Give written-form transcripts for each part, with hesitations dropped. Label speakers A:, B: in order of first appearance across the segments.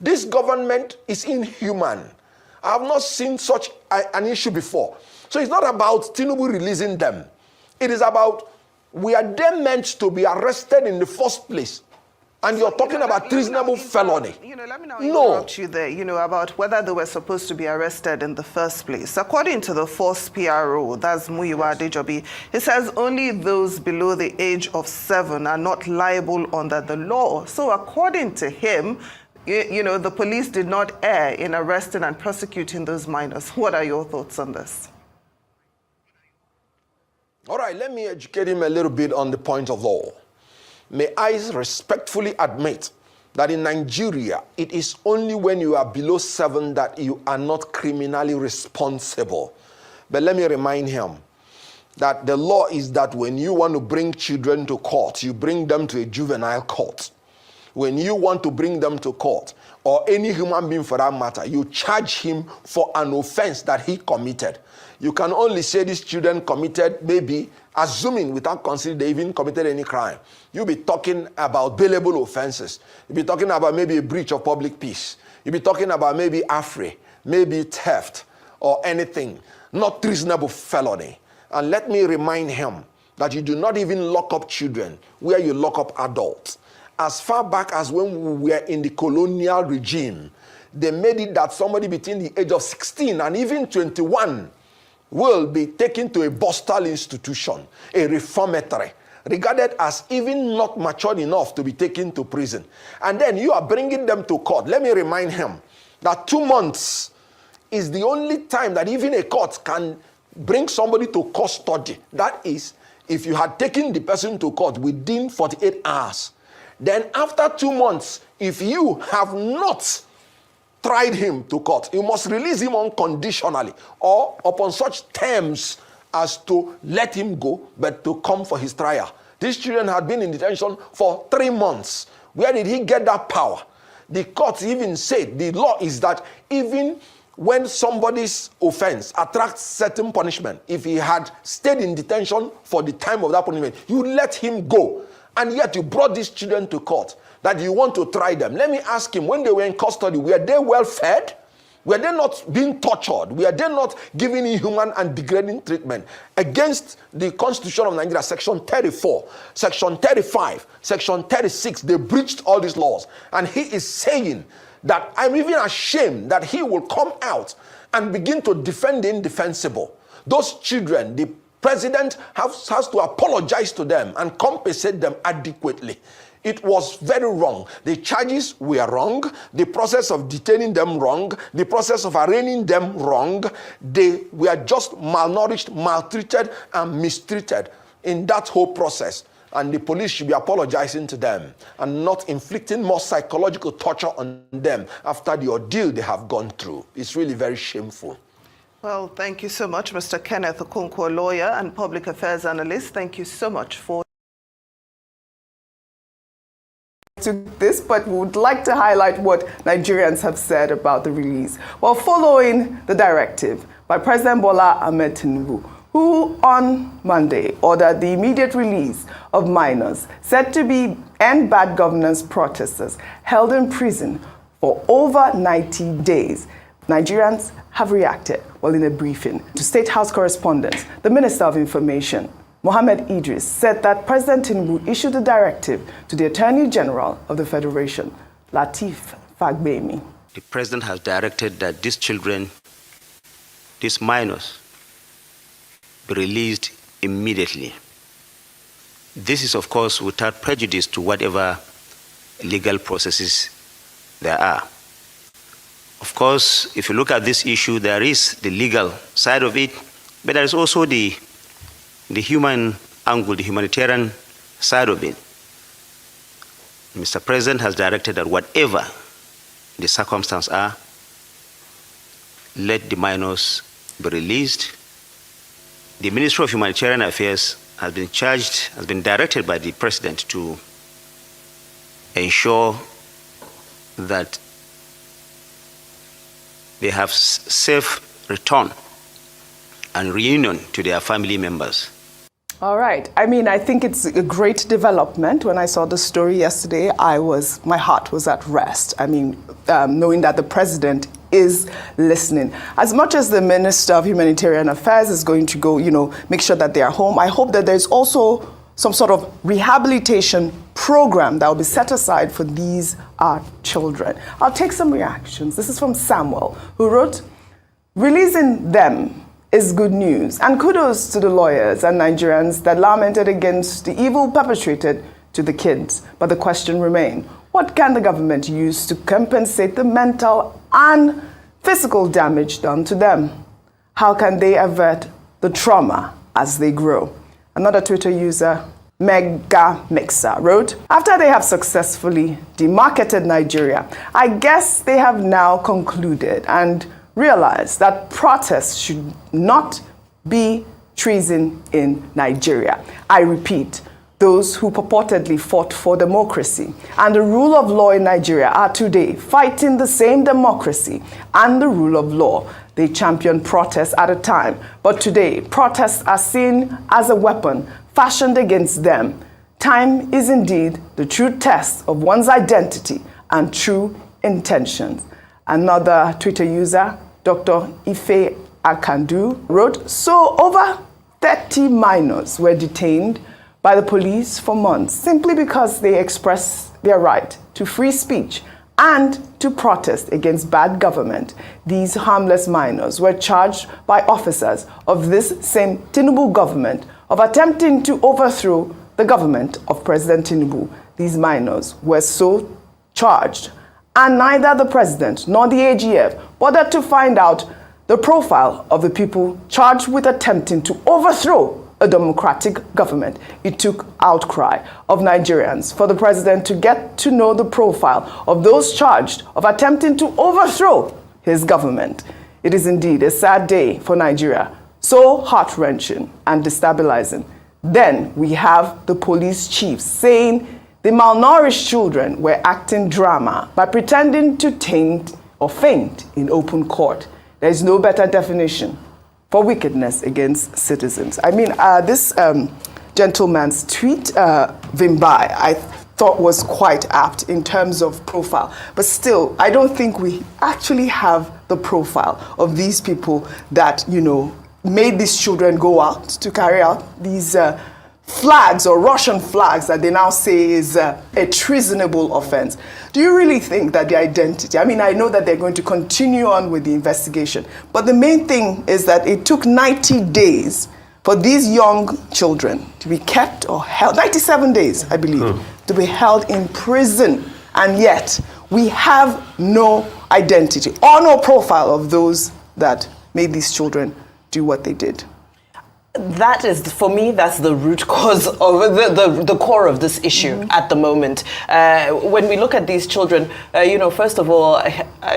A: This government is inhuman. I have not seen such an issue before. So it's not about Tinubu releasing them. It is about, we are then meant to be arrested in the first place. And you're talking about treasonable felony.
B: Let me now interrupt you there, about whether they were supposed to be arrested in the first place. According to the force PRO, that's Muyiwa Adejobi, he says only those below the age of 7 are not liable under the law. So according to him, the police did not err in arresting and prosecuting those minors. What are your thoughts on this?
A: All right, let me educate him a little bit on the point of law. May I respectfully admit that in Nigeria, it is only when you are below 7 that you are not criminally responsible. But let me remind him that the law is that when you want to bring children to court, you bring them to a juvenile court. When you want to bring them to court, or any human being for that matter, you charge him for an offense that he committed. You can only say these children committed, maybe, assuming without considering they even committed any crime. You'll be talking about bailable offenses. You'll be talking about maybe a breach of public peace. You'll be talking about maybe affray, maybe theft, or anything, not treasonable felony. And let me remind him that you do not even lock up children where you lock up adults. As far back as when we were in the colonial regime, they made it that somebody between the age of 16 and even 21 will be taken to a Bostal institution, a reformatory, regarded as even not matured enough to be taken to prison. And then you are bringing them to court. Let me remind him that 2 months is the only time that even a court can bring somebody to custody. That is, if you had taken the person to court within 48 hours. Then after 2 months, if you have not tried him to court, you must release him unconditionally or upon such terms as to let him go, but to come for his trial. These children had been in detention for 3 months. Where did he get that power? The court even said the law is that even when somebody's offense attracts certain punishment, if he had stayed in detention for the time of that punishment, you let him go. And yet you brought these children to court that you want to try them. Let me ask him, when they were in custody, were they well fed? Were they not being tortured? Were they not given inhuman and degrading treatment against the Constitution of Nigeria, Section 34, Section 35, Section 36? They breached all these laws. And he is saying that I'm even ashamed that he will come out and begin to defend the indefensible. Those children, the president has to apologize to them and compensate them adequately. It was very wrong. The charges were wrong. The process of detaining them wrong. The process of arraigning them wrong. They were just malnourished, maltreated, and mistreated in that whole process. And the police should be apologizing to them and not inflicting more psychological torture on them after the ordeal they have gone through. It's really very shameful.
B: Well, thank you so much, Mr. Kenneth Okonkwo, lawyer and public affairs analyst. Thank you so much for this, but we would like to highlight what Nigerians have said about the release. Well, following the directive by President Bola Ahmed Tinubu, who on Monday ordered the immediate release of minors said to be end bad governance protesters held in prison for over 90 days, Nigerians have reacted. Well, in a briefing to State House correspondents, the Minister of Information, Mohammed Idris, said that President Tinubu issued a directive to the Attorney General of the Federation, Lateef Fagbemi.
C: The President has directed that these children, these minors, be released immediately. This is, of course, without prejudice to whatever legal processes there are. Of course, if you look at this issue, there is the legal side of it, but there is also the human angle, the humanitarian side of it. Mr. President has directed that whatever the circumstances are, let the minors be released. The Ministry of Humanitarian Affairs has been directed by the President to ensure that they have safe return and reunion to their family members.
B: All right. I mean, I think it's a great development. When I saw the story yesterday, my heart was at rest. I mean, knowing that the president is listening. As much as the Minister of Humanitarian Affairs is going to go, make sure that they are home, I hope that there's also some sort of rehabilitation program that will be set aside for these children. I'll take some reactions. This is from Samuel, who wrote, "Releasing them is good news, and kudos to the lawyers and Nigerians that lamented against the evil perpetrated to the kids. But the question remains, what can the government use to compensate the mental and physical damage done to them? How can they avert the trauma as they grow?" Another Twitter user, Mega Mixer, wrote, "After they have successfully demarketed Nigeria, I guess they have now concluded and realized that protests should not be treason in Nigeria. I repeat, those who purportedly fought for democracy and the rule of law in Nigeria are today fighting the same democracy and the rule of law. They championed protests at a time, but today protests are seen as a weapon fashioned against them. Time is indeed the true test of one's identity and true intentions." Another Twitter user, Dr. Ife Akandu, wrote, "So over 30 minors were detained by the police for months simply because they expressed their right to free speech and to protest against bad government. These harmless minors were charged by officers of this same Tinubu government of attempting to overthrow the government of President Tinubu. These minors were so charged, and neither the president nor the AGF bothered to find out the profile of the people charged with attempting to overthrow a democratic government. It took outcry of Nigerians for the president to get to know the profile of those charged of attempting to overthrow his government. It is indeed a sad day for Nigeria, so heart-wrenching and destabilizing. Then we have the police chief saying the malnourished children were acting drama by pretending to faint in open court. There is no better definition for wickedness against citizens." I mean, this gentleman's tweet, Vimbai, I thought was quite apt in terms of profile. But still, I don't think we actually have the profile of these people that, made these children go out to carry out these flags or Russian flags that they now say is a treasonable offense. Do you really think that the identity, I mean, I know that they're going to continue on with the investigation, but the main thing is that it took 90 days for these young children to be kept or held, 97 days, I believe, to be held in prison, and yet we have no identity or no profile of those that made these children do what they did.
D: That is, for me, that's the root cause of the core of this issue at the moment. When we look at these children, first of all,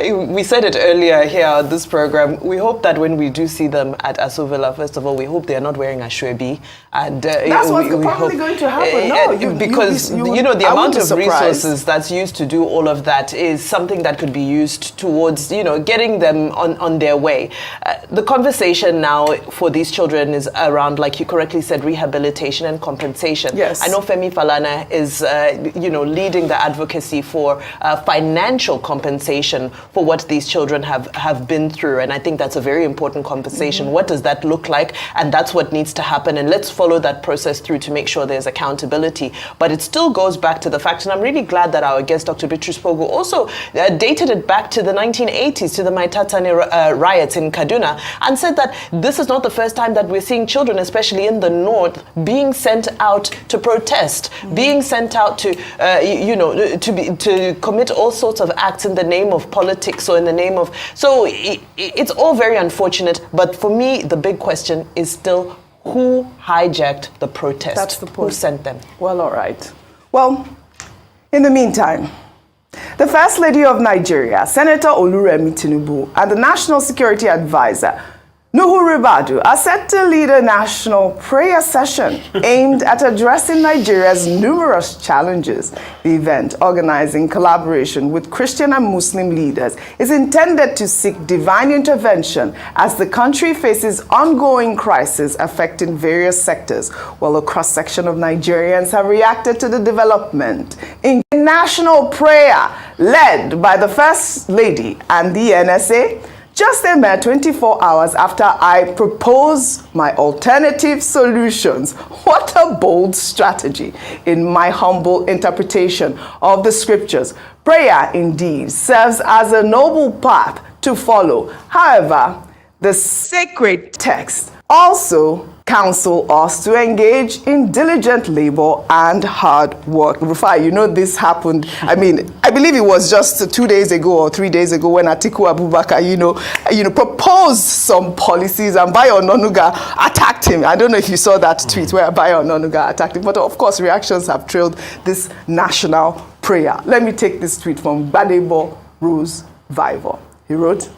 D: we said it earlier here on this program, we hope that when we do see them at Aso Villa, first of all, we hope they are not wearing ashwebi. And
B: that's what's probably going to happen.
D: Because the amount of resources that's used to do all of that is something that could be used towards, getting them on their way. The conversation now for these children is around, like you correctly said, rehabilitation and compensation.
B: Yes.
D: I know Femi Falana is, leading the advocacy for financial compensation for what these children have been through. And I think that's a very important conversation. What does that look like? And that's what needs to happen. And let's follow that process through to make sure there's accountability. But it still goes back to the fact, and I'm really glad that our guest, Dr. Beatrice Pogu, also dated it back to the 1980s, to the Maitatani riots in Kaduna, and said that this is not the first time that we're seeing children, especially in the north, being sent out to protest, being sent out to, to commit all sorts of acts in the name of politics or in the name of. So it's all very unfortunate. But for me, the big question is still who hijacked the protest?
B: That's the point.
D: Who sent them?
B: Well, all right. Well, in the meantime, the First Lady of Nigeria, Senator Oluremi Tinubu, and the National Security Advisor, Nuhu Ribadu are set to lead a national prayer session aimed at addressing Nigeria's numerous challenges. The event, organized in collaboration with Christian and Muslim leaders, is intended to seek divine intervention as the country faces ongoing crises affecting various sectors, while a cross-section of Nigerians have reacted to the development in national prayer led by the First Lady and the NSA. Just a mere 24 hours after I propose my alternative solutions. What a bold strategy in my humble interpretation of the scriptures. Prayer indeed serves as a noble path to follow. However, the sacred text also counsel us to engage in diligent labor and hard work. Rufai, you know this happened. I mean, I believe it was just 2 days ago or 3 days ago when Atiku Abubakar, proposed some policies and Bayo Ononuga attacked him. I don't know if you saw that tweet where Bayo Ononuga attacked him, but of course reactions have trailed this national prayer. Let me take this tweet from Badebo Rose Viver. He wrote,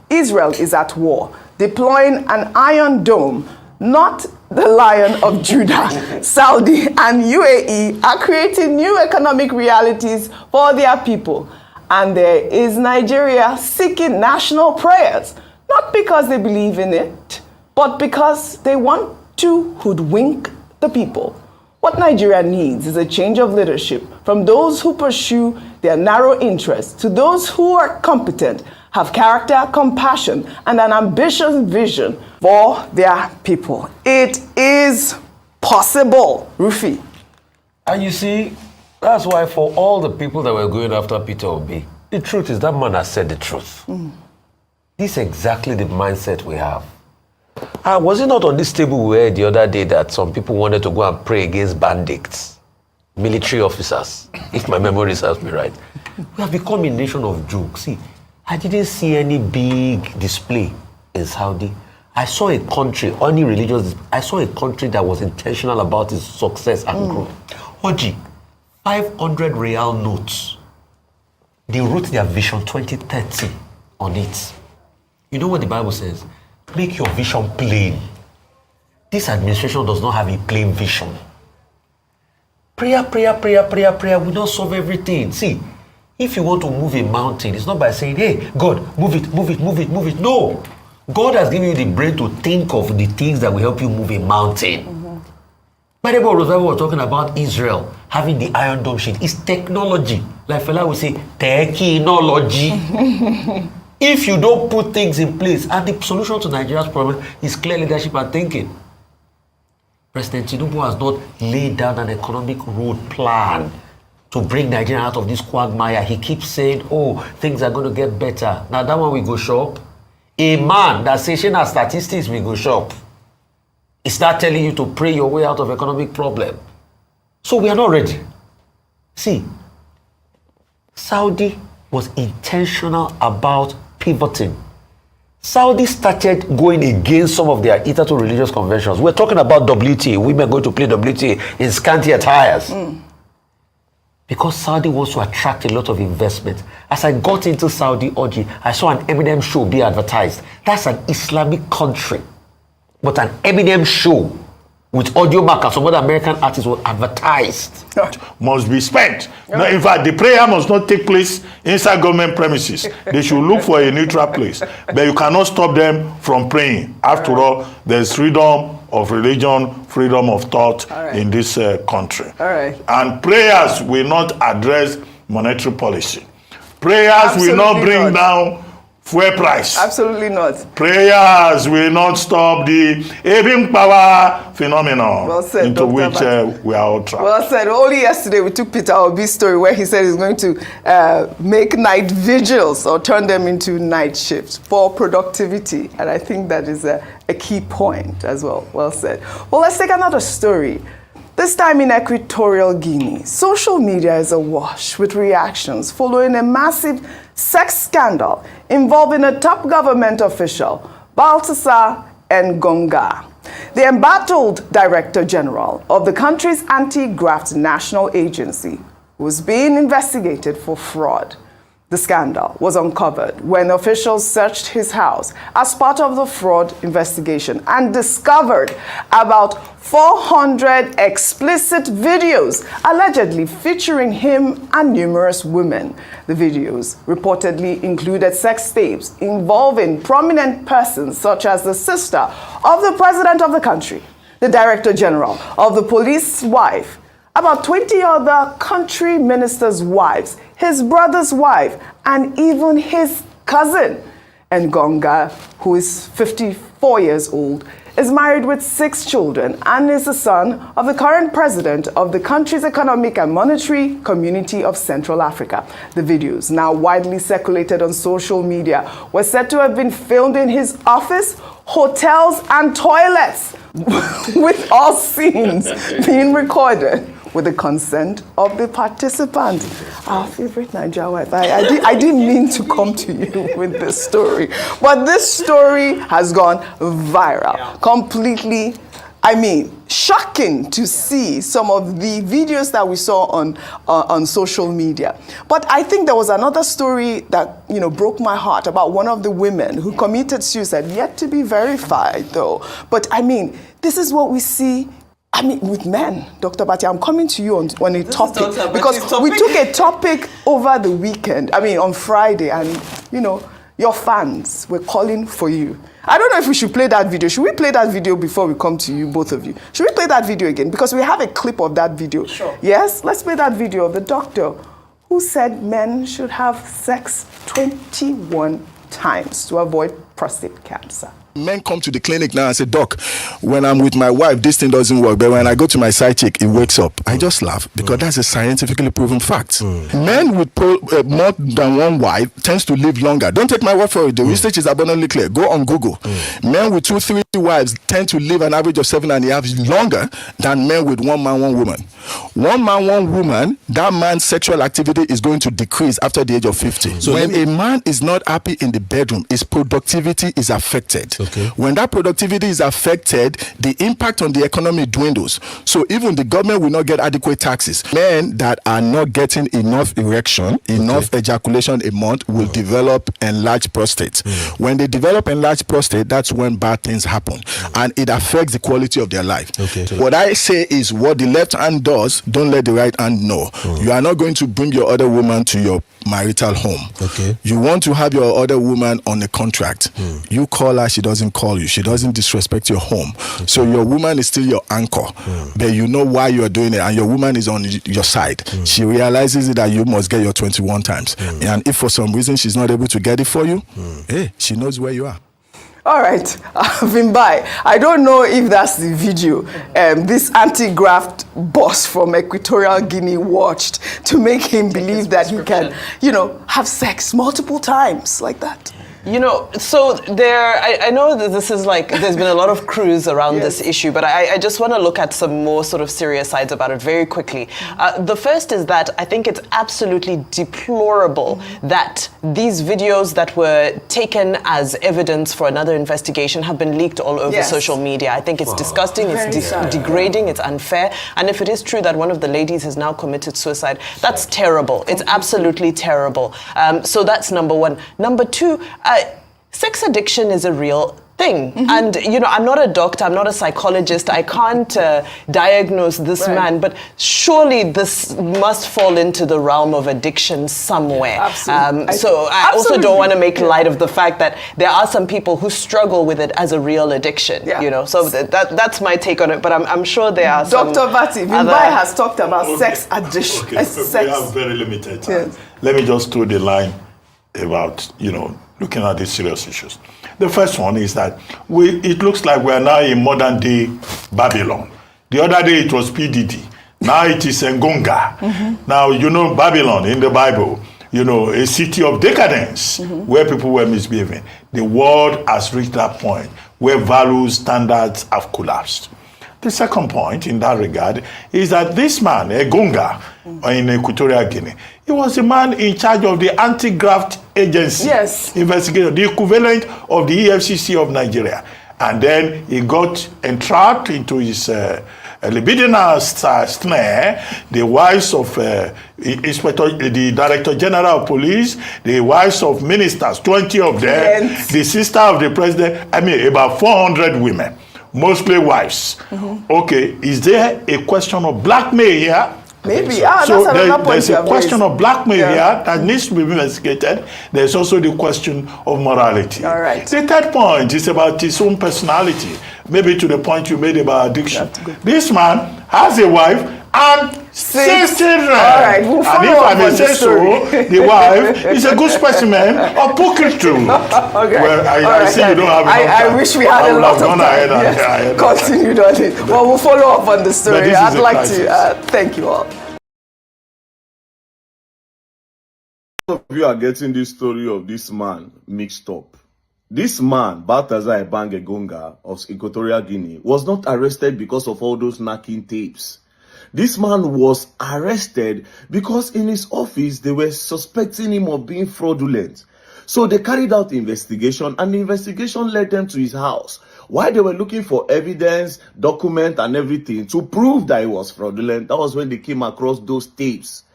B: Israel is at war, deploying an iron dome. Not the Lion of Judah. Saudi and UAE are creating new economic realities for their people. And there is Nigeria seeking national prayers, not because they believe in it, but because they want to hoodwink the people. What Nigeria needs is a change of leadership from those who pursue their narrow interests to those who are competent, have character, compassion, and an ambitious vision for their people. It is possible, Rufi.
E: And you see, that's why for all the people that were going after Peter Obi, the truth is that man has said the truth. This is exactly the mindset we have. Was it not on this table we heard the other day that some people wanted to go and pray against bandits, military officers, if my memory serves me right? We have become a nation of jokes. See, I didn't see any big display in Saudi. I saw a country, only religious, I saw a country that was intentional about its success and growth. Oji, 500 real notes. They wrote their vision 2030 on it. You know what the Bible says? Make your vision plain. This administration does not have a plain vision. Prayer will not solve everything. See, if you want to move a mountain, it's not by saying, hey, God, move it. No. God has given you the brain to think of the things that will help you move a mountain. Bible was talking about Israel having the Iron Dome shield. It's technology. Like Fela would say, technology. If you don't put things in place, and the solution to Nigeria's problem is clear leadership and thinking. President Tinubu has not laid down an economic road plan to bring Nigeria out of this quagmire. He keeps saying, oh, things are going to get better. Now that one we go shop. A man that says, "Shey na statistics we go shop," is that telling you to pray your way out of economic problem? So we are not ready. See, Saudi was intentional about pivoting. Saudi started going against some of their hitherto religious conventions. We're talking about WTA, women going to play WTA in scanty attires. Because Saudi wants to attract a lot of investment. As I got into Saudi, Oji, I saw an Eminem show be advertised. That's an Islamic country. But an Eminem show with audio mark and some other American artists were advertised.
F: Must be spent. No, in fact, the prayer must not take place inside government premises. They should look for a neutral place. But you cannot stop them from praying. After all, there's freedom of religion, freedom of thought in this country. And prayers will not address monetary policy. Prayers will not bring down fuel price.
B: Absolutely not.
F: Prayers will not stop the having power phenomenon into which we are all trapped.
B: Well said. Only yesterday we took Peter Obi's story where he said he's going to make night vigils or turn them into night shifts for productivity. And I think that is a key point as well. Well said. Well, let's take another story. This time in Equatorial Guinea, social media is awash with reactions following a massive sex scandal involving a top government official, Baltasar Ngonga, the embattled Director General of the country's anti-graft national agency, was being investigated for fraud. The scandal was uncovered when officials searched his house as part of the fraud investigation and discovered about 400 explicit videos allegedly featuring him and numerous women. The videos reportedly included sex tapes involving prominent persons such as the sister of the president of the country, the director general of the police wife, about 20 other country ministers' wives, his brother's wife, and even his cousin. Ngonga, who is 54 years old, is married with 6 children and is the son of the current president of the country's Economic and Monetary Community of Central Africa. The videos, now widely circulated on social media, were said to have been filmed in his office, hotels, and toilets, with all scenes being recorded with the consent of the participants. Our favorite Nigeria wife. I didn't mean to come to you with this story, but this story has gone viral. Completely, shocking to see some of the videos that we saw on social media. But I think there was another story that broke my heart about one of the women who committed suicide, yet to be verified though. But this is what we see. With men, Dr. Bati, I'm coming to you on a topic because we took a topic over the weekend, on Friday, and, your fans were calling for you. I don't know if we should play that video. Should we play that video before we come to you, both of you? Should we play that video again? Because we have a clip of that video.
D: Sure.
B: Yes? Let's play that video of the doctor who said men should have sex 21 times to avoid prostate cancer.
G: Men come to the clinic now and say, Doc, when I'm with my wife, this thing doesn't work. But when I go to my side chick, it wakes up. I just laugh because that's a scientifically proven fact. Men with more than one wife tends to live longer. Don't take my word for it. The research is abundantly clear. Go on Google. Men with 2, 3 wives tend to live an average of 7.5 years longer than men with one man, one woman. One man, one woman, that man's sexual activity is going to decrease after the age of 50. So when a man is not happy in the bedroom, his productivity is affected. Okay. When that productivity is affected, the impact on the economy dwindles. So even the government will not get adequate taxes. Men that are not getting enough erection, enough ejaculation a month will develop enlarged prostates. When they develop enlarged prostate, that's when bad things happen. And it affects the quality of their life. What I say is what the left hand does, don't let the right hand know. You are not going to bring your other woman to your marital home. You want to have your other woman on a contract. You call her, she doesn't call you. She doesn't disrespect your home. So your woman is still your anchor. But you know why you are doing it, and your woman is on your side. She realizes that you must get your 21 times. And if for some reason she's not able to get it for you, hey, she knows where you are.
B: All right, Vimbai, I don't know if that's the video this anti-graft boss from Equatorial Guinea watched to make him believe that he can, have sex multiple times like that.
D: So I know that this is there's been a lot of cruise around this issue, but I just want to look at some more sort of serious sides about it very quickly. The first is that I think it's absolutely deplorable that these videos that were taken as evidence for another investigation have been leaked all over social media. I think it's disgusting, it's degrading, it's unfair. And if it is true that one of the ladies has now committed suicide, that's terrible. It's absolutely terrible. So that's number one. Number two, sex addiction is a real thing. And, I'm not a doctor, I'm not a psychologist, I can't diagnose this man, but surely this must fall into the realm of addiction somewhere. So I also don't want to make light of the fact that there are some people who struggle with it as a real addiction, so that's my take on it, but I'm sure there are some...
B: Dr. Bati, Vimbai has talked about sex addiction.
F: We have very limited time. Let me just throw the line about, looking at these serious issues. The first one is that it looks like we are now in modern day Babylon. The other day it was PDD. Now it is Ngonga. Now, Babylon in the Bible, a city of decadence where people were misbehaving. The world has reached that point where values, standards have collapsed. The second point in that regard is that this man, Ngonga, in Equatorial Guinea, he was the man in charge of the anti-graft agency investigation, the equivalent of the EFCC of Nigeria. And then he got entrapped into his libidinal snare, the wives of the Director General of Police, the wives of ministers, 20 of them,
B: Yes.
F: the sister of the president, I mean about 400 women, mostly wives. Okay, is there a question of blackmail here?
B: Maybe.
F: So
B: That's another point
F: there's
B: you
F: a
B: have
F: question
B: raised.
F: of blackmail
B: Yeah.
F: here that needs to be investigated. There's also the question of morality.
B: All right.
F: The third point is about his own personality. Maybe to the point you made about addiction. This man has a wife and 6 children.
B: All right, we'll
F: and
B: follow
F: if I
B: up
F: may
B: on the
F: say
B: story.
F: so, the wife is a good specimen of pulchritude.
B: Okay.
F: Well, I
B: All
F: see you don't have enough
B: I
F: time.
B: wish we had
F: I
B: a
F: would
B: lot
F: have
B: of
F: gone
B: time.
F: ahead and
B: Yes. Continued on it. Well, we'll follow up on the story.
F: this is
B: I'd
F: a
B: like
F: crisis.
B: to thank you all.
H: Of you are getting this story of this man mixed up. This man, Balthazar Ebangegonga of Equatorial Guinea, was not arrested because of all those knacking tapes. This man was arrested because in his office they were suspecting him of being fraudulent. So they carried out investigation, and the investigation led them to his house. While they were looking for evidence, document and everything to prove that he was fraudulent, that was when they came across those tapes.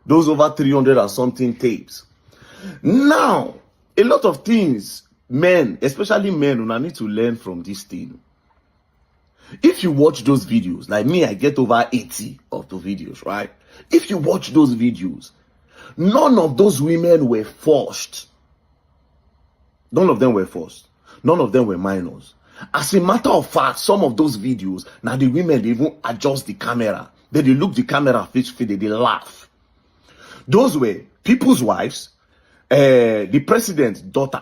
H: Those over 300 and something tapes. Now, a lot of things, men, especially men, will need to learn from this thing. If you watch those videos, like me, I get over 80 of the videos, right? If you watch those videos, none of those women were forced. None of them were forced. None of them were minors. As a matter of fact, some of those videos, now the women, they even adjust the camera. Then they look the camera face to face, they laugh. Those were people's wives, the president's daughter,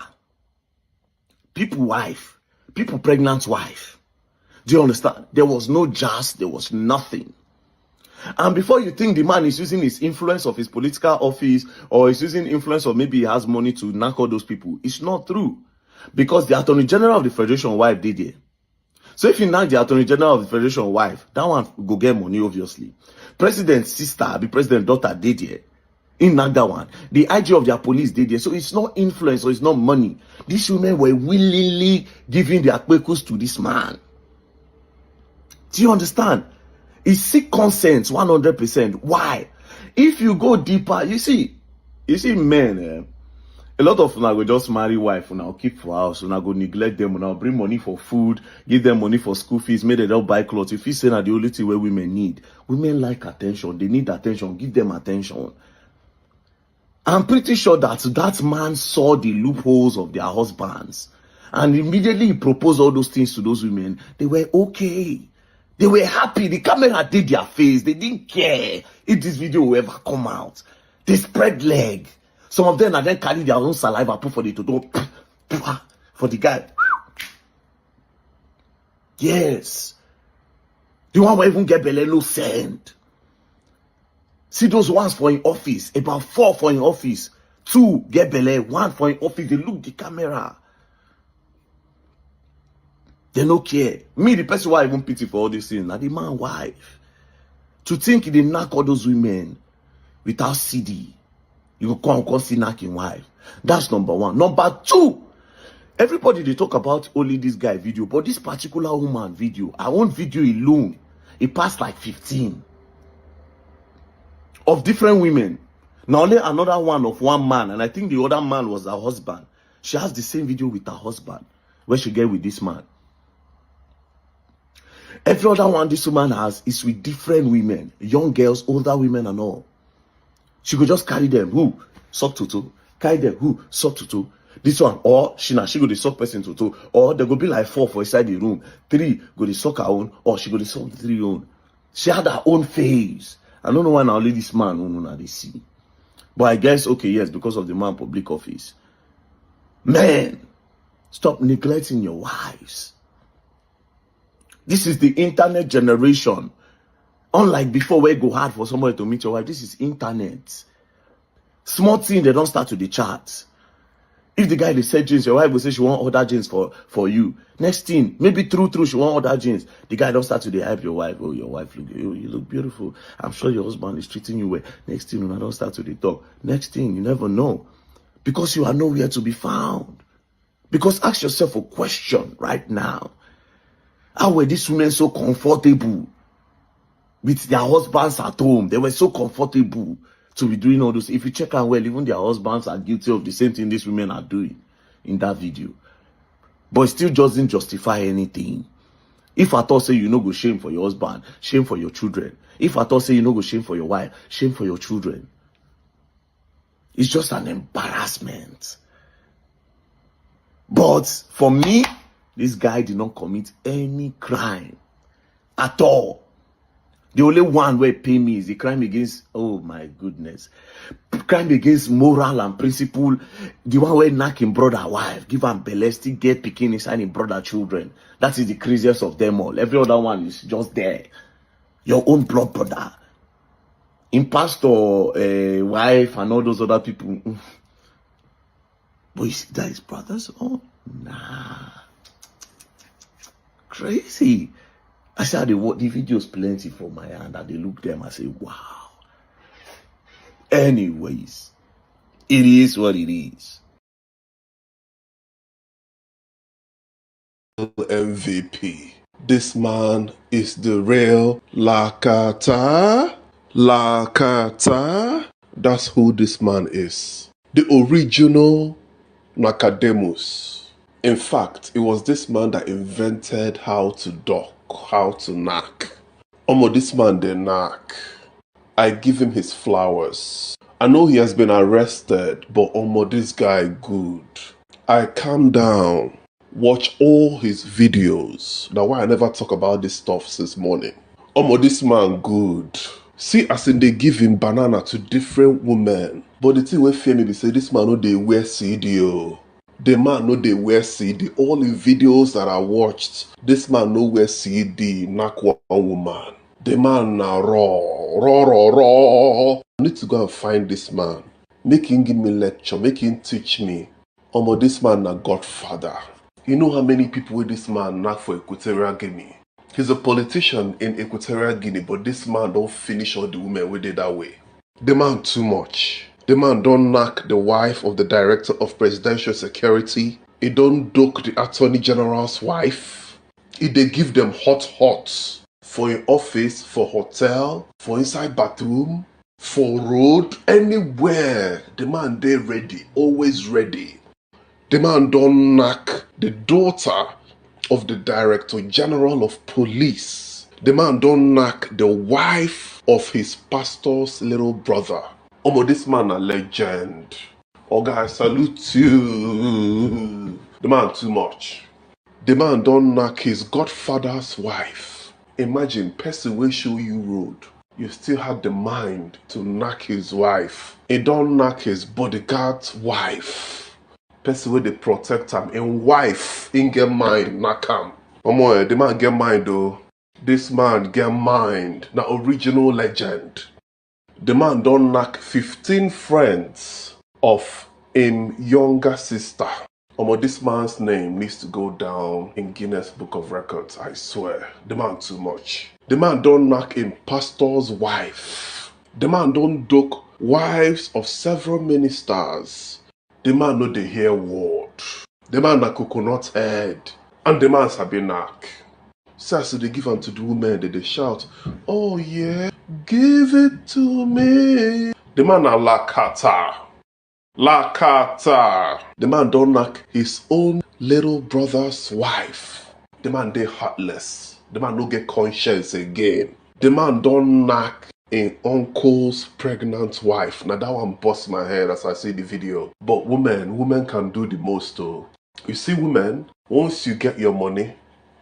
H: people's wife, people pregnant wife. Do you understand? There was no jazz, there was nothing. And before you think the man is using his influence of his political office or is using influence or maybe he has money to knock all those people, it's not true. Because the Attorney General of the Federation wife did it. So if you knock the Attorney General of the Federation wife, that one go get money, obviously. President's sister, the president's daughter did it. In that one, the IG of their police did it. So it's not influence or it's not money. These women were willingly giving their kwekus to this man. Do you understand? It's seek consent 100%. Why? If you go deeper, you see men, a lot of them will just marry wife and I'll keep for house and I'll go neglect them and I'll bring money for food, give them money for school fees, make them don't buy clothes. If you say that the only thing where women need, women like attention, they need attention, give them attention. I'm pretty sure that that man saw the loopholes of their husbands and immediately he proposed all those things to those women. They were okay. They were happy. The camera did their face. They didn't care if this video will ever come out. They spread leg. Some of them are then carry their own saliva, put for the toto, for the guy. Yes. The one will even get belly no send. See those ones for in office, about 4 for in office, 2 get belly, 1 for in office. They look the camera. They no care. Me, the person who I even pity for all these things, now the man wife. To think they knock all those women without CD. You go come see knocking wife. That's number 1. Number 2, everybody they talk about only this guy video, but this particular woman video, I want video alone. It passed like 15 of different women. Now only another one of one man, and I think the other man was her husband. She has the same video with her husband where she get with this man. Every other one this woman has is with different women, young girls, older women and all. She could just carry them, who? Suck to. Carry them, who? Suck to. This one, or she go the suck person to. Or there go be like 4 for inside the room. 3 go the suck her own, or she go the suck 3 own. She had her own phase. I don't know why now only this man who know they see. But I guess, okay, yes, because of the man public office. Man, stop neglecting your wives. This is the internet generation. Unlike before where it go hard for somebody to meet your wife, this is internet. Small thing, they don't start to the chat. If the guy they said jeans, your wife will say she want order jeans for you. Next thing, maybe true, she want order jeans. The guy don't start to hype your wife. Oh, your wife look, you look beautiful. I'm sure your husband is treating you well. Next thing, you don't start to the talk. Next thing, you never know. Because you are nowhere to be found. Because ask yourself a question right now. How were these women so comfortable with their husbands at home. They were so comfortable to be doing all this. If you check out well, even their husbands are guilty of the same thing these women are doing in that video. But it still doesn't justify anything. If I thought say you no go shame for your husband, shame for your children. If I thought say you no go shame for your wife, shame for your children. It's just an embarrassment. But for me, this guy did not commit any crime at all. The only one where pay me is the crime against, oh my goodness, crime against moral and principle. The one where knock him brother wife, give him belestic, get picking inside him brother children. That is the craziest of them all. Every other one is just there. Your own blood brother. In pastor, wife, and all those other people. But you see that his brothers? Oh, nah. Crazy. I said the videos plenty for my hand and they look them and say, wow. Anyways, it is what it is.
I: MVP. This man is the real Lakata. Lakata. That's who this man is. The original Nakademus. In fact, it was this man that invented how to dock, how to knock. Omo, this man dey knock. I give him his flowers. I know he has been arrested, but omo, this guy good. I calm down, watch all his videos. That's why I never talk about this stuff since morning. Omo, this man good. See, as in they give him banana to different women. But the thing wey fear me be say this man no dey wear CD. The man no dey wear CD. All the videos that I watched, this man no wear CD, knock one woman. The man na raw. I need to go and find this man. Make him give me lecture, make him teach me. Omo, this man na godfather. You know how many people with this man knock for Equatorial Guinea? He's a politician in Equatorial Guinea, but this man don't finish all the women with it that way. The man too much. The man don't knock the wife of the director of presidential security. He don't duck the attorney general's wife. He dey give them hot for in office, for hotel, for inside bathroom, for road, anywhere. The man dey ready, always ready. The man don't knock the daughter of the Director General of Police. The man don't knock the wife of his pastor's little brother. Omo, this man a legend. Oga, I salute you. The man too much. The man don't knock his godfather's wife. Imagine, person will show you road. You still have the mind to knock his wife. He don't knock his bodyguard's wife. Person where they protect him. And wife, in get mind, knock him. Omo, the man get mind though. This man get mind. Na original legend. The man don't knock 15 friends of him younger sister. Omo, this man's name needs to go down in Guinness Book of Records, I swear. The man too much. The man don't knock him pastor's wife. The man don't duck wives of several ministers. The man know the hear word. The man na coconut head. And the man sabi knock. So they give them to the women, they shout, oh yeah, give it to me. The man na Lakata. Lakata. The man don't knock his own little brother's wife. The man they heartless. The man no get conscience again. The man don't knock an uncle's pregnant wife. Now that one bust my head as I see the video. But women can do the most though. You see women, once you get your money,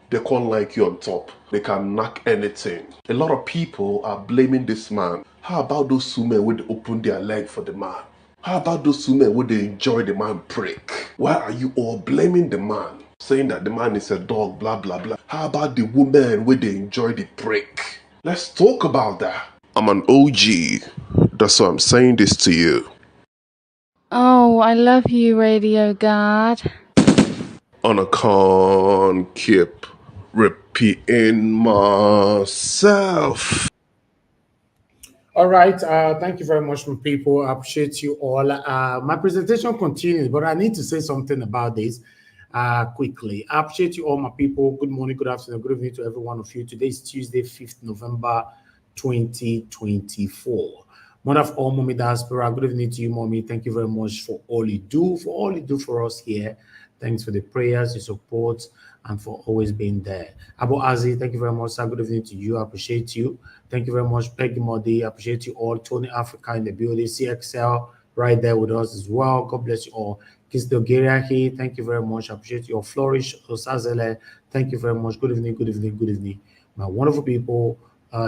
I: they can't like you on top. They can knock anything. A lot of people are blaming this man. How about those women who open their leg for the man? How about those women who they enjoy the man prick? Why are you all blaming the man? Saying that the man is a dog, blah, blah, blah. How about the women where they enjoy the prick? Let's talk about that. I'm an OG. That's why I'm saying this to you.
J: Oh, I love you, Radio God.
I: And I can't keep repeating myself.
K: All right. Thank you very much, my people. I appreciate you all. My presentation continues, but I need to say something about this quickly. I appreciate you all, my people. Good morning, good afternoon, good evening to every one of you. Today is Tuesday, 5th November, 2024. Mother of all, Mommy Diaspora, good evening to you, Mommy. Thank you very much for all you do, for us here. Thanks for the prayers, your support, and for always being there. Abu Azi, thank you very much, sir. Good evening to you. I appreciate you. Thank you very much, Peggy Modi. I appreciate you all. Tony Africa in the building. CXL right there with us as well. God bless you all. Kisdogeriahi, thank you very much. I appreciate your flourish. Osazele, thank you very much. Good evening, good evening, good evening. My wonderful people.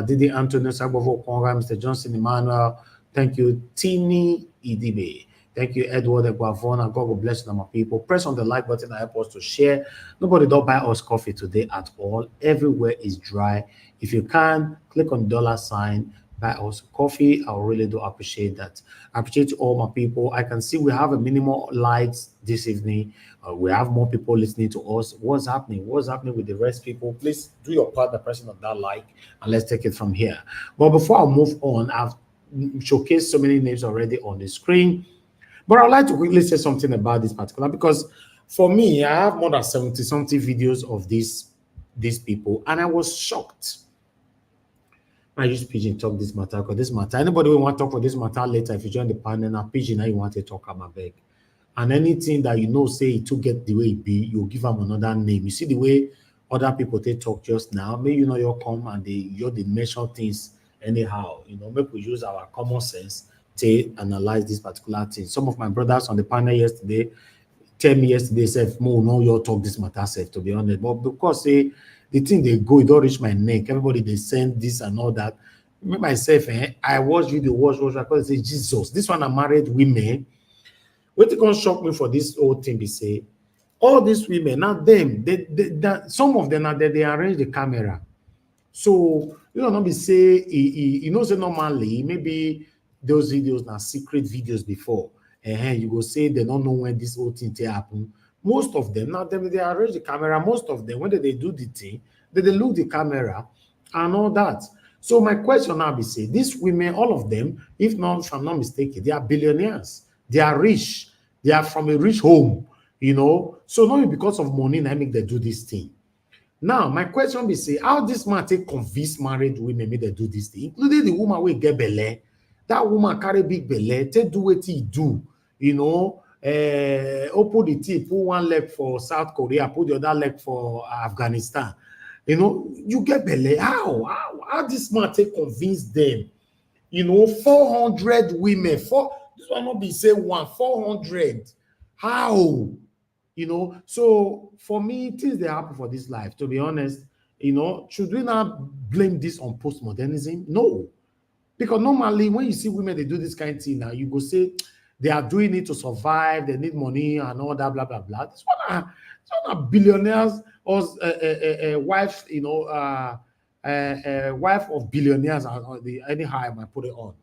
K: Didi Antonio Sagbavo Konga, Mr. Johnson Emmanuel. Thank you, Tini Idibe. Thank you, Edward Eguavona. God will bless you, my people. Press on the like button and help us to share. Nobody don't buy us coffee today at all. Everywhere is dry. If you can, click on $sign, buy us coffee. I really do appreciate that. I appreciate all my people. I can see we have a minimal likes this evening. We have more people listening to us. What's happening? What's happening with the rest people? Please do your part by pressing on that like, and let's take it from here. But before I move on, I've showcased so many names already on the screen. But I'd like to quickly say something about this particular, because for me, I have more than 70-something videos of these people, and I was shocked. I use Pigeon talk this matter, because this matter, anybody who want to talk for this matter later, if you join the panel, now Pigeon, now you want to talk about beg. And anything that you know, say it to get the way it be, you give them another name. You see the way other people they talk just now, maybe you know you come and they mention things anyhow, maybe we use our common sense to analyze this particular thing. Some of my brothers on the panel yesterday tell me said, "Mo, no, you talk this matter, safe to be honest." But because the thing they go, it don't reach my neck. Everybody they send this and all that. Me myself, I watch video, watch, because they say Jesus. This one are married women. What it gonna shock me for this whole thing? They say all these women, not them. Some of them are there. They arrange the camera. So not be say say normally maybe those videos are secret videos before. You go say they don't know when this whole thing happen. Most of them, now they arrange the camera. Most of them, when they do the thing, they look the camera and all that. So my question now be say, these women, all of them, if I'm not mistaken, they are billionaires. They are rich. They are from a rich home, So not because of money, I make they do this thing. Now, my question be say, how this man take convince married women make they do this thing, including the woman will get belle. That woman carry big belle, take do what he do, open the tea, put one leg for South Korea, put the other leg for Afghanistan. You get belle. How this man take convince them? 400 women. This one not be say 400. How? So for me, things they happen for this life, to be honest, should we not blame this on postmodernism? No. Because normally when you see women, they do this kind of thing, now you go say they are doing it to survive, they need money and all that, blah, blah, blah. This one are billionaires or wife, wife of billionaires, anyhow I might put it on.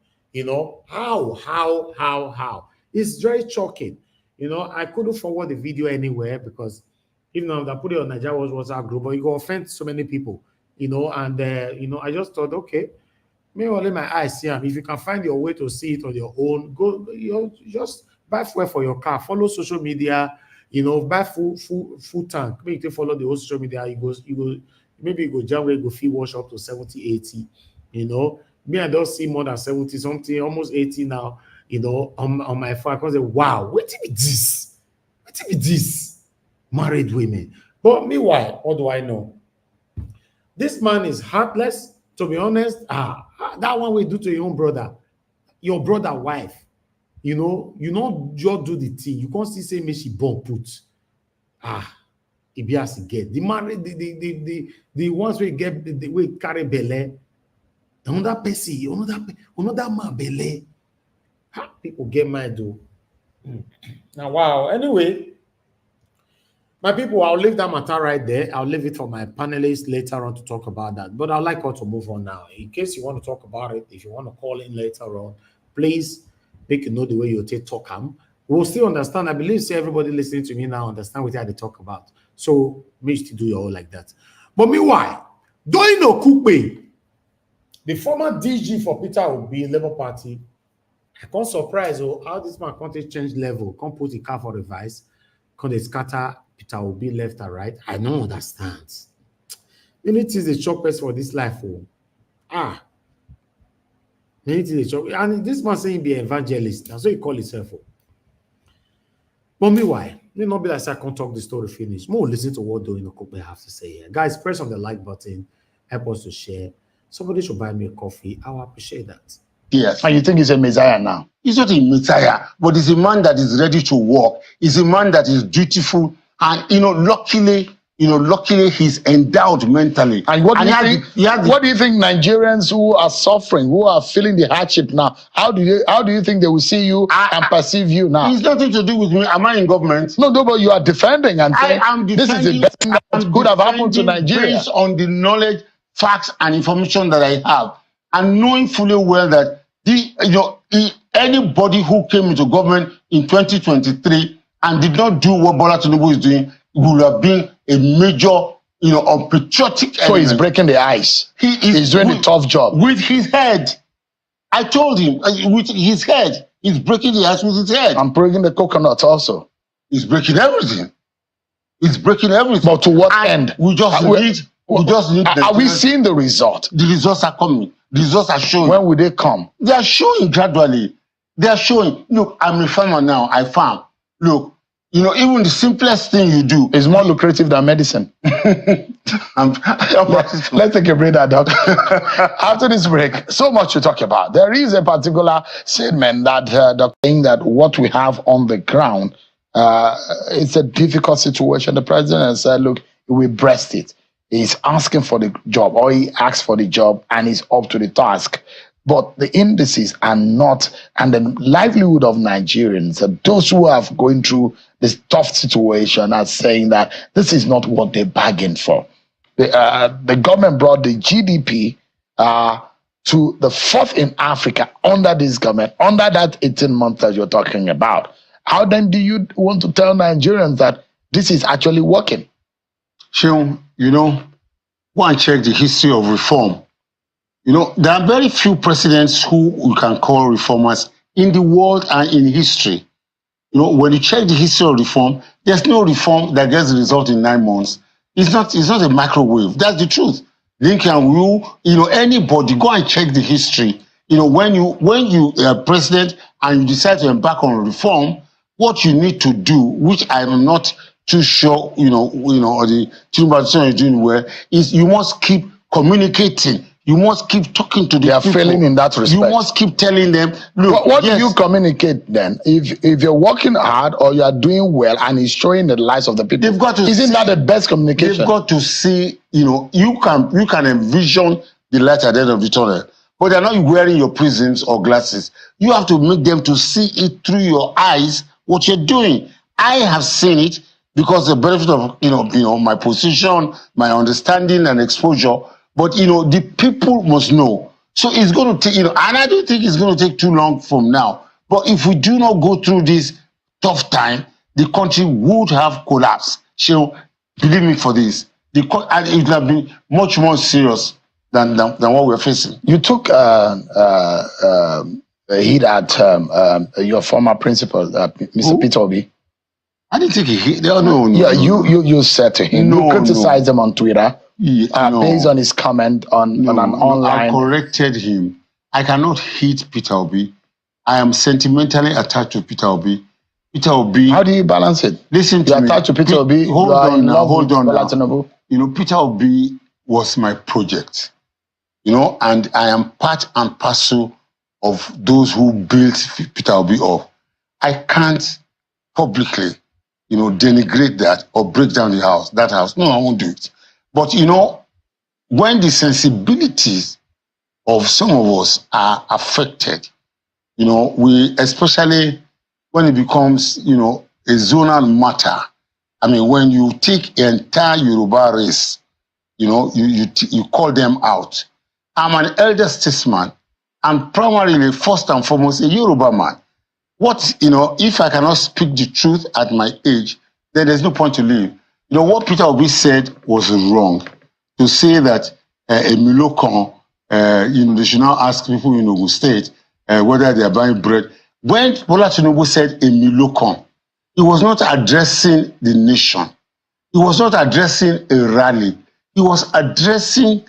K: How? It's very shocking. I couldn't forward the video anywhere because even though I put it on Nigeria's WhatsApp group, but it will offend so many people, and I just thought, okay, maybe I'll let my eyes see them. If you can find your way to see it on your own, go, just buy fuel for your car, follow social media, buy full tank. Maybe you can follow the whole social media, maybe you go jam where you go feel wash up to 70, 80, Me, I don't see more than 70 something, almost 80 now. On my phone, I can say, wow, what be this? What be this? Married women. But meanwhile, what do I know? This man is heartless, to be honest. That one we do to your own brother, your brother wife. You not just do the thing. You can't still say me she born put. It be as it get. The married, the ones we get, we carry belle. Another person, another man belle. People get mad though. Now, wow. Anyway, my people, I'll leave that matter right there. I'll leave it for my panelists later on to talk about that. But I'd like us to move on now. In case you want to talk about it, if you want to call in later on, please make it know the way you take talk. We'll still understand. I believe everybody listening to me now understand what they talk about. So make sure to do your own like that. But meanwhile, Doyin Okupe, the former DG for Peter Obi Labour Party, I can't surprise how this man can't change level, can't put the car for revice, can't scatter Peter Obi left and right. I don't understand. Many things they shock us for this life. And this man saying be an evangelist. That's what he call himself. But meanwhile, may not be like I can't talk the story finish. More listen to what Doyin Okupe have to say here. Guys, press on the like button. Help us to share. Somebody should buy me a coffee. I will appreciate that.
L: Yes. And you think he's a Messiah now? He's not a Messiah, but he's a man that is ready to work. He's a man that is dutiful. And, luckily, he's endowed mentally.
M: And what do you think Nigerians who are suffering, who are feeling the hardship now, how do you think they will see you and perceive you now?
L: It's nothing to do with me. Am I in government?
M: No, but you are defending and saying this is the best thing that could have happened to Nigeria.
L: Based on the knowledge, facts, and information that I have, and knowing fully well that anybody who came into government in 2023 and did not do what Bola Tinubu is doing would have been a major, unpatriotic element.
M: So he's breaking the ice. He's doing a tough job.
L: With his head. I told him, with his head. He's breaking the ice with his head.
M: I'm breaking the coconut also.
L: He's breaking everything. He's breaking everything.
M: But to what end?
L: We just need.
M: Are we seeing the result?
L: The results are coming. The results are showing.
M: When will they come?
L: They are showing gradually. They are showing. Look, I'm a farmer now. I farm. Look, even the simplest thing you do
M: is more lucrative than medicine. Let's take a break, Doc. After this break, so much to talk about. There is a particular statement that saying that what we have on the ground, it's a difficult situation. The president has said, look, we breast it. He's asking for the job, or he asked for the job, and he's up to the task. But the indices are not, and the livelihood of Nigerians, those who are going through this tough situation, are saying that this is not what they bargained for. The government brought the GDP to the fourth in Africa under this government, under that 18 months that you're talking about. How then do you want to tell Nigerians that this is actually working?
L: Seun, go and check the history of reform. There are very few presidents who we can call reformers in the world and in history. When you check the history of reform, there's no reform that gets the result in 9 months. It's not a microwave. That's the truth. Lincoln, anybody, go and check the history. When you are president and you decide to embark on reform, what you need to do, which I'm not too sure, or the Tinubu is doing well, is you must keep communicating. You must keep talking to the people.
M: They are failing in that respect.
L: You must keep telling them, look.
M: What do you communicate then? If you're working hard or you are doing well and it's showing the lives of the people,
L: they've got to
M: isn't that the best communication?
L: They've got to see, you can envision the light at the end of the tunnel, but they're not wearing your prisms or glasses. You have to make them to see it through your eyes, what you're doing. I have seen it because the benefit of, my position, my understanding and exposure. But, the people must know. So it's going to take, and I don't think it's going to take too long from now. But if we do not go through this tough time, the country would have collapsed. So believe me for this. And it would have been much more serious than what we're facing.
M: You took a hit at your former principal, Mr. Peter Obi.
L: I didn't take a hit. No.
M: Yeah, you said to him. You criticized him on Twitter. Based on his comment on an online.
L: I corrected him. I cannot hit Peter Obi. I am sentimentally attached to Peter Obi. Peter Obi.
M: How do you balance it?
L: Listen to me.
M: You're attached to Peter Obi.
L: Hold on now. Peter Obi was my project. And I am part and parcel of those who built Peter Obi up. I can't publicly, denigrate that or break down that house. No, I won't do it. But, when the sensibilities of some of us are affected, we, especially when it becomes, a zonal matter. I mean, when you take the entire Yoruba race, you call them out. I'm an elder statesman. I'm primarily, first and foremost, a Yoruba man. If I cannot speak the truth at my age, then there's no point to live. What Peter Obi said was wrong. To say that a Milokon, they should now ask people in Ogun State whether they are buying bread. When Bola Tinubu said a Milokon, he was not addressing the nation. He was not addressing a rally. He was addressing,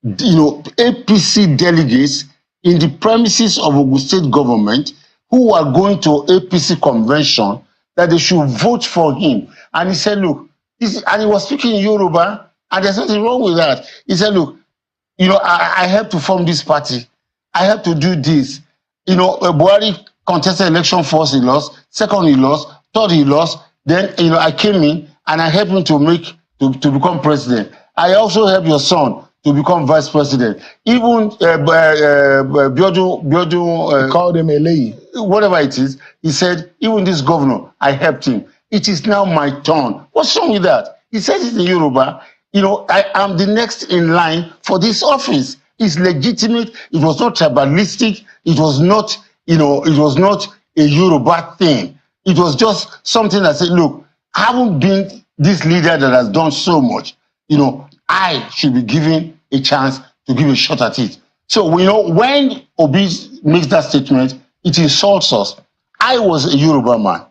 L: APC delegates in the premises of Ogun State government who are going to APC convention that they should vote for him. And he said, look, and he was speaking in Yoruba, and there's nothing wrong with that. He said, look, you know, I helped to form this party. I helped to do this. You know, Buhari contested election first, he lost. Second, he lost. Third, he lost. Then, you know, I came in and I helped him to become president. I also helped your son to become vice president. Even Biodun
M: called him Ele.
L: Whatever it is, he said, even this governor, I helped him. It is now my turn. What's wrong with that? He said it in Yoruba. You know, I am the next in line for this office. It's legitimate. It was not tribalistic. It was not, you know, it was not a Yoruba thing. It was just something that said, look, I haven't been this leader that has done so much. You know, I should be given a chance to give a shot at it. So, you know, when Obi makes that statement, it insults us. I was a Yoruba man.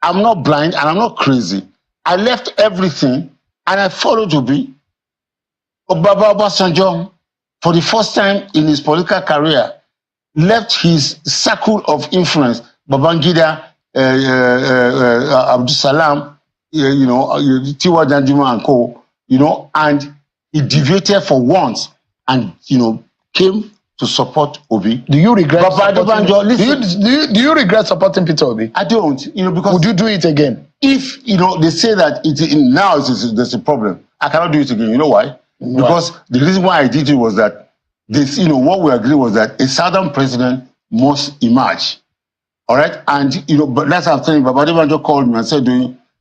L: I'm not blind and I'm not crazy. I left everything and I followed Obi. Obaba Obasanjo, for the first time in his political career, left his circle of influence, Babangida, Abdul Salam, you know, Tiwa Danjuma and co, you know, and he deviated for once and, you know, came to support Obi.
M: Do you regret do you regret supporting Peter Obi?
L: I don't, you know, because...
M: Would you do it again?
L: If, you know, they say that there's a problem, I cannot do it again. You know why? Because the reason why I did it was that this, you know, what we agreed was that a southern president must emerge. All right? And, you know, but that's what I'm saying. Babadibanjo called me and said,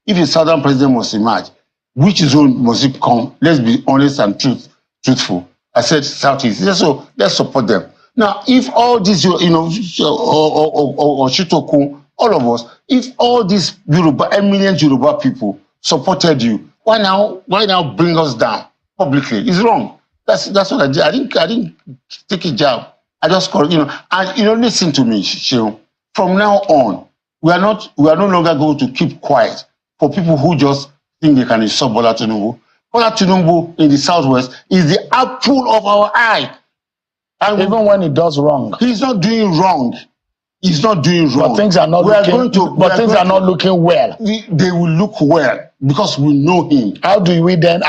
L: if a southern president must emerge, which zone must it come? Let's be honest and truthful. I said Southeast. He said, so let's support them. Now, if all these, you know, or Shitoku, all of us, if all these Yoruba, eminent Yoruba people supported you, why now bring us down publicly? It's wrong. That's what I did. I didn't take a jab. I just called, you know, and you know, listen to me, Sheo. From now on, we are no longer going to keep quiet for people who just think they can insult Bola Tinubu. Bola Tinubu in the Southwest is the apple of our eye. And
M: even when he does wrong,
L: he's not doing wrong. He's not doing wrong.
M: But things are not not looking well.
L: They will look well because we know him.
M: How do we then,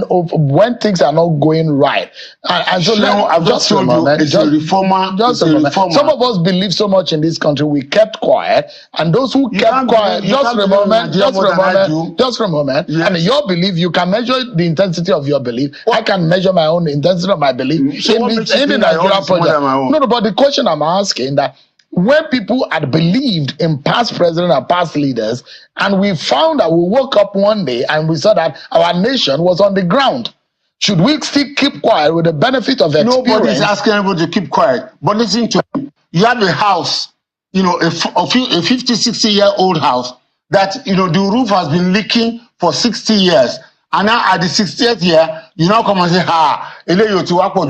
M: when things are not going right? And so now,
L: I've just told you, it's a reformer.
M: Just a reformer. Some of us believe so much in this country, we kept quiet. And those who kept quiet, just for a moment, and in your belief, you can measure the intensity of your belief. I can measure my own intensity of my belief in the Nigerian project. No, but the question I'm asking that, when people had believed in past presidents and past leaders, and we found that we woke up one day and we saw that our nation was on the ground, should we still keep quiet with the benefit of experience?
L: Nobody's asking everybody to keep quiet. But listen to me. You have a house, you know, a 50, 60-year-old house that, you know, the roof has been leaking for 60 years. And now at the 60th year, you now come and say,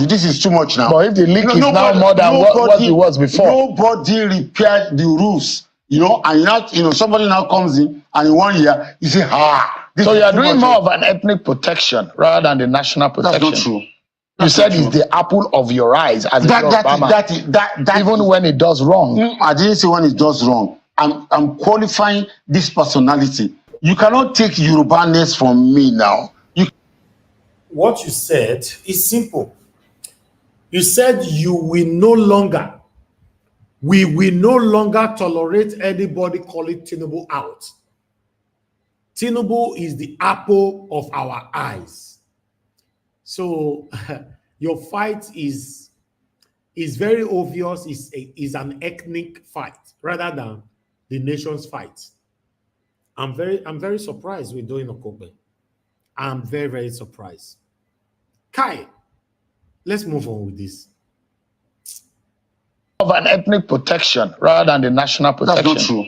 L: this is too much now.
M: But if the leak is now more than what it was before.
L: Nobody repaired the roofs, you know, and now, you know, somebody now comes in and in 1 year, you say,
M: so you are doing more of an ethnic protection rather than the national protection.
L: That's not true.
M: You said it's the apple of your eyes as Obama. Even when it does wrong.
L: I didn't say when it does wrong. I'm qualifying this personality. You cannot take Yorubaness from me now.
K: What you said is simple. You said we will no longer tolerate anybody calling Tinubu out. Tinubu is the apple of our eyes. So your fight is very obvious, is an ethnic fight rather than the nation's fight. I'm very surprised with Doyin Okupe. I'm very, very surprised. Kai, let's move on with this.
M: Of an ethnic protection rather than the national protection.
L: That's not true.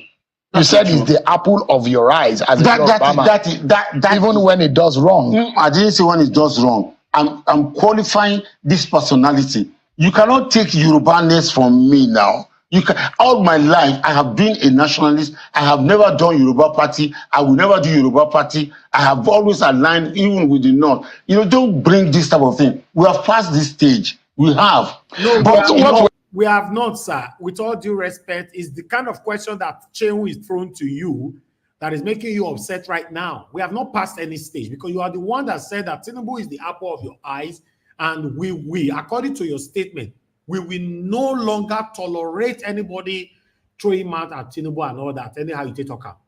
M: You said it's the apple of your eyes as Obama. Even when it does wrong.
L: I didn't say when it does wrong. I'm qualifying this personality. You cannot take Yorubaness from me now. All my life, I have been a nationalist. I have never done Yoruba party. I will never do Yoruba party. I have always aligned even with the North. You know, don't bring this type of thing. We have passed this stage. We have.
M: No, but
K: We have not, sir. With all due respect, is the kind of question that Chehu is thrown to you that is making you upset right now. We have not passed any stage because you are the one that said that Tinubu is the apple of your eyes, and we, according to your statement, we will no longer tolerate anybody throwing mouth at Tinubu and all that. Anyhow, you take talk.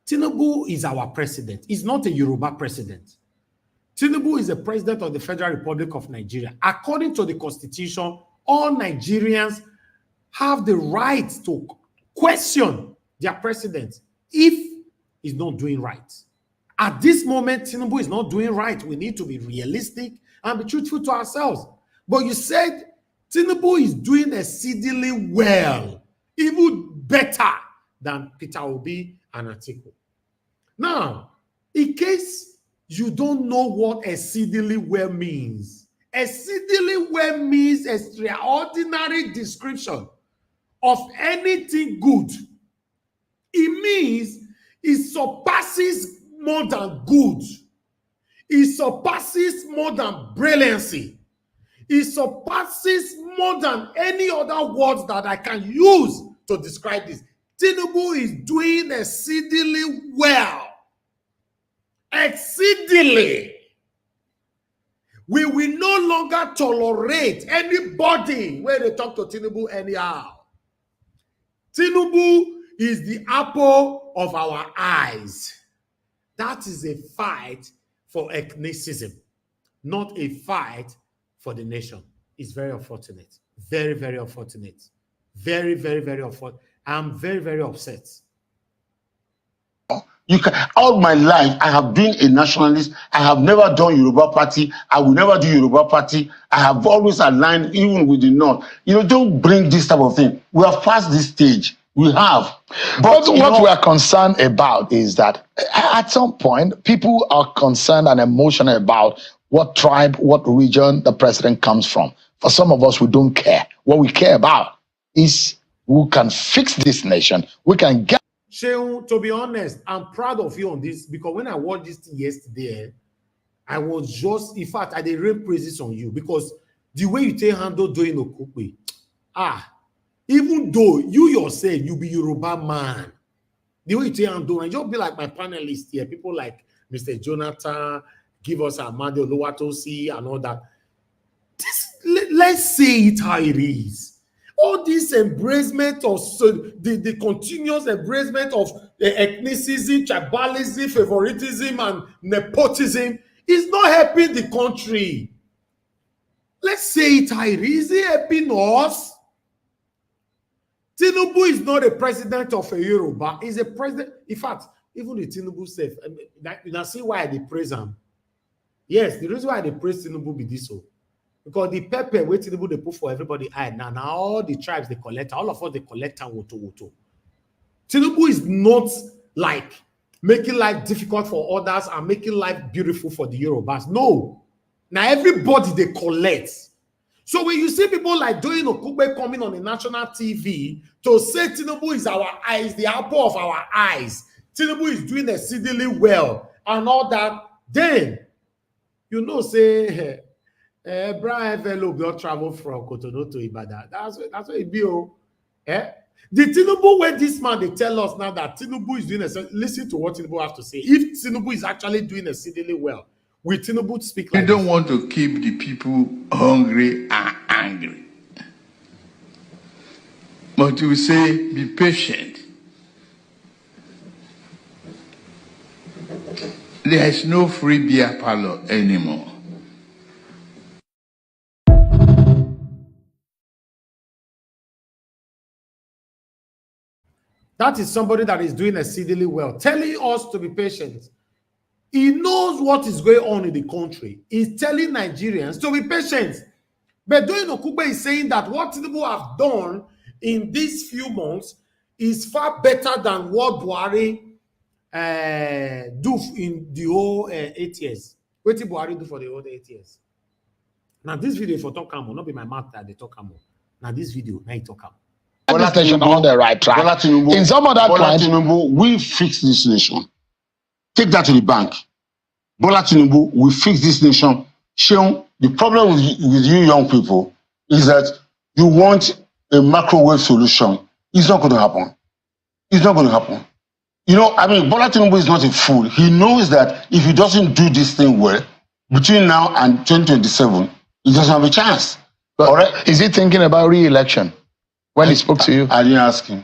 K: Tinubu is our president. He's not a Yoruba president. Tinubu is the president of the Federal Republic of Nigeria. According to the Constitution, all Nigerians have the right to question their president if he's not doing right. At this moment, Tinubu is not doing right. We need to be realistic and be truthful to ourselves. But you said Tinubu is doing exceedingly well, even better than Peter Obi and Atiku. Now, in case you don't know what exceedingly well means, exceedingly well means extraordinary description of anything good. It means it surpasses more than good. It surpasses more than brilliancy. It surpasses more than any other words that I can use to describe this. Tinubu is doing exceedingly well. Exceedingly. We will no longer tolerate anybody when they talk to Tinubu anyhow. Tinubu is the apple of our eyes. That is a fight for ethnicism, not a fight for the nation. It's very unfortunate. Very, very unfortunate. Very, very, very unfortunate. I'm very, very upset.
M: All my life, I have been a nationalist. I have never done Yoruba party. I will never do Yoruba party. I have always aligned even with the North. Don't bring this type of thing. We have passed this stage. We have.
N: But what we are concerned about is that at some point, people are concerned and emotional about what tribe, what region the president comes from. For some of us, we don't care. What we care about is who can fix this nation. We can get.
K: Shehu, to be honest, I'm proud of you on this because when I watched this yesterday, I was just, in fact, I did real praises on you because the way you take handle Doyin Okupe, even though you yourself, you be Yoruba man, the way you take handle, and you'll be like my panelists here, people like Mr. Jonathan, give us Amade Oluwatosi and all that. Let's say it how it is. All this embracement of the continuous embracement of ethnicism, tribalism, favoritism, and nepotism is not helping the country. Let's say it how it is. Is it helping us? Tinubu is not a president of a Yoruba. He's a president. In fact, even the Tinubu self, you now see why they praise him. Yes, the reason why they praise Tinubu be this so. Because the pepper where Tinubu they put for everybody eye now all the tribes they collect, all of us they collect and woto. Tinubu is not like making life difficult for others and making life beautiful for the Yorubas. No. Now everybody they collect. So when you see people like Doyin Okupe coming on the national TV to say Tinubu is our eyes, the apple of our eyes, Tinubu is doing exceedingly well and all that, then say Brian envelope don't travel from Cotonou to Ibadan. That's what it be. The Tinubu where this man they tell us now that Tinubu is doing listen to what Tinubu have to say. If Tinubu is actually doing exceedingly well, will Tinubu speak like
O: we don't want to keep the people hungry and angry. But we say be patient. There is no free beer parlor anymore.
K: That is somebody that is doing exceedingly well, telling us to be patient. He knows what is going on in the country. He's telling Nigerians to be patient. But Doyin Okupe is saying that what Tinubu have done in these few months is far better than what Buhari do in the whole 8 years. What did Buhari do for the whole 8 years? Now this video for talk not be my mouth that they talk Now this video, now you talk
M: This nation on the right track. In some other point, Tinubu, we fix this nation. Take that to the bank. Bola Tinubu, we fix this nation. Sheung, the problem with you young people is that
L: you want a microwave solution. It's not going to happen. It's not going to happen. You know, I mean, Bola Tinubu is not a fool. He knows that if he doesn't do this thing well, between now and 2027, he doesn't have a chance.
N: But all right? Is he thinking about re-election when he spoke to you?
L: I didn't ask him.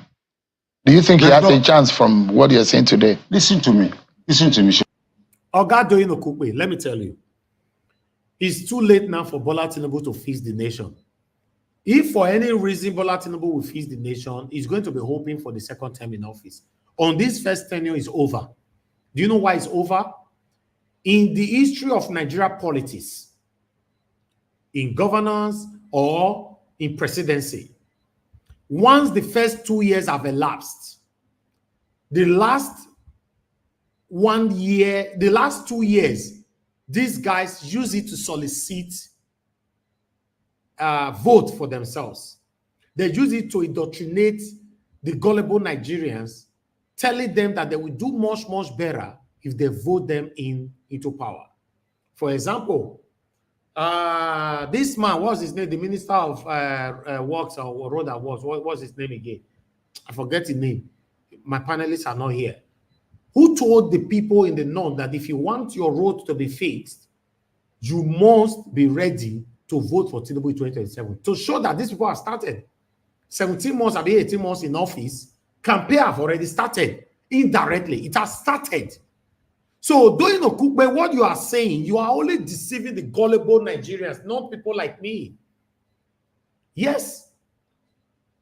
N: Do you think he has a chance from what you're saying today?
L: Listen to me. Listen to me.
K: Oga Doyin Okupe, let me tell you, it's too late now for Bola Tinubu to fix the nation. If for any reason Bola Tinubu will fix the nation, he's going to be hoping for the second term in office. On this first tenure is over. Do you know why it's over? In the history of Nigeria politics, in governance or in presidency, once the first 2 years have elapsed, the last 1 year, the last 2 years, these guys use it to solicit vote for themselves. They use it to indoctrinate the gullible Nigerians, telling them that they will do much, much better if they vote them into power. For example, this man, what's his name? The Minister of Works or Road and Works. What's his name again? I forget his name. My panelists are not here. Who told the people in the north that if you want your road to be fixed, you must be ready to vote for Tinubu in 2027 to show that these people have started 17 months, 18 months in office. Campaign have already started indirectly. It has started. So, Doyin Okupe, what you are saying, you are only deceiving the gullible Nigerians, not people like me. Yes.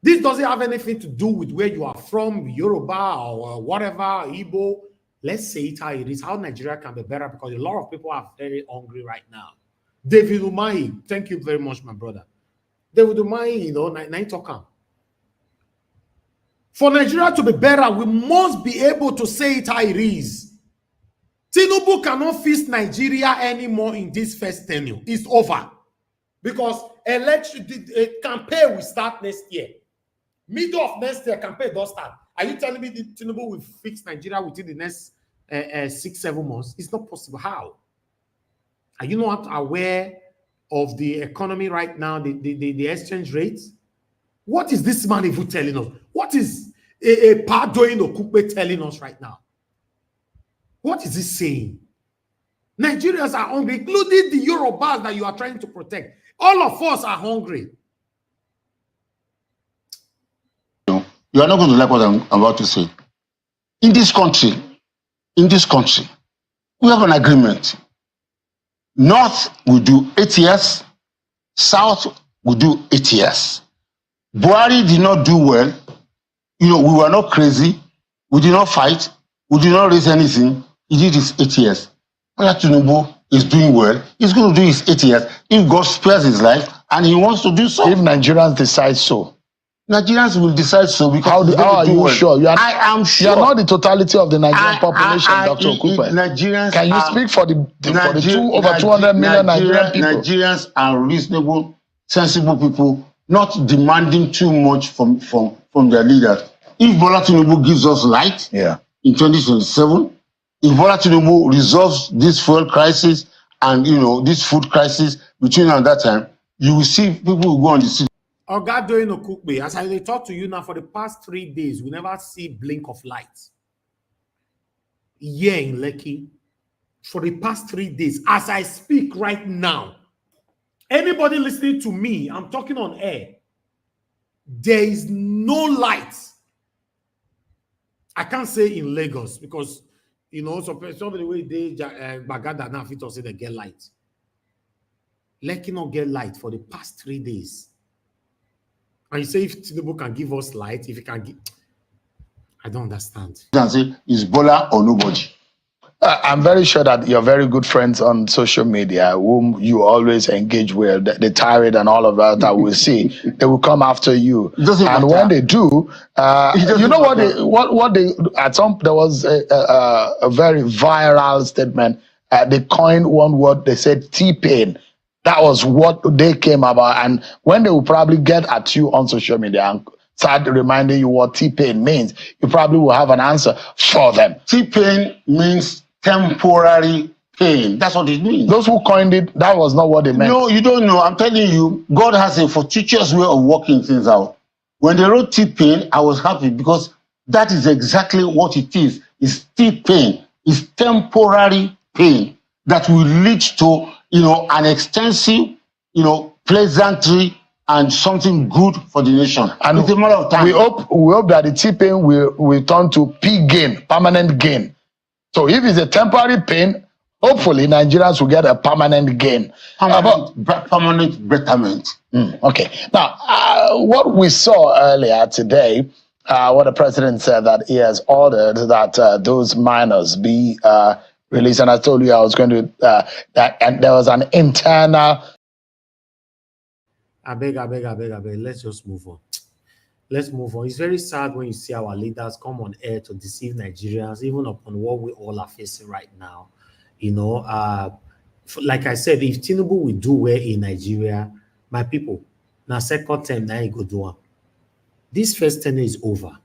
K: This doesn't have anything to do with where you are from, Yoruba or whatever, Igbo. Let's say it how it is, how Nigeria can be better, because a lot of people are very hungry right now. David Umahi, thank you very much, my brother. David Umahi, you know, nine talker. For Nigeria to be better, we must be able to say it how it is. Tinubu cannot fix Nigeria anymore in this first tenure. It's over. Because campaign will start next year. Middle of next year, campaign does start. Are you telling me that Tinubu will fix Nigeria within the next 6-7 months? It's not possible. How? Are you not aware of the economy right now, the exchange rates? What is this man even telling us? What is a Doyin Okupe telling us right now? What is he saying? Nigerians are hungry, including the Yorubas that you are trying to protect. All of us are hungry.
L: You are not going to like what I'm about to say. In this country, we have an agreement. North will do 8 years, South will do 8 years. Buhari did not do well. You know, we were not crazy. We did not fight. We did not raise anything. He did his 8 years. Bola Tinubu is doing well. He's going to do his 8 years if God spares his life and he wants to do so.
N: If Nigerians decide so.
L: Nigerians will decide so because
N: how are you sure?
L: I am sure.
N: You are not the totality of the Nigerian population, Dr. Okupe.
L: Nigerians
N: can you speak for the over 200 million Nigerian people?
L: Nigerians are reasonable, sensible people, not demanding too much from their leaders. If Bola Tinubu gives us light in 2027, if Bola Tinubu resolves this fuel crisis and this food crisis between now and that time, you will see people will go on the street.
K: Oga Doyin Okupe, as I talk to you now, for the past 3 days, we never see blink of light. Here in Lekki, for the past 3 days, as I speak right now, anybody listening to me, I'm talking on air, there is no light. I can't say in Lagos because, somebody way they Bagada now fit say they get light. Lekki not get light for the past 3 days. And you say if Tinubu can give us light, if he can give... I don't understand.
L: You can say, is Bola or nobody?
N: I'm very sure that you're very good friends on social media, whom you always engage with, the tirade and all of that we see. They will come after you. And when they do, you know what they at some, there was a very viral statement. They coined one word, they said T-pain. That was what they came about. And when they will probably get at you on social media and start reminding you what T-pain means, you probably will have an answer for them.
L: T-pain means temporary pain. That's what it means.
M: Those who coined it, that was not what they meant.
L: No, you don't know. I'm telling you, God has a fortuitous way of working things out. When they wrote T-pain, I was happy because that is exactly what it is. It's T-pain. It's temporary pain that will lead to, an extensive, pleasantry and something good for the nation. And it's a matter of time.
M: We hope that the T-pain will turn to P gain, permanent gain. So if it's a temporary pain, hopefully Nigerians will get a permanent gain.
L: Permanent betterment.
M: Okay. Now, what we saw earlier today, what the president said that he has ordered that those minors be released. And I told you I was going to, and there was an internal.
K: I beg. Let's just move on. Let's move on. It's very sad when you see our leaders come on air to deceive Nigerians, even upon what we all are facing right now. Like I said, if Tinubu will do well in Nigeria, my people, now second term, now he go do one. This first term is over.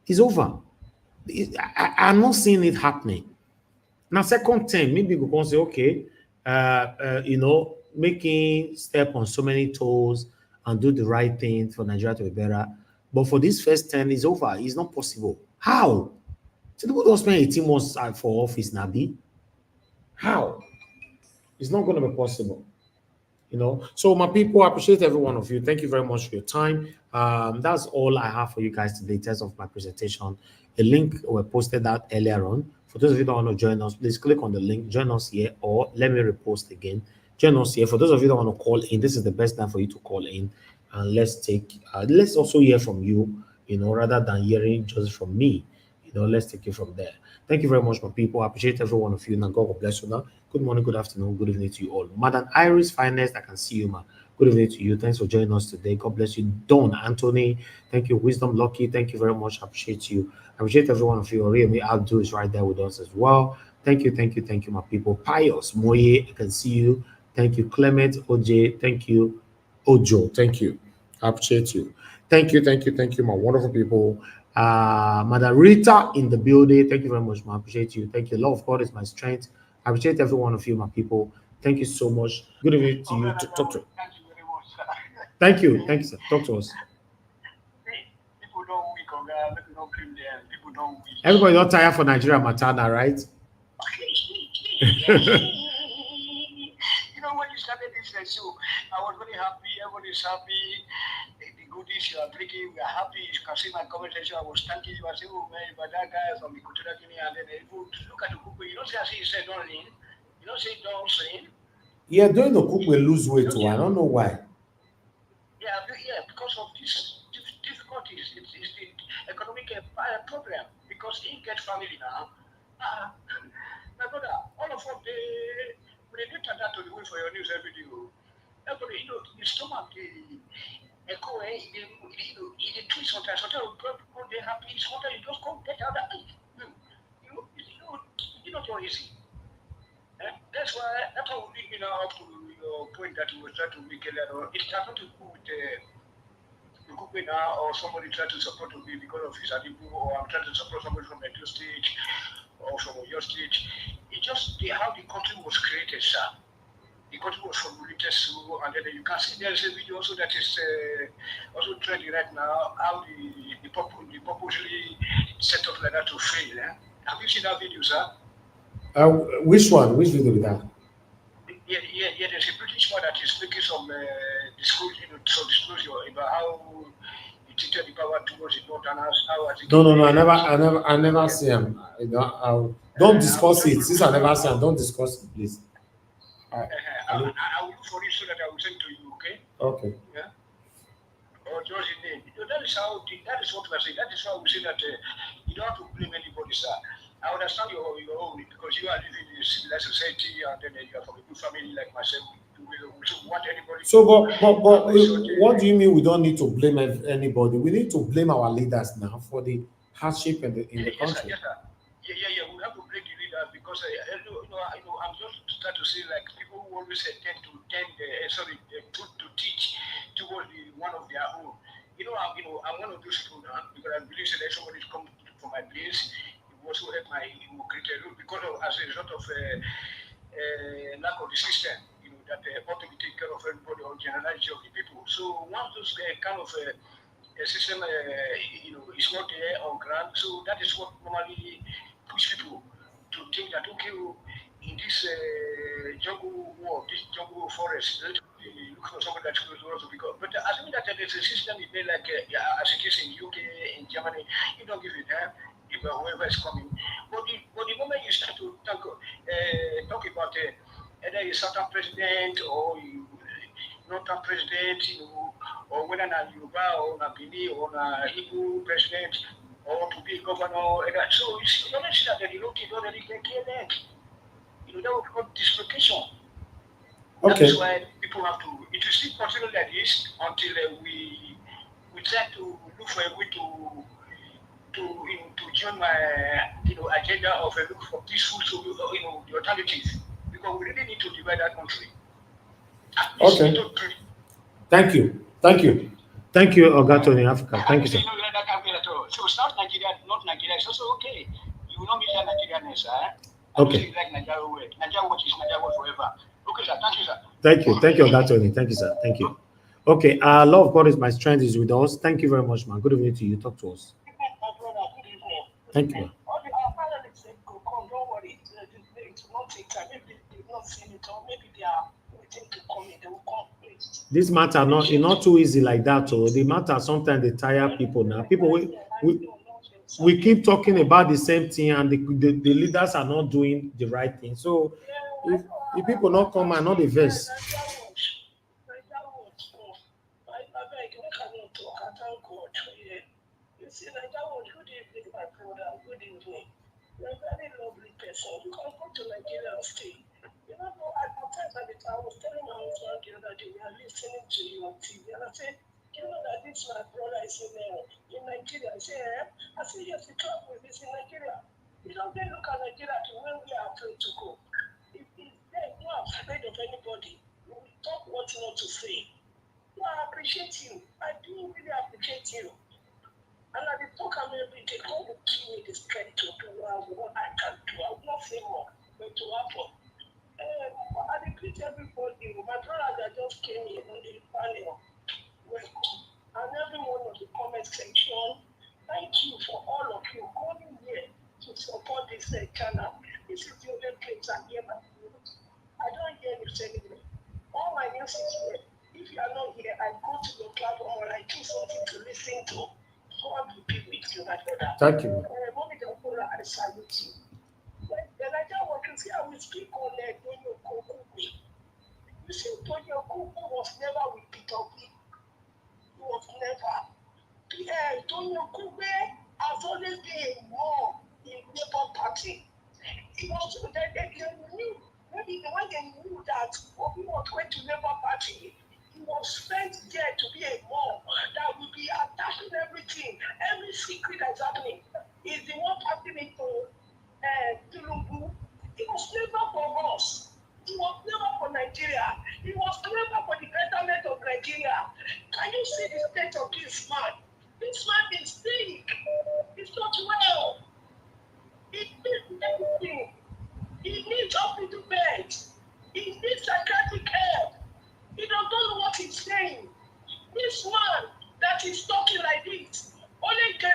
K: It's over. I'm not seeing it happening. Now second term, maybe we can say, okay, making step on so many toes and do the right thing for Nigeria to be better. But for this first term, it's over. It's not possible. How? Tinubu don't spend 18 months for office, Nnamdi. How? It's not going to be possible. So my people, I appreciate every one of you. Thank you very much for your time. That's all I have for you guys today in terms of my presentation. A link was posted out earlier on. For those of you that want to join us, please click on the link, join us here, or let me repost again. Join us here. For those of you that want to call in, this is the best time for you to call in. And let's also hear from you, rather than hearing just from me. Let's take it from there. Thank you very much, my people. I appreciate every one of you. Now, God will bless you now. Good morning, good afternoon, good evening to you all. Madam Iris Finest, I can see you, ma. Good evening to you. Thanks for joining us today. God bless you. Don Anthony, thank you. Wisdom Lucky, thank you very much. I appreciate you. I appreciate every one of you. Really, Abdul is right there with us as well. Thank you, my people. Pius Moye, I can see you. Thank you. Clement OJ, thank you. Ojo, thank you. I appreciate you. Thank you, my wonderful people. Madam Rita in the building, thank you very much, ma. I appreciate you. Thank you. Love of God is my strength. I appreciate every one of you, my people. Thank you so much. Good evening to you. Talk to. Thank you, sir. Talk to us. Everybody not tired for Nigeria Matana, right?
P: When you started this show, I was very happy. Everybody's happy. The goodies you are bringing, we are happy. You can see my comment section. I was thanking you. I said, oh man, but that guy from Equatorial Guinea, and then look at the Okupe. You don't say he said don't lean. You don't say don't lean.
K: Yeah, Doyin Okupe will lose weight too. I don't know why.
P: Yeah, because of these difficulties. It's the economic problem. Because he gets family now. My brother, all of them, they did turn that to the way for your news every day. Everybody, the stomach, the echo, the twist sometimes. Sometimes people they happy. Sometimes you just can't get out of it. It's not so easy. That's why we lead me now up to your point that you were trying to make earlier. It has nothing to do with Okupe now or somebody trying to support me because of his Atiku, or I'm trying to support somebody from Edo State or from your state. It's just how the country was created, sir. The country was formulated so, and then you can see there's a video also that is also trending right now, how the purposely set up like that to fail. Have you seen that video, sir?
K: Which one? Which video is that?
P: Yeah, there's a British one that is making some disclosure about how he treated the power towards the north and how
K: No, I never see him. Don't discuss it. Since I never see him, don't discuss it, please.
P: I will look for it so that I will send to you, okay?
K: Okay.
P: Yeah. Or just in name. That is what we are saying. That is why we say that you don't have to blame anybody, sir. I understand your own because you are living in a civilized society and then you are from a good family like myself. We want anybody.
K: So, but what do you mean we don't need to blame anybody? We need to blame our leaders now for the hardship in the country.
P: Yes, sir. Yeah. We have to blame the leaders because I'm just trying to say like people who always tend to teach towards one of their own. I'm one of those people now because I believe that somebody's come from my place. also help my create a rule because as a result of lack of the system, that ought to be taken care of everybody or generality of the people. So once those kind of system, is not there on ground, so that is what normally push people to think that okay, in this jungle war, this jungle forest, look for somebody that's going to also become. But assuming that there's a system in there like as it is in UK, in Germany, you don't give it if whoever is coming. But the moment you start to talk about either a certain president or not a president, or whether a Yoruba or a Bini or a Igbo president, or to be a governor. So you don't see that the locate already get that. That would cause dislocation.
K: Okay.
P: That's why people have to. It will still continue like this until we try to look for a way to join my agenda of a look for peaceful the alternatives, because we really need to divide that country.
K: Okay. Thank you. Ogatoni Africa. Thank you, sir.
P: So South Nigeria, North Nigeria is also okay. You will not meet Nigerians,
K: Okay.
P: Like Nigeria word. Nigeria word is Nigeria word forever. Okay, sir. Thank you, sir.
K: Thank you, Ogatoni. Thank you, sir. Thank you. Okay, love of God is my strength is with us. Thank you very much, man. Good evening to you. Talk to us. Thank you, man. This matter not too easy like that. So the matter sometimes they tire people now. People we keep talking about the same thing, and the leaders are not doing the right thing. So if people not come and not the verse.
Q: You're a very lovely person. You can go to Nigeria and stay. You know, at the time I was telling my husband the other day, we are listening to you on TV, and I said, you know that this my brother is in Nigeria. I said, I said, yes, the trouble is in Nigeria. You don't then look at Nigeria to where we are afraid to go. If they're not afraid of anybody, we will talk what not to say. So I appreciate you. I do really appreciate you. And I will talk every day. God will give me the strength to do what I can do. I will not say more, but to happen. I greet everybody. My brother that just came in on the panel, and everyone on the comment section. Thank you for all of you coming here to support this channel. This is the only place I hear my news. I don't hear you anywhere. All my news is here. If you are not here, I go to your platform or I choose something to listen to. God will be with you, my brother.
K: Thank you.
Q: I salute you. The Nigerian workers here, I will speak on Doyin Okupe. You see, Doyin Okupe was never with Peter Obi. He was never. Doyin Okupe has always been a war in Labour Party. It was they knew, maybe when they knew that Obi was going to Labour Party, he was sent there to be a mom that will be attacking everything, every secret that's happening. Is the one passing it to Tinubu. It was never for us. It was never for Nigeria. It was never for the betterment of Nigeria. Can you see the state of this man? This man is sick. He's not well. He needs everything. He needs hospital beds. He needs psychiatric help. He don't know what he's saying. This man that is talking like this, only to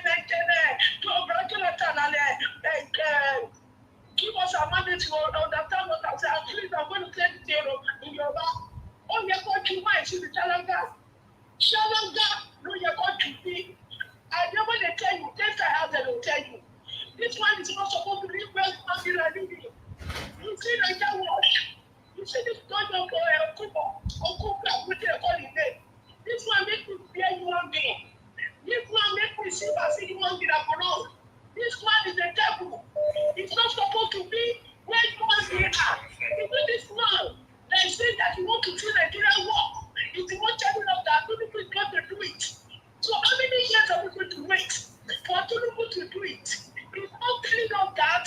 Q: give us a mandate to understand what I'm saying. Please, I'm going to say the zero in your back. Oh, you're going to mind, see the Chalanga. No, you're going to be. I never they tell you, this I have, they will tell you. This man is not supposed to be well living. You see, like that watch. You see this Doyin Okupe, what they call his name. This one make me be a human being. This one make me see as a human being alone. This man is a devil. He's not supposed to be where human beings are. Even this man that is saying that he wants to see Nigeria work, is the one telling us that Tinubu is going to do it. So how many years are we going to wait for Tinubu to do it? He's not telling us that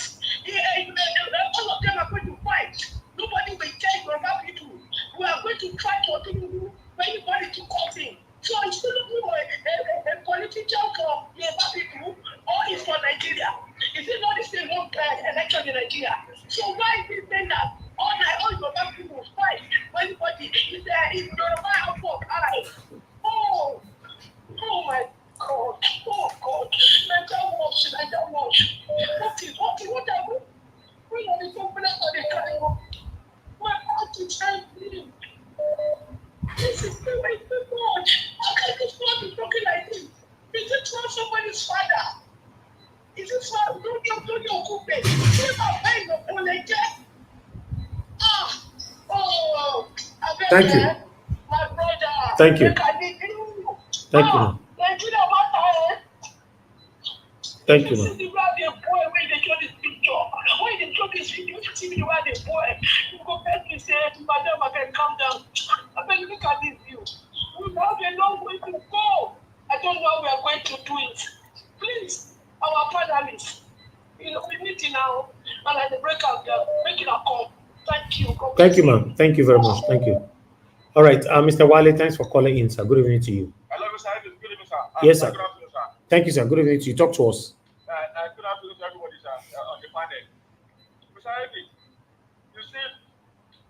Q: Nigeria. So why is it then that all Yoruba people fight when anybody is there in Yoruba outfit? Oh my God. Oh God. Mental wash. What happened? We are the company of the carnival. My heart is heavy. This is too much. How can this man be talking like this? Is it not somebody's father? Is it not Doyin Okupe? Is it not paying the apology?
K: Thank you.
Q: My brother.
K: Thank you. Thank you, ma'am.
Q: Nigeria matter.
K: Thank you,
Q: See
K: ma'am.
Q: the way the boy when they show this picture. When they show this video, you see the way the boy. You go back and say, Madam, I can calm down. I mean, look at this view. We have a long way to go. I don't know how we are going to do it. Please, our panelists, we meet now, and at the breakout, make it a call. Thank you.
K: Thank you, ma'am. Thank you very much. Thank you. All right, Mr. Wale, thanks for calling in, sir. Good evening to you.
R: Hello, Mr. Good evening, sir.
K: Yes, sir.
R: Good afternoon, sir.
K: Thank you, sir. Good evening to you. Talk to us.
R: Good afternoon to everybody, sir, on the panel. Mr. Ebi, you see,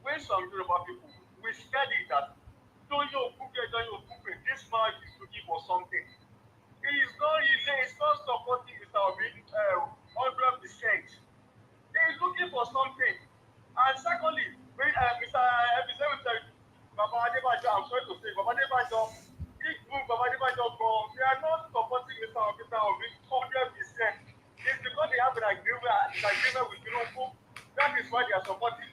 R: when some Yoruba people, we study that Doyin Okupe, this man is looking for something. He is not supporting Mr. Obi 100%. He is looking for something. And secondly, when Mr. Ebi said, Baba Adebayo, I'm sorry to say, Baba Adebayo, they are not supporting Mr. Obi 100%. It's because they have an agreement with Tinubu. That is why they are supporting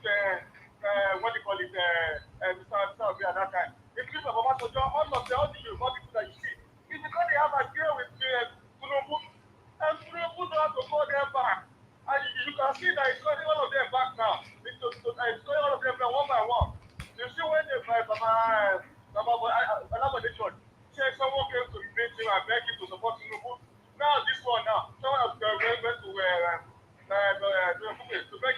R: what they call it, Mr. Obi at that time. If you all of the Yoruba people that you see, it's because they have an agreement with Tinubu. And Tinubu don't have to call them back. And you can see that it's calling all of them back now. It's calling all of them back one by one. You see when they someone came to meet him and beg him to support Tinubu. Now this one now, someone went to beg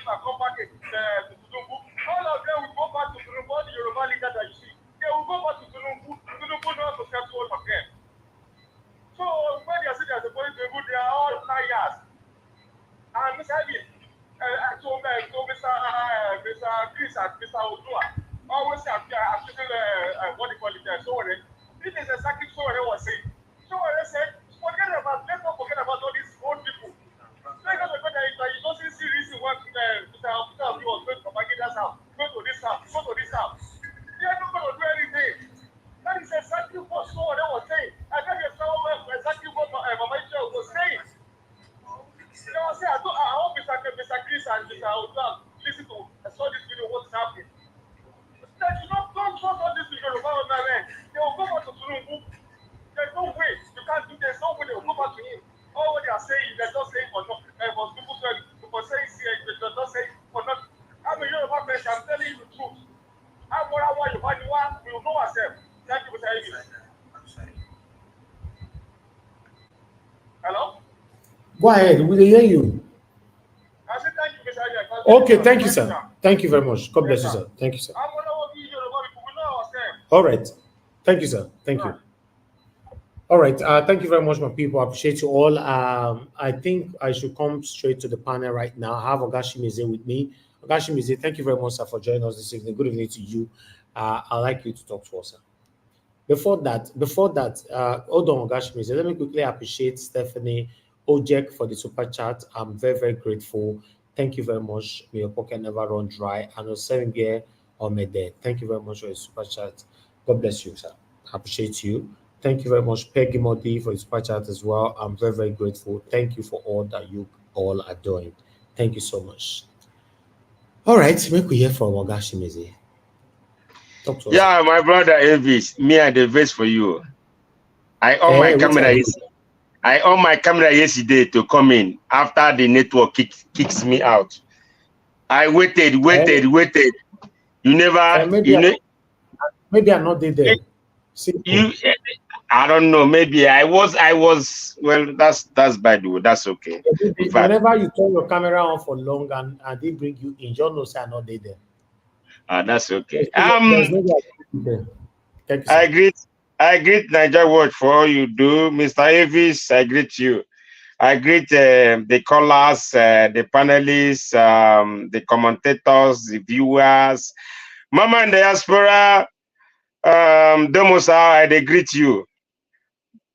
R: him and come back to Tinubu. All of them will go back to Tinubu. All the Yoruba leaders that you see, they will go back to Tinubu. Tinubu knows to settle all of them. So when they are saying they're supporting Tinubu, they are all liars. And Mr. Ebi, so Mr. Chris and Mr. Odua always accusing what they call it, Sowore. This is exactly what Sowore was saying. Sowore said, let's not forget about all these old people. Let us forget that you don't see reason why Mr. Obi was going to Babangida house, go to this house, go to this house. They are not going to do anything. That is exactly what Sowore was saying. And that is exactly what Babangida was saying. You know what I'm saying? I hope Mr. Chris and Mr. Odua listen to saw this video, what's happening. That you don't trust all this video about my man. They will go back to Tinubu. There's no way. You can't do there's no way they will go back to him. All what they are saying, they're just saying for nothing. For people saying they're just saying for nothing. I'm a Yoruba person, I'm telling you the truth. I'm what I want you, but you want, we will know ourselves. Thank you for telling me. Hello?
K: Go ahead. We will hear you.
R: I said thank you, Mr. Ebi.
K: Okay, thank you, sir. Thank you very much. God bless you, sir. Thank you, sir.
R: I'm what I want you, Yoruba people. We know ourselves.
K: All right. Thank you, sir. Thank you. All right. Thank you very much, my people. I appreciate you all. I think I should come straight to the panel right now. I have Ogashimize with me. Ogashimize, thank you very much, sir, for joining us this evening. Good evening to you. I'd like you to talk to us, sir. Before that, hold on, Ogashimize. Let me quickly appreciate Stephanie Ojek for the super chat. I'm very, very grateful. Thank you very much. May your pocket never run dry. And Osenge Omede, thank you very much for your super chat. God bless you, sir. I appreciate you. Thank you very much, Peggy Modi, for your super chat as well. I'm very, very grateful. Thank you for all that you all are doing. Thank you so much. All right, make we hear from Ogashimize. Talk to us.
S: Yeah, my brother Elvis, me and the best for you. I on my camera yesterday to come in after the network kicks me out. I waited. You never,
K: maybe I'm not there.
S: I don't know. Maybe I was. Well, that's bad. That's okay.
K: Whenever you turn your camera on for long and they bring you in, you know, say I'm not there.
S: That's okay.
K: I
S: greet Niger Watch for all you do, Mr. Avis. I greet you. I greet the callers, the panelists, the commentators, the viewers. Mama and diaspora, Domosa, I greet you.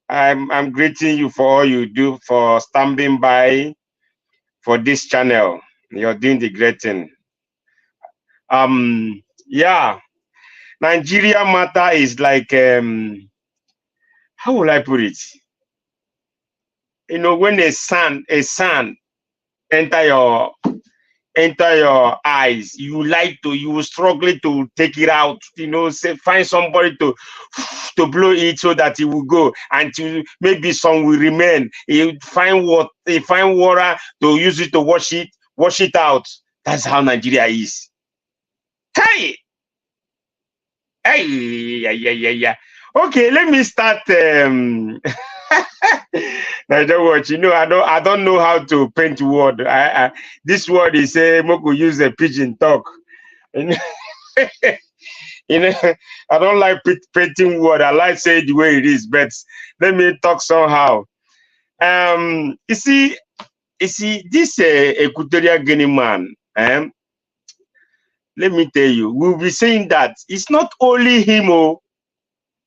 S: I'm greeting you for all you do, for standing by for this channel. You're doing the great thing. Yeah, Nigeria matter is like, how will I put it? You know, when a sun enter your eyes, you will struggle to take it out, you know, say find somebody to blow it so that it will go, until maybe some will remain. You find water to use it to wash it out. That's how Nigeria is. Hey, yeah. Okay, let me start. I don't watch. You know, I don't know how to paint word. This word is Moko use a pigeon talk. You know, I don't like painting word. I like say it the way it is, but let me talk somehow. You see, this Equatorial Guinea man. Let me tell you, we'll be saying that it's not only him.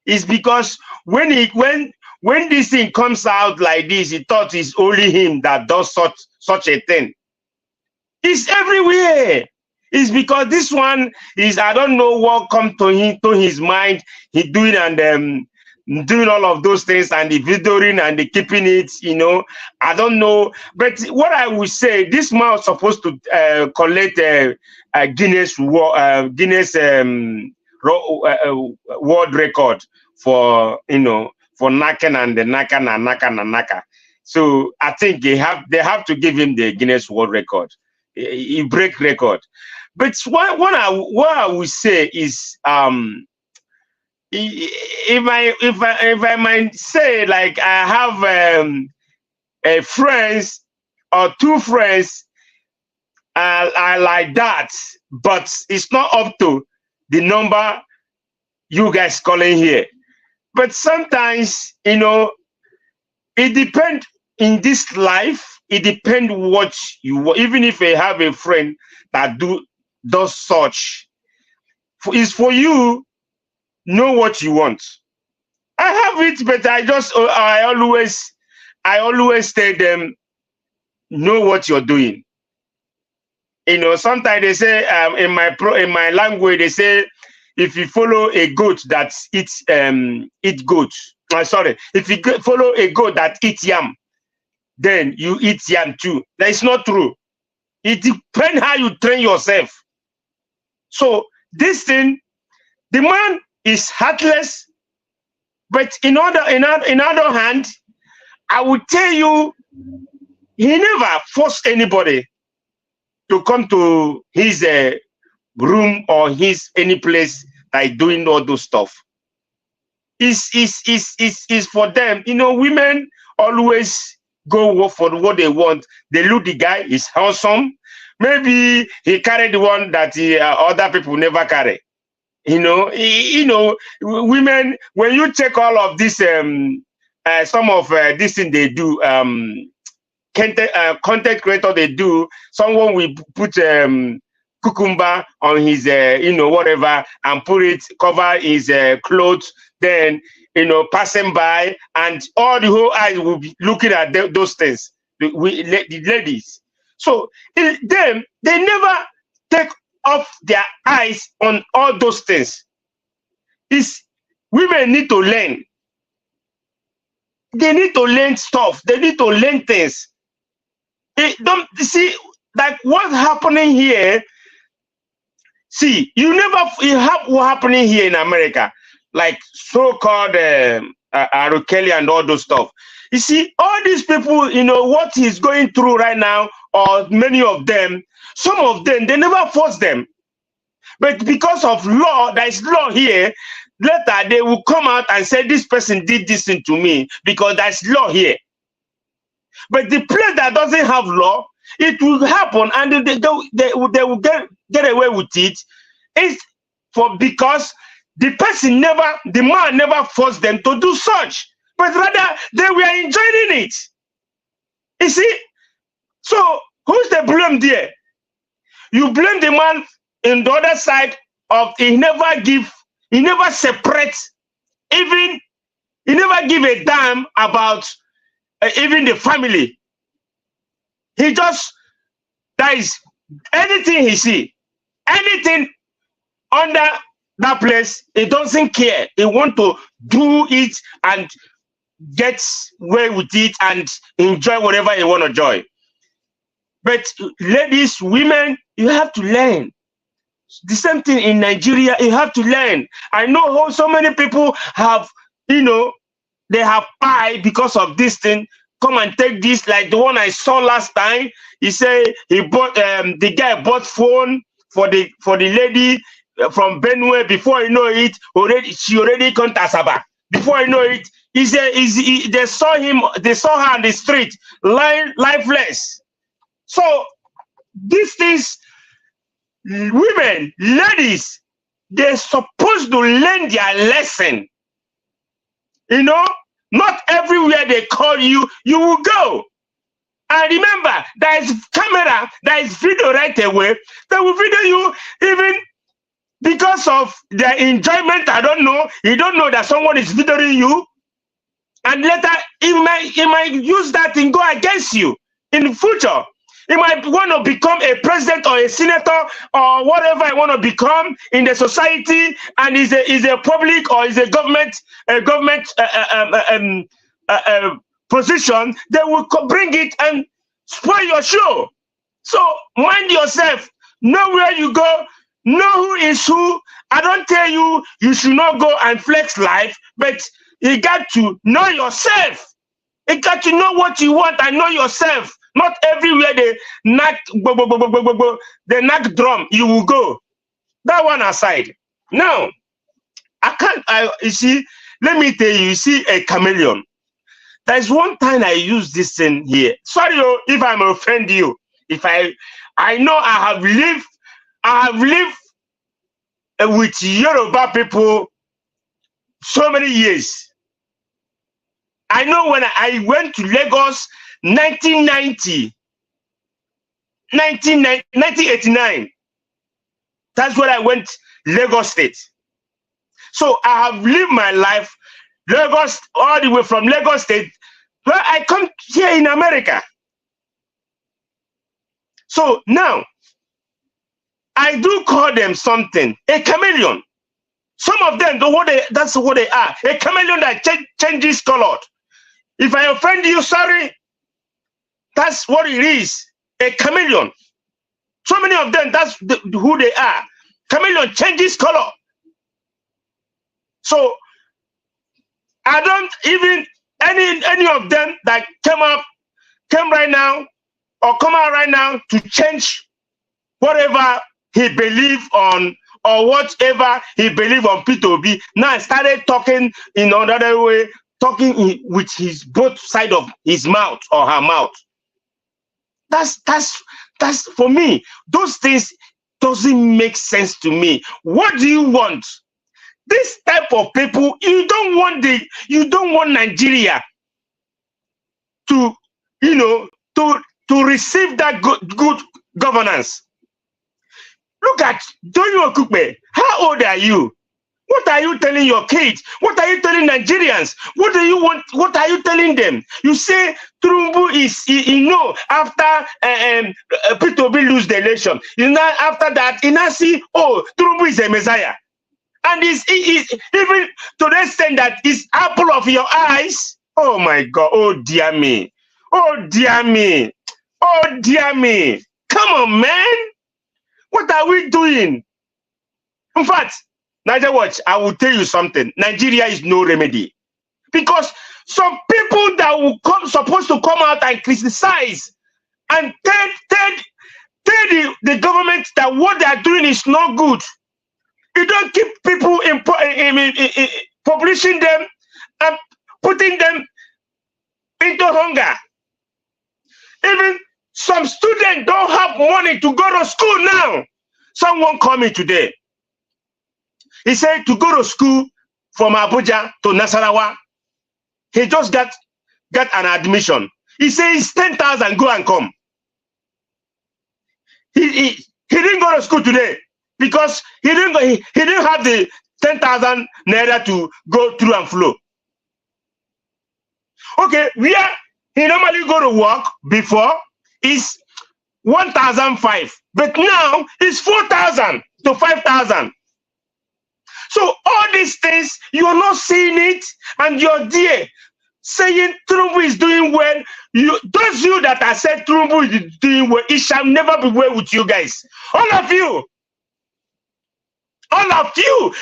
S: It's because when this thing comes out like this, he thought it's only him that does such a thing. It's everywhere. It's because this one is, I don't know what come to his mind. He doing and doing all of those things, and the videoing and the keeping it, you know. I don't know. But what I would say, this man was supposed to collect Guinness world record for, you know, for knacking and the naka. So I think they have to give him the Guinness World Record. He break record. But what I would say is, if I might say, like, I have a friends or two friends are like that, but it's not up to the number you guys calling here. But sometimes, you know, it depends in this life. It depends what you want. Even if you have a friend that does such, it's for you know what you want. I have it, but I always tell them, know what you're doing. You know, sometimes they say in my language they say, if you follow a goat that eats goat, if you follow a goat that eats yam, then you eat yam too. That is not true. It depends how you train yourself. So this thing, the man is heartless, but in other hand, I would tell you, he never forced anybody to come to his room or any place like doing all those stuff. Is for them. You know, women always go for what they want. They look, the guy is handsome. Maybe he carried the one that other people never carry. You know, women, when you check all of this, some of this thing they do, content creator they do, someone will put cucumber on his, whatever, and put it, cover his clothes, then, passing by, and all the whole eyes will be looking at those things, the ladies. So they never take off their eyes on all those things. Women need to learn. They need to learn stuff. They need to learn things. Don't see, like what's happening here. See, you have what's happening here in America, like so-called R. Kelly and all those stuff. You see, all these people, what he's going through right now, or many of them, some of them, they never force them. But because of law, there is law here, later they will come out and say, this person did this thing to me, because there's law here. But the place that doesn't have law, it will happen, and they will get away with it. It's because the man never forced them to do such, but rather they were enjoying it. You see? So who's the blame there? You blame the man in the other side of he never separates, even he never give a damn about even the family. He just, that is anything he see, anything under that place, he doesn't care. He want to do it and get away with it and enjoy whatever he want to enjoy. But ladies, women, you have to learn. The same thing in Nigeria, you have to learn. I know how so many people have, you know, they have pie because of this thing. Come and take this, like the one I saw last time. He said he bought the guy bought phone for the lady from Benue. Before you know it, she already come to Asaba. Before you know it, they saw her on the street, lying lifeless. So these things, women, ladies, they're supposed to learn their lesson. You know, not everywhere they call you, you will go. And remember, there is camera, there is video right away. They will video you even because of their enjoyment. I don't know. You don't know that someone is videoing you. And later, he might use that and go against you in the future. He might want to become a president or a senator or whatever he want to become in the society, and is a public or is a government position. They will bring it and spoil your show. So mind yourself. Know where you go. Know who is who. I don't tell you you should not go and flex life, but you got to know yourself. You got to know what you want and know yourself. Not everywhere they knock drum, you will go. That one aside. Now, you see, let me tell you, you see a chameleon. There's one time I use this thing here. Sorry if I'm offending you. If I know I have lived with Yoruba people so many years. I know when I went to Lagos 1989. That's when I went Lagos State. So I have lived my life Lagos, all the way from Lagos State, where I come here in America. So now I do call them something, a chameleon. Some of them, that's what they are. A chameleon that changes color. If I offend you, sorry. That's what it is, a chameleon. So many of them, that's who they are. Chameleon changes color. So I don't even, any of them that came right now, or come out right now to change whatever he believed on, or whatever he believed on P2B, now I started talking in another way, talking with his both side of his mouth or her mouth. That's for me. Those things doesn't make sense to me. What do you want? This type of people, you don't want Nigeria to, you know, to receive that good governance. Look at Doyin Okupe. How old are you? What are you telling your kids? What are you telling Nigerians? What do you want? What are you telling them? You say Tinubu is, you know, after P2B lose the election. You know, after that, you now see, oh, Tinubu is a messiah. And he's even to the extent that it's apple of your eyes. Oh my God. Oh dear me. Oh dear me. Oh dear me. Come on, man. What are we doing? In fact, Niger Watch, I will tell you something. Nigeria is no remedy. Because some people that will supposed to come out and criticize and tell the government that what they are doing is not good. You don't keep people in publishing them and putting them into hunger. Even some students don't have money to go to school now. Someone called me today. He said to go to school from Abuja to Nasarawa. He just got an admission. He says 10,000, go and come. He didn't go to school today because he didn't have the 10,000 naira to go through and flow. Okay, where he normally go to work before is 1,005, but now it's 4,000 to 5,000. So all these things, you're not seeing it, and you're there saying Tinubu is doing well. Those you that are said Tinubu is doing well, it shall never be well with you guys. All of you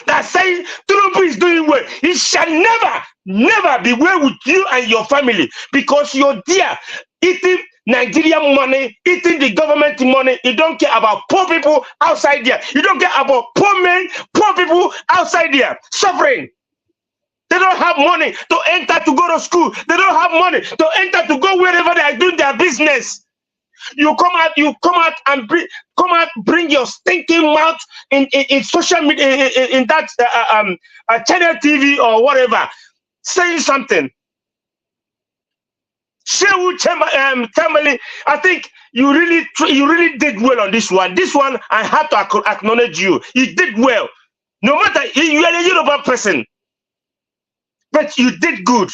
S: that say Tinubu is doing well, it shall never be well with you and your family, because you're there eating Nigerian money, eating the government money. You don't care about poor people outside there. You don't care about poor men, poor people outside there suffering. They don't have money to enter to go to school. They don't have money to enter to go wherever they are doing their business. You come out and bring your stinking mouth in social media, in that channel TV or whatever, saying something. Shehu Chamberlain, I think you really did well on this one. This one, I have to acknowledge you. You did well. No matter, you are a Yoruba person, but you did good.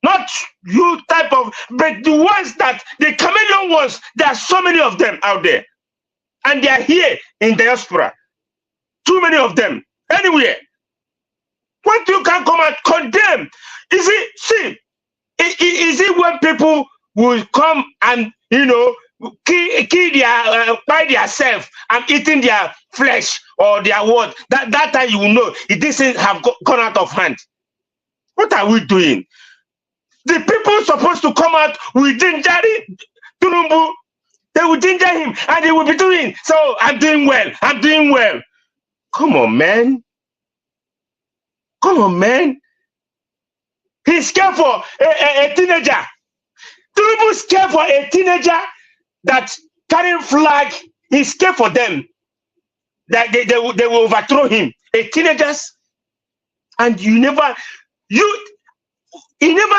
S: Not you type of, but the ones that, the chameleon ones, there are so many of them out there. And they are here in diaspora. Too many of them. Anywhere. What you can come and condemn? Is it when people will come and, kill their, by themselves and eating their flesh or their word, that time you will know it doesn't have gone out of hand. What are we doing? The people supposed to come out with ginger Tinubu, they will ginger him and they will be doing, so I'm doing well, I'm doing well. Come on, man. Come on, man. He's scared for a teenager. Tinubu is scared for a teenager that carrying flag. He's scared for them. That they will overthrow him. A teenagers, and you never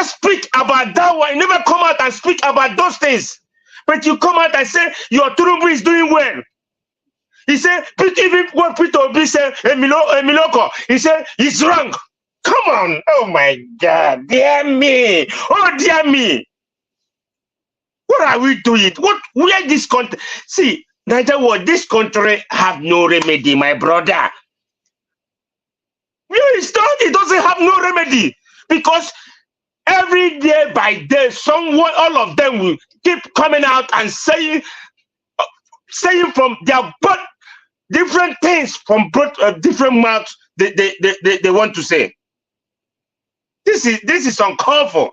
S: speak about that one. You never come out and speak about those things. But you come out and say your Tinubu is doing well. He said, even what Peter Obi said, Emiloko, he said, he's wrong. Come on. Oh my God. Dear me. Oh, dear me. What are we doing? Where this country? See, Nigeria, this country have no remedy, my brother. It doesn't have no remedy. Because every day by day, someone, all of them will keep coming out and saying from their butt different things from different mouths they want to say. This is uncalled for.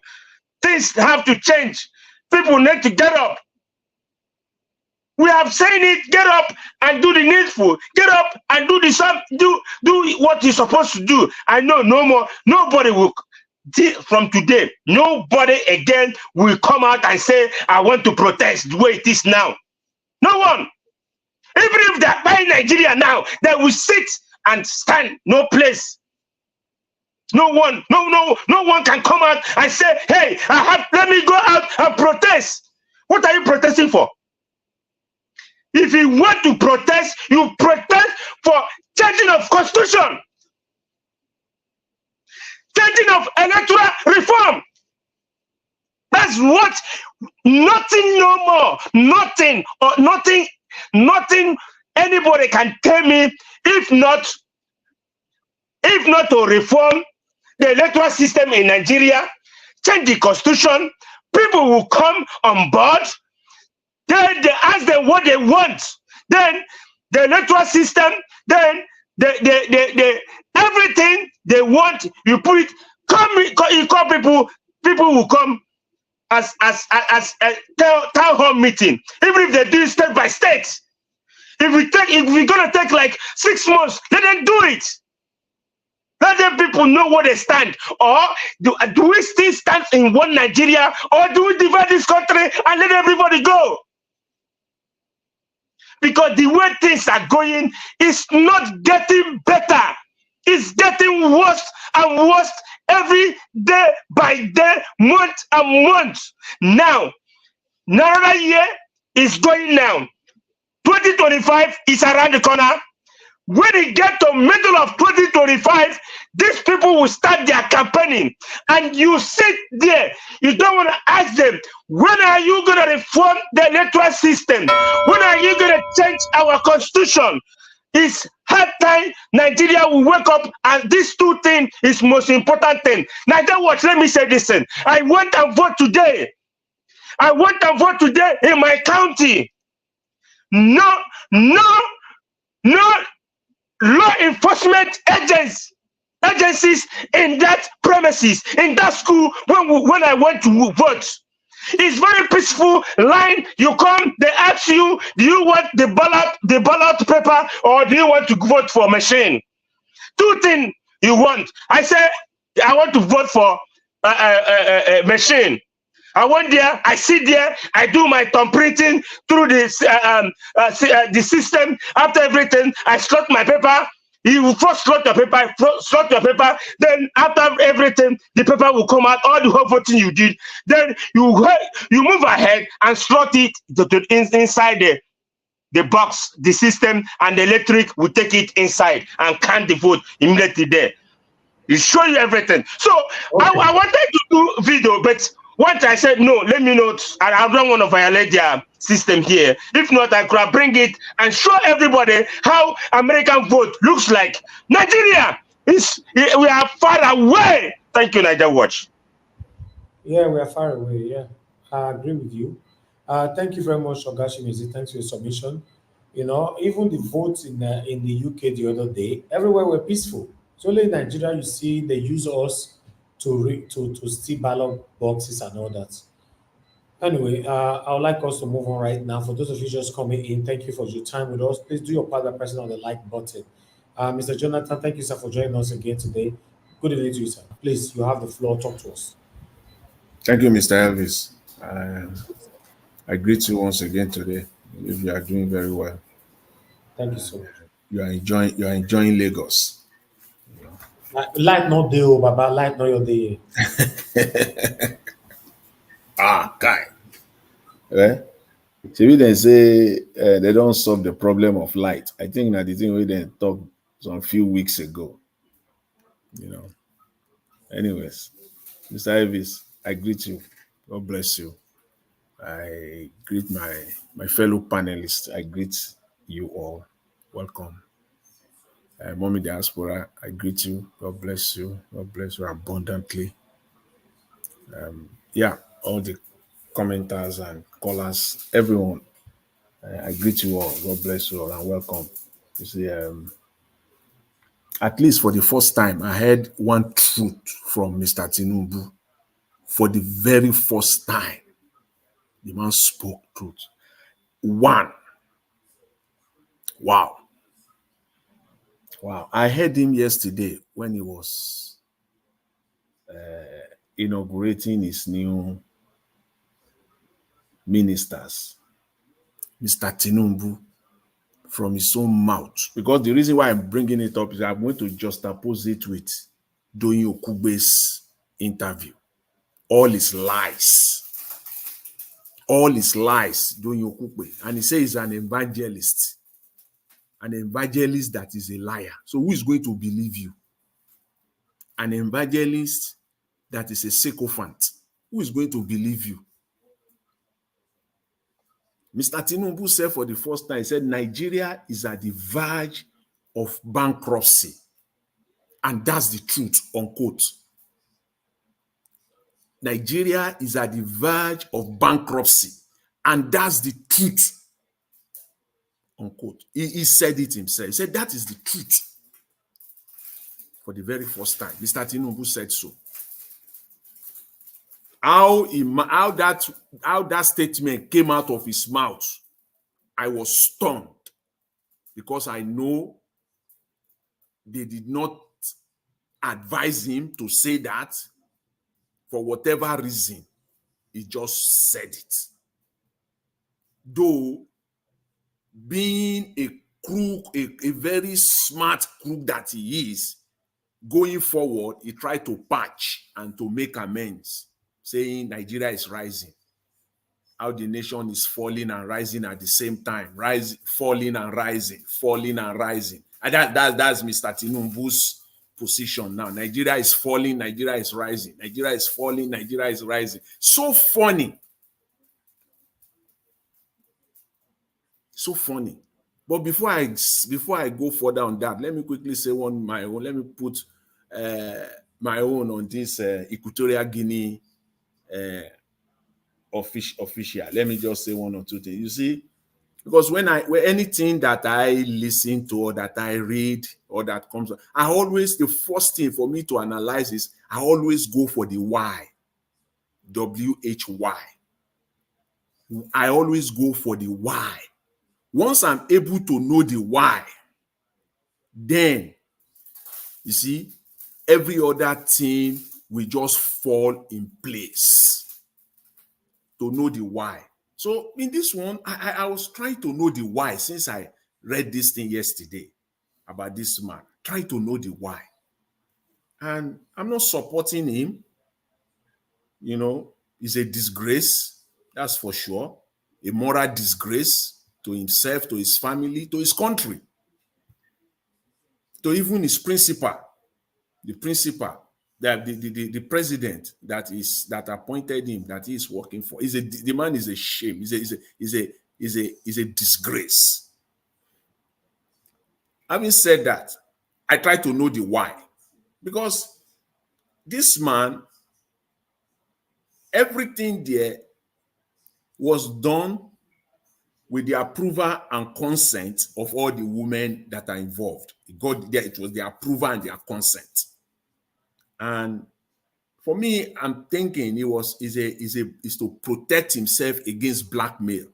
S: Things have to change. People need to get up. We have said it. Get up and do the needful. Get up and do what you're supposed to do. I know no more. Nobody will. From today, nobody again will come out and say, I want to protest the way it is now. No one. Even if they're buying Nigeria now, they will sit and stand. No place. No one can come out and say, hey, let me go out and protest. What are you protesting for? If you want to protest, you protest for changing of constitution. Changing of electoral reform. That's what, nothing no more. Nothing anybody can tell me if not to reform the electoral system in Nigeria, change the constitution, people will come on board, then they ask them what they want. Then the electoral system, then the everything they want, you put it, you call people will come as town hall meeting, even if they do it state by state. If we're gonna take like 6 months, let them do it. Let them people know where they stand. Or do we still stand in one Nigeria, or do we divide this country and let everybody go? Because the way things are going is not getting better. It's getting worse and worse every day by day, month and month. Now, another year is going now. 2025 is around the corner. When it gets to middle of 2025, these people will start their campaigning, and you sit there. You don't want to ask them, when are you going to reform the electoral system? When are you going to change our constitution? It's hard time Nigeria will wake up, and these two things is most important thing. Now, then what? Let me say this thing. I went and vote today. I went and vote today in my county. No law enforcement agencies in that premises, in that school when I went to vote. It's very peaceful line. You come, they ask you, do you want the ballot paper, or do you want to vote for machine? Two things you want. I said I want to vote for a machine. I went there, I sit there, I do my thumb printing through the system. After everything, I slot my paper. You first slot your paper, then after everything, the paper will come out, all the whole voting you did. Then you move ahead and slot it inside the box, the system, and the electric will take it inside and count the vote immediately there. It show you everything. So okay. I wanted to do video, but once I said no, let me know. I don't want to violate their system here. If not, I could bring it and show everybody how American vote looks like. Nigeria we are far away. Thank you, Niger Watch.
K: Yeah, we are far away. Yeah, I agree with you. Thank you very much, Ogashimizi. Thanks for your submission. You know, even the votes in the UK the other day, everywhere were peaceful. So only in Nigeria, you see they use us to steal ballot boxes and all that. Anyway, I would like us to move on right now. For those of you just coming in, thank you for your time with us. Please do your part by pressing on the like button. Mr. Jonathan, thank you, sir, for joining us again today. Good evening to you, sir. Please, you have the floor. Talk to us.
T: Thank you, Mr. Elvis. I greet you once again today. I believe you are doing very well.
K: Thank you so much.
T: You are enjoying Lagos.
K: Light not day, oh, Baba. Light not your day.
T: Guy. Right? So we then say they don't solve the problem of light. I think that the thing we then talked some few weeks ago. You know. Anyways, Mr. Elvis, I greet you. God bless you. I greet my fellow panelists. I greet you all. Welcome. Mommy Diaspora, I greet you. God bless you. God bless you abundantly. All the commenters and callers, everyone, I greet you all. God bless you all and welcome. You see, at least for the first time, I heard one truth from Mr. Tinubu. For the very first time, the man spoke truth. One. Wow. I heard him yesterday when he was inaugurating his new ministers. Mr. Tinubu, from his own mouth. Because the reason why I'm bringing it up is I'm going to juxtapose it with Doyin Okupe's interview. All his lies. All his lies, Doyin Okupe. And he says he's an evangelist. An evangelist that is a liar. So who is going to believe you? An evangelist that is a sycophant. Who is going to believe you? Mr. Tinubu said for the first time, he said Nigeria is at the verge of bankruptcy. And that's the truth, unquote. Nigeria is at the verge of bankruptcy. And that's the truth, unquote. He said it himself. He said that is the truth. For the very first time, Mr. Tinubu said so. How that statement came out of his mouth, I was stunned because I know they did not advise him to say that. For whatever reason, he just said it. Though being a crook, a very smart crook that he is, going forward, he tried to patch and to make amends, saying Nigeria is rising. How the nation is falling and rising at the same time, falling and rising, falling and rising. And that's Mr. Tinubu's position now. Nigeria is falling, Nigeria is rising. Nigeria is falling, Nigeria is rising. So funny. So funny. But before I go further on that, let me quickly say my own. Let me put my own on this Equatorial Guinea official. Let me just say one or two things. You see, because when anything that I listen to or that I read or that comes, the first thing for me to analyze is I always go for the why. WHY. I always go for the why. Once I'm able to know the why, then you see, every other thing will just fall in place. To know the why. So in this one, I was trying to know the why since I read this thing yesterday about this man. Trying to know the why. And I'm not supporting him. You know, it's a disgrace, that's for sure. A moral disgrace to himself, to his family, to his country, to even his principal, the principal, the president that appointed him, that he is working for. The man is a shame. Is a disgrace. Having said that, I try to know the why. Because this man, everything there was done with the approval and consent of all the women that are involved. It was their approval and their consent. And for me, I'm thinking is to protect himself against blackmail.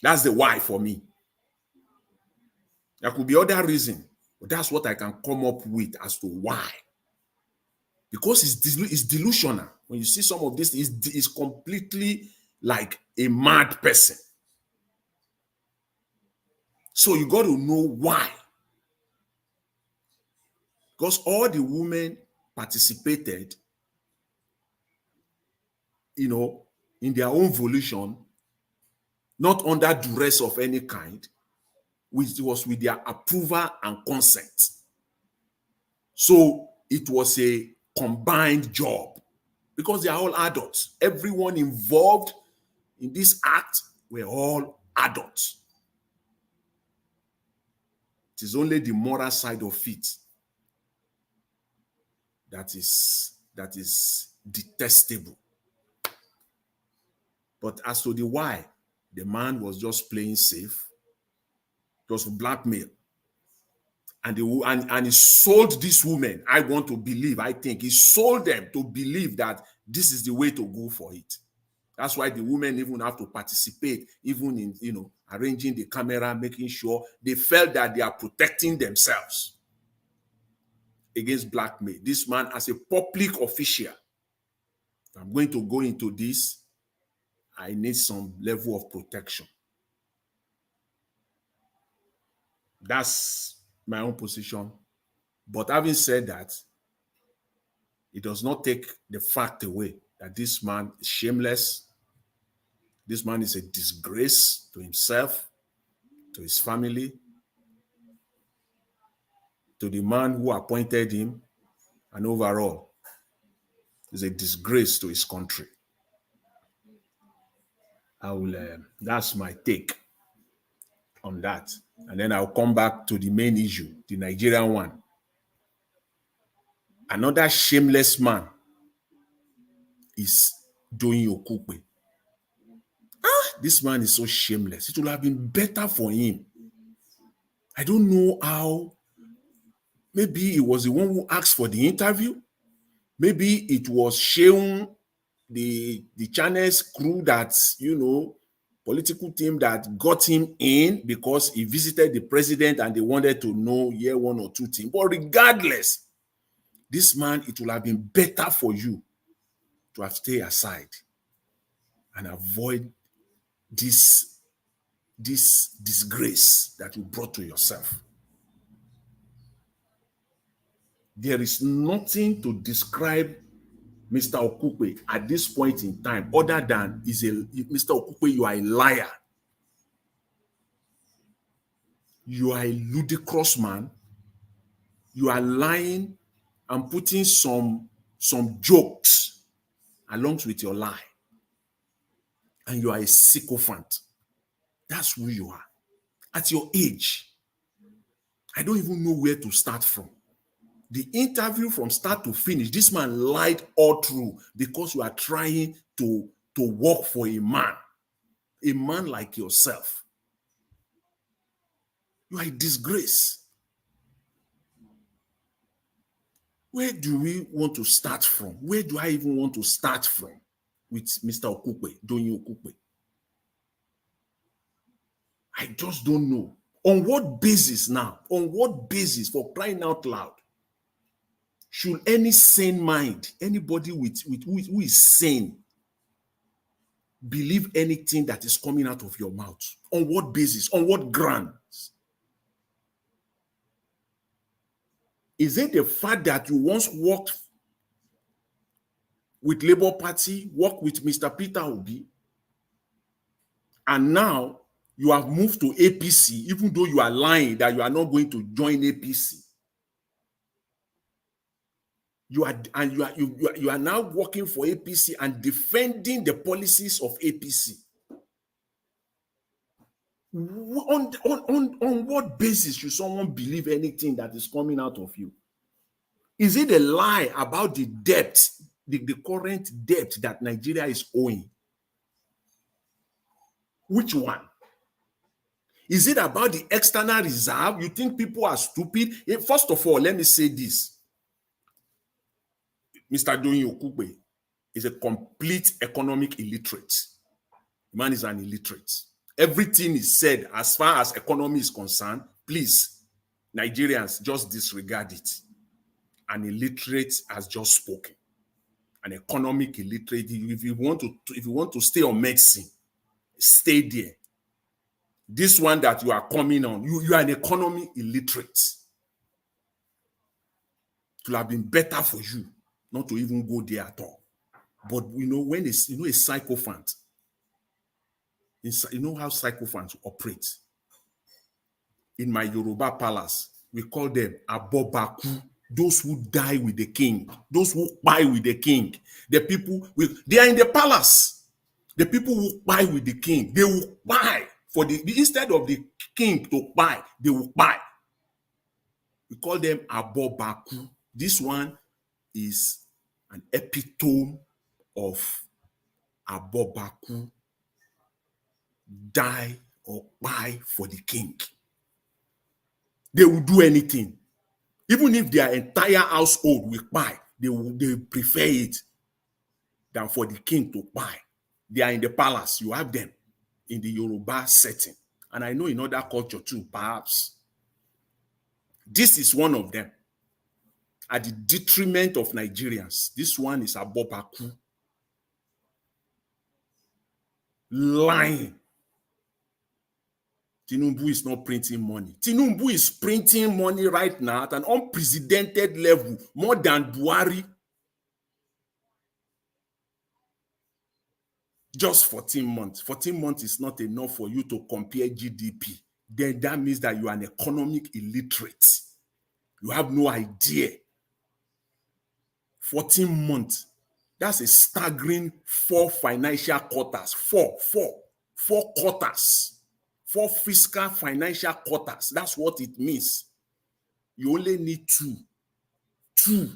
T: That's the why for me. There could be other reason, but that's what I can come up with as to why. Because it's delusional. When you see some of this, it's completely like a mad person. So you got to know why. Because all the women participated, in their own volition, not under duress of any kind, which was with their approval and consent. So it was a combined job because they are all adults. Everyone involved in this act were all adults. It is only the moral side of it that is detestable. But as to the why, the man was just playing safe. It was blackmail. And he sold these women. I think he sold them to believe that this is the way to go for it. That's why the women even have to participate, even in arranging the camera, making sure they felt that they are protecting themselves against blackmail. This man, as a public official, if I'm going to go into this, I need some level of protection. That's my own position. But having said that, it does not take the fact away that this man is shameless. This man is a disgrace to himself, to his family, to the man who appointed him, and overall, is a disgrace to his country. That's my take on that. And then I'll come back to the main issue, the Nigerian one. Another shameless man is Doyin Okupe. This man is so shameless. It would have been better for him. I don't know how. Maybe it was the one who asked for the interview. Maybe it was Sheung, the channel's crew that, political team that got him in because he visited the president and they wanted to know one or two things. But regardless, this man, it would have been better for you to have stayed aside and avoid this disgrace that you brought to yourself. There is nothing to describe Mr. Okupe at this point in time other than Mr. Okupe, you are a liar. You are a ludicrous man. You are lying and putting some jokes along with your lie. And you are a sycophant. That's who you are. At your age, I don't even know where to start from. The interview from start to finish, this man lied all through because you are trying to work for a man like yourself. You are a disgrace. Where do we want to start from? Where do I even want to start from with Mr. Okupe, Doyin Okupe? I just don't know. On what basis now? On what basis, for crying out loud, should any sane mind, anybody who is sane, believe anything that is coming out of your mouth? On what basis? On what grounds? Is it the fact that you once worked with Labour Party, worked with Mr. Peter Obi, and now you have moved to APC, even though you are lying that you are not going to join APC? You are now working for APC and defending the policies of APC. On what basis should someone believe anything that is coming out of you? Is it a lie about the debt, the current debt that Nigeria is owing? Which one? Is it about the external reserve? You think people are stupid? First of all, let me say this. Mr. Doyin Okupe is a complete economic illiterate. The man is an illiterate. Everything is said as far as economy is concerned. Please, Nigerians, just disregard it. An illiterate has just spoken. An economic illiterate. If you want to stay on medicine, stay there. This one that you are coming on, you are an economy illiterate. It would have been better for you not to even go there at all. But when a sycophant, you know how sycophants operate. In my Yoruba palace, we call them abobaku, those who die with the king, those who buy with the king. The people, they are in the palace. The people who buy with the king, they will buy for instead of the king to buy, they will buy. We call them abobaku. This one is an epitome of abobaku, die or buy for the king. They will do anything. Even if their entire household will buy, they prefer it than for the king to buy. They are in the palace. You have them in the Yoruba setting. And I know in other culture too, perhaps. This is one of them. At the detriment of Nigerians. This one is abobaku. Lying. Tinubu is not printing money. Tinubu is printing money right now at an unprecedented level, more than Buhari. Just 14 months. 14 months is not enough for you to compare GDP. Then that means that you are an economic illiterate. You have no idea. 14 months. That's a staggering 4 financial quarters. 4 quarters. 4 fiscal financial quarters. That's what it means. You only need 2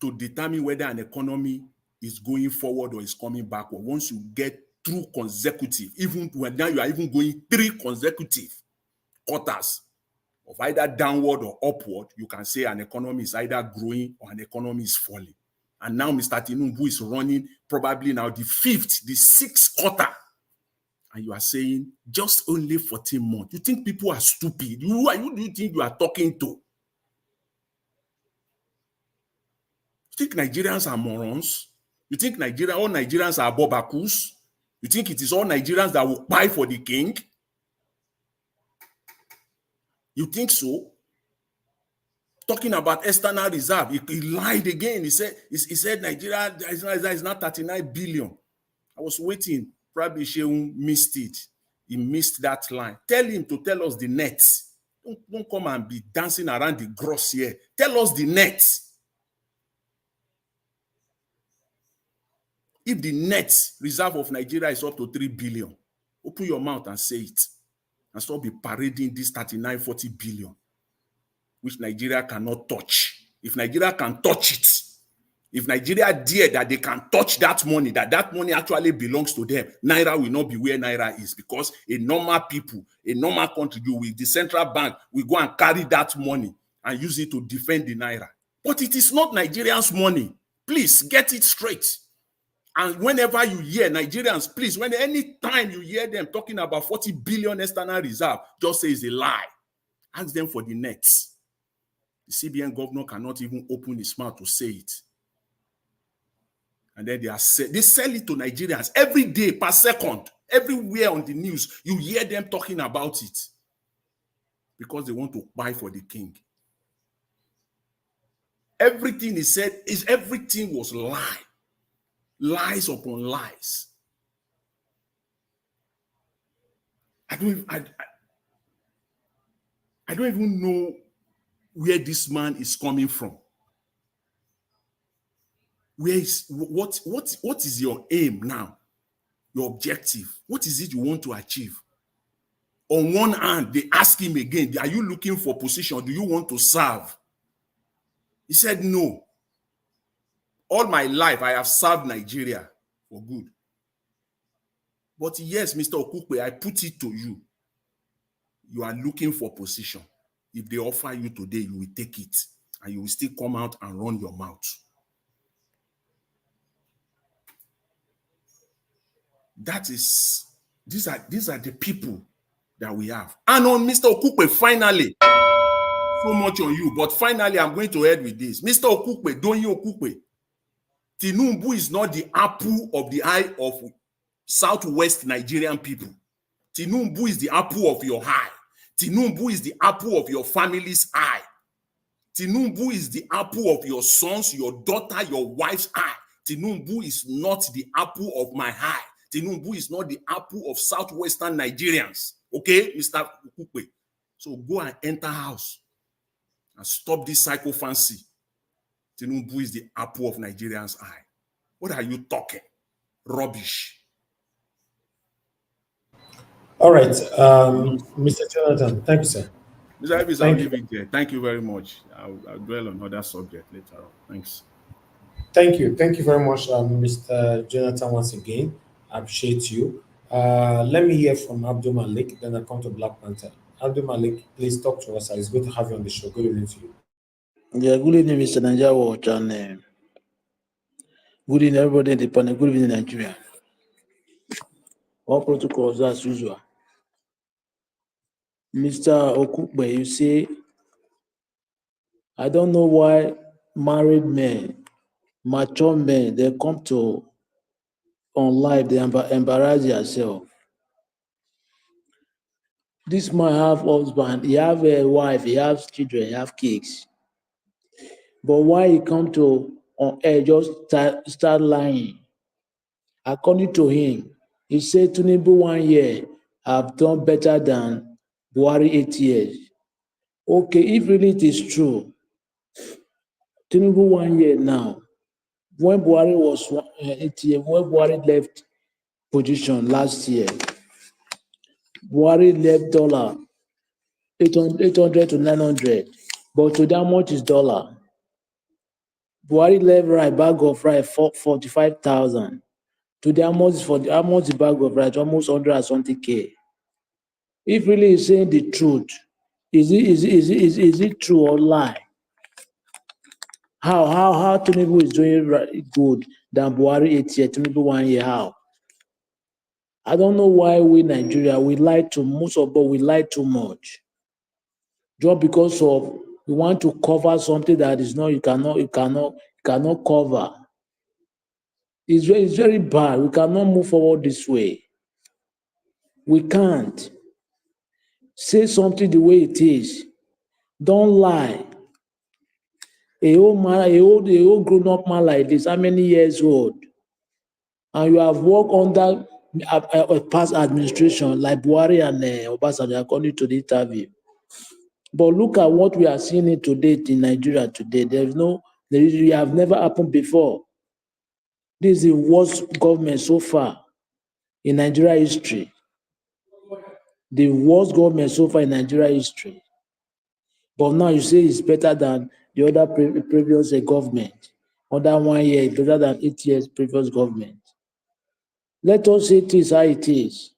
T: to determine whether an economy is going forward or is coming backward. Once you get through consecutive, even when now you are even going 3 consecutive quarters of either downward or upward, you can say an economy is either growing or an economy is falling. And now Mr. Tinubu is running probably now the 5th, the 6th quarter. And you are saying just only 14 months. You think people are stupid? Who do you think you are talking to? You think Nigerians are morons? You think all Nigerians are bobakus? You think it is all Nigerians that will buy for the king? You think so? talking about external reserve. He lied again. He said Nigeria is not 39 billion. I was waiting. Probably Shehu missed it. He missed that line. Tell him to tell us the net. Don't come and be dancing around the gross here. Tell us the net. If the net reserve of Nigeria is up to 3 billion, open your mouth and say it. And stop be parading this 39, 40 billion, which Nigeria cannot touch. If Nigeria can touch it, if Nigeria dare that they can touch that money actually belongs to them, Naira will not be where Naira is, because a normal people, a normal country, you with the central bank, will go and carry that money and use it to defend the Naira. But it is not Nigerians' money. Please get it straight. And whenever you hear Nigerians, please, any time you hear them talking about 40 billion external reserve, just say it's a lie. Ask them for the nets. The CBN governor cannot even open his mouth to say it. And then they sell it to Nigerians every day, per second. Everywhere on the news, you hear them talking about it. Because they want to buy for the king. Everything he said, everything was lie. Lies upon lies. I don't even know where this man is coming from. What is your aim now? Your objective? What is it you want to achieve? On one hand, they ask him again, are you looking for position? Do you want to serve? He said, no. All my life, I have served Nigeria for good. But yes, Mr. Okupe, I put it to you. You are looking for position. If they offer you today, you will take it. And you will still come out and run your mouth. These are the people that we have. And on Mr. Okupe, finally, so much on you, but finally, I'm going to end with this. Mr. Okupe, Doyin Okupe, Tinubu is not the apple of the eye of Southwest Nigerian people. Tinubu is the apple of your eye. Tinubu is the apple of your family's eye. Tinubu is the apple of your sons, your daughter, your wife's eye. Tinubu is not the apple of my eye. Tinubu is not the apple of Southwestern Nigerians. Okay, Mr. Okupe? So go and enter house and stop this psychophancy. Tinubu is the apple of Nigerians' eye. What are you talking? Rubbish.
K: All right, Mr. Jonathan, thank you, sir.
T: Mr. Davis, I'll leave it there. Thank you very much. I'll dwell on other subject later on. Thanks.
K: Thank you. Thank you very much, Mr. Jonathan, once again. I appreciate you. Let me hear from Abdul Malik, then I'll come to Black Panther. Abdul Malik, please talk to us. It's good to have you on the show. Good evening to you.
U: Yeah, good evening, Mr. Nigeria Watch, and good evening, everybody in the panel. Good evening, Nigeria. All protocols as usual. Mr. Okupe, you say, I don't know why married men, mature men, they come to on live, they embarrass yourself. This man have husband, he have a wife, he has children, he have kids. But why he come to on air just start lying? According to him, he said Tinubu 1 year have done better than Buhari 8 years. Okay, if really it is true, Tinubu 1 year now, when Buhari was 8 years, when Buhari left position last year, Buhari left dollar 800 to 900, but today how much is dollar? Buhari left right bag of rice 45,000. Today how much is the bag of rice? Almost 100 and something K. If really he's saying the truth, is it true or lie? How Tinubu is doing good than Buhari 8 years, Tinubu 1 year? How? I don't know why we Nigeria we lie too much, but we lie too much. Just because of we want to cover something that is not you cannot cover. It's very bad. We cannot move forward this way. We can't. Say something the way it is. Don't lie. A old man, a old grown-up man like this, how many years old? And you have worked under a past administration like Buhari and Obasanjo, according to the interview. But look at what we are seeing today in Nigeria today. We have never happened before. This is the worst government so far in Nigeria history. The worst government so far in Nigeria history. But now you say it's better than the other previous government. Under 1 year, it's better than 8 years previous government. Let us say it is how it is.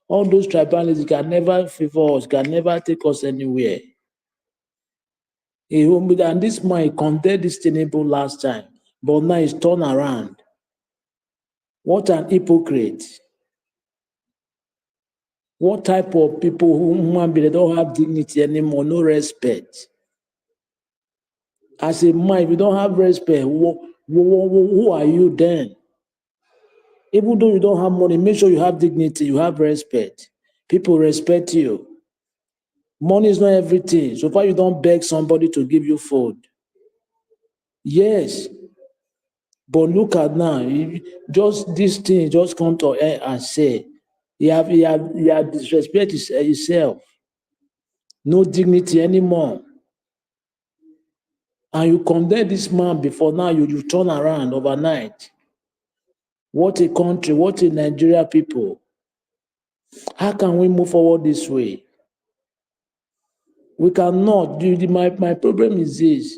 U: All those tribalities can never favor us, can never take us anywhere. And this man condemned this Tinubu last time, but now it's turned around. What an hypocrite. What type of people they don't have dignity anymore, no respect. As a man, if you don't have respect, who are you then? Even though you don't have money, make sure you have dignity, you have respect. People respect you. Money is not everything. So far you don't beg somebody to give you food. Yes. But look at now, just this thing just come to air and say, you have disrespect yourself. No dignity anymore. And you condemn this man before now, you turn around overnight. What a country, what a Nigeria people. How can we move forward this way? We cannot. My problem is this.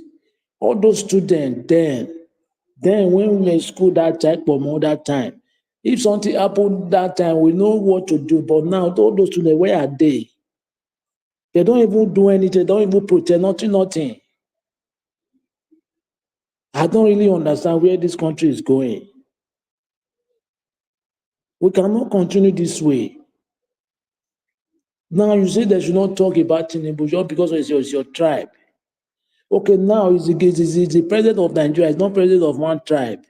U: All those students then when we were in school that time, if something happened that time, we know what to do. But now, all those students, where are they? They don't even do anything. They don't even protect, nothing. I don't really understand where this country is going. We cannot continue this way. Now, you say they should not talk about Tinubu just because it's your tribe. Okay, now he's the president of Nigeria. He's not president of one tribe.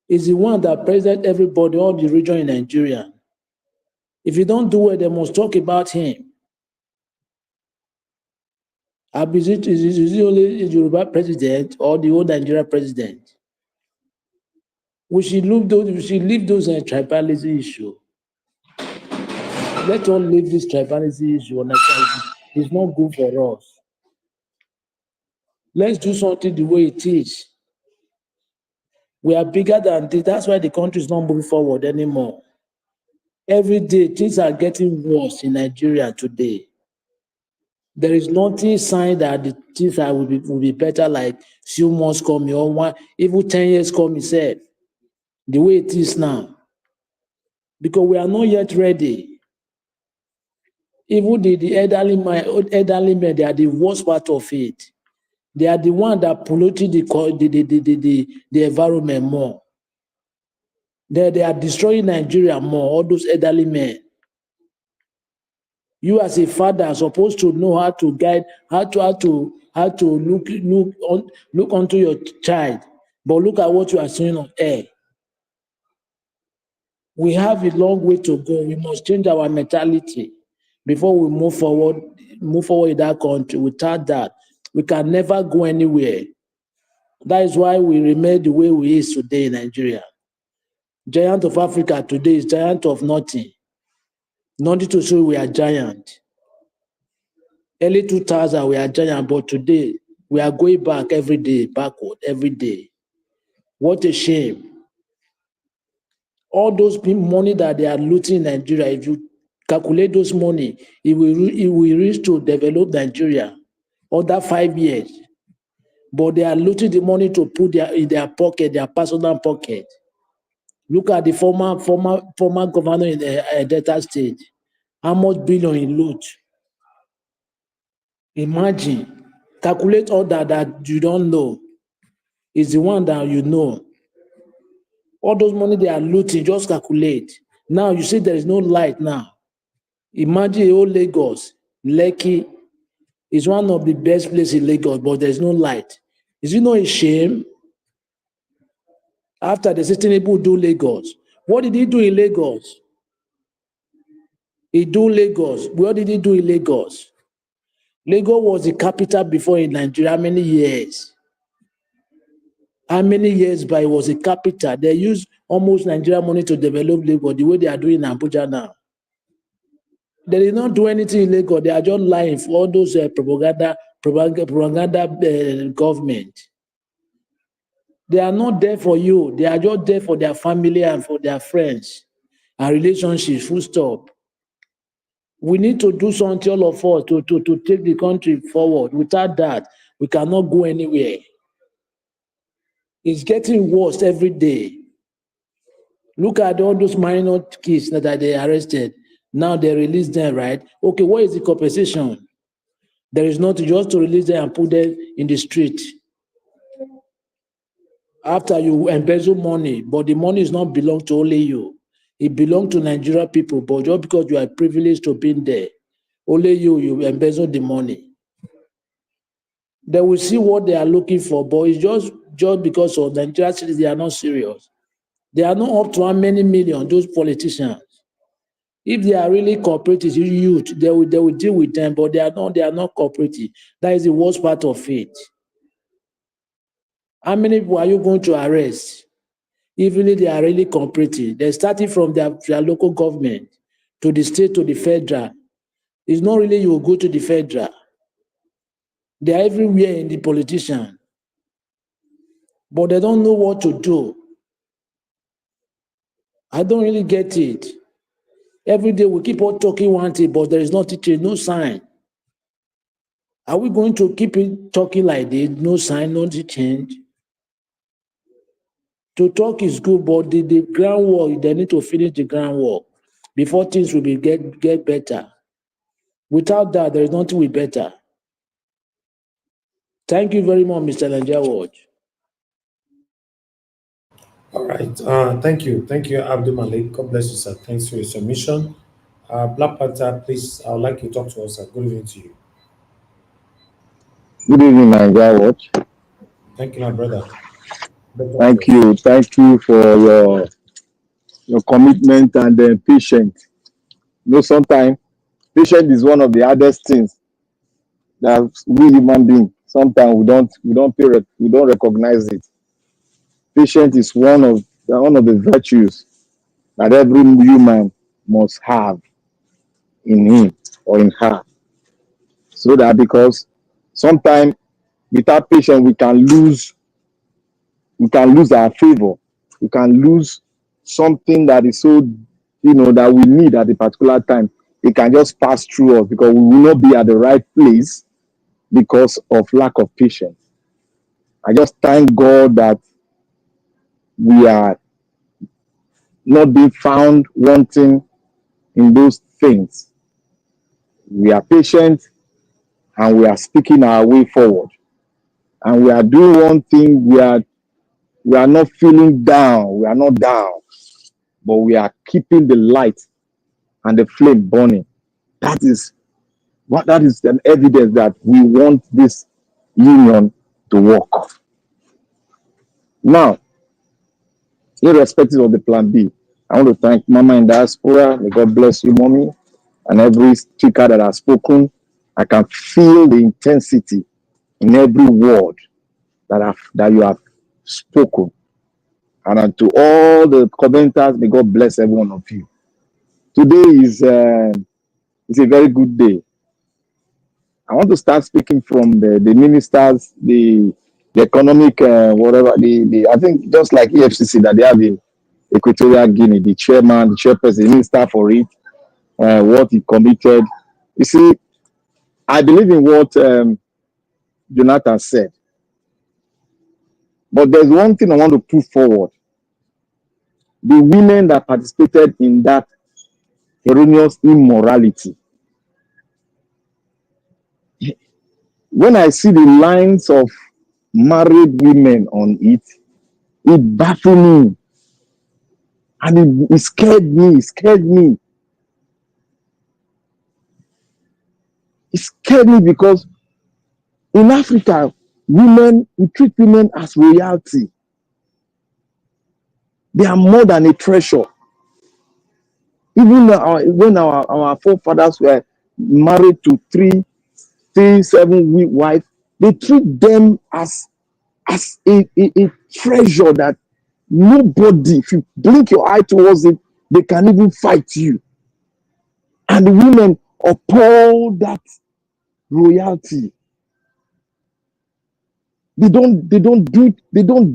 U: He's the one that president everybody, all the region in Nigeria. If you don't do it, they must talk about him. Is it only the Yoruba president or the whole Nigeria president? We should leave those tribalism issue. Let us leave this tribalism issue. It's not good for us. Let's do something the way it is. We are bigger than this. That's why the country is not moving forward anymore. Every day, things are getting worse in Nigeria today. There is nothing sign that the things will be better like few months coming or one, even 10 years coming, said, the way it is now. Because we are not yet ready. Even the elderly men, they are the worst part of it. They are the one that polluted the environment more. They are destroying Nigeria more, all those elderly men. You as a father are supposed to know how to guide, how to look onto your child. But look at what you are seeing on air. We have a long way to go. We must change our mentality before we move forward in that country. Without that, we can never go anywhere. That is why we remain the way we is today in Nigeria. Giant of Africa today is giant of nothing. Nothing to show we are giant. Early 2000 we are giant, but today we are going back every day, backward every day. What a shame. All those money that they are looting in Nigeria, if you calculate those money, it will reach to develop Nigeria under 5 years. But they are looting the money to put in their pocket, their personal pocket. Look at the former governor in the Delta State. How much billion he loot? Imagine. Calculate all that you don't know. It's the one that you know. All those money they are looting, just calculate. Now you see there is no light now. Imagine old Lagos, Lekki is one of the best places in Lagos, but there's no light. Is it not a shame? After the Tinubu do Lagos, what did he do in Lagos? He do Lagos. What did he do in Lagos? Lagos was the capital before in Nigeria. How many years? How many years by it was a capital? They use almost Nigeria money to develop Lagos the way they are doing in Abuja now. They did not do anything in Lagos. They are just lying for all those propaganda government. They are not there for you. They are just there for their family and for their friends and relationships, full stop. We need to do something, all of us, to take the country forward. Without that, we cannot go anywhere. It's getting worse every day. Look at all those minor kids that they arrested. Now they release them, right? Okay, what is the compensation? There is not just to release them and put them in the street. After you embezzle money, but the money is not belong to only you. It belongs to Nigerian people, but just because you are privileged to be there, only you embezzle the money. They will see what they are looking for, but it's just because of Nigerian citizens, they are not serious. They are not up to how many million, those politicians. If they are really cooperative youth, they will deal with them, but they are not cooperative. That is the worst part of it. How many people are you going to arrest? Even if they are really cooperative, they're starting from their local government to the state to the federal. It's not really you will go to the federal. They are everywhere in the politician, but they don't know what to do. I don't really get it. Every day we keep on talking one thing, but there is no teaching, no sign. Are we going to keep it talking like this? No sign, no change. To talk is good, but the groundwork, they need to finish the groundwork before things will get better. Without that, there is nothing will be better. Thank you very much, Mr. Nigeria Watch.
K: All right. Thank you. Thank you, Abdul Malik. God bless you, sir. Thanks for your submission. Black Panther, please, I would like you to talk to us, sir. Good evening to you.
A: Good evening, Nigeria Watch.
K: Thank you, my brother.
A: Thank you. Thank you for your commitment and patience. You know, sometimes patience is one of the hardest things that we human beings sometimes we don't recognize it. Patience is one of the virtues that every human must have in him or in her. So that because sometimes without patience we can lose our favor. We can lose something that is so, that we need at a particular time. It can just pass through us because we will not be at the right place because of lack of patience. I just thank God that we are not being found wanting in those things. We are patient and we are speaking our way forward. And we are doing one thing, we are not feeling down, we are not down, but we are keeping the light and the flame burning. That is an evidence that we want this union to work. Now, irrespective of the plan B, I want to thank Mama in diaspora. May God bless you, Mommy, and every speaker that has spoken. I can feel the intensity in every word that you have spoken. And to all the commenters, may God bless every one of you. Today is a very good day. I want to start speaking from the ministers, the economic, whatever, I think just like EFCC that they have in Equatorial Guinea, the chairman, the chairperson, the minister for it, what he committed. You see, I believe in what Jonathan said. But there's one thing I want to put forward. The women that participated in that erroneous immorality. When I see the lines of married women on it, it baffled me. And it scared me. It scared me. It scared me because in Africa, we treat women as royalty. They are more than a treasure. Even when our forefathers were married to 3, 3-7 week wife, they treat them as a treasure that nobody, if you blink your eye towards it, they can even fight you. And the women uphold that royalty. They don't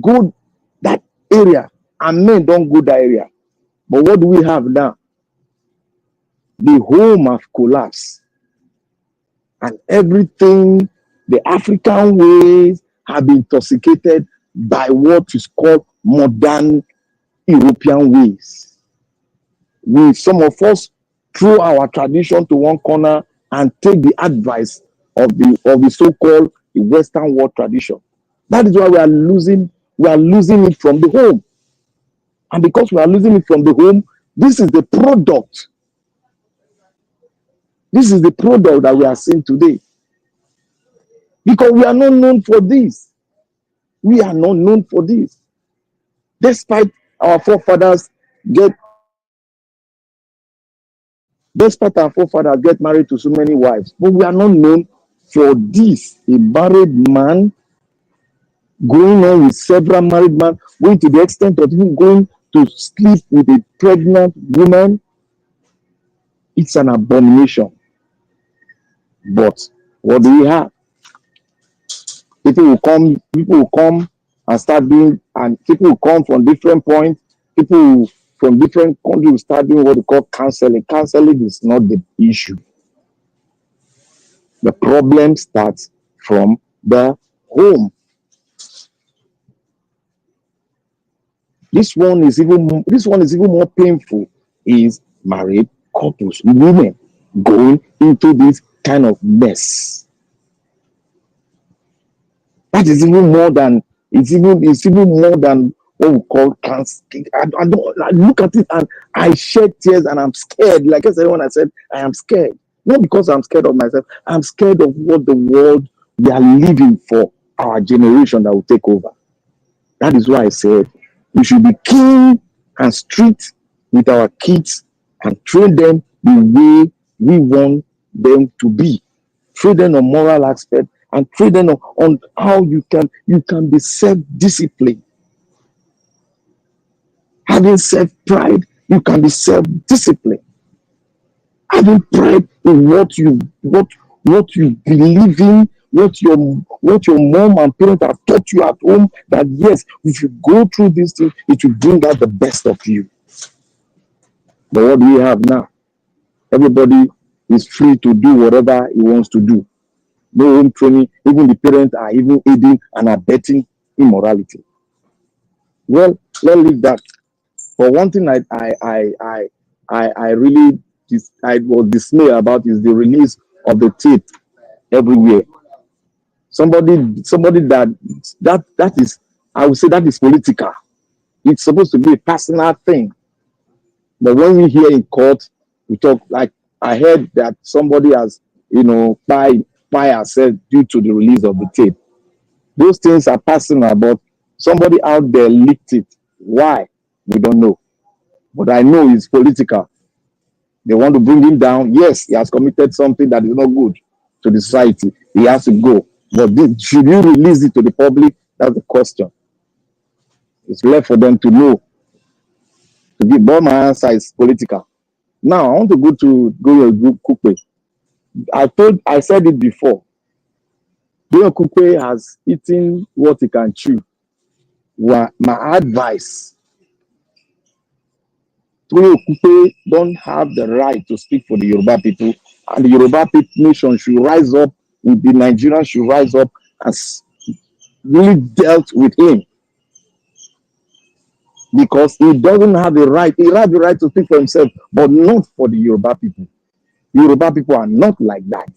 A: go that area, and men don't go that area. But what do we have now? The home have collapsed, and everything, the African ways have been intoxicated by what is called modern European ways. Some of us throw our tradition to one corner and take the advice of the so-called Western world tradition. That is why we are losing it from the home. And because we are losing it from the home, this is the product. This is the product that we are seeing today. Because we are not known for this. We are not known for this. Despite our forefathers get married to so many wives, but we are not known for this. A married man going on with several married men, going to the extent of even going to sleep with a pregnant woman. It's an abomination. But what do we have? People will come and start doing, and people will come from different points. People from different countries will start doing what they call counseling. Counseling is not the issue. The problem starts from the home. This one is even more painful. Is married couples, women going into this kind of mess. That is even more than more than what we call cancer. I look at it and I shed tears and I'm scared. Like I said when I said I am scared, not because I'm scared of myself. I'm scared of what the world we are living for our generation that will take over. That is why I said we should be keen and strict with our kids and train them the way we want them to be. Train them on moral aspect and train them on how you can be self-disciplined. Having self-pride, you can be self-disciplined. Having pride in what you believe in, what your mom and parents have taught you at home, that yes, if you go through this thing, it will bring out the best of you. But what do we have now? Everybody is free to do whatever he wants to do. No home training. Even the parents are even aiding and abetting immorality. Well, let's leave that. But one thing I really was dismayed about is the release of the tape everywhere. Somebody that is, I would say that is political. It's supposed to be a personal thing. But when we hear in court, we talk like I heard that somebody has, fire said due to the release of the tape. Those things are personal, but somebody out there leaked it. Why? We don't know. But I know it's political. They want to bring him down. Yes, he has committed something that is not good to the society. He has to go. But should you release it to the public? That's the question. It's left for them to know. To give, but my answer is political. Now I want to go to Doyin Okupe. I said it before. Doyin Okupe has eaten what he can chew. Well, my advice: Doyin Okupe don't have the right to speak for the Yoruba people, and the Yoruba nation should rise up. With the Nigerians should rise up and really dealt with him, because he doesn't have the right. He has the right to speak for himself, but not for the Yoruba people. Yoruba people are not like that.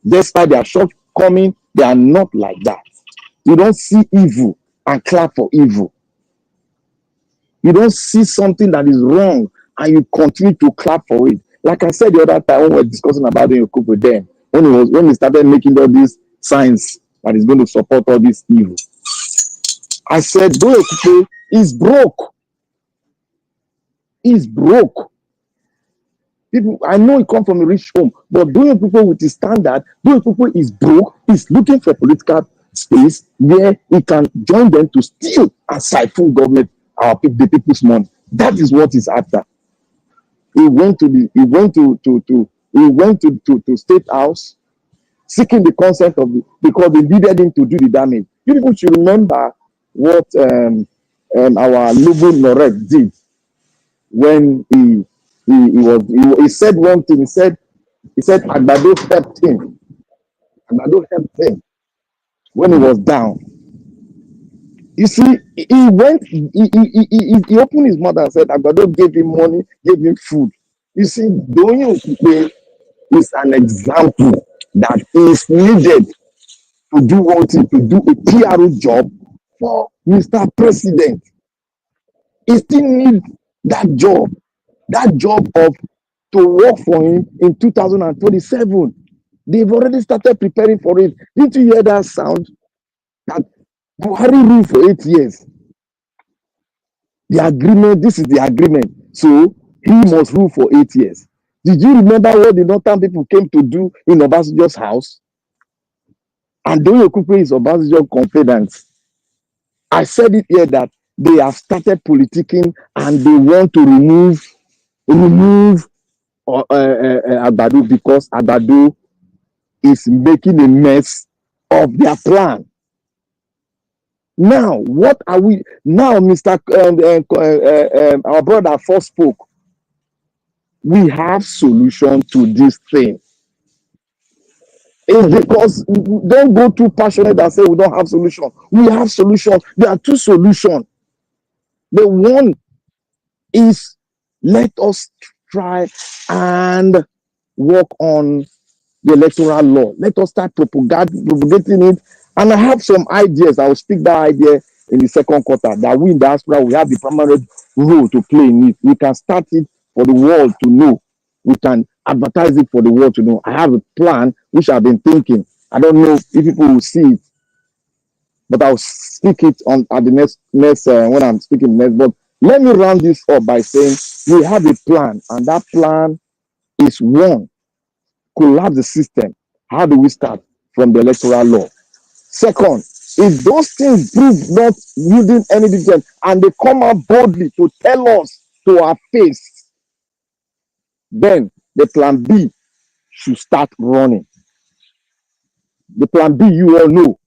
A: Despite their shortcoming, they are not like that. You don't see evil and clap for evil. You don't see something that is wrong and you continue to clap for it. Like I said the other time when we were discussing about Doyin Okupe then, when he started making all these signs that he's going to support all this evil, I said Doyin Okupe is broke. He's broke. People, I know he come from a rich home, but Doyin Okupe with his standard, Doyin Okupe is broke, he's looking for political space where he can join them to steal and siphon government, the people's money. That is what he's after. He went to State House seeking the consent of the, because they needed him to do the damage. You people should remember what our noble Norek did when he said one thing. He said Agbado helped him. Agbado helped him when he was down. You see, he went, he opened his mouth and said Agbado gave him money, gave him food. You see, Doyin Okupe is an example that is needed to do one thing, to do a PRO job for Mr. President. He still need that job of to work for him in 2027. They've already started preparing for it. Didn't you hear that sound? That Buhari ruled for 8 years. The agreement, this is the agreement. So he must rule for 8 years. Did you remember what the northern people came to do in Obasanjo's house? And Doyin Okupe is Obasanjo's confidant. I said it here that they have started politicking and they want to remove Agbado because Agbado is making a mess of their plan. Now, what are we now, Mr. Our brother first spoke. We have solution to this thing. It's because don't go too passionate and say we don't have solution. We have solution. There are two solutions. The one is let us try and work on the electoral law. Let us start propagating it. And I have some ideas. I will speak that idea in the second quarter, that we in diaspora, we have the permanent role to play in it. We can start it for the world to know. We can advertise it for the world to know. I have a plan which I've been thinking. I don't know if people will see it, but I'll speak it on at the next when I'm speaking next. But let me round this up by saying we have a plan, and that plan is one, collapse the system. How do we start? From the electoral law. Second, if those things prove not yielding any difference and they come out boldly to tell us to our face, then the plan B should start running. The plan B, you all know,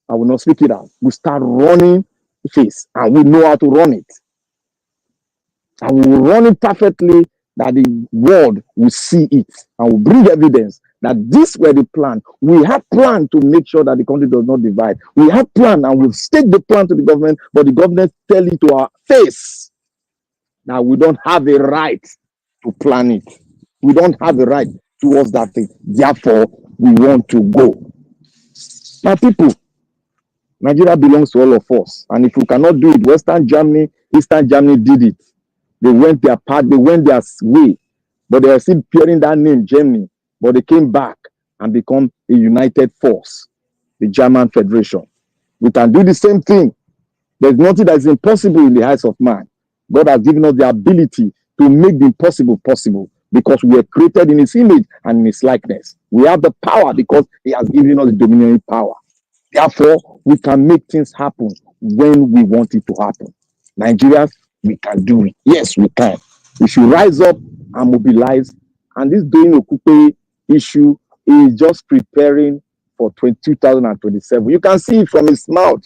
A: I will not speak it out. We start running the face and we know how to run it. And we will run it perfectly that the world will see it and will bring evidence that this were the plan. We have plan to make sure that the country does not divide. We have plan and we'll state the plan to the government, but the government tell it to our face that we don't have a right to plan it. We don't have a right towards that thing. Therefore, we want to go. Now, people, Nigeria belongs to all of us. And if we cannot do it, Western Germany, Eastern Germany did it. They went their part, they went their way, but they are still hearing that name, Germany. But they came back and become a united force, the German Federation. We can do the same thing. There's nothing that is impossible in the eyes of man. God has given us the ability to make the impossible possible because we are created in His image and in His likeness. We have the power because He has given us the dominion power. Therefore, we can make things happen when we want it to happen. Nigerians, we can do it. Yes, we can. We should rise up and mobilize. And this Doyin Okupe issue is just preparing for 2027. You can see it from his mouth.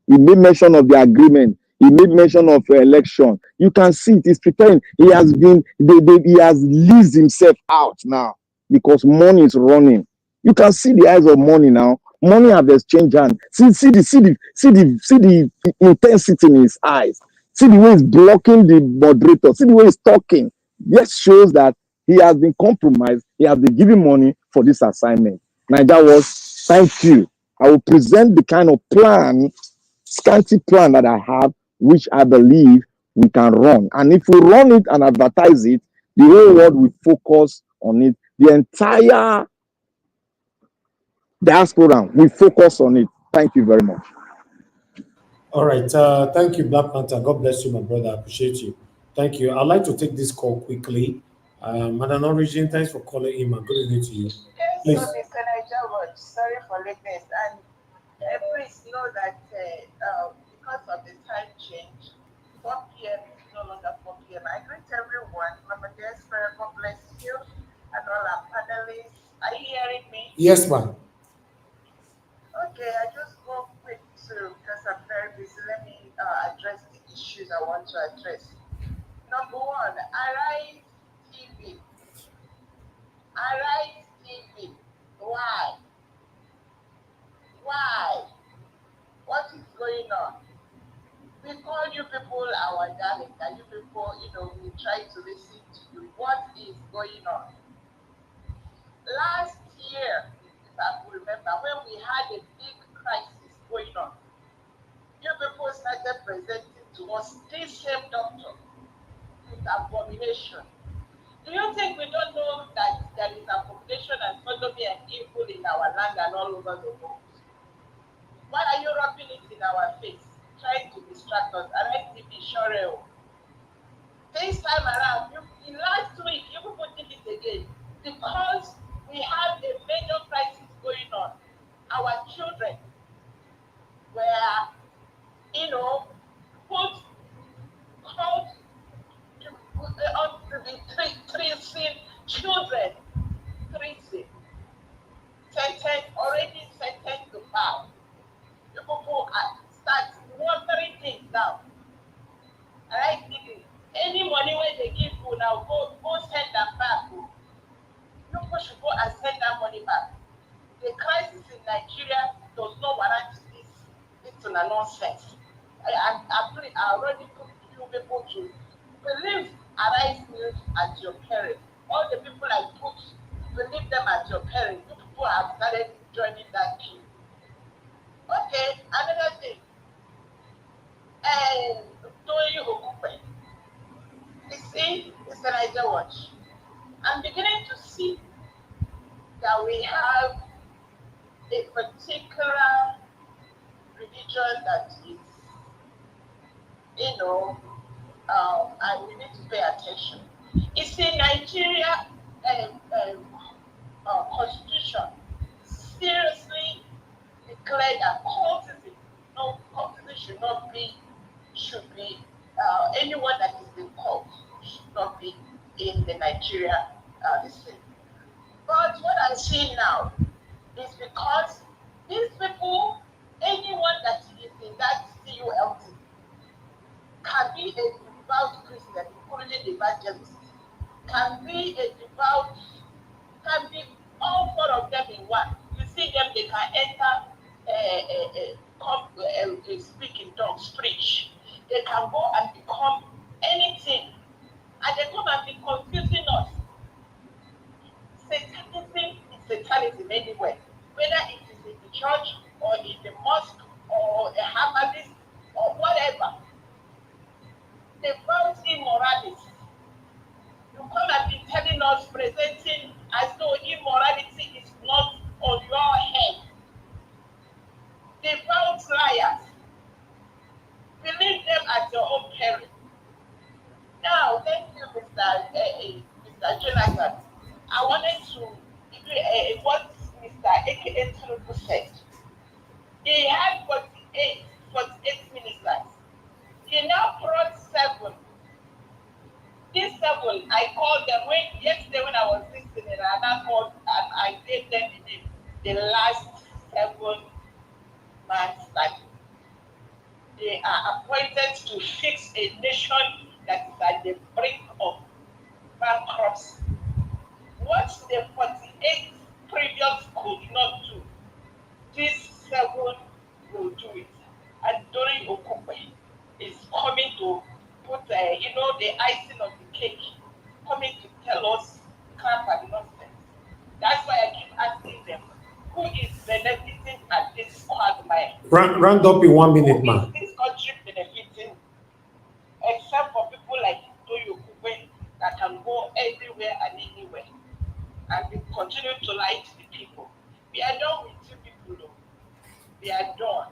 A: He made mention of the agreement. He made mention of election. You can see it. He's preparing. He has been. He has leased himself out now because money is running. You can see the eyes of money now. Money have exchanged hands. See the intensity in his eyes. See the way he's blocking the moderator. See the way he's talking. This shows that he has been compromised. He has been given money for this assignment. Nigeria was, thank you. I will present the kind of plan, scanty plan that I have, which I believe we can run. And if we run it and advertise it, the whole world will focus on it. The entire diaspora will focus on it. Thank you very much.
K: All right. Thank you, Black Panther. God bless you, my brother. I appreciate you. Thank you. I'd like to take this call quickly. Madam Origin, thanks for calling in. Good evening to you.
C: Yes,
K: Please.
C: so Mr. Niger, sorry for lateness. And please know that because of the time change, 4 p.m. is no longer 4 p.m. I greet everyone. Mama Diaspora, God bless you, and all our panelists. Are you hearing me?
K: Yes, ma'am.
C: Okay, I just go quick to, because I'm very busy, let me address the issues I want to address. Number one, Arise TV. Arise TV. Why? Why? What is going on? We call you people our darling, and you people, we try to listen to you. What is going on? Last year, if I could remember, when we had a big crisis going on, you people started presenting to us this same doctor with abomination. Do you think we don't know that there is abomination and sodomy and evil in our land and all over the world? Why are you rubbing it in our face, trying to distract us? And I think it's sure. This time around, last week, you people did it again because we have a major crisis going on. Our children were, called to be treating children, already sentenced to power. You people start watering things down. Alright, any money when they give you now, go send them back. You people should go and send that money back. The crisis in Nigeria does not warrant this. It's nonsense. I already put you people to believe Arise News as your parent. All the people I put, believe them as your parent. You people have started joining that queue. Okay, another thing. And Doyin Okupe. You see, Mr. Niger Watch. I'm beginning to see that we have a particular religion that is, and we need to pay attention. It's in Nigeria constitution seriously declared that cultism should be anyone that is in cult should not be in the Nigeria listing. But what I'm seeing now is because these people, anyone that is in that CULT, can be a devout Christian, including evangelists, can be all four of them in one. You see them, they can enter, speak in tongues, preach. They can go and become anything, and they come and be confusing us. Satanism is satanism anywhere, whether it is in the church or in the mosque or a herbalist or whatever. Devout immorality. You come and be telling us, presenting as though immorality is not on your head. Devout liars. Believe them as your own parents. Now, thank you, Mr. Jonathan. I wanted to agree what Mr. Equatorial said. He had 48 ministers. He now brought 7. These 7, I called them yesterday when I was listening, and I called and I gave them the last 7 months that they are appointed to fix a nation that is at the brink of bankruptcy. What the 48 previous could not do, these 7 will do it. And Doyin Okupe is coming to put the icing on the cake, coming to tell us crap and nonsense. That's why I keep asking them, who is benefiting at this quagmire?
K: Round up in 1 minute,
C: ma'am. Who is this country benefiting? Except for people like Doyin Okupe that can go everywhere and anywhere and we continue to lie to the people. We are done with you people, though. We are done.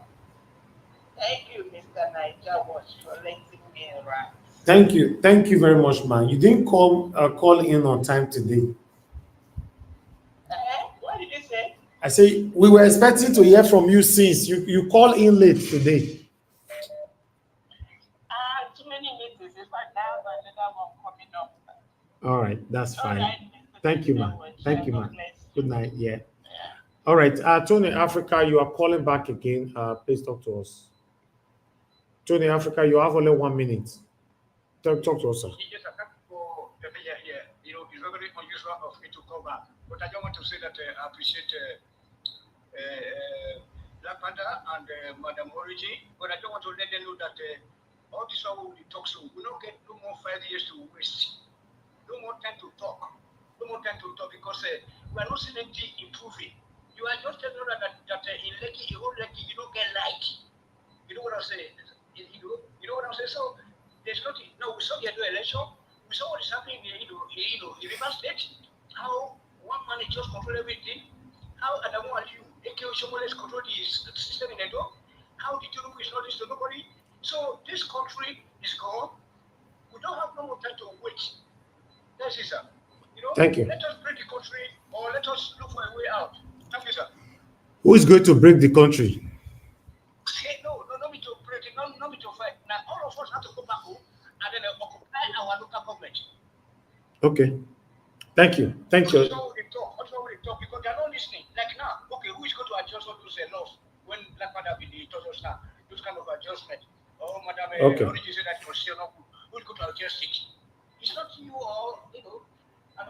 C: Thank you, Mr. Niger Watch, for letting me rant.
K: Thank you. Thank you very much, man. You didn't call in on time today.
C: What did you say?
K: I say we were expecting to hear from you since you call in late today.
C: Too many meetings. In fact, now another one coming up.
K: All right, that's fine.
C: Right.
K: Thank you, man. Thank you, man. Good night. Yeah. All right, Tony Africa, you are calling back again. Please talk to us. Tony Africa, you have only 1 minute. Talk to us, sir.
P: Yes, I thank you for the media here. You know, it's very unusual of me to come back, but I just want to say that I appreciate Black Panther and Madam Origi, but I don't want to let them know that all this one will be talk so we don't get no more 5 years to waste. No more time to talk. No more time to talk because we are not seeing anything improving. You are just telling us that in Lekki, in whole Lekki, you don't get light. You know what I'm saying? You know what I'm saying? So there's nothing. No, we saw the election. We saw what is happening in Rivers State. How one man just control everything. How Adamu Aliyu, AKO Shomoles control the system in Edo. How the Tinubu is not this to nobody. So this country is gone. We don't have no more time to wait. That's it, sir. You know,
K: thank you.
P: Let us break the country or let us look for a way out. Thank you, sir.
K: Who is going to break the country?
P: No, not me to break it, not me to fight. Now, all of us have to go back home and then occupy our local government.
K: Okay. Thank you. Thank you.
P: What's wrong with the talk? Because they're not listening. Like now, okay, who is going to adjust all those laws when Black Panther will be told us now? Those kind of adjustment. Oh, Madam,
K: okay.
P: How did you say that constitutional? Who is going to adjust it? It's not you or, you know, you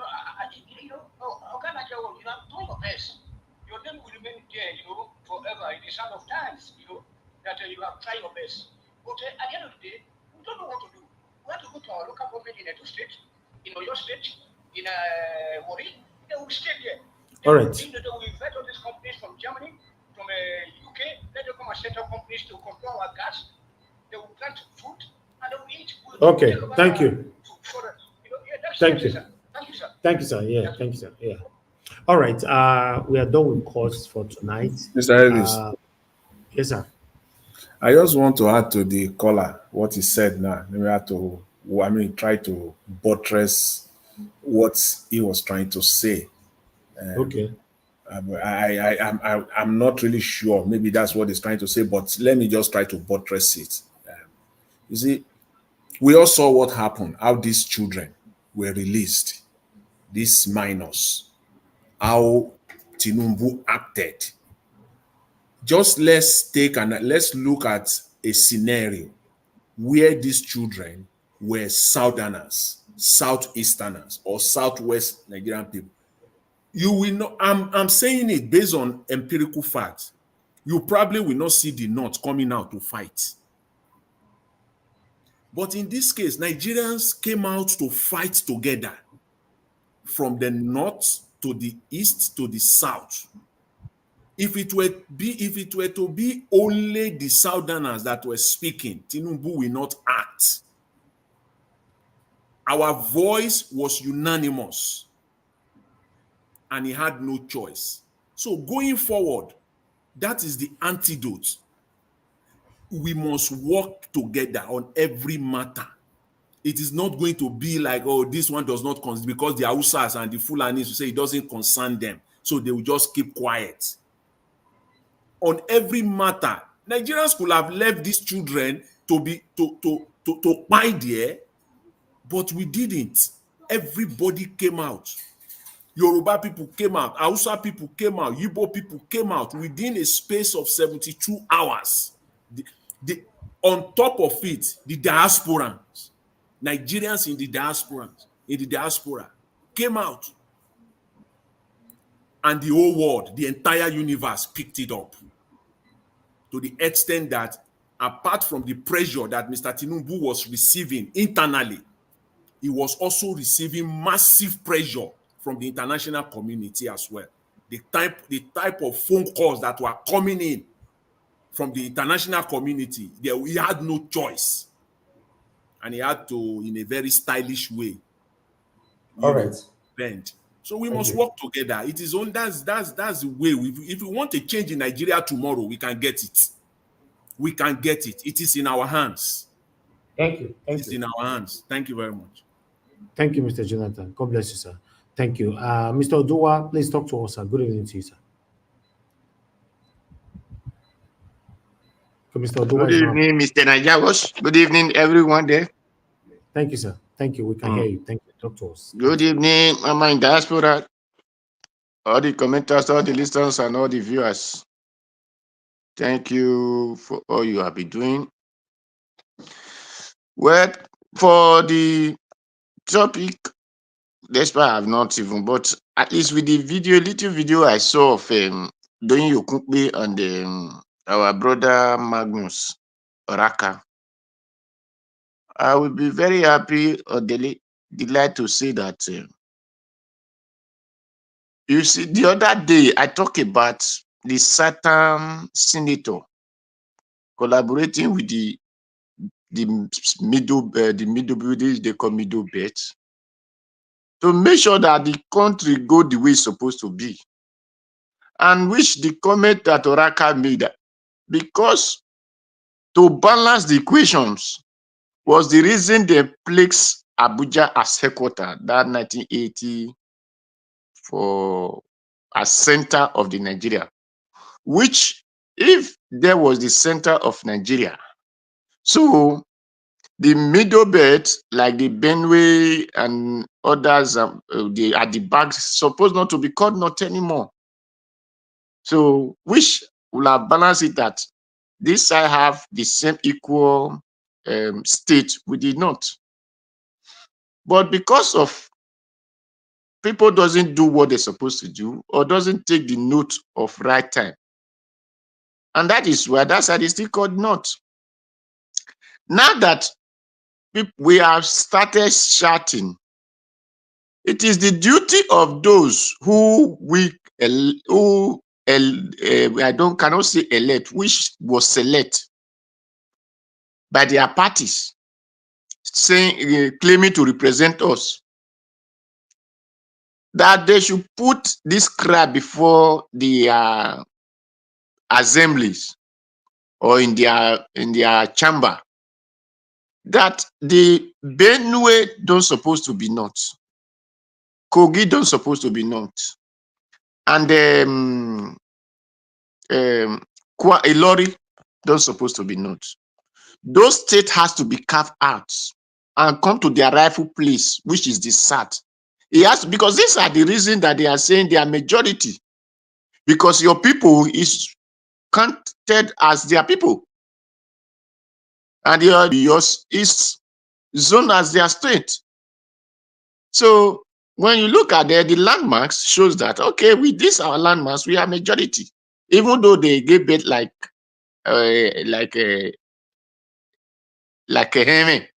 P: have done your best. Your name will remain there, you know, forever in the sound of times, you know, that you have tried your best. But at the end of the day, we don't know what to do. We have to go to our local government in Edo State, in Oyo State, in Wari, then we stay there.
K: All right.
P: They will invite all these companies from Germany, from UK, let them come and set up companies to control our gas. They will plant food and they will eat.
K: Okay, thank you. Thank you.
P: Thank you, sir.
K: Thank you, sir. Yeah, thank you, sir. Yeah. All right. We are done with calls for tonight.
T: Mr. Ellis.
K: Yes, sir.
T: I just want to add to the caller what he said now. Try to buttress what he was trying to say.
K: Okay.
T: I'm not really sure. Maybe that's what he's trying to say, but let me just try to buttress it. You see, we all saw what happened, how these children were released, these minors, how Tinubu acted. Just let's look at a scenario where these children were Southerners, Southeasterners, or Southwest Nigerian people. You will not, I'm saying it based on empirical facts. You probably will not see the North coming out to fight. But in this case, Nigerians came out to fight together from the North to the East to the South. If it were to be only the Southerners that were speaking, Tinubu will not act. Our voice was unanimous and he had no choice. So going forward, that is the antidote. We must work together on every matter. It is not going to be like, oh, this one does not concern, because the Hausas and the Fulanis will say it doesn't concern them. So they will just keep quiet. On every matter, Nigerians could have left these children to buy there, but we didn't. Everybody came out. Yoruba people came out, Hausa people came out, Igbo people came out within a space of 72 hours. On top of it, the diasporans, Nigerians in the diaspora came out, and the whole world, the entire universe picked it up, to the extent that apart from the pressure that Mr. Tinubu was receiving internally, he was also receiving massive pressure from the international community as well. The type of phone calls that were coming in from the international community, he had no choice. And he had to, in a very stylish way, bend. So we must work together. It is on that's the way. If we want a change in Nigeria tomorrow, we can get it. We can get it. It is in our hands.
K: Thank you.
T: It is in our hands. Thank you very much.
K: Thank you, Mr. Jonathan. God bless you, sir. Thank you. Mr. Odua, please talk to us, sir. Good evening to you, sir. Okay, Mr. Odua
E: Good
K: is now.
E: evening, Mr. Najawas. Good evening, everyone there.
K: Thank you, sir. Thank you. We can hear you. Thank you. Talk to us.
E: Good evening, Mama in diaspora, all the commenters, all the listeners, and all the viewers. Thank you for all you have been doing. Well, for the topic, despite I have not even, but at least with the video, little video I saw of Doyin Okupe and our brother Magnus Oraka, I will be very happy or delighted to say that. You see, the other day I talked about the certain senator collaborating with the middle buildings they call middle belt to make sure that the country go the way it's supposed to be, and which the comment that Oraka made, because to balance the equations was the reason they placed Abuja as headquarters that 1980 for as center of the Nigeria, which if there was the center of Nigeria, so the middle belt like the Benue and others they at the back supposed not to be called not anymore. So which will have balanced it that this side have the same equal state with the north. But because of people doesn't do what they're supposed to do or doesn't take the note of right time, and that is why that side is still called north. Now that we have started shouting, it is the duty of those who cannot say elect, which was select by their parties, saying claiming to represent us, that they should put this crap before the assemblies or in their chamber, that the Benue don't supposed to be not, Kogi don't supposed to be not, and Ilori don't supposed to be not. Those states has to be carved out and come to their rightful place, which is the SAT. It has, because these are the reason that they are saying they are majority, because your people is counted as their people, and yours is zoned as their state. So when you look at the landmarks shows that, okay, with this our landmarks, we are majority, even though they gave it like a Heme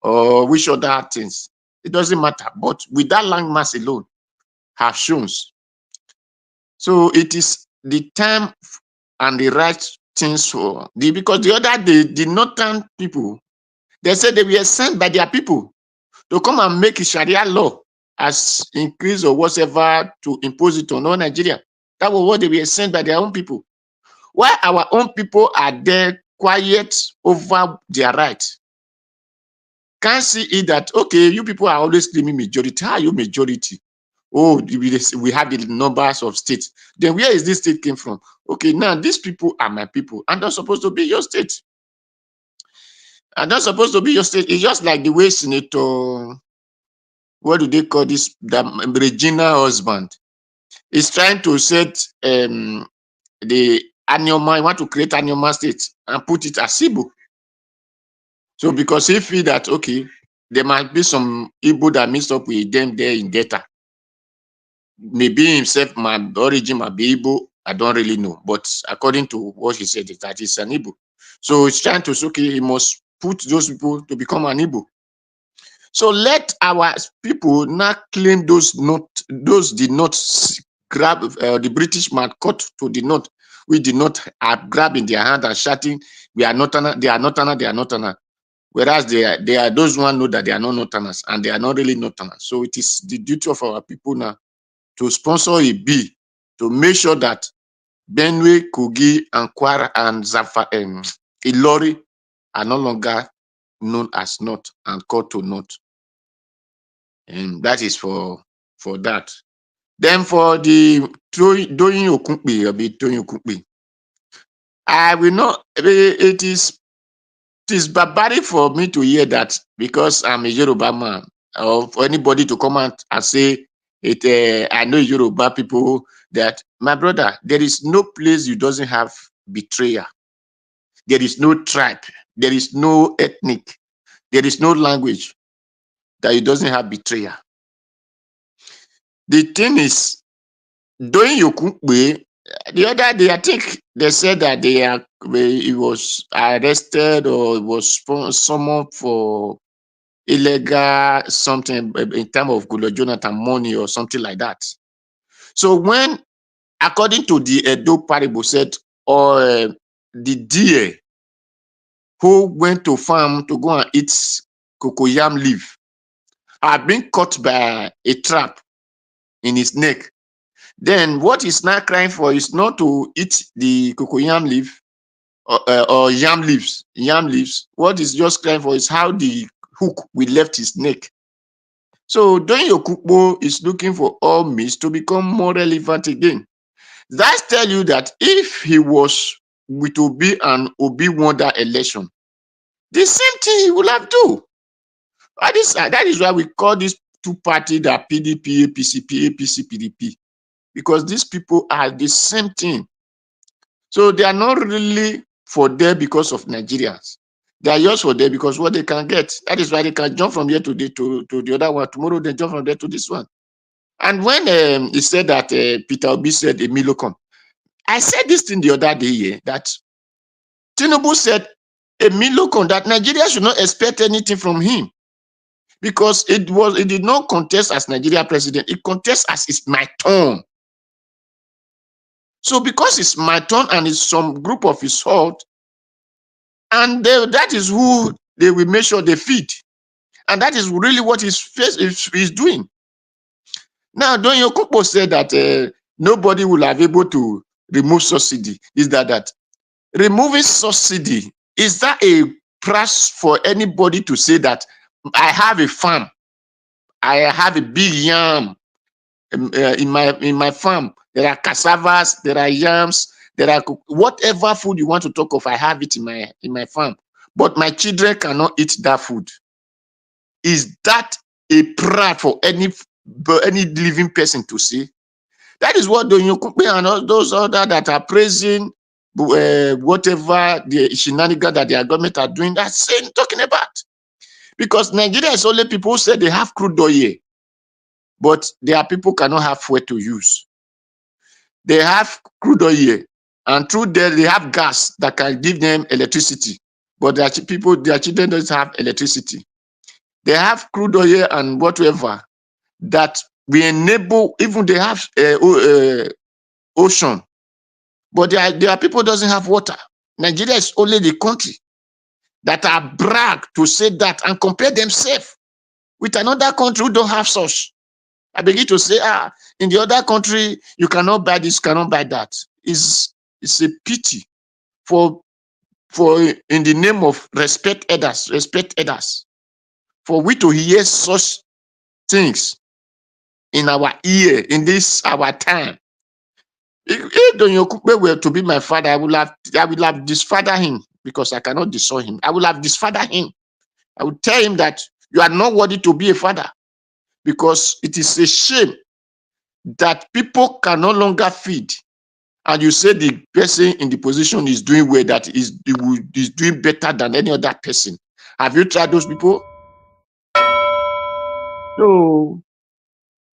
E: or which other things, it doesn't matter. But with that landmass alone have shown. So it is the time and the right things for because the other day, the northern people, they said they were sent by their people to come and make Sharia law as increase or whatever to impose it on all Nigeria. That was what they were sent by their own people. Why our own people are there quiet over their rights? Can't see it that, okay, you people are always claiming majority. How are you majority? Oh, we have the numbers of states. Then where is this state came from? Okay, now these people are my people and they're supposed to be your state. And they're supposed to be your state. It's just like the way Senator, what do they call this? The Regina husband is trying to set the Anyoma, he want to create Anyoma state and put it as Igbo. So because he feel that, okay, there might be some Igbo that mixed up with them there in data. Maybe himself, my origin might be Igbo, I don't really know. But according to what he said, that he's an Igbo. So he's trying to say, okay, he must put those people to become an Igbo. So let our people not claim those did not grab the British man cut to the north. We did not are grabbing their hand and shouting, we are not, they are not, they are not. Whereas they are those who know that they are not Northerners and they are not really Northerners. So it is the duty of our people now to sponsor a bill to make sure that Benue, Kogi, and Kwara and Ilori are no longer known as not and called to not. And that is for that. Then for the Doyin Okupe, I will not. It is barbaric for me to hear that because I'm a Yoruba man, or for anybody to come out and say it. I know Yoruba people that, my brother, there is no place you doesn't have betrayal. There is no tribe. There is no ethnic. There is no language that it doesn't have betrayal. The thing is, Doyin Okupe, the other day, I think they said that he was arrested or he was summoned for illegal something in terms of Goodluck Jonathan money or something like that. So when, according to the Edo parable, said, or the deer who went to farm to go and eat cocoyam leaf had been caught by a trap in his neck. Then what he's now crying for is not to eat the cocoyam leaf or yam leaves. What he's just crying for is how the hook will left his neck. So Doyin Okupe is looking for all means to become more relevant again. That tell you that if he was with Obi and Obi won that election, the same thing he will have do. That is why we call this two parties that PDP, APC, PDP, because these people are the same thing. So they are not really for there because of Nigerians. They are just for there because what they can get. That is why they can jump from here today to the other one. Tomorrow they jump from there to this one. And when he said that Peter Obi said Emilio come, I said this thing the other day here, that Tinubu said Emilio come, that Nigeria should not expect anything from him because it did not contest as Nigeria president. It contests as it's my turn. So because it's my turn and it's some group of his salt, and that is who they will make sure they feed. And that is really what he's doing. Now, Doyin Okupe said that nobody will have able to remove subsidy. Is that removing subsidy, is that a price for anybody to say that I have a farm, I have a big yam in my farm, there are cassavas, there are yams, there are whatever food you want to talk of, I have it in my farm, but my children cannot eat that food. Is that a pride for any living person to say? That is what Doyin Okupe and all those other that are praising whatever the shenanigans that their government are doing, that's talking about. Because Nigeria is only people who say they have crude oil, but their people cannot have fuel to use. They have crude oil, and through there they have gas that can give them electricity, but their children don't have electricity. They have crude oil and whatever that we enable, even they have ocean, but their people doesn't have water. Nigeria is only the country that are brag to say that and compare themselves with another country who don't have such. I begin to say, in the other country, you cannot buy this, cannot buy that. It's a pity for in the name of respect others, for we to hear such things in our ear, in this our time. If Doyin Okupe were to be my father, I would have disfathered him because I cannot disown him. I will have disfathered him. I would tell him that you are not worthy to be a father, because it is a shame that people can no longer feed, and you say the person in the position is doing well, that is doing better than any other person. Have you tried those people? So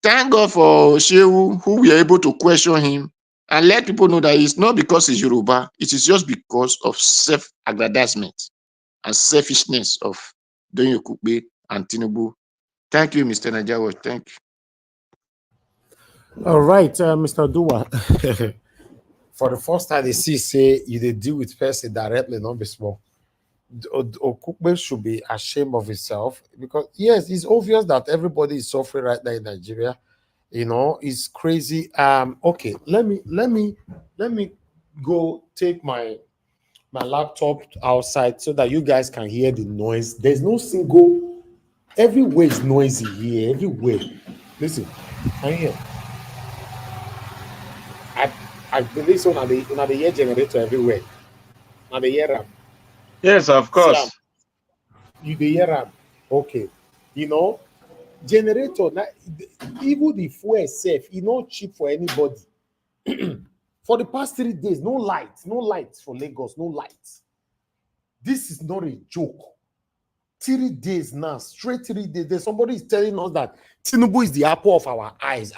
E: thank God for Shehu, who we are able to question him and let people know that it's not because he's Yoruba, it is just because of self-aggrandizement and selfishness of Doyin Okupe and Tinubu. Thank you, Mr. Najawa. Thank you.
K: All right, Mr. Dua. For the first time, they say you did deal with person directly, not be small. Okupe should be ashamed of himself, because yes, it's obvious that everybody is suffering right now in Nigeria. You know, it's crazy. Okay, let me go take my my laptop outside so that you guys can hear the noise. There's no single, everywhere is noisy here, everywhere. Listen, can you hear? I believe so. Now the hear generator everywhere. Now the hear.
S: Yes, of course.
K: You the hear. Okay, you know, generator. Even the fuel itself, it's not cheap for anybody. For the past 3 days, no lights for Lagos, no lights. This is not a joke. 3 days now, straight 3 days. There's somebody is telling us that Tinubu is the apple of our eyes.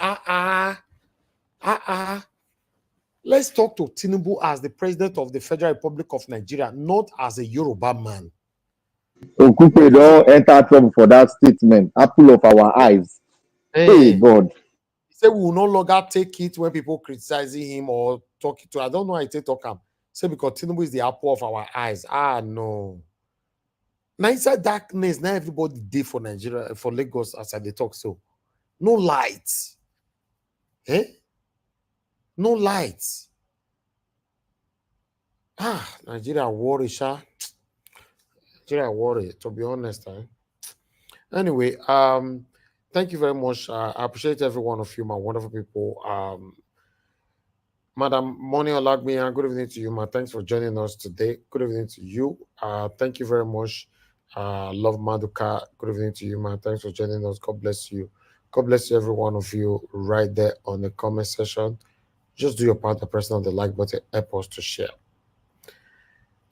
K: Let's talk to Tinubu as the president of the Federal Republic of Nigeria, not as a Yoruba man.
A: Okupe don't enter trouble for that statement. Apple of our eyes. Hey, God.
K: He said we will no longer take it when people criticizing him or talking to. I don't know how to talk him. Say because Tinubu is the apple of our eyes. No. Now inside darkness, now everybody did for Nigeria, for Lagos as they talk. So no lights. No lights. Nigeria worry, Sha. Nigeria worry, to be honest. Anyway, thank you very much. I appreciate every one of you, my wonderful people. Madam Moni Olagmiyan, good evening to you, ma. Thanks for joining us today. Good evening to you. Thank you very much. Love Maduka, good evening to you, ma. Thanks for joining us. God bless you. God bless you, every one of you, right there on the comment section. Just do your part by pressing on the like button, help us to share.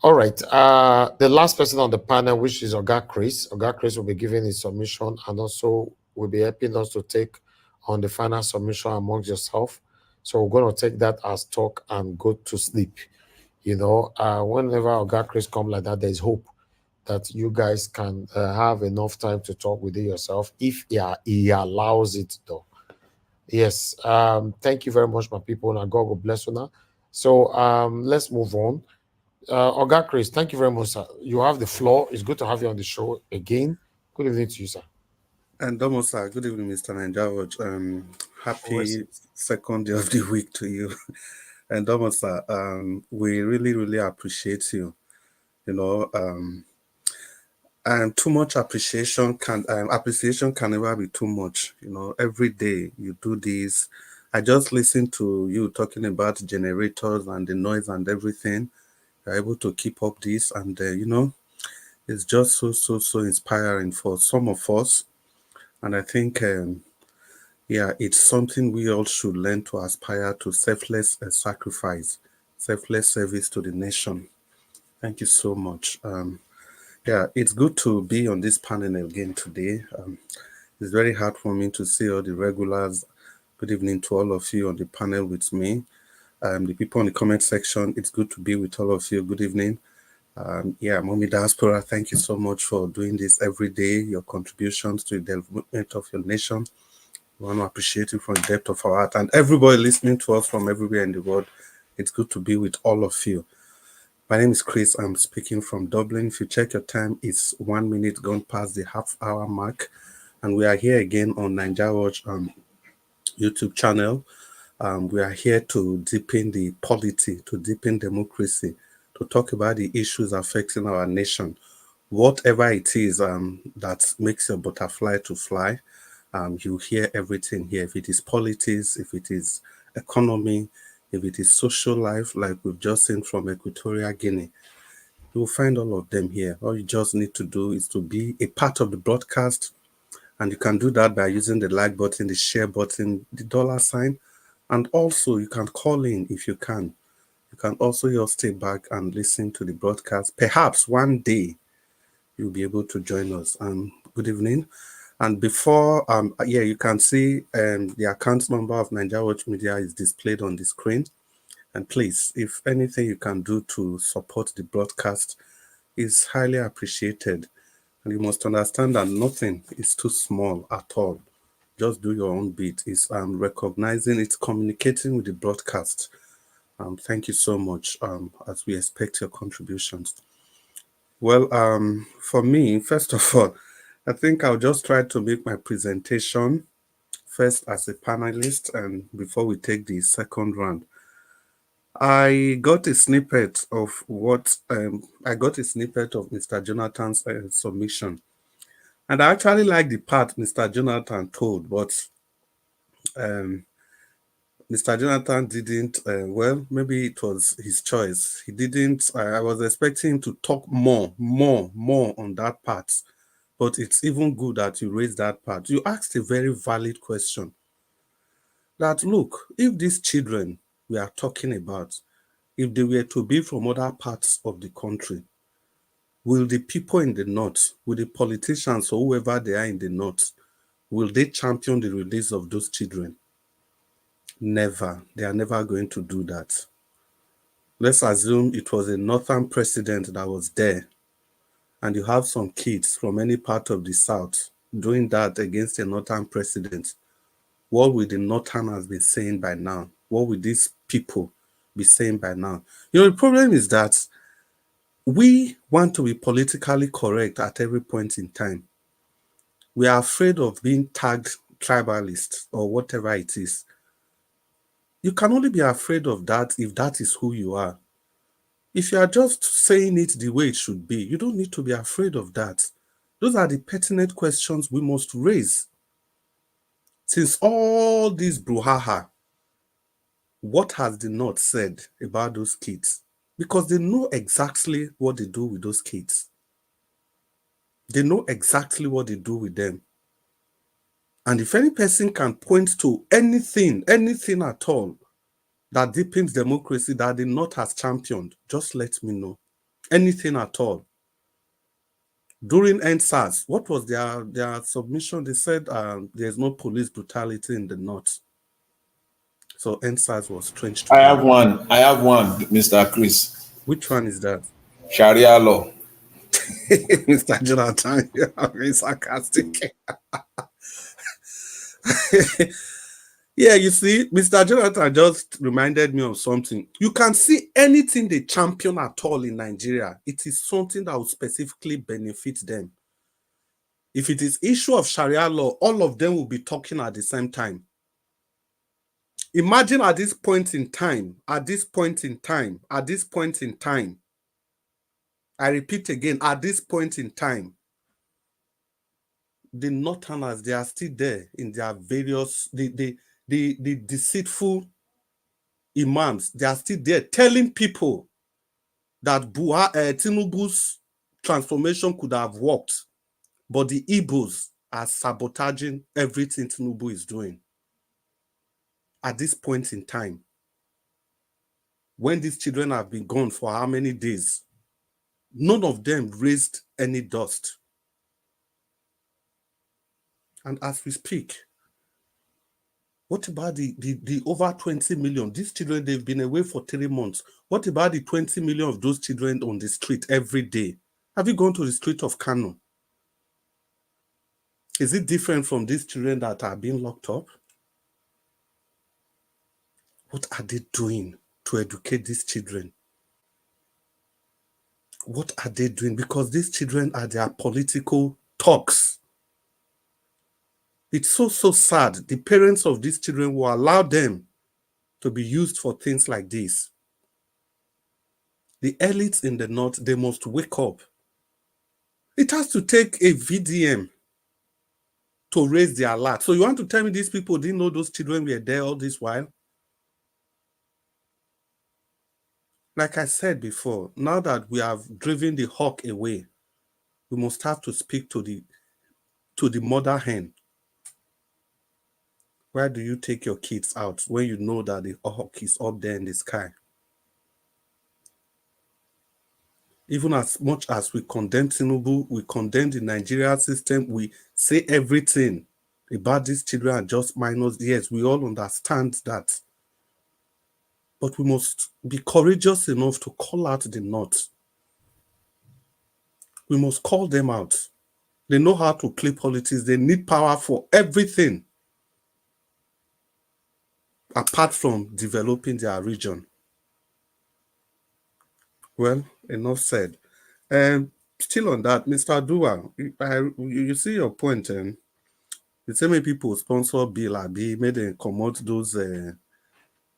K: All right. The last person on the panel, which is Oga Chris. Oga Chris will be giving his submission and also will be helping us to take on the final submission amongst yourself. So we're going to take that as talk and go to sleep. You know, whenever Oga Chris come like that, there's hope that you guys can have enough time to talk within yourself if he allows it, though. Yes. Thank you very much, my people. And God will bless you now. So let's move on. Oga Chris, thank you very much, sir. You have the floor. It's good to have you on the show again. Good evening to you, sir.
G: And almost, good evening, Mr. Ninja. Happy second day of the week to you. And almost, we really, really appreciate you. You know, and too much appreciation can never be too much. You know, every day you do this. I just listened to you talking about generators and the noise and everything. You're able to keep up this, and you know, it's just so inspiring for some of us. And I think, yeah, it's something we all should learn to aspire to: selfless sacrifice, selfless service to the nation. Thank you so much. Yeah, it's good to be on this panel again today. It's very hard for me to see all the regulars. Good evening to all of you on the panel with me. The people in the comment section, it's good to be with all of you. Good evening. Yeah, Mommy Diaspora, thank you so much for doing this every day, your contributions to the development of your nation. We want to appreciate you from the depth of our heart. And everybody listening to us from everywhere in the world, it's good to be with all of you. My name is Chris. I'm speaking from Dublin. If you check your time, it's 1 minute gone past the half-hour mark. And we are here again on Ninja Watch YouTube channel. We are here to deepen the polity, to deepen democracy, to talk about the issues affecting our nation. Whatever it is that makes your butterfly to fly, you hear everything here. If it is politics, if it is economy, if it is social life, like we've just seen from Equatorial Guinea, you will find all of them here. All you just need to do is to be a part of the broadcast, and you can do that by using the like button, the share button, the $sign, and also you can call in if you can. You can also just stay back and listen to the broadcast. Perhaps one day you'll be able to join us. Good evening. And before, yeah, you can see the account number of Nigeria Watch Media is displayed on the screen. And please, if anything you can do to support the broadcast is highly appreciated. And you must understand that nothing is too small at all. Just do your own bit. It's recognizing, it's communicating with the broadcast. Thank you so much as we expect your contributions. Well, for me, first of all, I think I'll just try to make my presentation first as a panelist, and before we take the second round. I got a snippet of Mr. Jonathan's submission, and I actually like the part Mr. Jonathan told, but Mr. Jonathan didn't. Well, maybe it was his choice. He didn't. I was expecting him to talk more on that part, but it's even good that you raised that part. You asked a very valid question. That look, if these children we are talking about, if they were to be from other parts of the country, will the people in the north, will the politicians or whoever they are in the north, will they champion the release of those children? Never. They are never going to do that. Let's assume it was a northern president that was there, and you have some kids from any part of the south doing that against a northern president. What will the northerners be saying by now? What will these people be saying by now? You know, the problem is that we want to be politically correct at every point in time. We are afraid of being tagged tribalist or whatever it is. You can only be afraid of that if that is who you are. If you are just saying it the way it should be, you don't need to be afraid of that. Those are the pertinent questions we must raise. Since all this brouhaha, what has the North said about those kids? Because they know exactly what they do with those kids. They know exactly what they do with them. And if any person can point to anything at all that deepens democracy that the North has championed, just let me know. Anything at all. During NSAS, what was their submission? They said there's no police brutality in the North. So NSAS was trenched.
T: I have one, Mr. Chris.
G: Which one is that?
T: Sharia law.
G: Mr. Jonathan, you are very sarcastic. Yeah, you see, Mr. Jonathan just reminded me of something. You can see anything they champion at all in Nigeria, it is something that will specifically benefit them. If it is issue of Sharia law, all of them will be talking at the same time. Imagine at this point in time, I repeat again, at this point in time, the Northerners, they are still there in their various, the deceitful imams, they are still there telling people that Tinubu's transformation could have worked, but the Igbos are sabotaging everything Tinubu is doing. At this point in time, when these children have been gone for how many days, none of them raised any dust. And as we speak, what about the over 20 million? These children, they've been away for 3 months. What about the 20 million of those children on the street every day? Have you gone to the street of Kanu? Is it different from these children that are being locked up? What are they doing to educate these children? What are they doing? Because these children are their political talks. It's so sad. The parents of these children will allow them to be used for things like this. The elites in the North, they must wake up. It has to take a VDM to raise their alert. So you want to tell me these people didn't know those children were there all this while? Like I said before, now that we have driven the hawk away, we must have to speak to the mother hen. Where do you take your kids out when you know that the hawk is up there in the sky? Even as much as we condemn Tinubu, we condemn the Nigerian system, we say everything about these children are just minors. Yes, we all understand that. But we must be courageous enough to call out the North. We must call them out. They know how to play politics. They need power for everything, apart from developing their region. Well, enough said. Still on that, Mr. Dua, you see your point. The same way people sponsor bill, made them come out those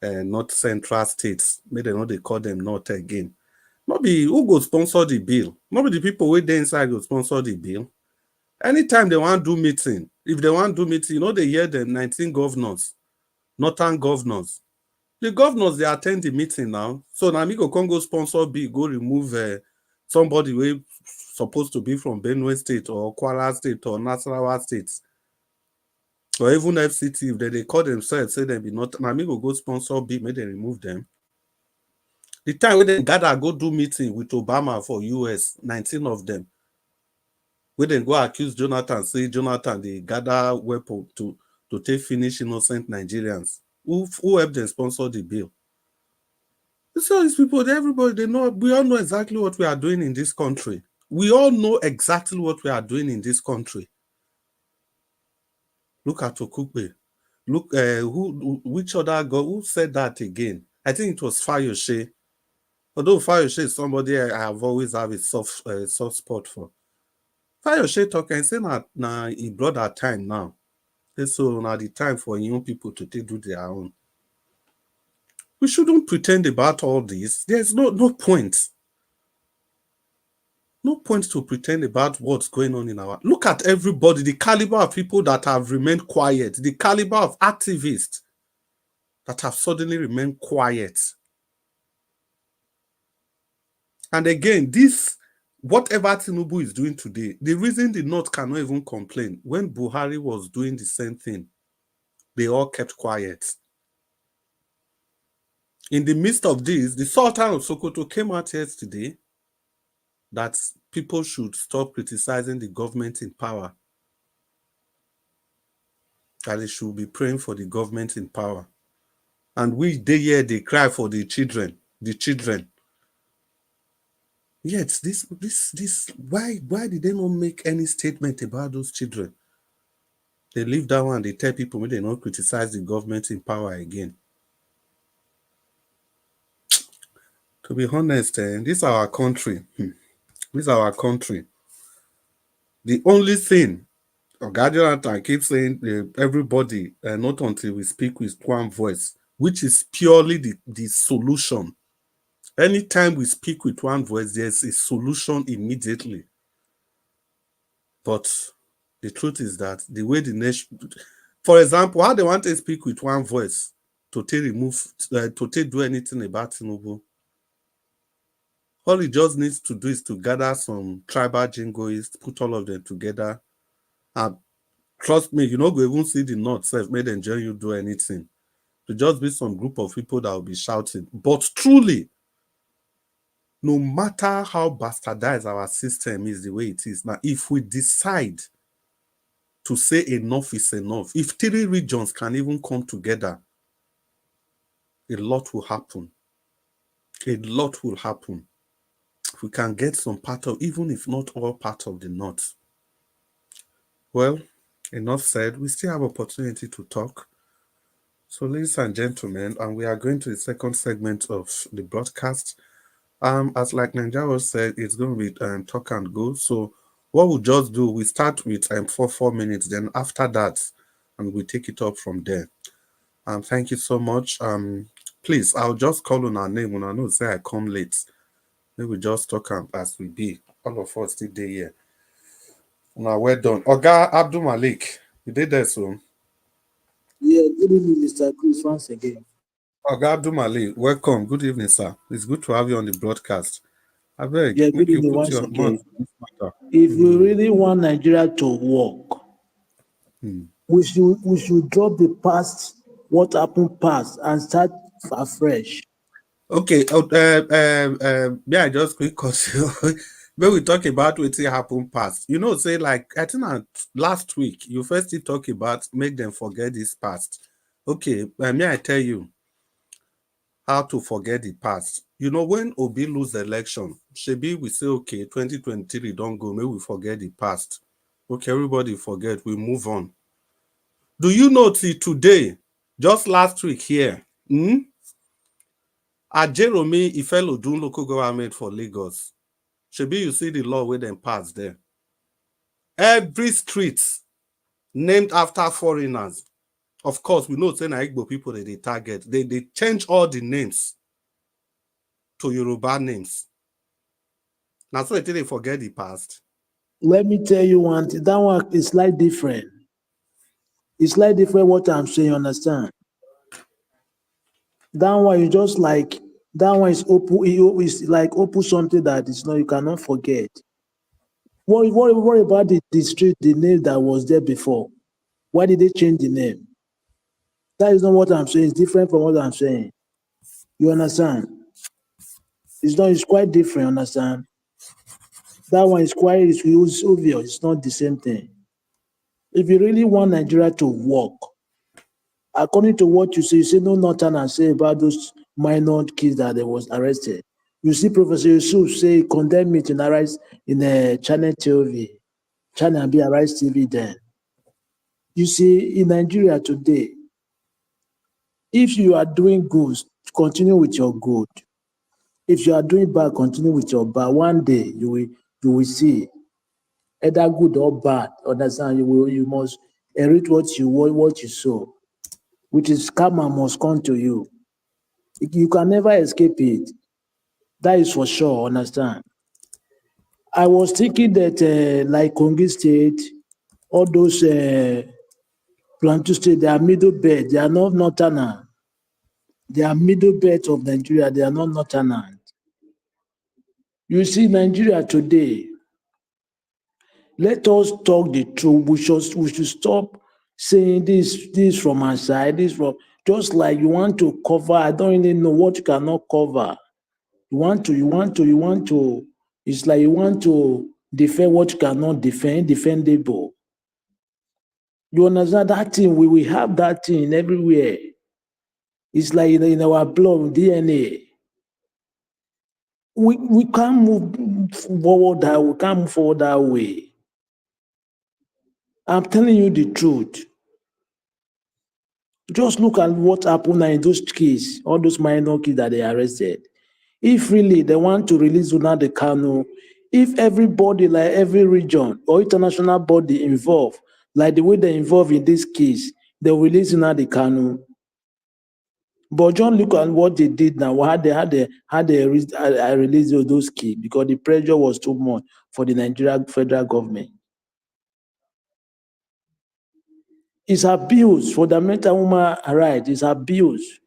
G: North Central states. Maybe they know they call them North again. Maybe who go sponsor the bill? Maybe the people who dey inside go sponsor the bill. Anytime they want to do meeting, if they want to do meeting, you know, they hear them 19 governors, northern governors. The governors, they attend the meeting now. So now me go Congo sponsor bill, go remove somebody who supposed to be from Benue State or Kwara State or Nasarawa State. Or even FCT, if they call themselves, say they be not, now me go sponsor bill, may they remove them. The time when they gather go do meeting with Obama for US, 19 of them, when they go accuse Jonathan, say Jonathan, they gather weapon to take finish innocent Nigerians. Who helped them sponsor the bill? So these people, everybody, they know, we all know exactly what we are doing in this country. We all know exactly what we are doing in this country. Look at Okupe. Look, which other guy, who said that again? I think it was Fayose. Although Fayose is somebody I have always have a soft spot for. Fayose talk and say na he brought that time now. So now the time for young people to do their own. We shouldn't pretend about all this. There's no point. No point to pretend about what's going on in our... Look at everybody, the caliber of people that have remained quiet, the caliber of activists that have suddenly remained quiet. And again, this, whatever Tinubu is doing today, the reason the North cannot even complain, when Buhari was doing the same thing, they all kept quiet. In the midst of this, the Sultan of Sokoto came out yesterday that people should stop criticizing the government in power. That they should be praying for the government in power. And they cry for the children. Yet, why did they not make any statement about those children? They leave that one, they tell people they don't criticize the government in power again. To be honest, this is our country. This is our country. The only thing, Jonathan keeps saying, everybody, not until we speak with one voice, which is purely the solution. Anytime we speak with one voice, there's a solution immediately. But the truth is that the way the nation, for example, how they want to speak with one voice to do anything about Tinubu, all he just needs to do is to gather some tribal jingoists, put all of them together, and trust me, you know, go even see the North self made enjoy you do anything. To just be some group of people that will be shouting. But truly, no matter how bastardized our system is the way it is now, if we decide to say enough is enough, if 3 regions can even come together, a lot will happen. A lot will happen. If we can get some part of, even if not all part of the North. Well, enough said. We still have opportunity to talk. So, ladies and gentlemen, and we are going to the second segment of the broadcast. As like Nigeria said, it's going to be talk and go. So what we'll just do, we start with 4 minutes, then after that, and we take it up from there. Thank you so much. Please, I'll just call on our name when I know say I come late. Then we just talk as we be. All of us still there here. Now well done. Oga Abdul Malik, you did that soon.
U: Yeah, good evening, Mr. Chris, once again.
G: Oga Abdul Malik, welcome. Good evening, sir. It's good to have you on the broadcast. I beg,
U: yeah, good evening once again. If we really want Nigeria to work, we should drop the past, what happened past, and start afresh.
G: Okay, yeah, just quick question. When we talk about what happened past, you know, say like, I think last week, you first talk about make them forget this past. Okay, may I tell you how to forget the past? You know, when Obi lose the election, Shebi we say, okay, 2023 don't go, maybe we forget the past. Okay, everybody forget, we move on. Do you know till today, just last week here, at Jerome Ifelodun local government for Lagos, Shebi you see the law where them pass there. Every street named after foreigners. Of course, we know saying Igbo people that they target. They change all the names to Yoruba names. Now, so they forget the past.
U: Let me tell you one thing. That one is slightly different. It's slightly different what I'm saying, understand? That one is just like, that one is open, it's like open something that is not, you cannot forget. What about the street, the name that was there before? Why did they change the name? That is not what I'm saying. It's different from what I'm saying. You understand? It's quite different, understand? That one is quite, it's obvious. It's not the same thing. If you really want Nigeria to work, according to what you say no nothing and say about those minor kids that they was arrested. You see Professor Yusuf say condemn me to arrest in a Channel TV, Channel B Arise TV then. You see, in Nigeria today, if you are doing good, continue with your good. If you are doing bad, continue with your bad. One day you will see either good or bad. Understand? You must inherit what you sow, which is karma must come to you. You can never escape it. That is for sure, understand? I was thinking that like Kongi State, all those Plateau State, they are middle belt. They are not northern. They are middle belt of Nigeria. They are not northern. You see, Nigeria today, let us talk the truth. We should stop saying this from our side, this from, just like you want to cover, I don't really know what you cannot cover. You want to, it's like you want to defend what you cannot defend, defendable. You understand that thing? We will have that thing everywhere. It's like in our blood, DNA. We can't move forward that way. I'm telling you the truth. Just look at what happened now in those kids, all those minor kids that they arrested. If really they want to release Nnamdi Kanu, if everybody, like every region or international body involved, like the way they involved in this case, they will release Nnamdi Kanu. But just look at what they did now. How they released those kids because the pressure was too much for the Nigerian federal government. It's abuse. Fundamental human rights is abuse.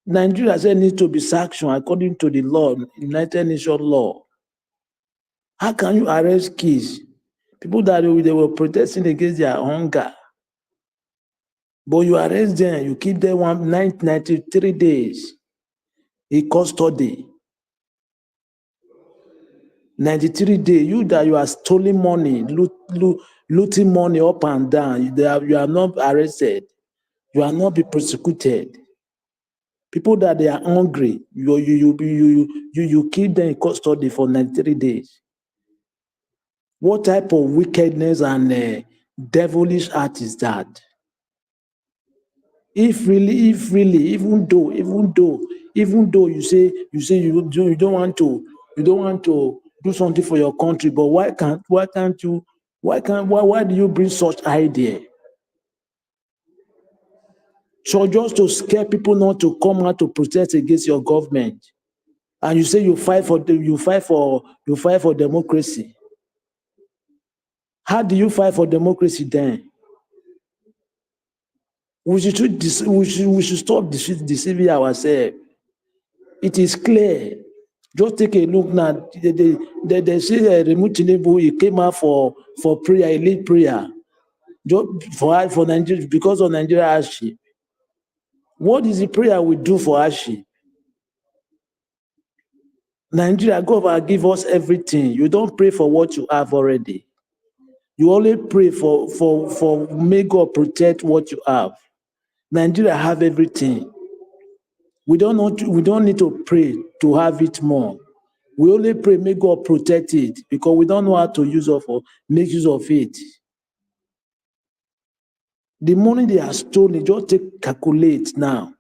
U: Nigeria said needs to be sanctioned according to the law, United Nations law. How can you arrest kids? People that they were protesting against their hunger. But you arrest them, you keep them 93 days in custody. 93 days, you are stealing money, looting money up and down. You are not arrested. You are not be prosecuted. People that they are hungry, you keep them in custody for 93 days. What type of wickedness and devilish act is that? If really, even though you say you don't want to do something for your country, but why do you bring such idea? So just to scare people not to come out to protest against your government, and you say you fight for democracy. How do you fight for democracy then? We should stop deceiving ourselves. It is clear. Just take a look now. They say remove Tinubu. He came out for prayer, he lead prayer, just for Nigeria because of Nigeria hardship. What is the prayer we do for hardship? Nigeria, God give us everything. You don't pray for what you have already. You only pray for may God protect what you have. Nigeria have everything. We don't need to pray to have it more. We only pray may God protect it because we don't know how to make use of it. The money they are stolen, just calculate now.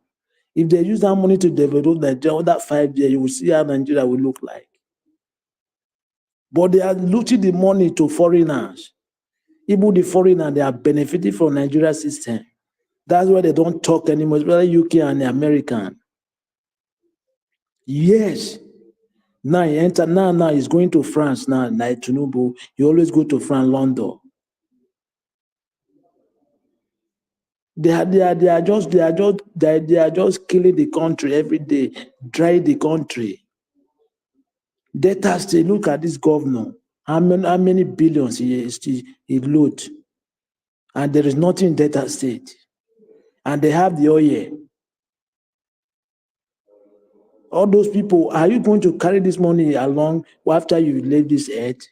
U: If they use that money to develop Nigeria, that 5 years, you will see how Nigeria will look like. But they are looting the money to foreigners. Even the foreigners, they are benefiting from Nigeria system. That's why they don't talk anymore, especially UK and the American. Yes. Now he enter, now he's going to France now, like Tinubu. He always go to France, London. They are just killing the country every day, dry the country. Data state, look at this governor. How many billions he load, and there is nothing in data state, and they have the oil. All those people, are you going to carry this money along after you leave this earth?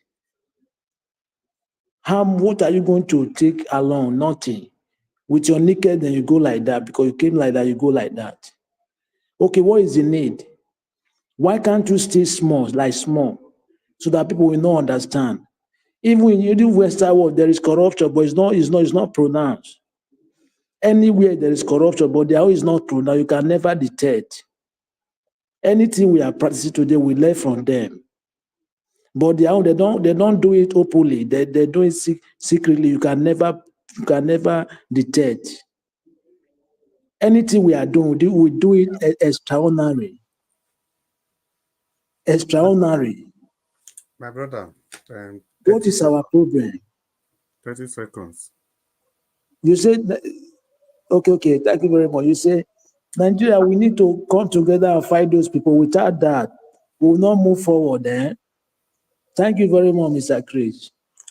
U: What are you going to take along? Nothing. With your naked, then you go like that because you came like that, you go like that. Okay, what is the need? Why can't you stay small, so that people will not understand? Even in the Western world, there is corruption, but it's not pronounced. Anywhere there is corruption, but there is not pronounced. You can never detect. Anything we are practicing today, we learn from them. But they don't do it openly. They do it secretly. You can never detect. Anything we are doing, we do it extraordinary. Extraordinary.
G: My brother,
U: What is our problem?
G: 30 seconds.
U: You said, okay, thank you very much. You say, Nigeria, we need to come together and fight those people. Without that, we will not move forward. Thank you very much, Mr. Chris.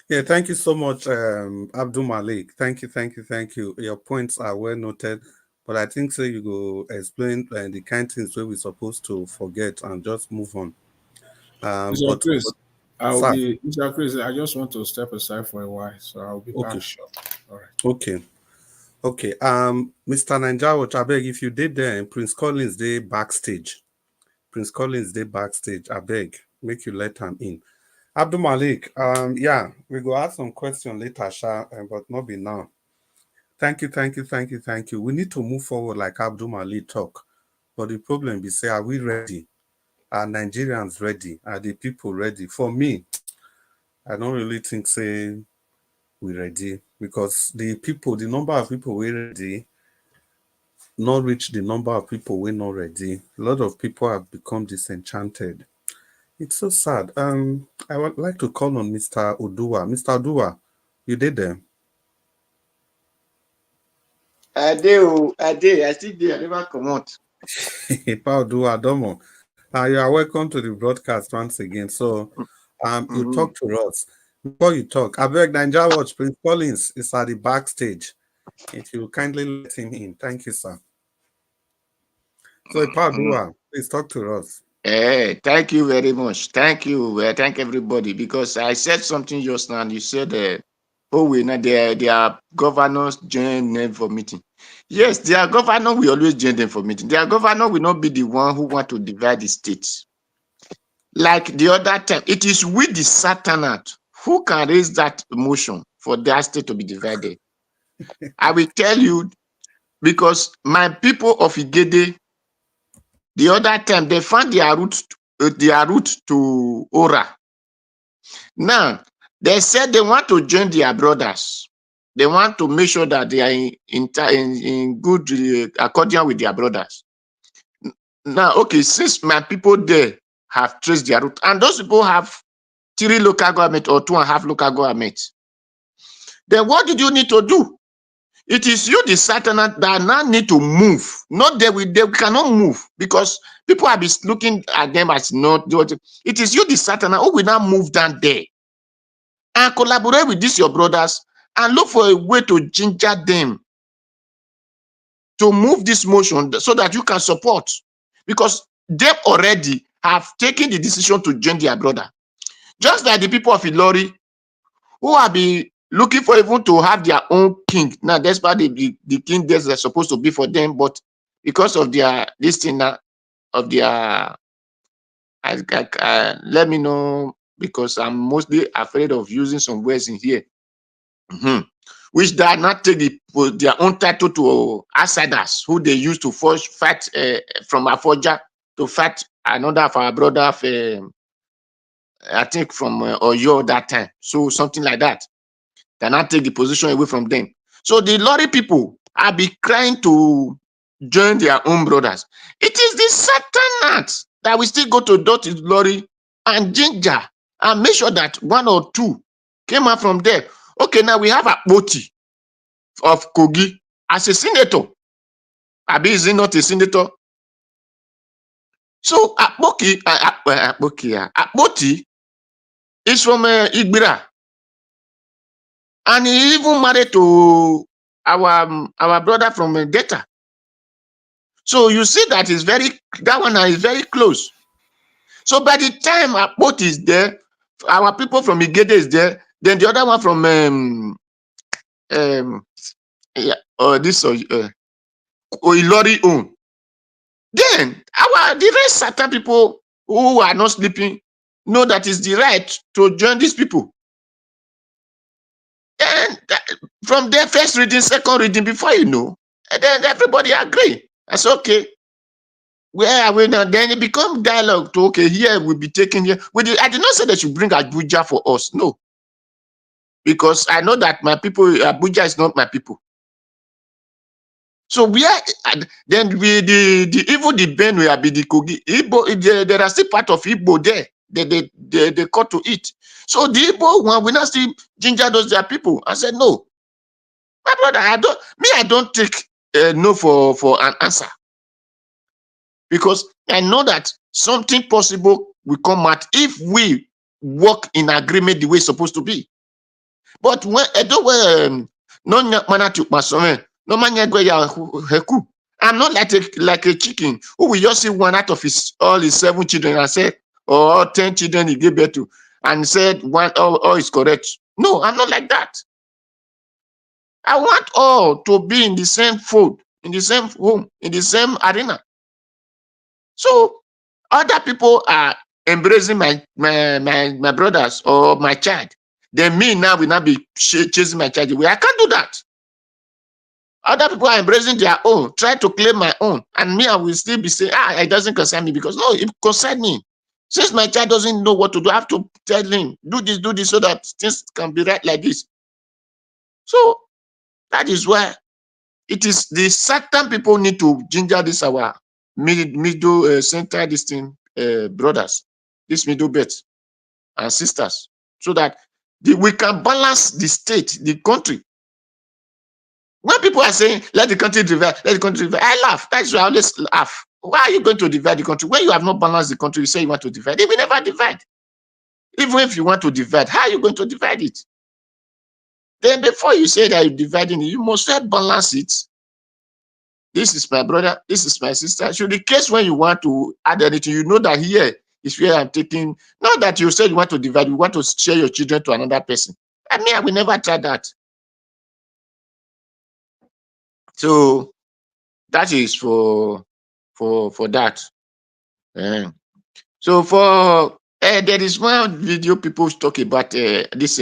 G: Yeah, thank you so much, Abdul Malik. Thank you. Your points are well noted, but I think so you go explain the kind of things where we're supposed to forget and just move on.
T: Mr. Chris, Mr. Chris, I just want to step aside for a while, so I'll be back short. All right.
G: Okay. Mr. Nanjawo, I beg, if you did there, Prince Collins Day backstage. I beg, make you let him in. Abdul Malik, yeah, we go ask some questions later, but not be now. Thank you. We need to move forward like Abdul Malik talk. But the problem is, are we ready? Are Nigerians ready? Are the people ready? For me, I don't really think we're ready, because the number of people we're ready not reach the number of people we're not ready. A lot of people have become disenchanted. It's so sad. I would like to call on Mr. Odua. Mr. Odua, you did there?
E: I still there. I never come out.
G: Pa Odua Domo. You are welcome to the broadcast once again. So, you talk to us. Before you talk, I beg Nigeria Watch, Prince Collins is at the backstage. If you kindly let him in. Thank you, sir. So, Pa Odua, please talk to us.
E: Thank you very much. Thank you. Thank everybody, because I said something just now and you said, their governors join them for meeting. Yes, their governor will always join them for meeting. Their governor will not be the one who want to divide the states. Like the other time, it is with the Satanat who can raise that motion for their state to be divided. I will tell you, because my people of Igede, the other time, they found their route to Ora. Now, they said they want to join their brothers. They want to make sure that they are in good accordance with their brothers. Now, okay, since my people there have traced their route, and those people have 3 local government or 2.5 local governments, then what did you need to do? It is you, the Satanat, that now need to move. Not that they cannot move, because people have been looking at them as not. It is you, the Satanat, who will now move down there and collaborate with these your brothers and look for a way to ginger them to move this motion so that you can support, because they already have taken the decision to join their brother. Just like the people of Ilori, who have been looking for even to have their own king. Now, that's why the king days are supposed to be for them, but because of their let me know, because I'm mostly afraid of using some words in here, which they not take their own title to outsiders who they used to fight from Afoja to fight another of our brother, I think from Oyo that time. So something like that. They not take the position away from them. So the Lori people, are be crying to join their own brothers. It is the Satan act that we still go to Dirty Glory and ginger and make sure that one or two came out from there. Okay, now we have a Boti of Kogi as a senator. Abi, is he not a senator? So Akpoti is from Igbira, and he even married to our brother from Delta. So you see that one is very close. So by the time Akpoti is there, our people from Igede is there, then the other one from Ilori own. Then the rest certain people who are not sleeping know that it's the right to join these people. And from their first reading, second reading, before you know, and then everybody agree. That's okay. Where are we now? Then it become dialogue to, okay, here we'll be taking here. I did not say that you bring Abuja for us. No. Because I know that my people, Abuja is not my people. So we are, then even the Benue, be the Kogi, Igbo, there are still part of Igbo there. They cut to it. So the Igbo one, we not still ginger those their people. I said, no. My brother, I don't take no for an answer. Because I know that something possible will come out if we work in agreement the way it's supposed to be. But when I'm not like a chicken who will just see one out of all his 7 children and say, or 10 children he gave birth to, and said all is correct. No, I'm not like that. I want all to be in the same fold, in the same home, in the same arena. So other people are embracing my brothers or my child. Then me now will not be chasing my child away. I can't do that. Other people are embracing their own, try to claim my own, and me I will still be saying, it doesn't concern me, because no, it concerns me. Since my child doesn't know what to do, I have to tell him, do this, so that things can be right like this. So that is why it is the certain people need to ginger this our middle center, this thing, brothers, this middle belt and sisters, so that we can balance the state, the country. When people are saying, let the country divide, I laugh. That's why I always laugh. Why are you going to divide the country? When you have not balanced the country, you say you want to divide. They will never divide. Even if you want to divide, how are you going to divide it? Then before you say that you're dividing it, you must have balance it. This is my brother, this is my sister. So the case when you want to add anything, you know that here is where I'm taking, not that you said you want to divide, you want to share your children to another person. I mean, I will never try that. So that is for that. So for there is one video people talk about this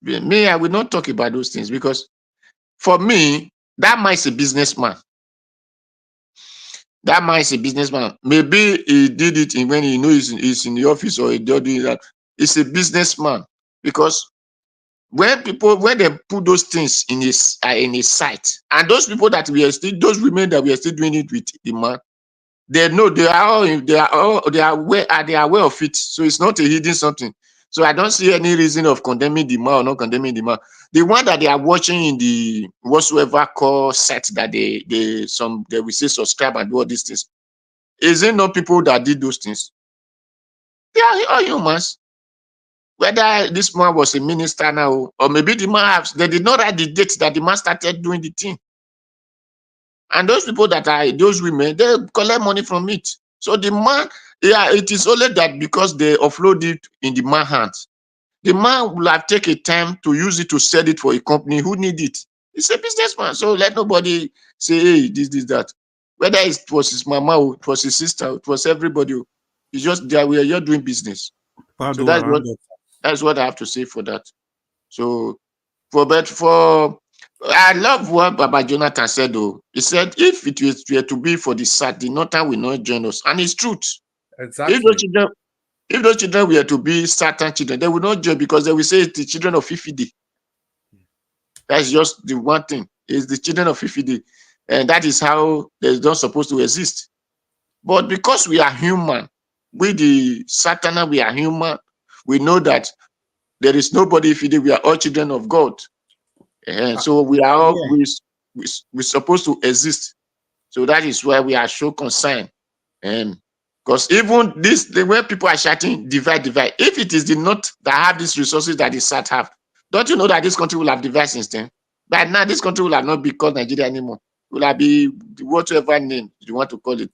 E: me, I will not talk about those things, because for me, that man is a businessman. That man is a businessman. Maybe he did it when he knows he's in the office, or he don't do that. He's a businessman, because when they put those things in his site, and those people that we are still, those women that we are still doing it with the man, they know they are aware of it. So it's not a hidden something. So I don't see any reason of condemning the man or not condemning the man. The one that they are watching in the whatsoever call set that they will say subscribe and do all these things. Is it not people that did those things? They are all humans. Whether this man was a minister now, or maybe the man they did not write the date that the man started doing the thing. And those people that are those women, they collect money from it. So the man, it is only that because they offload it in the man's hands. The man will have taken time to use it to sell it for a company who need it. It's a businessman. So let nobody say, hey, this, that. Whether it was his mama, it was his sister, it was everybody. It's just that you're doing business. So that's what I have to say for that. So I love what Baba Jonathan said, though. He said, if it were to be for the sad, the Northern will not join us. And it's truth.
G: Exactly.
E: If those children were to be certain children, they will not join, because they will say it's the children of Fifidi. That's just the one thing. is the children of Ifidi. And that is how they're not supposed to exist. But because we are human, we the Satana, we are human, we know that there is nobody Ifidi, we are all children of God. And so we are all, we're supposed to exist. So that is why we are so concerned. And because even this, the way people are shouting, divide, divide. If it is the North that have these resources that the South have, don't you know that this country will have divided since then? But now this country will have not be called Nigeria anymore. It will have be whatever name you want to call it.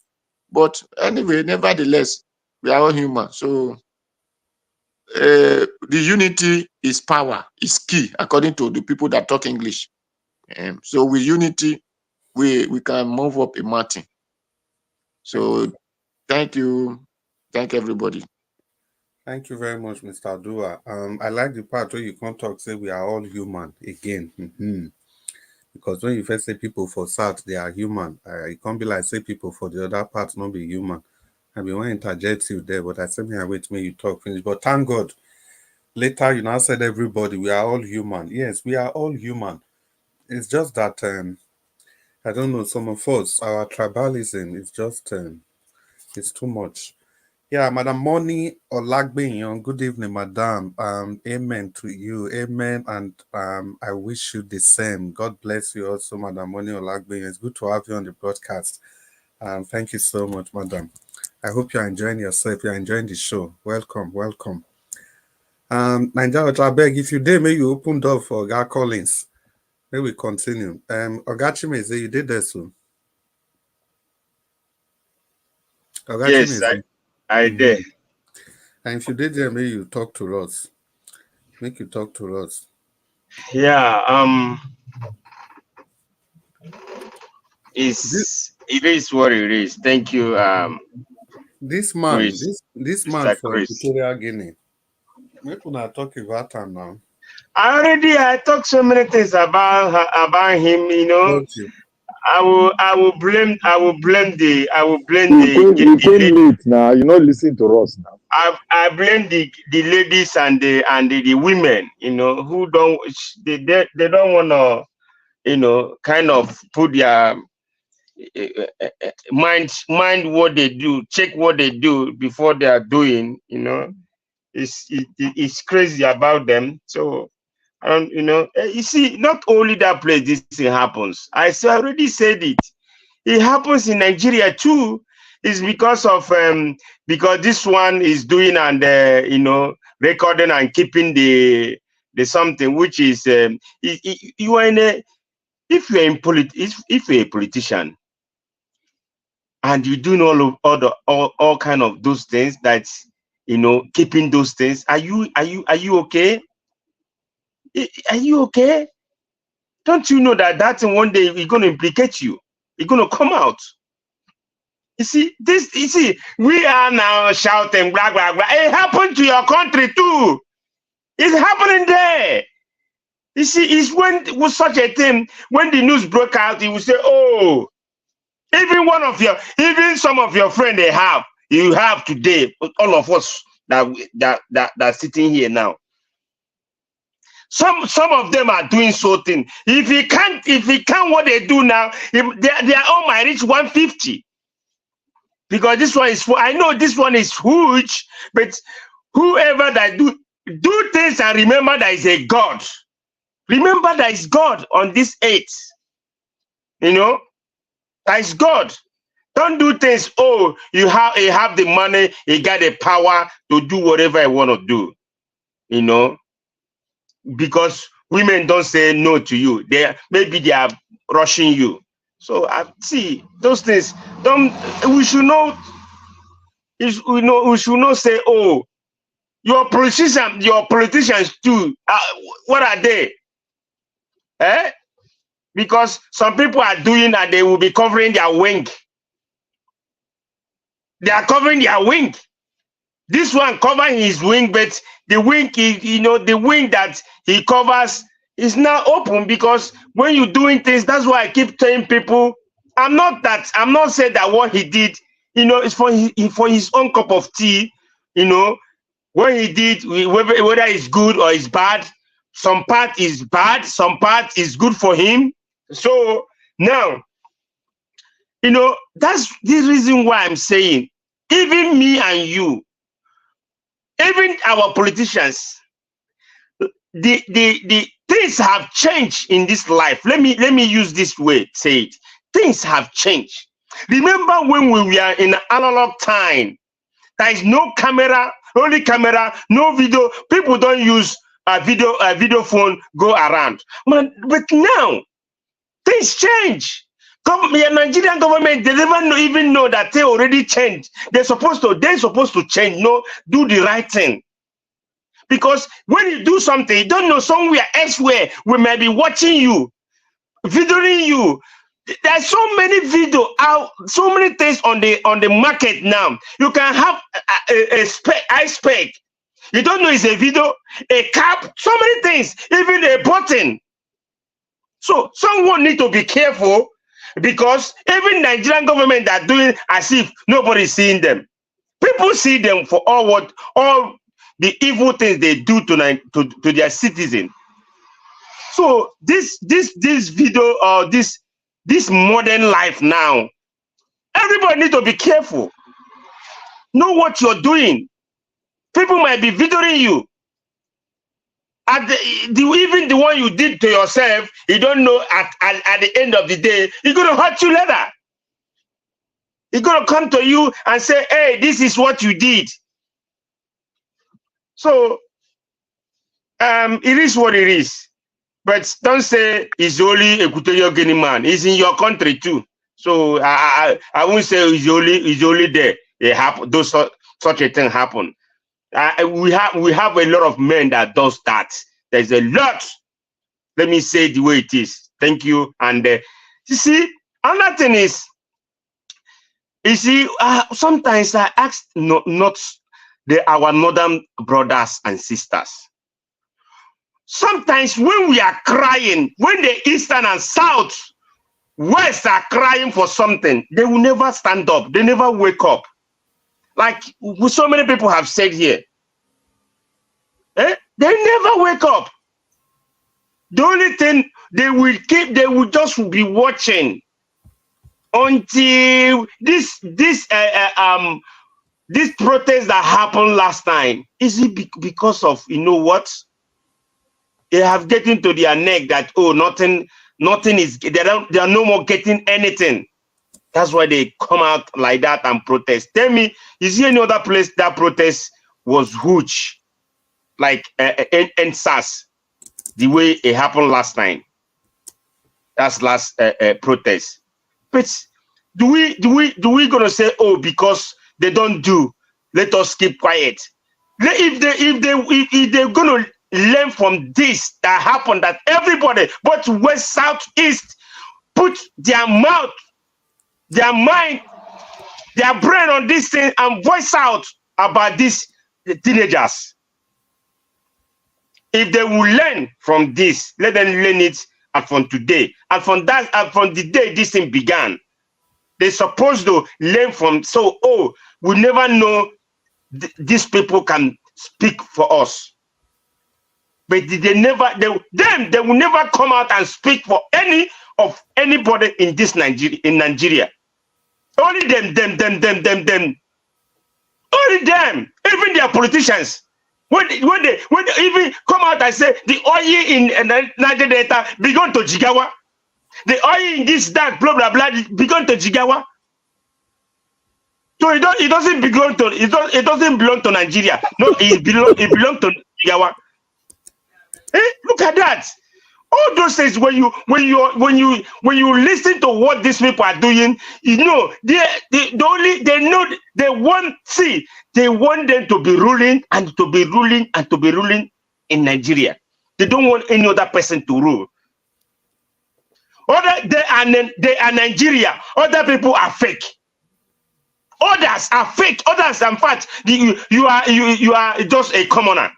E: But anyway, nevertheless, we are all human. So the unity is power, is key, according to the people that talk English. So with unity, we can move up a mountain. So thank you. Thank everybody.
G: Thank you very much, Mr. Dua. I like the part where you come talk, say we are all human again. Because when you first say people for South, they are human. It can't be like say people for the other part not be human. I mean, when interject you there, but I said me I wait when you talk finish. But thank God, later you now said everybody, we are all human. Yes, we are all human. It's just that I don't know, some of us, our tribalism is just it's too much. Yeah, Madam Moni Olagbeyan, good evening, Madam. Amen to you. Amen. And I wish you the same. God bless you also, Madam Moni Olagbeyan. It's good to have you on the broadcast. Thank you so much, Madam. I hope you're enjoying yourself. You're enjoying the show. Welcome, welcome. Nigeria, I beg, if you did, may you open door for Oga Collins. May we continue. Oga Chimeze, you did that soon. Oga
S: Yes,
G: Chimeze.
S: I did.
G: And if you did there, may you talk to us. Make you talk to us.
S: Yeah, it is what it is. Thank you.
G: This man,
S: Chris,
G: this man from Equatorial Guinea. Make una talk about him now.
S: I talked so many things about him, you know. I will blame
A: You came late now. You not listen to us now.
S: I blame the ladies and the women, you know, who don't they don't want to, you know, kind of put their mind what they do, check what they do before they are doing, you know. It's crazy about them. So I don't, you know, you see, not only that place this thing happens. I already said it. It happens in Nigeria too. It's because of because this one is doing and you know, recording and keeping the something which is you are in a, if you're in if you're a politician and you doing all kind of those things that, you know, keeping those things, are you okay? Are you okay? Don't you know that thing one day is going to implicate you? It's going to come out. You see, we are now shouting, blah, blah, blah. It happened to your country too. It's happening there. You see, it's when it was such a thing, when the news broke out, you will say, oh, even some of your friends you have today, all of us that sitting here now. Some of them are doing something. If he can't what they do now, they are all might reach 150. Because this one is, I know this one is huge, but whoever that do things and remember there is a God. Remember there is God on this earth. You know, there is God. Don't do things, oh, you have the money, you got the power to do whatever you want to do. You know, because women don't say no to you. Maybe they are rushing you. So I see those things. We should not say, oh, your politicians too. What are they? Because some people are doing that, they will be covering their wing. They are covering their wing. This one covering his wing, but the wing is, you know, the wing that he covers is now open, because when you're doing things, that's why I keep telling people, I'm not saying that what he did, you know, it's for his own cup of tea, you know. What he did, whether it's good or it's bad, some part is bad, some part is good for him. So now, you know, that's the reason why I'm saying, even me and you, even our politicians, the things have changed in this life. Let me use this way, say it. Things have changed. Remember when we were in analog time, there is no camera, only camera, no video. People don't use a video phone go around. But now things change. The Nigerian government, they never even know that they already changed. They're supposed to change, no, do the right thing. Because when you do something, you don't know, somewhere elsewhere we may be watching you, videoing you. There's so many video out, so many things on the market now. You can have a spec. You don't know it's a video, a cap, so many things, even a button. So someone need to be careful, because even Nigerian government are doing as if nobody's seeing them. People see them for all the evil things they do to their citizens. So this video or this modern life now, everybody need to be careful. Know what you're doing. People might be videoing you. Even the one you did to yourself, you don't know at the end of the day, it's going to hurt you later. It's going to come to you and say, hey, this is what you did. So it is what it is. But don't say it's only Equatorial Guinea man. It's in your country too. So I won't say it's only there. It happen. Such a thing happen. We have a lot of men that does that. There's a lot. Let me say the way it is. Thank you. And you see, another thing is, you see, sometimes I ask our northern brothers and sisters. Sometimes when we are crying, when the eastern and south, west are crying for something, they will never stand up. They never wake up. Like so many people have said here. They never wake up. The only thing they will just be watching until this protest that happened last time. Is it because of, you know what? They have getting to their neck that, oh, nothing is, they are no more getting anything. That's why they come out like that and protest. Tell me, is there any other place that protest was huge, like NSAS, the way it happened last time? That's last protest. But do we gonna say, oh, because they don't do, let us keep quiet? If they're gonna learn from this that happened, that everybody, both west, south, east, put their mouth, their mind, their brain on this thing and voice out about these teenagers. If they will learn from this, let them learn it from today. And from that, and from the day this thing began, they're supposed to learn from, so, oh, we never know these people can speak for us. But they will never come out and speak for anybody in this Nigeria. Only them. Only them. Even their politicians. When they even come out and say the oil in Niger Delta begun to Jigawa. The oil in this, that, blah, blah, blah, begun to Jigawa. So it doesn't belong to Nigeria. No, it belongs to Jigawa. Look at that. All those things, when you listen to what these people are doing, you know, they want them to be ruling and to be ruling and to be ruling in Nigeria. They don't want any other person to rule. They are Nigeria. Other people are fake. Others are fake. Others, in fact, you are just a commoner.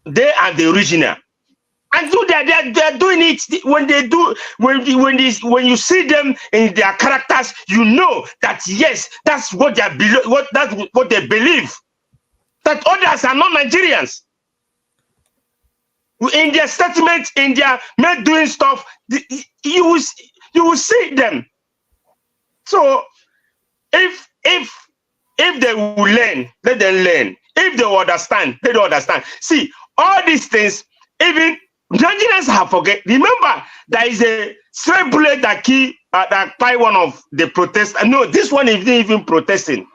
S: They are the original. And so they're doing it. When you see them in their characters, you know that yes, that's what they believe. That others are not Nigerians. in their statements, in their men doing stuff, you will see them. So if they will learn, let them learn. If they will understand, they don't understand. See, all these things, even Nigerians have forget. Remember, there is a stray bullet that by one of the protesters. No, this one isn't even protesting.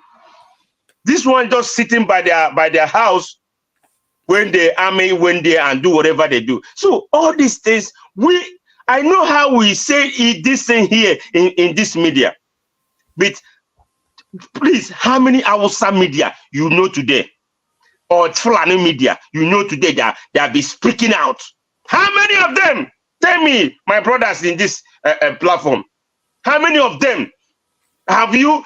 S: This one just sitting by their house when the army went there and do whatever they do. So all these things, I know how we say this thing here in this media, but please, how many Hausa media you know today, or Fulani media you know today that they have been speaking out? How many of them? Tell me, my brothers in this platform, how many of them have you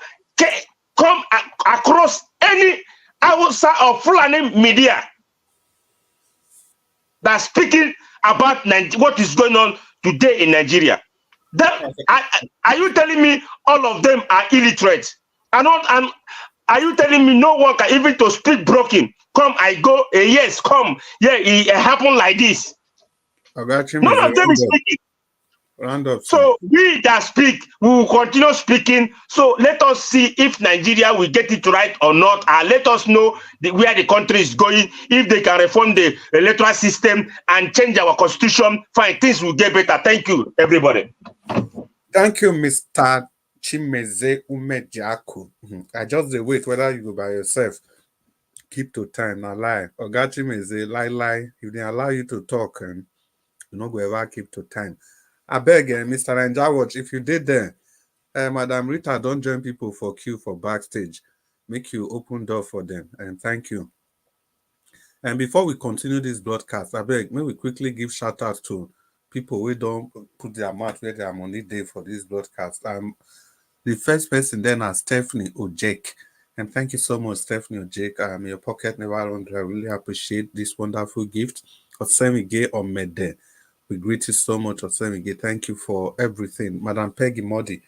S: come across any Hausa or Fulani media that's speaking about what is going on today in Nigeria? Are you telling me all of them are illiterate? Are you telling me no one can even to speak broken? Come, I go, yes, come. Yeah, it happened like this. None of them is speaking. So we that speak, we will continue speaking. So let us see if Nigeria will get it right or not. And let us know where the country is going. If they can reform the electoral system and change our constitution, fine, things will get better. Thank you, everybody.
G: Thank you, Mr. Chimeze Umejaku. I just wait whether you go by yourself. Keep to time, not lie. Oga Chimeze, lie. If they allow you to talk, you not go ever keep to time. I beg, Mr. Njawatch, if you did there, Madam Rita, don't join people for queue for backstage. Make you open door for them, and thank you. And before we continue this broadcast, I beg, may we quickly give shout out to people who don't put their mouth where their money day for this broadcast. The first person then is Stephanie Ojek. And thank you so much, Stephanie Ojek. Your pocket never run dry. I really appreciate this wonderful gift. Osemige Omede. We greet you so much, Osemige. Thank you for everything. Madam Peggy Modi.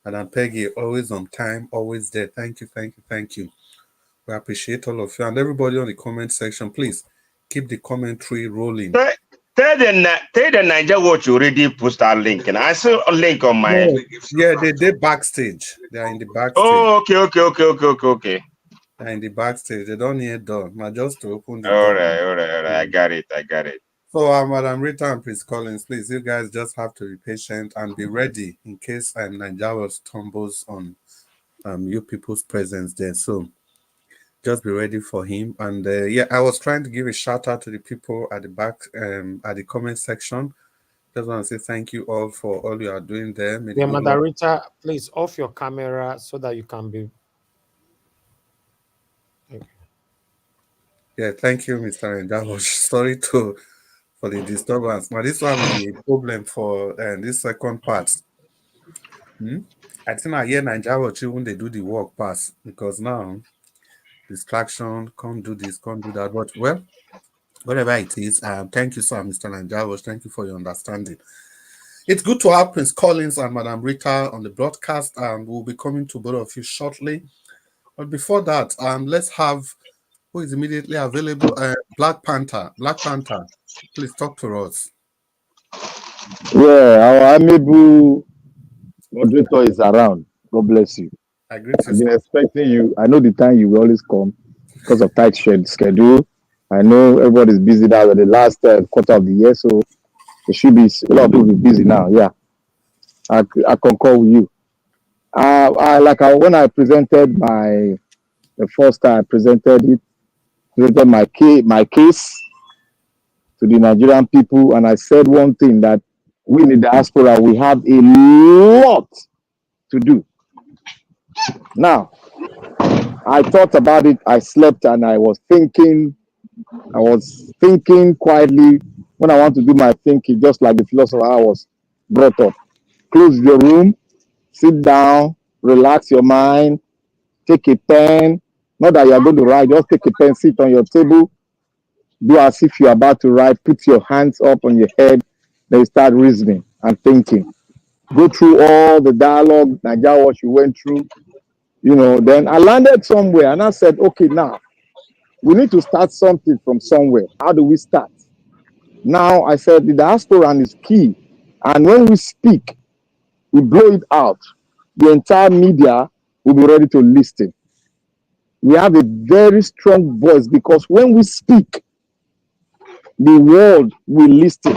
G: Madam Peggy, always on time, always there. Thank you. We appreciate all of you. And everybody on the comment section, please keep the commentary rolling.
S: Tell the Niger Watch already post our link. And I saw a link on my...
G: Yeah, they're backstage. They're in the backstage.
S: Oh, okay.
G: They're in the backstage. They don't need door. Now just to open the
S: door.
G: All
S: right. I got it.
G: So, Madam Rita and Prince Collins, please, you guys just have to be patient and be ready in case Nigeria stumbles on you people's presence there. So, just be ready for him. And yeah, I was trying to give a shout out to the people at the back, at the comment section. Just want to say thank you all for all you are doing there.
K: Yeah, Madam Rita, please off your camera so that you can be.
G: Yeah, thank you, Mr. Ndavo. Sorry for the disturbance. Now, this one will be a problem for this second part. I think I hear Nigeria when they do the work pass, because now distraction, can't do this, can't do that. But well, whatever it is, thank you, sir, Mr. Nigeria. Thank you for your understanding. It's good to have Prince Collins and Madam Rita on the broadcast. We'll be coming to both of you shortly. But before that, let's have who is immediately available. Black Panther, please talk to us.
A: Yeah, our amiable moderator is around. God bless you.
G: I've
A: been expecting you. I know the time you will always come because of tight schedule. I know everybody's busy now with the last quarter of the year, so it should be a lot of people be busy now. Yeah, I concur with you. When I presented the first time I presented my case to the Nigerian people, and I said one thing, that we in the diaspora, we have a lot to do. Now, I thought about it, I slept, and I was thinking quietly. When I want to do my thinking, just like the philosopher I was brought up. Close your room, sit down, relax your mind, take a pen. Not that you are going to write, just take a pen, sit on your table, do as if you're about to write, put your hands up on your head, then you start reasoning and thinking. Go through all the dialogue, Nigeria, what you went through, then I landed somewhere and I said, okay, now we need to start something from somewhere. How do we start? Now I said the diaspora is key. And when we speak, we blow it out, the entire media will be ready to listen. We have a very strong voice because when we speak, the world will listen.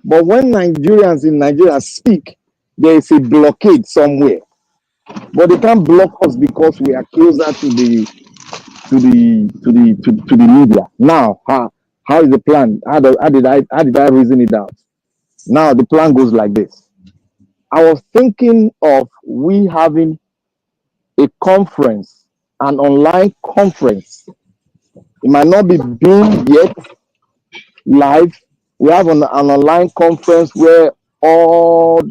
A: But when Nigerians in Nigeria speak, there is a blockade somewhere. But they can't block us because we are closer to the media. Now, how is the plan? How did I reason it out? Now the plan goes like this. I was thinking of we having a conference, an online conference. It might not be being yet live. We have an online conference where all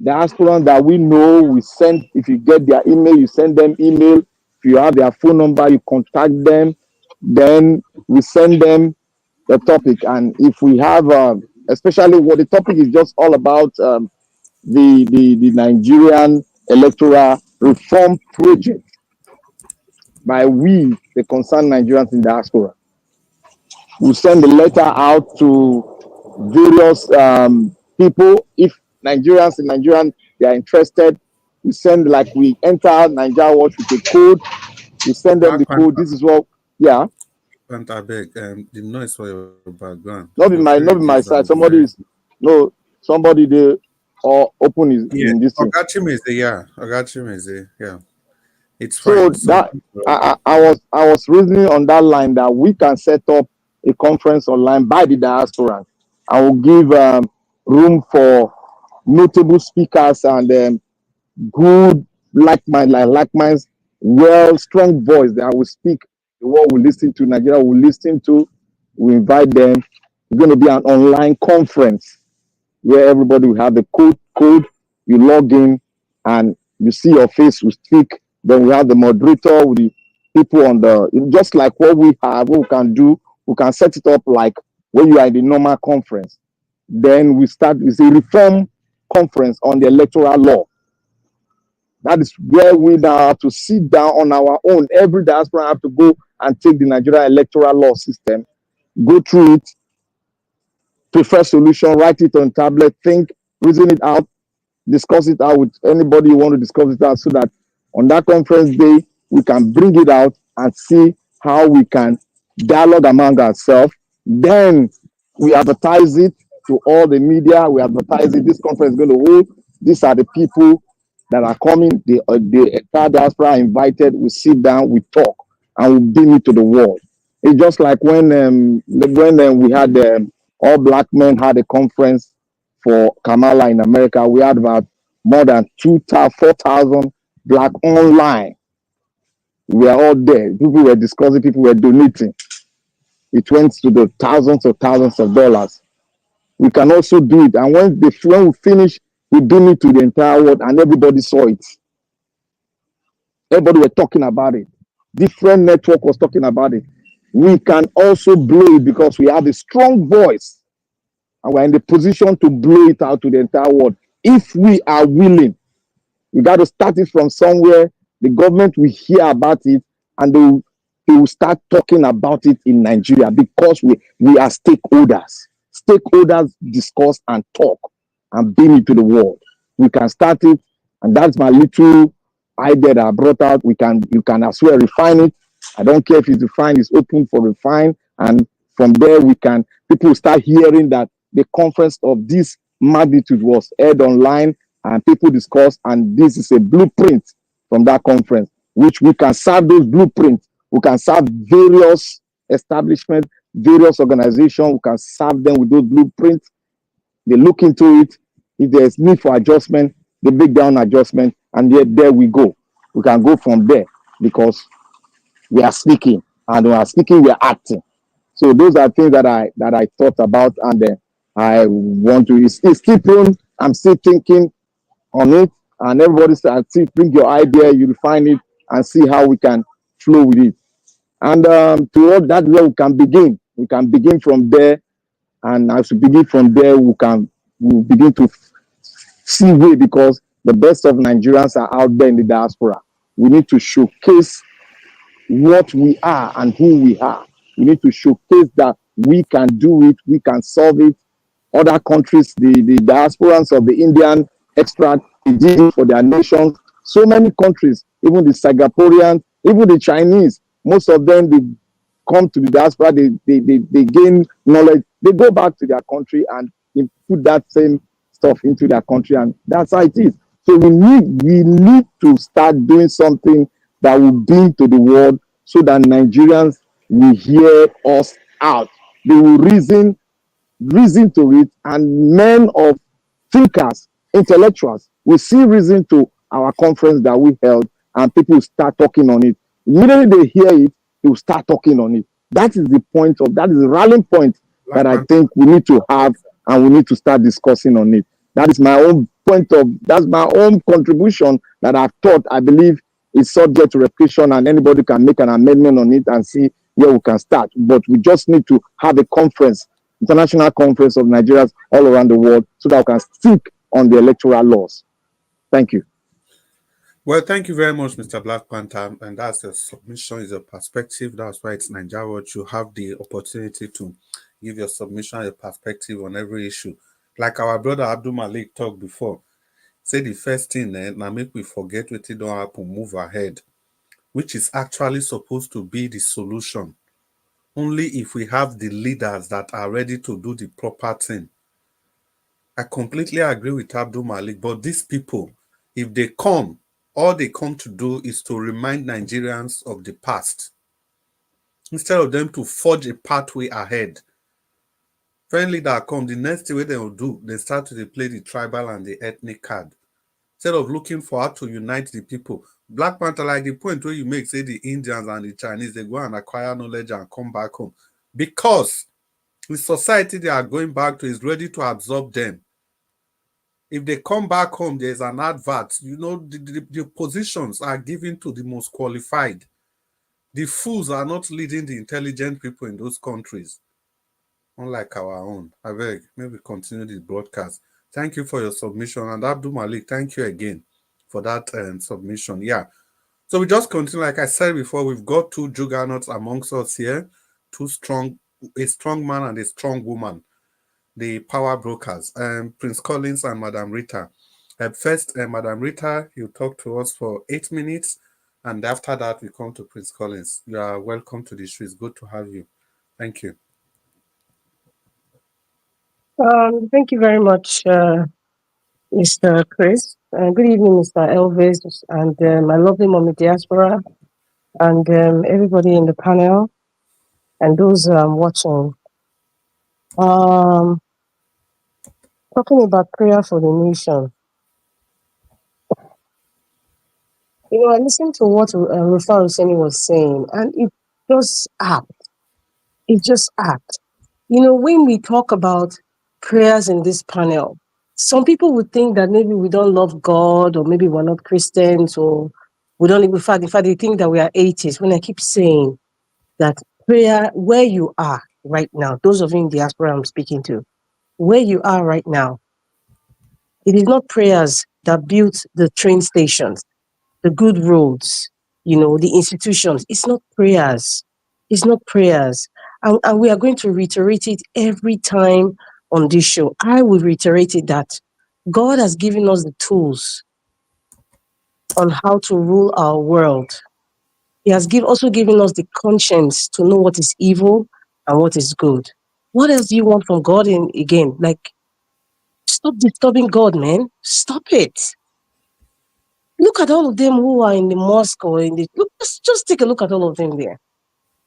A: diasporans that we know, we send, if you get their email, you send them email. If you have their phone number, you contact them. Then we send them the topic. And if we have, especially what the topic is just all about the Nigerian Electoral Reform Project by we, the concerned Nigerians in diaspora. We send the letter out to various people. If Nigerians in Nigeria they are interested, we send, like, we enter Nigeria Watch with a code. We send them the code. This is what, yeah.
G: And I beg, the noise for your background.
A: Not in my side. Somebody is somebody there or open is in this thing.
G: Yeah. It's
A: So
G: fine.
A: that I was reasoning on that line that we can set up a conference online by the diaspora. I will give room for notable speakers and good like minds, strong voice that will speak. The world will listen to. Nigeria will listen to. We invite them. It's going to be an online conference where everybody will have the code. You log in and you see your face. We speak. Then we have the moderator with the people on the, just like what we have, what we can do. We can set it up like when you are in the normal conference. Then we start with a reform conference on the electoral law. That is where we now have to sit down on our own. Every diaspora have to go and take the Nigeria electoral law system, go through it, prefer solution, write it on tablet, think, reason it out, discuss it out with anybody you want to discuss it out, so that on that conference day, we can bring it out and see how we can dialogue among ourselves. Then we advertise it to all the media. We advertise it. This conference is going to hold. These are the people that are coming. The entire diaspora are invited. We sit down, we talk, and we bring it to the world. It's just like when we had all black men had a conference for Kamala in America. We had about more than 4,000 black online. We are all there. People were discussing, people were donating. It went to the thousands of dollars. We can also do it. And when we finish, we bring it to the entire world and everybody saw it. Everybody were talking about it. Different network was talking about it. We can also blow it because we have a strong voice and we're in the position to blow it out to the entire world. If we are willing, we got to start it from somewhere. The government will hear about it and they will start talking about it in Nigeria because we are stakeholders. Stakeholders discuss and talk and bring it to the world. We can start it, and that's my little idea that I brought out. You can as well refine it. I don't care if it's refined, it's open for refine, and from there people start hearing that the conference of this magnitude was aired online and people discuss, and this is a blueprint from that conference, which we can serve those blueprints. We can serve various establishments, various organizations. We can serve them with those blueprints. They look into it. If there's need for adjustment, they break down adjustment, and there we go. We can go from there because we are speaking, and when we are speaking, we are acting. So those are things that I thought about, and I want to. It's still prone. I'm still thinking on it, and everybody said, "See, bring your idea, you refine it, and see how we can flow with it." And toward that way, we can begin. We can begin from there, and as we begin from there, we'll begin to see way, because the best of Nigerians are out there in the diaspora. We need to showcase what we are and who we are. We need to showcase that we can do it, we can solve it. Other countries, the diasporans of the Indian extract, they did it for their nations. So many countries, even the Singaporeans, even the Chinese, most of them, they come to the diaspora, they gain knowledge, they go back to their country and they put that same stuff into their country, and that's how it is. So we need to start doing something that will bring to the world so that Nigerians will hear us out. They will reason to it, and men of thinkers, intellectuals, will see reason to our conference that we held, and people start talking on it. Immediately they hear it, they will start talking on it. That is the rallying point that I think we need to have, and we need to start discussing on it. That is my own that's my own contribution that I believe is subject to replication, and anybody can make an amendment on it and see where we can start. But we just need to have a conference, international conference of Nigerians all around the world, so that we can stick on the electoral laws. Thank you.
G: Well, thank you very much, Mr. Black Panther. And that's your submission, is a perspective. That's why it's Nigeria. You have the opportunity to give your submission, a perspective on every issue. Like our brother Abdul Malik talked before, say the first thing now make we forget what it don't happen, move ahead, which is actually supposed to be the solution. Only if we have the leaders that are ready to do the proper thing. I completely agree with Abdul Malik, but these people, if they come, all they come to do is to remind Nigerians of the past, instead of them to forge a pathway ahead. Friendly that come, the next thing they will do, they start to play the tribal and the ethnic card, instead of looking for how to unite the people. Black Panther, like the point where you make, say the Indians and the Chinese, they go and acquire knowledge and come back home, because the society they are going back to is ready to absorb them. If they come back home, there's an advert. You know, the positions are given to the most qualified. The fools are not leading the intelligent people in those countries, unlike our own. I beg, maybe continue this broadcast. Thank you for your submission. And Abdul Malik, thank you again for that submission. Yeah. So we just continue. Like I said before, we've got two juggernauts amongst us here, a strong man and a strong woman, the power brokers, Prince Collins and Madam Rita. First, Madam Rita, you talk to us for 8 minutes, and after that, we come to Prince Collins. You are welcome to the show. It's good to have you. Thank you.
D: Thank you very much, Mr. Chris. Good evening, Mr. Elvis, and my lovely mommy diaspora, and everybody in the panel, and those watching. Talking about prayer for the nation. You know, I listened to what Rufai Hussaini was saying, and it just apt. It just apt. You know, when we talk about prayers in this panel, some people would think that maybe we don't love God, or maybe we're not Christians, or we don't live with fact. In fact, they think that we are atheists. When I keep saying that prayer, where you are right now, those of you in diaspora I'm speaking to, where you are right now, it is not prayers that built the train stations, the good roads, you know, the institutions. It's not prayers. It's not prayers. And we are going to reiterate it every time on this show. I will reiterate it that God has given us the tools on how to rule our world. He has also given us the conscience to know what is evil and what is good. What else do you want from God? Again, like, stop disturbing God, man. Stop it. Look at all of them who are in the mosque or in the... Just take a look at all of them there.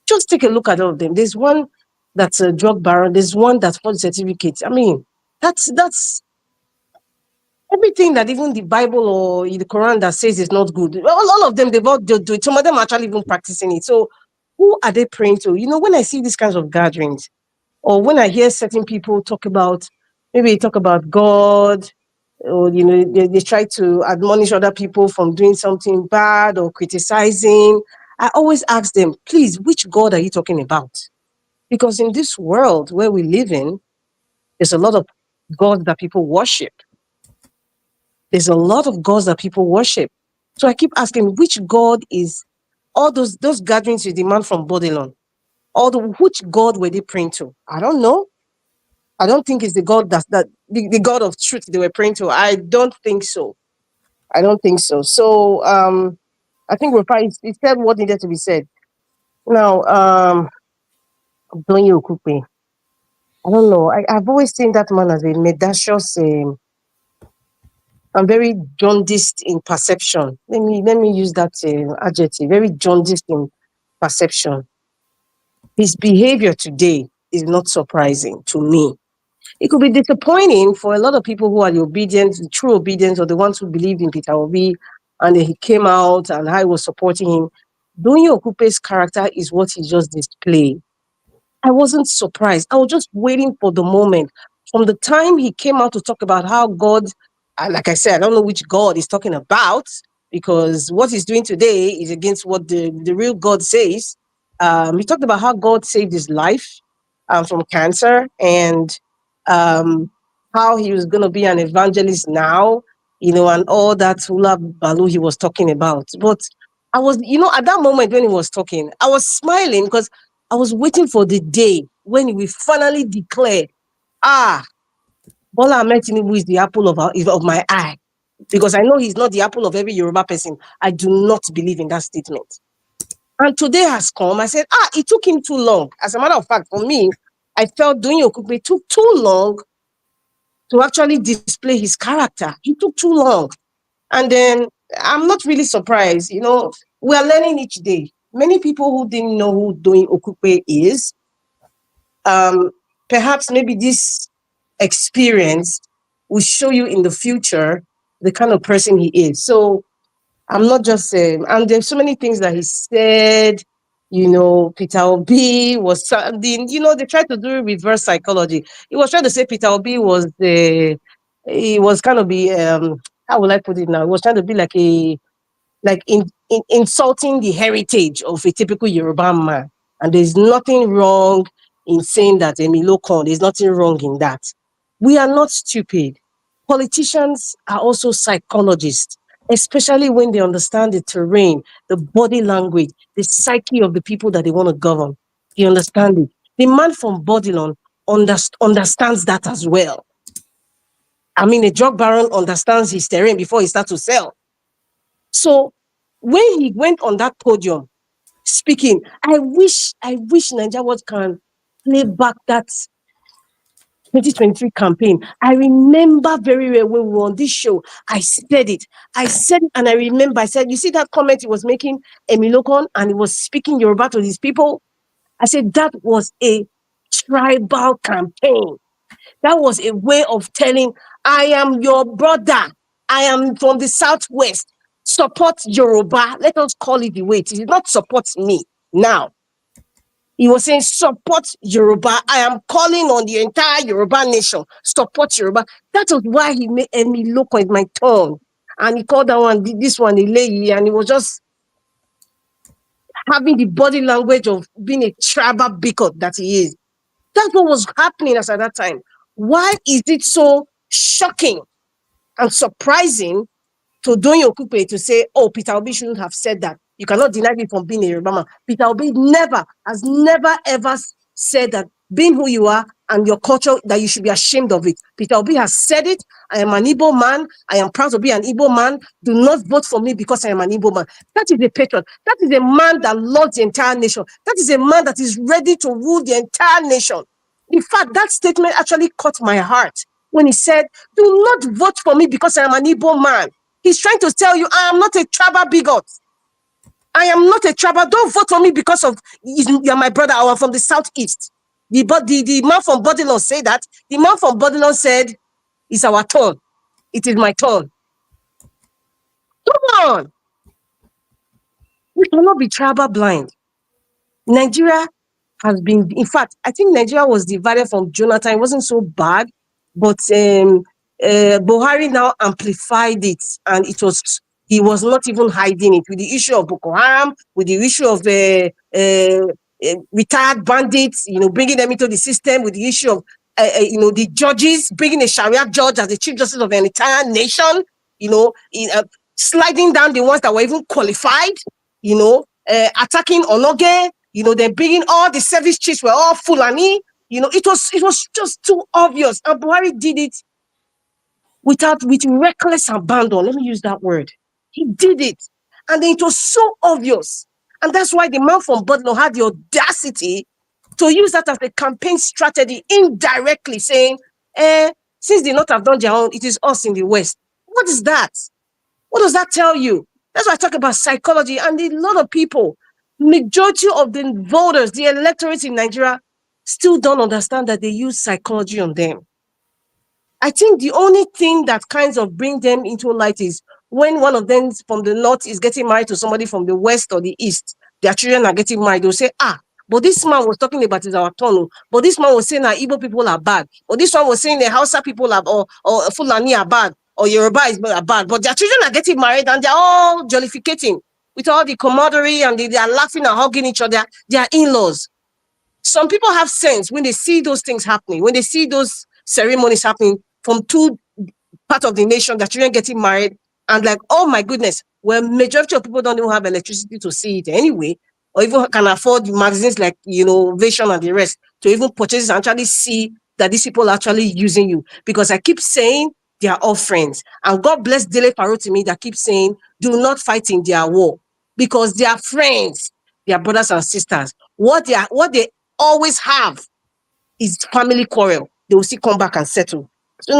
D: Just take a look at all of them. There's one that's a drug baron. There's one that's for certificates. I mean, that's everything that even the Bible or the Quran that says is not good. All of them, they've all do it. Some of them are actually even practicing it. So who are they praying to? You know, when I see these kinds of gatherings, or when I hear certain people talk about, maybe they talk about God, or, you know, they try to admonish other people from doing something bad or criticizing, I always ask them, please, which God are you talking about? Because in this world where we live in, there's a lot of gods that people worship. There's a lot of gods that people worship. So I keep asking, which God is all those gatherings you demand from Babylon? which God were they praying to? I don't know. I don't think it's the God the God of truth they were praying to. I don't think so. I don't think so. So I think he said what needed to be said. Now, Doyin Okupe. I don't know. I've always seen that man as a mendacious and very jaundiced in perception. Let me use that adjective. Very jaundiced in perception. His behavior today is not surprising to me. It could be disappointing for a lot of people who are the true obedience, or the ones who believed in Peter Obi, and then he came out and I was supporting him. Doyin Okupe's character is what he just displayed. I wasn't surprised. I was just waiting for the moment. From the time he came out to talk about how God, like I said, I don't know which God he's talking about, because what he's doing today is against what the real God says. He talked about how God saved his life from cancer, and how he was going to be an evangelist now, and all that hula baloo he was talking about. But I was, at that moment when he was talking, I was smiling because I was waiting for the day when we finally declared, Bola Ahmed Tinubu is the apple of my eye. Because I know he's not the apple of every Yoruba person. I do not believe in that statement. And today has come. I said, it took him too long. As a matter of fact, for me, I felt Doyin Okupe took too long to actually display his character. He took too long. And then I'm not really surprised. We are learning each day. Many people who didn't know who Doyin Okupe is, perhaps maybe this experience will show you in the future the kind of person he is. So I'm not just saying, and there's so many things that he said. Peter Obi was sounding, they tried to do reverse psychology. He was trying to say Peter Obi he was kind of be, how will I put it now? He was trying to be insulting the heritage of a typical Yoruba man. And there's nothing wrong in saying that Emilokon, there's nothing wrong in that. We are not stupid. Politicians are also psychologists, especially when they understand the terrain, the body language, the psyche of the people that they want to govern. They understand it. The man from Bodilon understands that as well. I mean, a drug baron understands his terrain before he starts to sell. So when he went on that podium speaking, I wish Nigerians can play back that 2023 campaign. I remember very well when we were on this show, I said it and I remember, I said, you see that comment he was making, Emilokon, and he was speaking Yoruba to these people? I said, that was a tribal campaign. That was a way of telling, I am your brother. I am from the Southwest. Support Yoruba. Let us call it the way it is. Not support me now. He was saying, support Yoruba. I am calling on the entire Yoruba nation. Support Yoruba. That was why he made me look at my tongue. And he called that one, this one, a lady, and he was just having the body language of being a tribal bigot that he is. That's what was happening as at that time. Why is it so shocking and surprising to Doyin Okupe to say, Peter Obi shouldn't have said that? You cannot deny me from being a Yoruba man. Peter Obi has never ever said that being who you are and your culture, that you should be ashamed of it. Peter Obi has said it. I am an Igbo man. I am proud to be an Igbo man. Do not vote for me because I am an Igbo man. That is a patriot. That is a man that loves the entire nation. That is a man that is ready to rule the entire nation. In fact, that statement actually caught my heart when he said, do not vote for me because I am an Igbo man. He's trying to tell you, I am not a tribal bigot. I am not a tribal. Don't vote for me because of you're my brother. I am from the Southeast. The man from Bodilon said that. The man from Bodilon said, it's our turn. It is my turn. Come on. We cannot be tribal blind. Nigeria has been, in fact, I think Nigeria was divided from Jonathan. It wasn't so bad, but Buhari now amplified it, and he was not even hiding it with the issue of Boko Haram, with the issue of retired bandits, bringing them into the system, with the issue of the judges, bringing a Sharia judge as the chief justice of an entire nation, sliding down the ones that were even qualified, attacking Onoge, You know, they're bringing all the service chiefs were all Fulani. You know, it was just too obvious. And Buhari did it with reckless abandon. Let me use that word. He did it. And then it was so obvious. And that's why the man from Bodlo had the audacity to use that as a campaign strategy, indirectly saying, since they not have done their own, it is us in the West. What is that? What does that tell you? That's why I talk about psychology. And a lot of people, majority of the voters, the electorate in Nigeria, still don't understand that they use psychology on them. I think the only thing that kinds of bring them into light is when one of them from the north is getting married to somebody from the west or the east, their children are getting married. They'll say, but this man was talking about is our tunnel. But this man was saying that Igbo people are bad. Or this one was saying the Hausa people are, or Fulani are bad. Or Yoruba are bad. But their children are getting married and they're all jollificating with all the camaraderie and they are laughing and hugging each other. They are in-laws. Some people have sense when they see those things happening, when they see those ceremonies happening from two parts of the nation, that children getting married, and like, oh my goodness, well, majority of people don't even have electricity to see it anyway, or even can afford magazines like, you know, Vision and the rest, to even purchase and actually see that these people are actually using you. Because I keep saying they are all friends. And God bless Dele Parotimi that keeps saying, do not fight in their war. Because they are friends, they are brothers and sisters. What they always have is family quarrel. They will still come back and settle.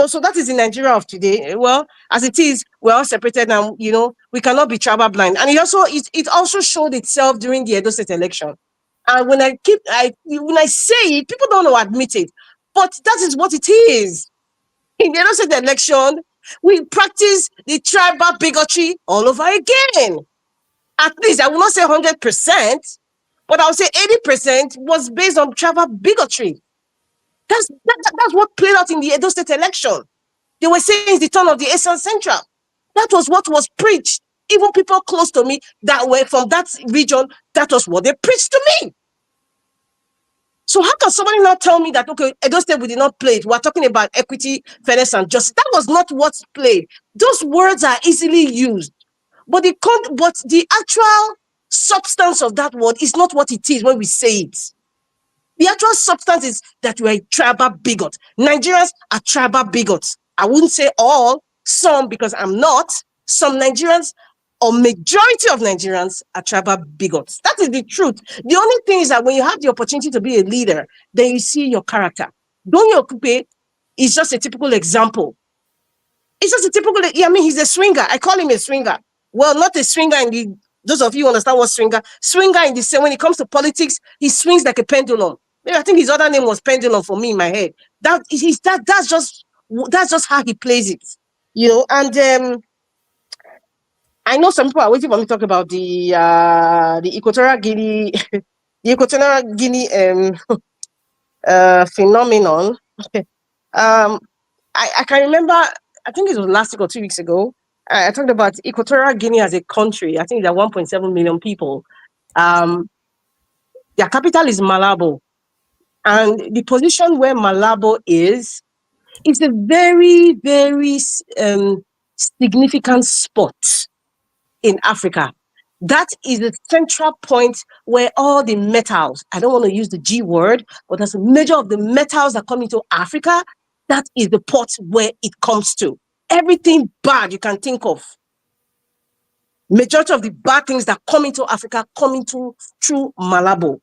D: So that is in Nigeria of today. Well, as it is, we're all separated and, you know, we cannot be tribal blind. And it also showed itself during the Edo State election. And when I say it, people don't want to admit it, but that is what it is. In the Edo State election, we practice the tribal bigotry all over again. At least I will not say 100%, but I'll say 80% was based on tribal bigotry. That's what played out in the Edo State election. They were saying it's the turn of the Asian Central. That was what was preached. Even people close to me that were from that region, that was what they preached to me. So how can somebody now tell me that, okay, Edo State, we did not play it. We're talking about equity, fairness, and justice. That was not what's played. Those words are easily used. But the actual substance of that word is not what it is when we say it. The actual substance is that we are a tribal bigot. Nigerians are tribal bigots. I wouldn't say all, some, because I'm not. Some Nigerians, or majority of Nigerians, are tribal bigots. That is the truth. The only thing is that when you have the opportunity to be a leader, then you see your character. Doyin Okupe is just a typical example. It's just a typical, I mean, he's a swinger. I call him a swinger. Well, not a swinger in the, those of you who understand what swinger. Swinger in the same, when it comes to politics, he swings like a pendulum. Maybe I think his other name was pendulum for me in my head. That's just how he plays it, you know. And I know some people are waiting for me to talk about the Equatorial Guinea, the Equatorial Guinea phenomenon. I can remember, I think it was last week or 2 weeks ago, I talked about Equatorial Guinea as a country. I think there are 1.7 million people. Their capital is Malabo. And the position where Malabo is a very, very significant spot in Africa. That is the central point where all the metals, I don't want to use the G word, but as a major of the metals that come into Africa, that is the port where it comes to. Everything bad you can think of. Majority of the bad things that come into Africa come into through Malabo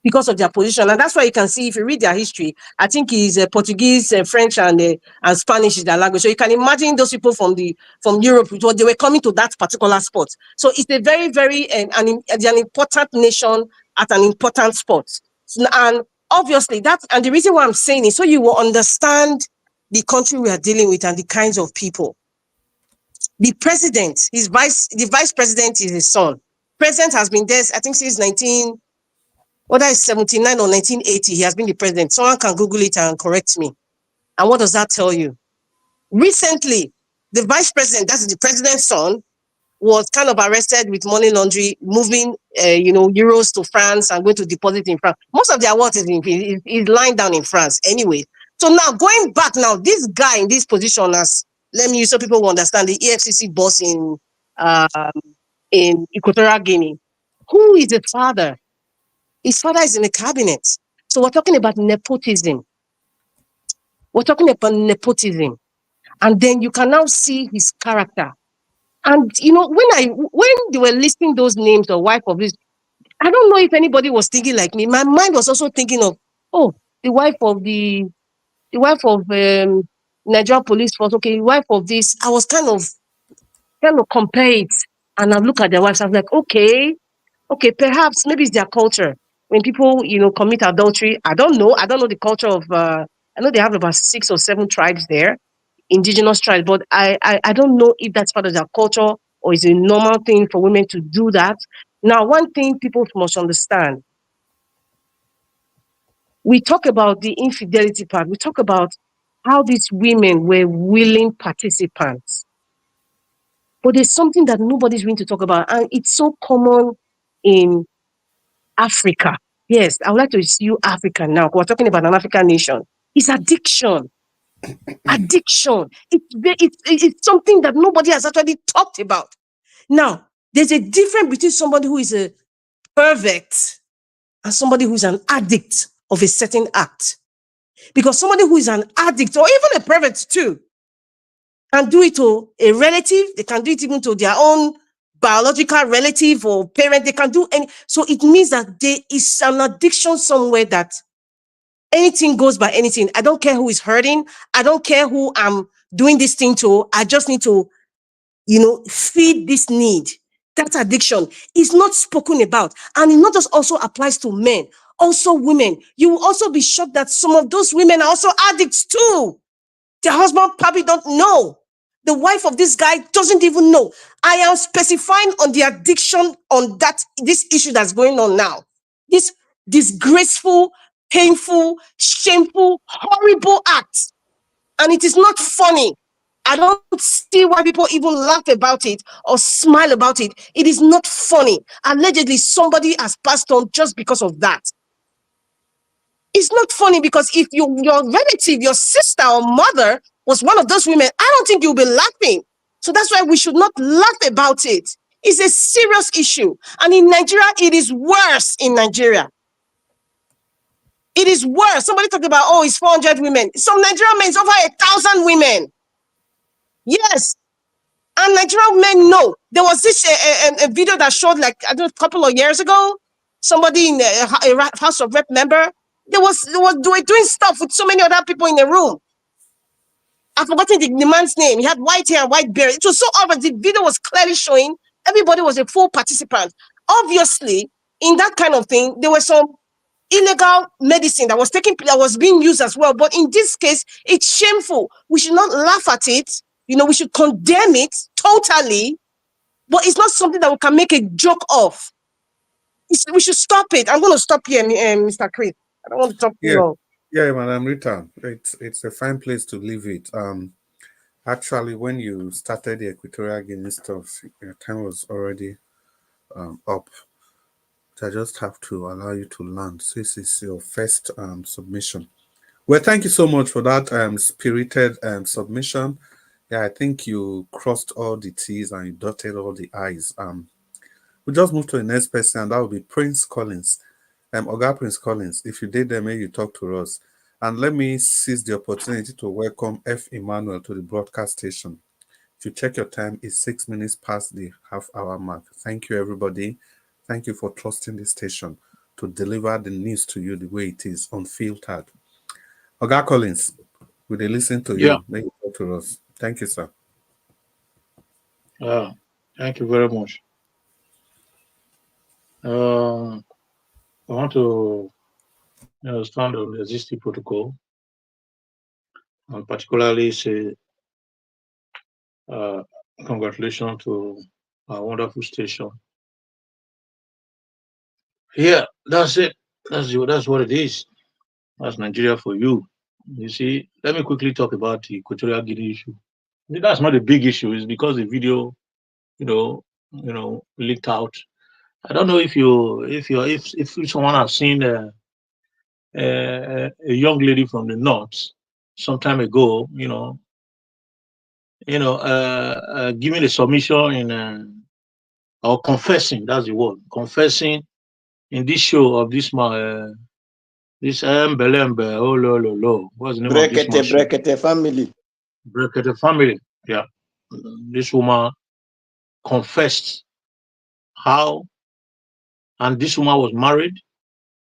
D: because of their position. And that's why you can see, if you read their history, I think it's Portuguese, French, and Spanish is their language. So you can imagine those people from Europe, they were coming to that particular spot. So it's a very, very, an important nation at an important spot. And obviously and the reason why I'm saying it, so you will understand the country we are dealing with and the kinds of people. The president, the vice president is his son. President has been there, I think, since whether it's 79 or 1980, he has been the president. Someone can Google it and correct me. And what does that tell you? Recently, the vice president, that's the president's son, was kind of arrested with money laundering, moving, euros to France and going to deposit in France. Most of their wealth is lying down in France anyway. So now, going back now, this guy in this position as, let me use so people will understand, the EFCC boss in Equatorial Guinea, who is the father? His father is in the cabinet. So we're talking about nepotism. We're talking about nepotism. And then you can now see his character. And you know, when they were listing those names, the wife of this, I don't know if anybody was thinking like me. My mind was also thinking of, oh, the wife of Nigerian police force. Okay, the wife of this. I was kind of compare it, and I look at their wives. I'm like, okay, perhaps maybe it's their culture. When people, commit adultery, I don't know. I don't know the culture of. I know they have about 6 or 7 tribes there, indigenous tribes, but I don't know if that's part of their culture or is a normal thing for women to do that. Now, one thing people must understand: we talk about the infidelity part. We talk about how these women were willing participants. But there's something that nobody's going to talk about, and it's so common in Africa. Yes, I would like to use Africa now. We're talking about an African nation. It's addiction. Addiction. It's something that nobody has actually talked about. Now, there's a difference between somebody who is a pervert and somebody who is an addict of a certain act. Because somebody who is an addict, or even a pervert too, can do it to a relative, they can do it even to their own biological relative or parent, they can do any. So it means that there is an addiction somewhere that anything goes by anything. I don't care who is hurting. I don't care who I'm doing this thing to. I just need to, feed this need. That addiction is not spoken about. And it not just also applies to men, also women. You will also be shocked that some of those women are also addicts too. Their husband probably don't know. The wife of this guy doesn't even know. I am specifying on the addiction on this issue that's going on now. This disgraceful, painful, shameful, horrible act. And it is not funny. I don't see why people even laugh about it or smile about it. It is not funny. Allegedly, somebody has passed on just because of that. It's not funny because if your relative, your sister or mother was one of those women, I don't think you'll be laughing. So that's why we should not laugh about it. It's a serious issue. And in Nigeria, it is worse in Nigeria. It is worse. Somebody talked about, oh, it's 400 women. Some Nigerian men, it's over 1,000 women. Yes. And Nigerian men know. There was this a video that showed, like, I don't know, a couple of years ago, somebody in a House of Rep member, they were doing stuff with so many other people in the room. I've forgotten the man's name. He had white hair and white beard. It was so obvious. The video was clearly showing everybody was a full participant. Obviously, in that kind of thing, there was some illegal medicine that was being used as well. But in this case, it's shameful. We should not laugh at it. We should condemn it totally. But it's not something that we can make a joke of. We should stop it. I'm going to stop here, Mr. Chris. I don't want to talk too long.
G: Yeah, Madam Rita, it's a fine place to leave it. Actually, when you started the Equatorial Guinea stuff, your time was already up. So I just have to allow you to land. So this is your first submission. Well, thank you so much for that spirited submission. Yeah, I think you crossed all the T's and you dotted all the I's. We'll just move to the next person, and that will be Prince Collins. Oga Prince Collins, if you did, then maybe you talk to us. And let me seize the opportunity to welcome F. Emmanuel to the broadcast station. If you check your time, it's 6 minutes past the half-hour mark. Thank you, everybody. Thank you for trusting this station to deliver the news to you the way it is, unfiltered. Oga Collins, will they listen to you? Maybe talk to us. Thank you, sir.
U: Thank you very much. I want to stand on the existing protocol and particularly say congratulations to our wonderful station. Yeah, that's it. That's what it is. That's Nigeria for you. You see, let me quickly talk about the Equatorial Guinea issue. That's not a big issue. It's because the video, leaked out. I don't know if someone has seen a young lady from the north some time ago, giving a submission in or confessing. That's the word. Confessing
K: in this show of this man, this Belembe, oh lo. What's the name of this man?
S: Brekete family.
K: Brekete family. Yeah. This woman confessed how, and this woman was married.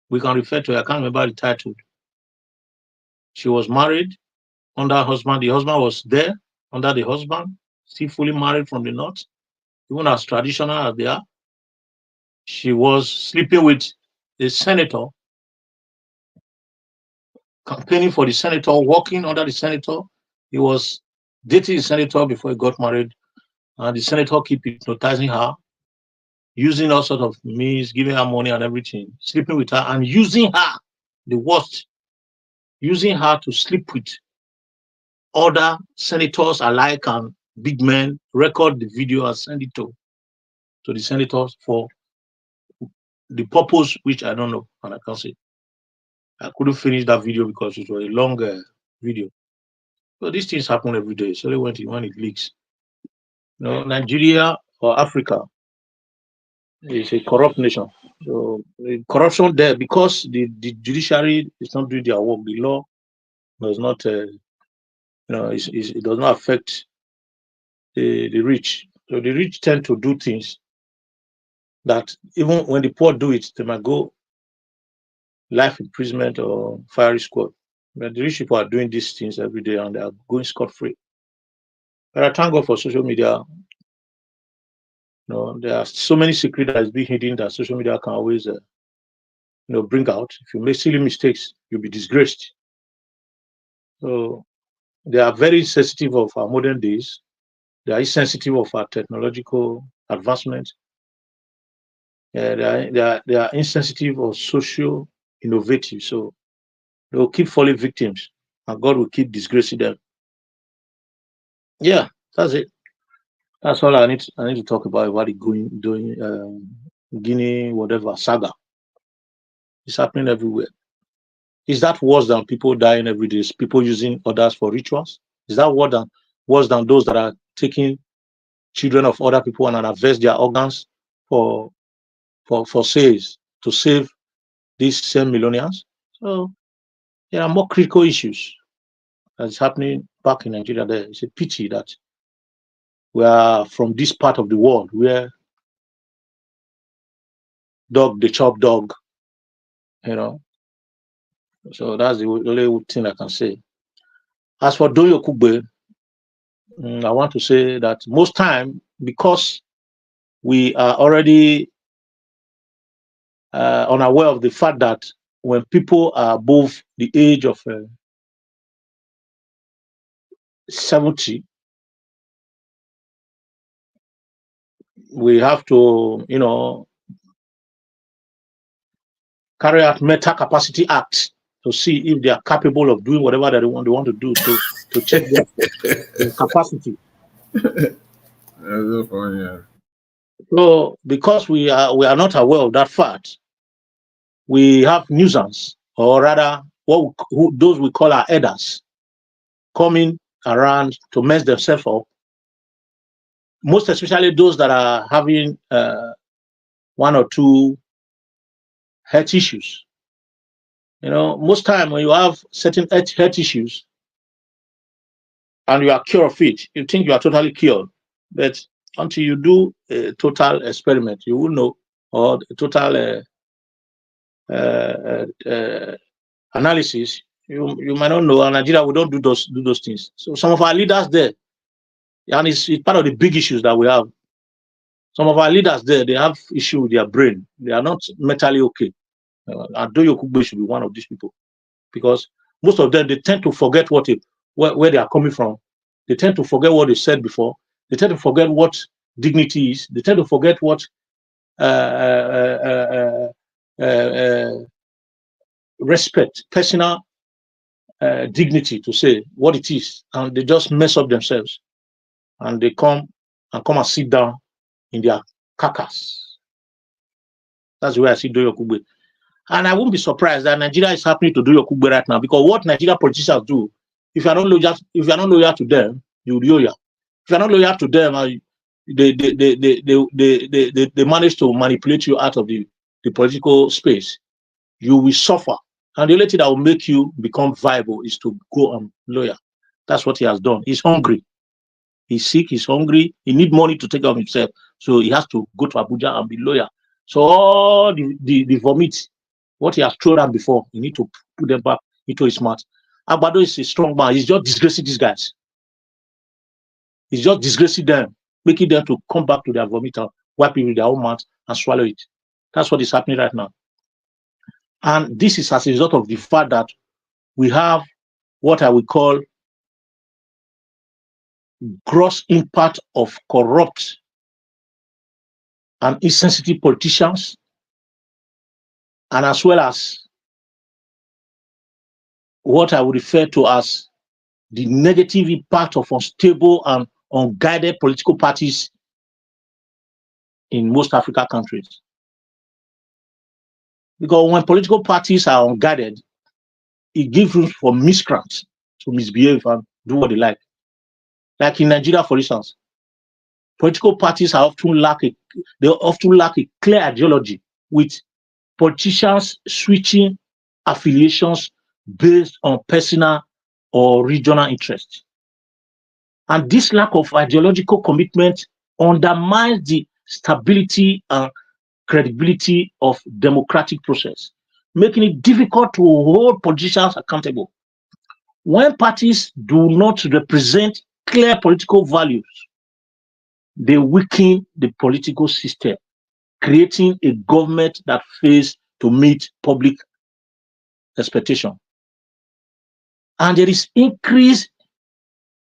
K: We can refer to her, I can't remember the title. She was married under her husband. The husband was there under the husband, still fully married from the north. Even as traditional as they are, she was sleeping with a senator, campaigning for the senator, working under the senator. He was dating the senator before he got married, and the senator keep hypnotizing her, using all sort of means, giving her money and everything, sleeping with her, and using her, the worst, using her to sleep with other senators alike and big men, record the video and send it to the senators for the purpose which I don't know, and I can't say. I couldn't finish that video because it was a long video. So these things happen every day. So when it leaks. You know, Nigeria or Africa is a corrupt nation. So the corruption there, because the judiciary is not doing their work, the law does not, it does not affect the rich. So the rich tend to do things that even when the poor do it, they might go life imprisonment or fiery squad. But the rich people are doing these things every day and they are going scot-free. But I thank God for social media. You know, there are so many secrets that is being hidden that social media can always bring out. If you make silly mistakes, you'll be disgraced. So they are very sensitive of our modern days. They are insensitive of our technological advancement. They are insensitive of social innovative. So they will keep falling victims, and God will keep disgracing them. Yeah, that's it. That's all I need to talk about the doing Guinea, whatever saga. It's happening everywhere. Is that worse than people dying every day? Is people using others for rituals? Is that worse than those that are taking children of other people and harvest their organs for sales to save these same millionaires? So there are more critical issues that's happening back in Nigeria. There, it's a pity that we are from this part of the world where dog they chop dog, you know. So that's the only thing I can say. As for Doyin Okupe, I want to say that most time, because we are already unaware of the fact that when people are above the age of 70, we have to, carry out meta capacity acts to see if they are capable of doing whatever they want to do to check their capacity. So because we are not aware of that fact, we have nuisance, or rather those we call our elders, coming around to mess themselves up, most especially those that are having one or two health issues. Most time when you have certain health issues and you are cured of it, you think you are totally cured. But until you do a total experiment, you will know, or a total analysis, you might not know. And Nigeria, we don't do those things. So some of our leaders there, and it's part of the big issues that we have. Some of our leaders there, they have issue with their brain. They are not mentally okay. And Doyin Okupe should be one of these people, because most of them, they tend to forget where they are coming from. They tend to forget what they said before. They tend to forget what dignity is. They tend to forget what respect, personal dignity, to say what it is, and they just mess up themselves, and they come and sit down in their carcass. That's the way I see Doyin Okupe. And I won't be surprised that Nigeria is happening to Doyin Okupe right now, because what Nigeria politicians do, if you are not loyal to them, you will loyal. If you are not loyal to them, they manage to manipulate you out of the
F: the political space, you will suffer. And the only thing that will make you become viable is to go on lawyer. That's what he has done. He's hungry. He's sick, he's hungry, he needs money to take care of himself. So he has to go to Abuja and be lawyer. So all the vomit, what he has thrown out before, you need to put them back into his mouth. Agbado is a strong man. He's just disgracing these guys. He's just disgracing them, making them to come back to their vomit and wipe it with their own mouth and swallow it. That's what is happening right now. And this is as a result of the fact that we have what I would call gross impact of corrupt and insensitive politicians, and as well as what I would refer to as the negative impact of unstable and unguided political parties in most African countries. Because when political parties are unguided, it gives room for miscreants to misbehave and do what they like. Like in Nigeria, for instance, political parties often lack a clear ideology, with politicians switching affiliations based on personal or regional interests. And this lack of ideological commitment undermines the stability and credibility of democratic process, making it difficult to hold politicians accountable. When parties do not represent clear political values, they weaken the political system, creating a government that fails to meet public expectation. And there is increased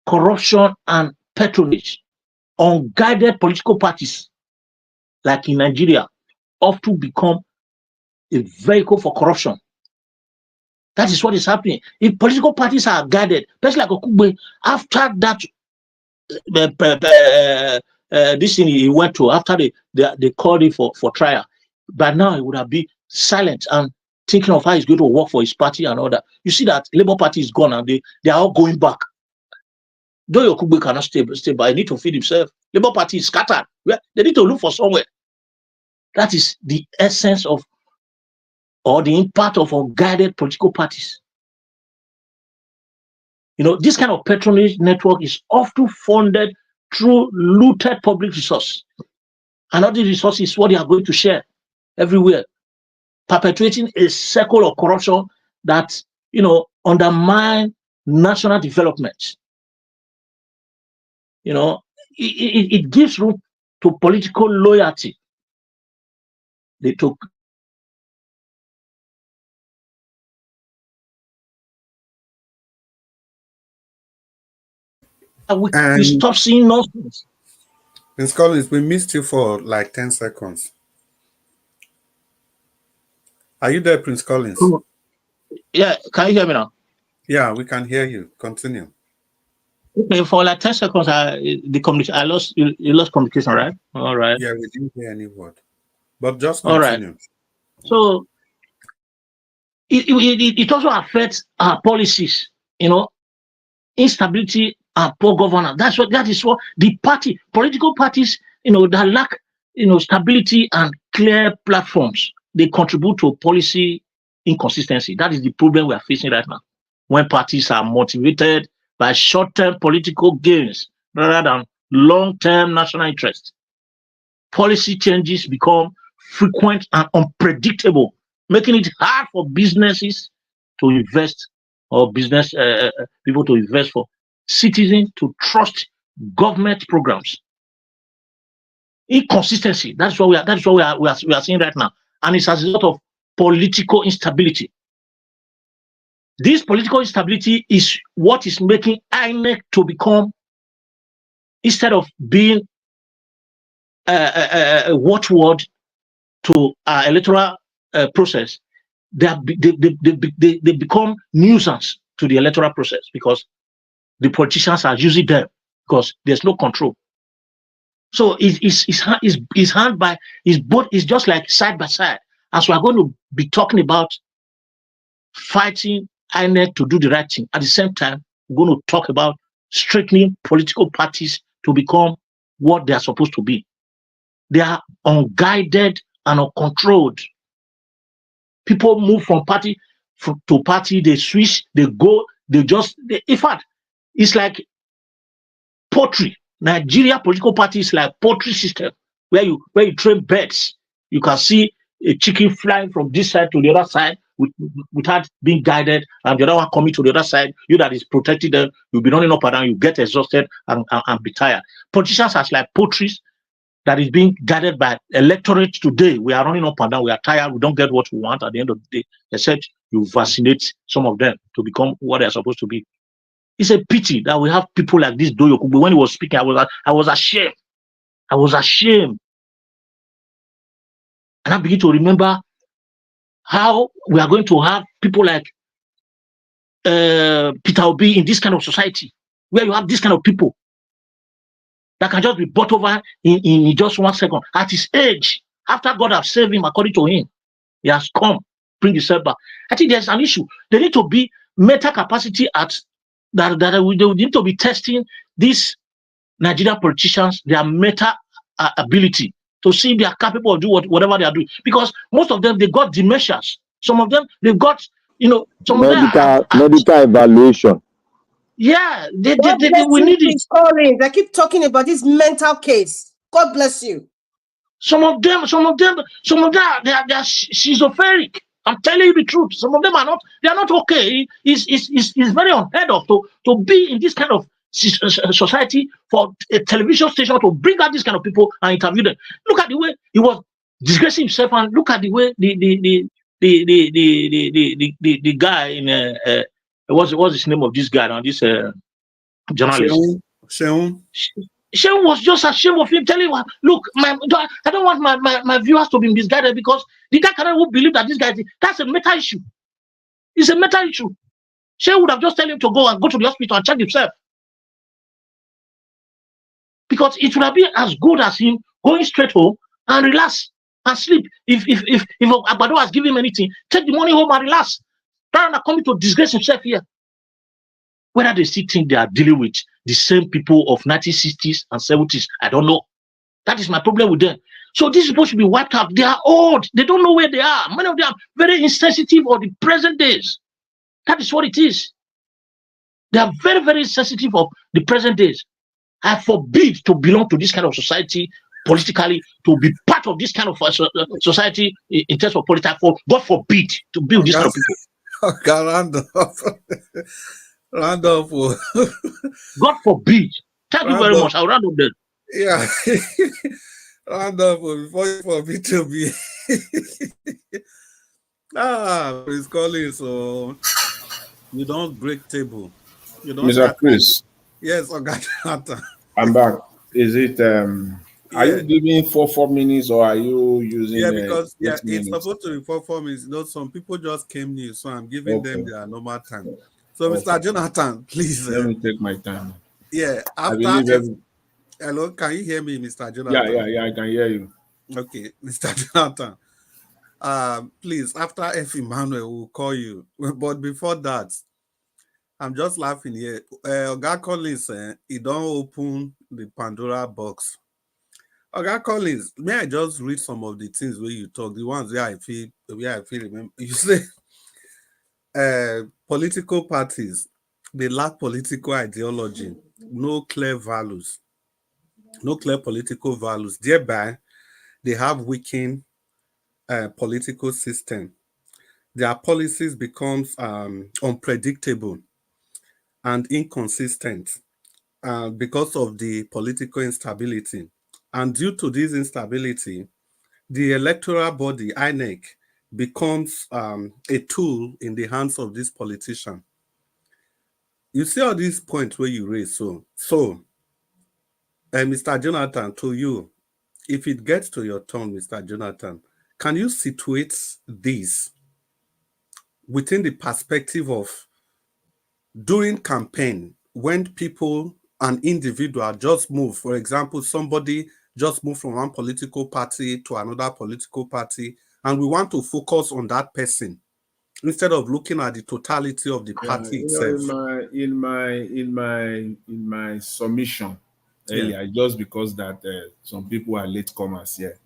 F: corruption and patronage. Unguided political parties, like in Nigeria, often become a vehicle for corruption. That is what is happening. If political parties are guided, especially like Okupe, after that, this thing he went to, after they called him for trial, by now he would have been silent and thinking of how he's going to work for his party and all that. You see that Labour Party is gone and they are all going back. Doyin Okupe cannot stay by. He need to feed himself. Labour Party is scattered. They need to look for somewhere. That is the essence of, or the impact of unguided political parties. You know, this kind of patronage network is often funded through looted public resources. And all these resources is what they are going to share everywhere, perpetuating a circle of corruption that, you know, undermine national development. You know, it gives room to political loyalty. They took. We stop seeing nonsense.
G: Prince Collins, we missed you for like 10 seconds. Are you there, Prince Collins?
F: Yeah, can you hear me now?
G: Yeah, we can hear you. Continue.
F: Okay, for like 10 seconds, the communication, you lost communication, right? All right.
G: Yeah, we didn't hear any word. But just continue.
F: All right. So it also affects our policies, you know, instability and poor governance. That is what the political parties, you know, that lack, you know, stability and clear platforms, they contribute to policy inconsistency. That is the problem we are facing right now. When parties are motivated by short-term political gains rather than long-term national interest, policy changes become frequent and unpredictable, making it hard for businesses to invest, or business people to invest, for citizens to trust government programs. Inconsistency. That's what we are seeing right now, and it's as a result of political instability. This political instability is what is making INEC to become, instead of being a watchword to our electoral process, they become nuisance to the electoral process, because the politicians are using them because there's no control. So it's just like side by side. As we are going to be talking about fighting INEC to do the right thing, at the same time, we're going to talk about straightening political parties to become what they are supposed to be. They are unguided and uncontrolled people move from party to party, they switch, they go, in fact, it's like poultry. Nigeria political party is like poultry system where you train birds. You can see a chicken flying from this side to the other side without being guided, and the other one coming to the other side. You that is protecting them, you'll be running up and down, you get exhausted and be tired. Politicians are like poultry that is being guided by electorate today. We are running up and down, we are tired, we don't get what we want at the end of the day, except you vaccinate some of them to become what they are supposed to be. It's a pity that we have people like this Doyin Okupe. When he was speaking, I was ashamed. I was ashamed. And I begin to remember how we are going to have people like Peter Obi in this kind of society, where you have this kind of people that can just be bought over in just 1 second. At his age, after God has saved him, according to him, he has come, bring himself back. I think there's an issue. There need to be mental capacity they need to be testing these Nigerian politicians, their meta ability to see if they are capable of doing whatever they are doing. Because most of them, they got dementias. Some of them, they've got, some
A: medical evaluation.
F: Yeah,
D: God bless
F: we
D: you,
F: need it.
D: Orange. I keep talking about this mental case. God bless you.
F: Some of them, they are schizophrenic. I'm telling you the truth. Some of them they are not okay. It's very unheard of to be in this kind of society for a television station to bring out this kind of people and interview them. Look at the way he was disgracing himself, and look at the way the guy in what's his name of this guy now, this journalist. Shehu was just ashamed of him, telling him, look, I don't want my viewers to be misguided, because the guy cannot believe that this guy, that's a meta issue. It's a meta issue. Shehu would have just told him to go to the hospital and check himself. Because it would have been as good as him going straight home and relax and sleep. If Agbado has given him anything, take the money home and relax. Rather than coming to disgrace himself here. Whether they still think they are dealing with the same people of 1960s and 70s, I don't know. That is my problem with them. So these people should be wiped out. They are old. They don't know where they are. Many of them are very insensitive of the present days. That is what it is. They are very, very sensitive of the present days. I forbid to belong to this kind of society politically, to be part of this kind of society in terms of politics. God forbid to be with this kind of people.
G: Randolph.
F: God forbid. Thank you very much. I'll round up there.
G: Yeah. Randolph, before you forbid to be. He's calling, so you don't break table. You don't
T: Mr. Chris.
G: Yes, okay.
T: I'm back. Is it are you giving 4 minutes, or are you using
G: because it's supposed to be 4 minutes. Some people just came new, so I'm giving them their normal time. So, Mr. Jonathan, please.
T: Let me take my time.
G: Yeah. Hello, can you hear me, Mr. Jonathan?
T: Yeah, I can hear you.
G: Okay, Mr. Jonathan. Please, after F. Emmanuel, we'll call you. But before that, I'm just laughing here. Oga Collins, he don't open the Pandora box. Oga Collins, may I just read some of the things where you talk, the ones where I feel remember. You say political parties, they lack political ideology, no clear values, no clear political values. Thereby, they have weakened political system. Their policies becomes unpredictable and inconsistent because of the political instability. And due to this instability, the electoral body, INEC, becomes a tool in the hands of this politician. You see all these points where you raise. So Mr. Jonathan, to you, if it gets to your turn, Mr. Jonathan, can you situate this within the perspective of during campaign, when people, an individual just move, for example, somebody just moved from one political party to another political party, and we want to focus on that person instead of looking at the totality of the party itself.
T: In my submission earlier, just because that some people are latecomers here,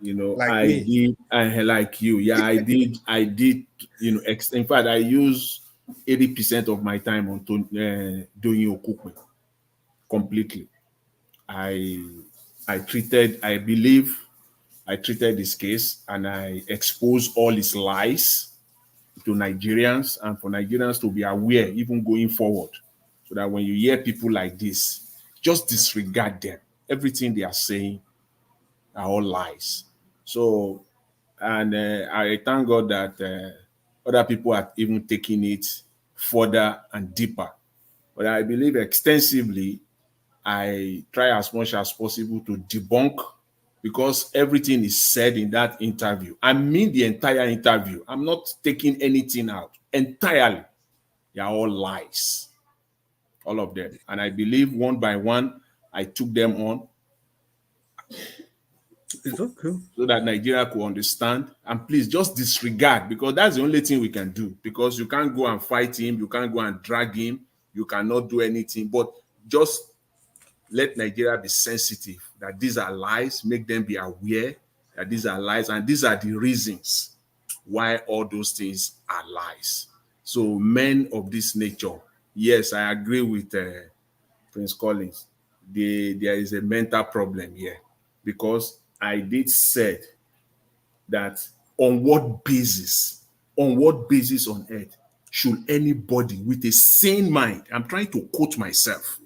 T: You know,
G: Like
T: I
G: me.
T: did, like you. Yeah, I did, you know, in fact, I use 80% of my time on Doyin Okupe completely. I treated this case and I exposed all his lies to Nigerians and for Nigerians to be aware even going forward so that when you hear people like this, just disregard them. Everything they are saying are all lies. So, and I thank God that other people are even taking it further and deeper. But I believe extensively, I try as much as possible to debunk because everything is said in that interview. I mean the entire interview. I'm not taking anything out entirely. They are all lies, all of them. And I believe one by one, I took them on
G: It's okay.
T: so that Nigeria could understand. And please just disregard because that's the only thing we can do because you can't go and fight him. You can't go and drag him. You cannot do anything. But just let Nigeria be sensitive that these are lies, make them be aware that these are lies, and these are the reasons why all those things are lies. So men of this nature, yes, I agree with Prince Collins. There is a mental problem here because I did said that on what basis on earth should anybody with a sane mind, I'm trying to quote myself,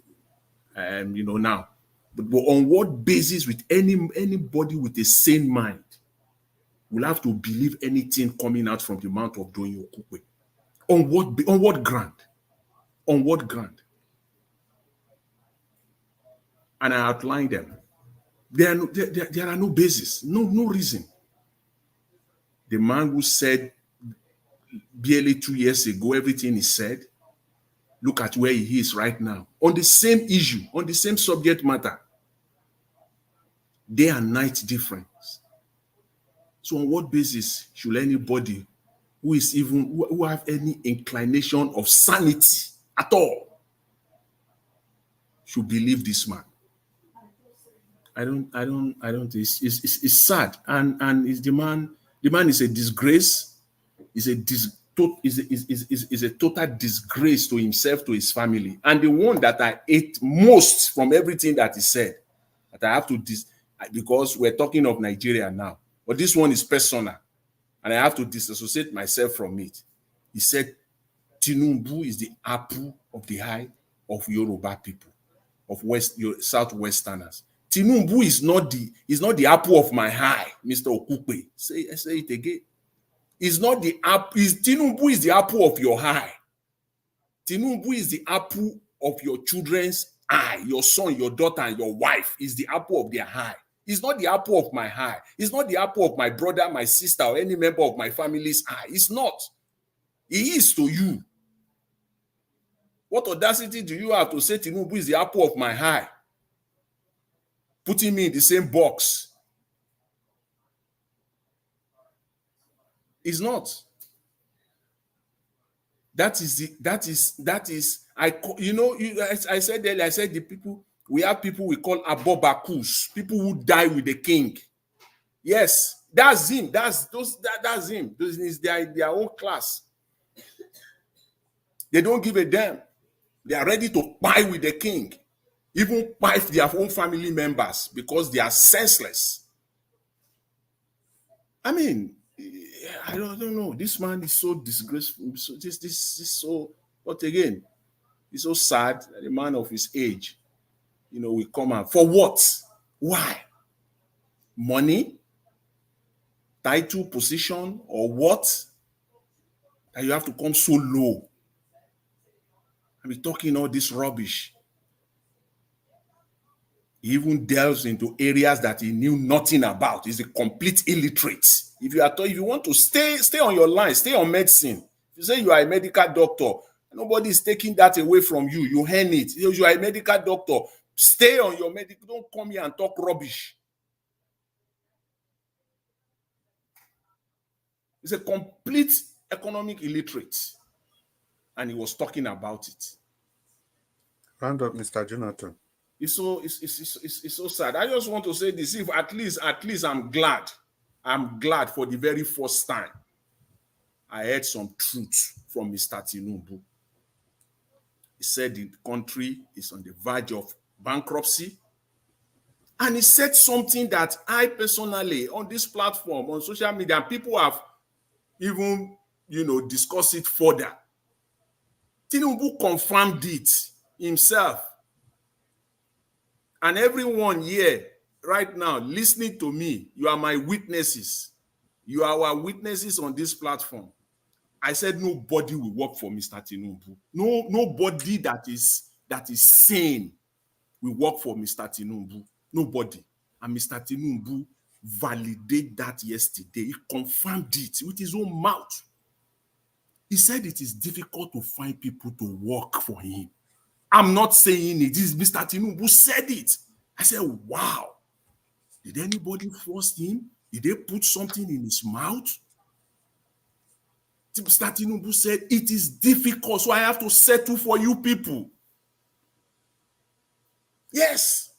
T: you know, now. But on what basis with anybody with a sane mind will have to believe anything coming out from the mouth of Doyin Okupe? On what ground? On what ground? And I outlined them. There are no basis, no reason. The man who said barely 2 years ago everything he said, look at where he is right now. On the same issue, on the same subject matter. Day and night difference. So on what basis should anybody who have any inclination of sanity at all should believe this man? I don't. It's sad, and it's the man is a disgrace. Is a total disgrace to himself, to his family, and the one that I hate most from everything that he said, that I have to because we're talking of Nigeria now, but this one is personal, and I have to disassociate myself from it. He said, Tinubu is the apple of the eye of Yoruba people, of Southwesterners. Tinubu is not the apple of my eye, Mr. Okupe. Say it again. Tinubu is the apple of your eye. Tinubu is the apple of your children's eye. Your son, your daughter, and your wife is the apple of their eye. It's not the apple of my eye. It's not the apple of my brother, my sister, or any member of my family's eye. It's not. He is to you. What audacity do you have to say Tinubu is the apple of my eye? Putting me in the same box. It's not. I said earlier, I said we have people we call abobakus, people who die with the king. Yes, that's him. That's him. Those is their own class. They don't give a damn. They are ready to buy with the king, even buy their own family members because they are senseless. I mean, I don't know. This man is so disgraceful. So this is so. But again, it's so sad that a man of his age, will come out for what? Why? Money, title, position, or what? That you have to come so low and be talking all this rubbish. He even delves into areas that he knew nothing about. He's a complete illiterate. If you want to stay on your line, stay on medicine. If you say you are a medical doctor, nobody is taking that away from you. You earn it. You are a medical doctor. Stay on your medical. Don't come here and talk rubbish. He's a complete economic illiterate. And he was talking about it.
G: Round up, Mr. Jonathan.
T: It's so sad. I just want to say this. If at least I'm glad I'm glad for the very first time I heard some truth from Mr. Tinubu. He said the country is on the verge of bankruptcy. And he said something that I personally, on this platform, on social media, and people have even, discussed it further. Tinubu confirmed it himself. And everyone here right now listening to me, you are my witnesses. You are our witnesses on this platform. I said nobody will work for Mr. Tinubu. Nobody that is sane will work for Mr. Tinubu. Nobody. And Mr. Tinubu validated that yesterday. He confirmed it with his own mouth. He said it is difficult to find people to work for him. I'm not saying it. This is Mr. Tinubu said it. I said, wow. Did anybody force him? Did they put something in his mouth? Mr. Tinubu said, it is difficult, so I have to settle for you people. Yes.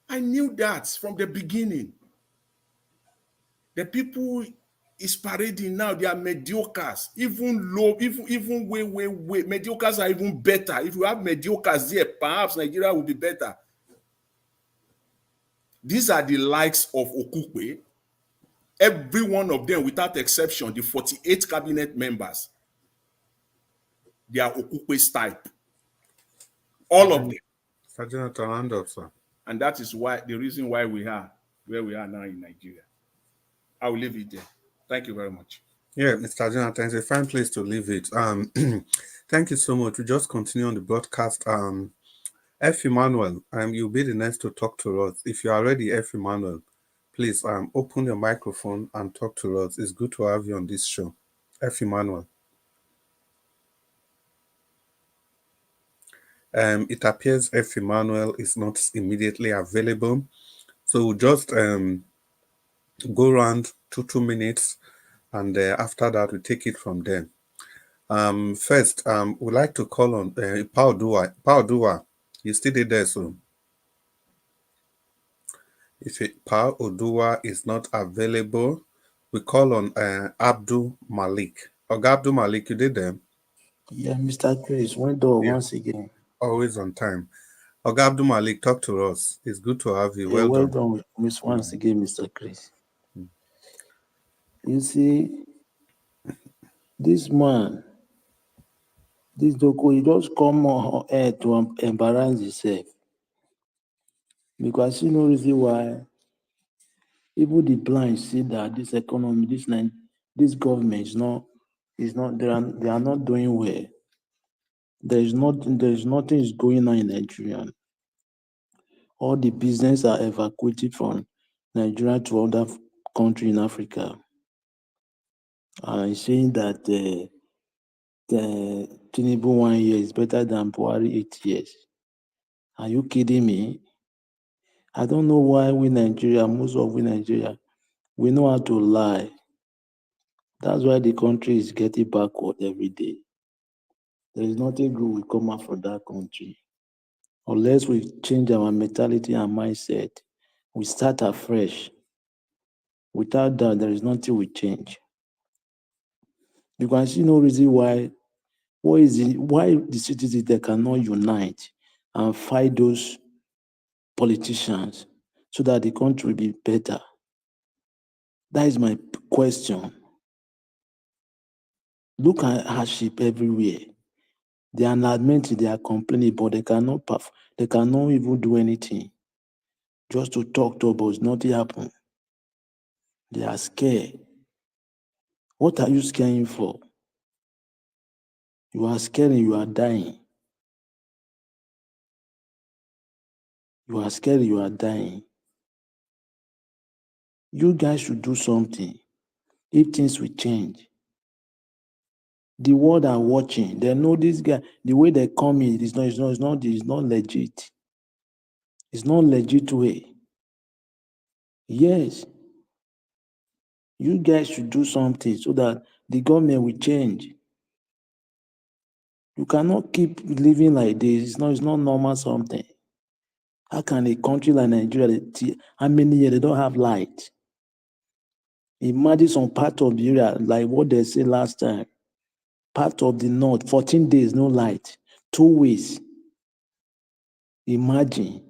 T: I knew that from the beginning. The people is parading now, they are mediocres, even low, even way. Mediocres are even better. If you have mediocres there, perhaps Nigeria will be better. These are the likes of Okupe. Every one of them, without exception, the 48 cabinet members, they are Okupe's type. All of them.
G: Sergeant Orlando, sir.
T: And that is why the reason why we are where we are now in Nigeria. I will leave it there. Thank you very much.
G: Yeah, Mr. Jonathan, it's a fine place to leave it. Thank you so much. We just continue on the broadcast. F. Emmanuel, you'll be the next to talk to us. If you are ready, F. Emmanuel, please open your microphone and talk to us. It's good to have you on this show. F. Emmanuel. It appears F. Emmanuel is not immediately available. So we'll just go around 2 minutes, and after that, we take it from there. First, we'd like to call on Paul Dua. You still there, so if Paul Odua is not available, we call on Abdul Malik. Abdul Malik, you did them?
U: Yeah, Mr. Chris, went door once again.
G: Always on time. Abdul Malik, talk to us. It's good to have you.
U: Yeah,
G: well
U: done. Miss once again, Mr. Chris. You see, this man, this Doko, he just come on air to embarrass himself. Because you know reason why even the blind see that this economy, this government they are not doing well. There's nothing is going on in Nigeria. All the business are evacuated from Nigeria to other countries in Africa. And saying that the Tinubu 1 year is better than Buhari 8 years. Are you kidding me? I don't know why most of we Nigeria, we know how to lie. That's why the country is getting backward every day. There is nothing good will come out from that country. Unless we change our mentality and mindset, we start afresh. Without that, there is nothing we change. You can see no reason why the citizens they cannot unite and fight those politicians so that the country will be better. That is my question. Look at hardship everywhere. They are lamenting, they are complaining, but they cannot even do anything. Just to talk to us, but nothing happen. They are scared. What are you scaring for? You are scared and you are dying. You are scared and you are dying. You guys should do something if things will change. The world are watching. They know this guy. The way they come in is not legit. It's not legit way. Yes. You guys should do something so that the government will change. You cannot keep living like this. It's not normal something. How can a country like Nigeria, how many years they don't have light? Imagine some part of the area, like what they said last time, part of the north, 14 days, no light, 2 weeks. Imagine.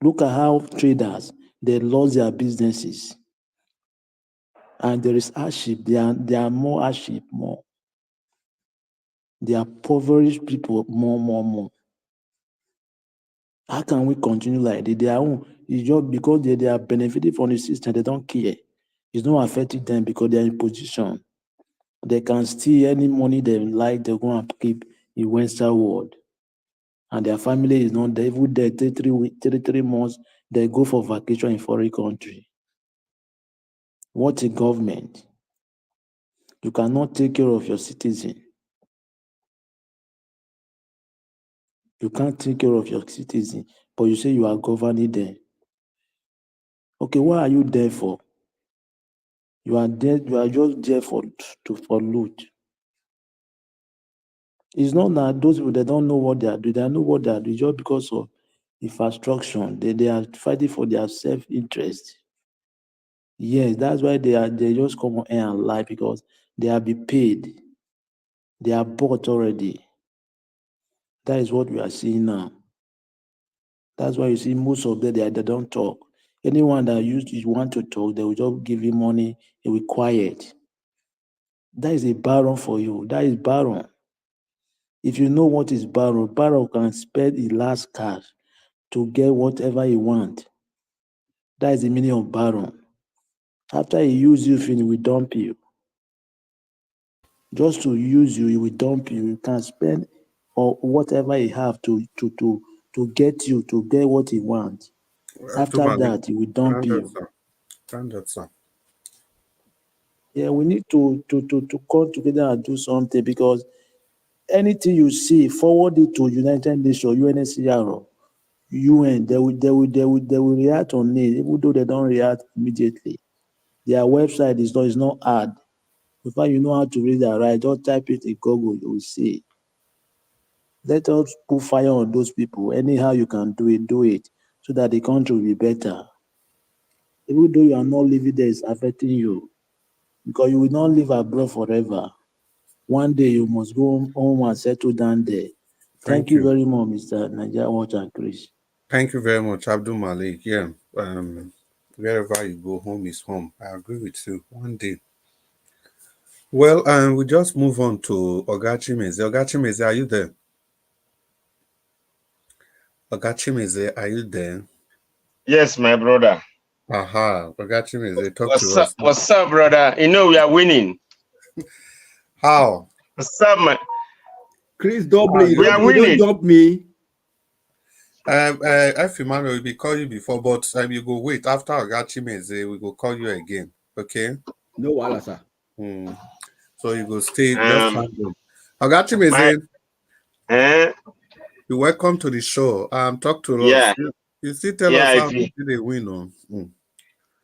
U: Look at how traders, they lost their businesses. And there is hardship. There are more hardship, more. They are impoverished people, more. How can we continue like this? It's just because they are benefiting from the system, they don't care. It's not affecting them because they are in position. They can steal any money they like, they're going to keep in Western world. And their family is not there. Even there, 3 months, they go for vacation in foreign country. What a government. You cannot take care of your citizen. You can't take care of your citizen, but you say you are governing them. Okay, what are you there for? You are there, you are just there for loot. It's not that those people, they don't know what they are doing. They know what they are doing just because of infrastructure. They are fighting for their self-interest. Yes, that's why they just come on air and lie, because they are being paid. They are bought already. That is what we are seeing now. That's why you see most of them, they don't talk. Anyone that want to talk, they will just give you money, he will quiet. That is a baron for you. That is baron. If you know what is baron can spend his last cash to get whatever he want. That is the meaning of baron. After he use you, he will dump you. Just to use you, he will dump you. You can spend or whatever he have to get you to get what he wants. After that, he will dump you. Yeah, we need to come together and do something, because anything you see, forward it to United Nations, UNHCR, UN. They will react on it, even though they don't react immediately. Their website is not hard. Before you know how to read and write, just type it in Google, you will see. Let us put fire on those people. Anyhow you can do it, so that the country will be better. Even though you are not living there, it's affecting you, because you will not live abroad forever. One day you must go home and settle down there. Thank you very much, Mr. Nigeria Watch and Chris.
G: Thank you very much, Abdul Malik. Yeah, wherever you go, home is home. I agree with you. One day. Well, we just move on to Ogachimeze. Ogachimeze, are you there? Ogachimeze, are you there?
S: Yes, my brother.
G: Aha, Ogachimeze, talk to us.
S: What's up, brother? You know we are winning.
G: How?
S: What's up, man?
B: Chris Dobley,
S: we are winning.
B: You don't dump me.
G: F. Emmanuel, we call you before, but you go wait after Ogachimeze, we go call you again. Okay?
B: No, wala, sir.
G: So you go stay. Just hang on. Ogachimeze, you're welcome to the show. Talk to us. You still tell us how they win on.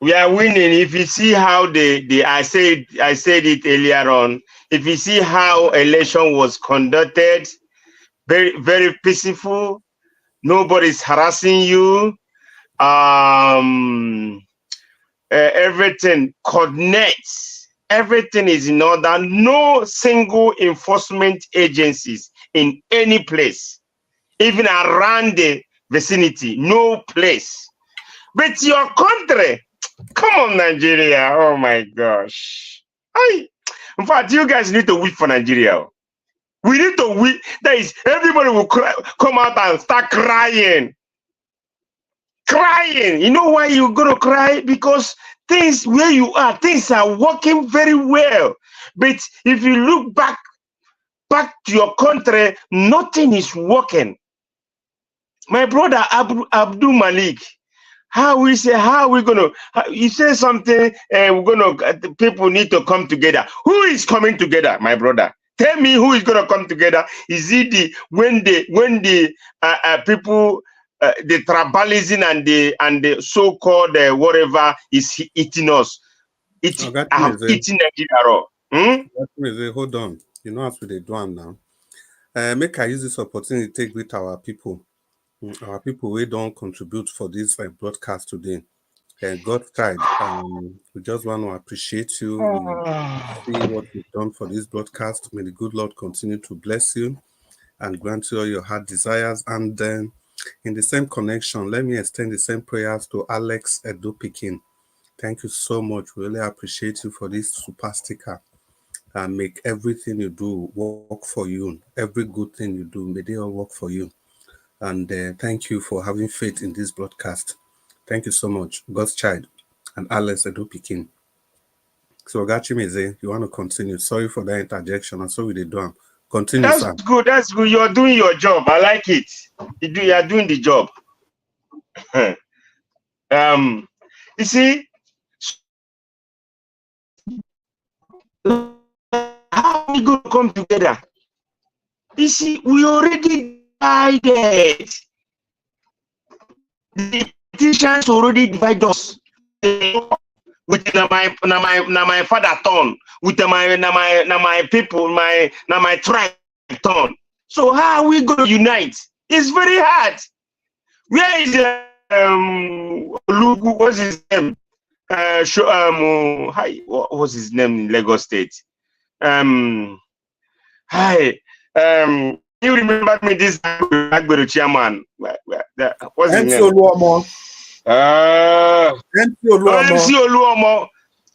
S: We are winning. If you see how I said it earlier on. If you see how election was conducted, very, very peaceful. Nobody's harassing you. Everything coordinates. Everything is in order. No single enforcement agencies in any place, even around the vicinity. No place. But your country, come on, Nigeria. Oh my gosh. In fact, you guys need to weep for Nigeria. We need to weep. That is, everybody will come out and start crying. Crying. You know why you're going to cry? Because things where you are, things are working very well. But if you look back to your country, nothing is working. My brother Abdul Malik, how we gonna? You say something, we're gonna. People need to come together. Who is coming together, my brother? Tell me who is gonna come together. Is it when the people, the tribalism and the so-called whatever is eating us? Eating Nigeria.
G: Hold on. You know how they do them now. Make I use this opportunity to take with our people. Our people, we don't contribute for this broadcast today. God's child, we just want to appreciate you. We see what you've done for this broadcast. May the good Lord continue to bless you and grant you all your heart desires. And then in the same connection, let me extend the same prayers to Alex Edo-Pikin. Thank you so much. We really appreciate you for this super sticker. And make everything you do work for you. Every good thing you do, may they all work for you. And thank you for having faith in this broadcast. Thank you so much, God's child and Alex Edo-Pikin. So, Gachimeze, you want to continue? Sorry for the interjection. I'm sorry they don't. Continue,
S: That's
G: sir.
S: good. That's good. You're doing your job. I like it. You are doing the job. You see, how are we going to come together? You see, we already divided. The politicians already divide us. With my father turn, with my people, my tribe turn. So how are we going to unite? It's very hard. Where is Lugu? What's his name? What was his name in Lagos State? You remember me this Agbero chairman? What's his name? MC Oluomo.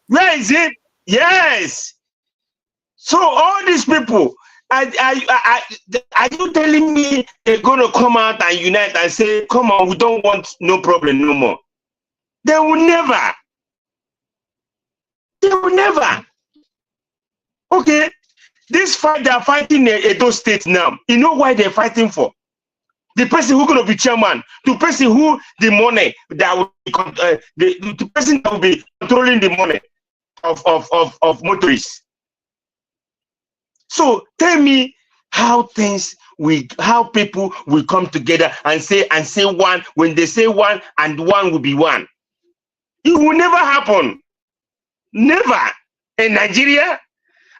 S: Where is it? Yes. So all these people, are you telling me they're going to come out and unite and say, come on, we don't want no problem no more? They will never. They will never. Okay. This fight they are fighting in Edo State now. You know why they're fighting for? The person who's going to be chairman, the person who the money that will be, the person that will be controlling the money of motorists. So tell me how people will come together and say one when they say one and one will be one. It will never happen. Never. In Nigeria,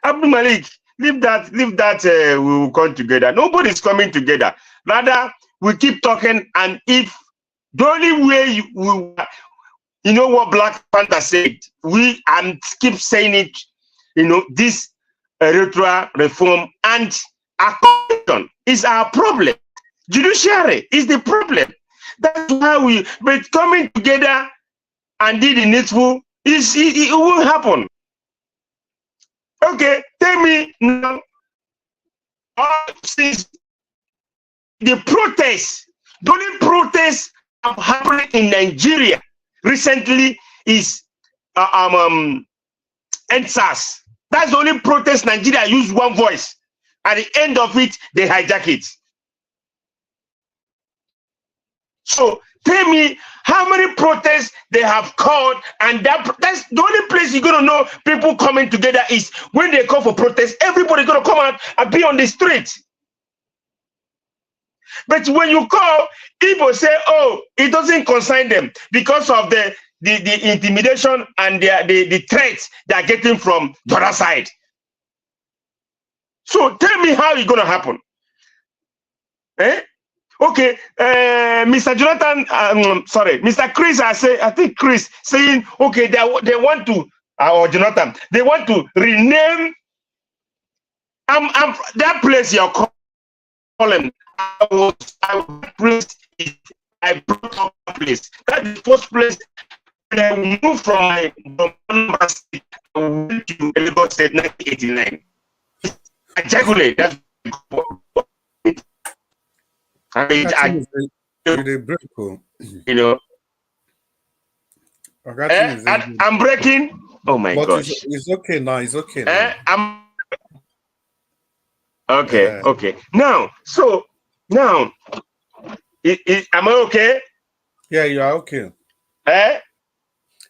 S: Abdul Malik, leave that, we will come together. Nobody's coming together. Rather, we keep talking, and if the only way you know what Black Panther said, keep saying it, this electoral reform and accordation is our problem. Judiciary is the problem. That's why but coming together and did the needful, it won't happen. Okay, tell me now, since the protests, the only protests happening in Nigeria recently is NSAS. That's the only protest Nigeria use one voice. At the end of it, they hijack it. So tell me how many protests they have called, and that's the only place you're gonna know people coming together is when they call for protest. Everybody gonna come out and be on the street. But when you call, people say, "Oh, it doesn't concern them because of the intimidation and the threats they're getting from the other side." So tell me how it's gonna happen. Okay, Mr. Jonathan, Mr. Chris, I think Chris saying, okay, they want to, or Jonathan, they want to rename that place you're calling. I brought up that place. That is the first place when I moved from Bankruptcy to Lagos State 1989. Exactly, that's I'm breaking. Oh my gosh.
G: It's okay now. It's okay now.
S: Okay. Now, am I okay?
G: Yeah, you are okay.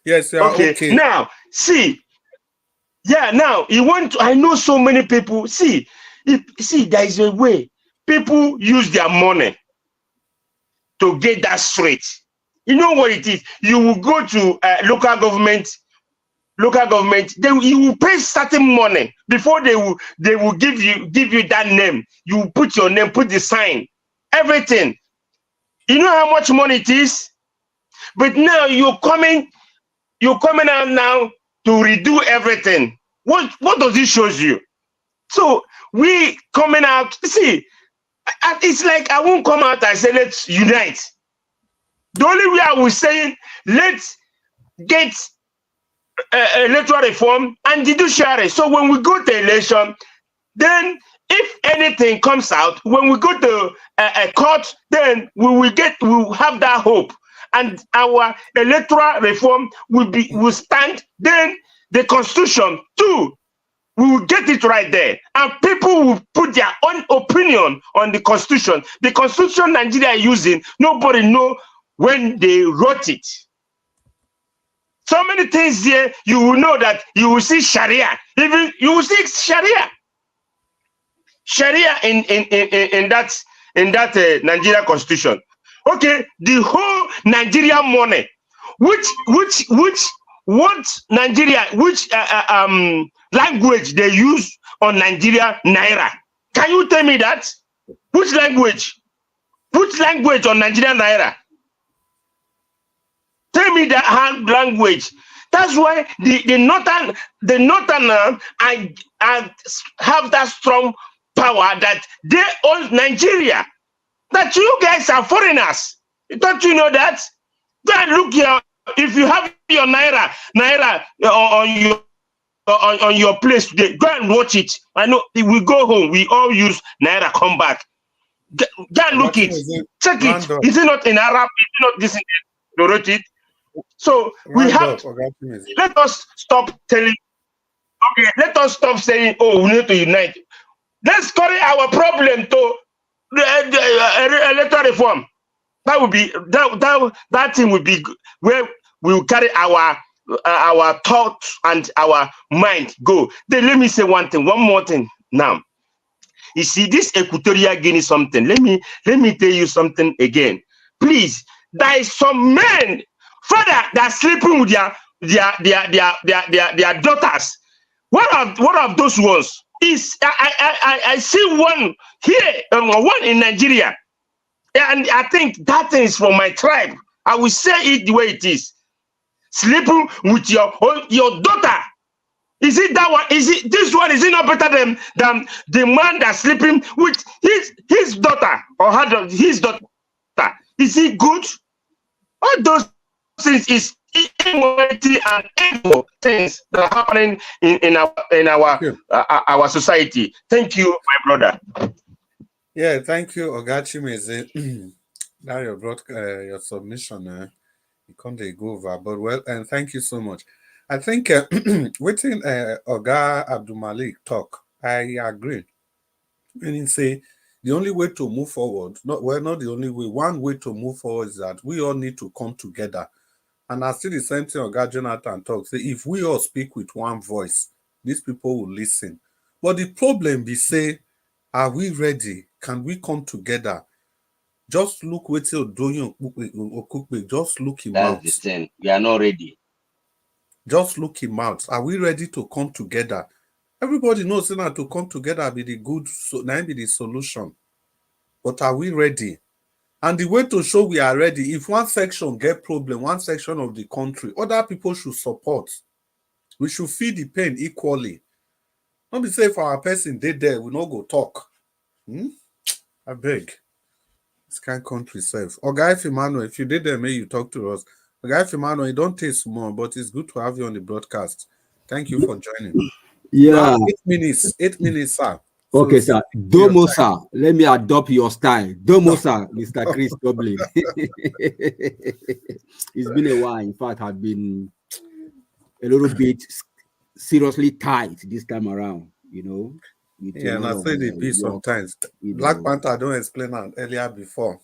G: Yes, you are okay.
S: Now, see. Yeah, now I know so many people. See, there is a way. People use their money to get that straight. You know what it is? You will go to local government, you will pay certain money before they will give you that name. You put your name, put the sign, everything. You know how much money it is? But now you're coming you're coming out now to redo everything. What does it show you? So we coming out, see, it's like I won't come out and say let's unite. The only way I was saying let's get electoral reform and judiciary. So when we go to election, then if anything comes out, when we go to a court, then we will have that hope, and our electoral reform will stand. Then the constitution too, we will get it right there, and people will put their own opinion on the constitution. The constitution Nigeria is using, nobody know when they wrote it. So many things here, you will know that you will see Sharia. Even you will see Sharia in that Nigeria constitution. Okay, the whole Nigerian money, what Nigeria, which language they use on Nigeria naira? Can you tell me that? Which language? Which language on Nigerian naira? Tell me that language. That's why the northern I have that strong power that they own Nigeria. That you guys are foreigners. Don't you know that? Go and look here. If you have your naira on your place today, go and watch it. I know if we go home, we all use naira. Come back. Go and look it. Check it. Is it not in Arab? Is it not this? They wrote it. So we have to, let us stop telling. Okay, let us stop saying, "Oh, we need to unite." Let's carry our problem to the electoral reform. That would be that thing would be where we will carry our thoughts and our mind go. Then let me say one more thing now. You see, this Equatorial Guinea something. Let me tell you something again, please. There is some men, father, that are sleeping with their daughters. One of those ones is I see one here, one in Nigeria, and I think that is from my tribe. I will say it the way it is. Sleeping with your daughter. Is it that one? Is it this one? Is it not better than the man that's sleeping with his daughter or his daughter? Is it good? All those things is immorality and evil things that are happening in our society. Thank you, my brother.
G: Yeah, thank you, Ogachimeze. Now you brought your submission. You can't go over, but well, and thank you so much. I think within Oga Abdul Malik talk, I agree. Meaning, say the only way to move forward, not the only way. One way to move forward is that we all need to come together. And I see the same thing Oga Jonathan talk. Say if we all speak with one voice, these people will listen. But the problem be say, are we ready? Can we come together? Just look what Doyin Okupe. Just look him out.
H: That's the thing. We are not ready.
G: Just look him out. Are we ready to come together? Everybody knows that to come together be the good, so now be the solution. But are we ready? And the way to show we are ready, if one section get problem, one section of the country, other people should support. We should feel the pain equally. Not be say if our person did there, we not go talk. I beg. This kind of country safe. Oga Emmanuel, if you did there, may you talk to us. Oga Emmanuel, it don't take small, but it's good to have you on the broadcast. Thank you for joining.
B: Yeah.
G: 8 minutes, sir.
B: Okay, sir. Domo, sir. Let me adopt your style. Domo, sir, Mr. Chris Dublin. It's been a while. In fact, I've been a little bit seriously tight this time around, you know.
G: Yeah, and I say the be sometimes. Black Panther don't explain that earlier before.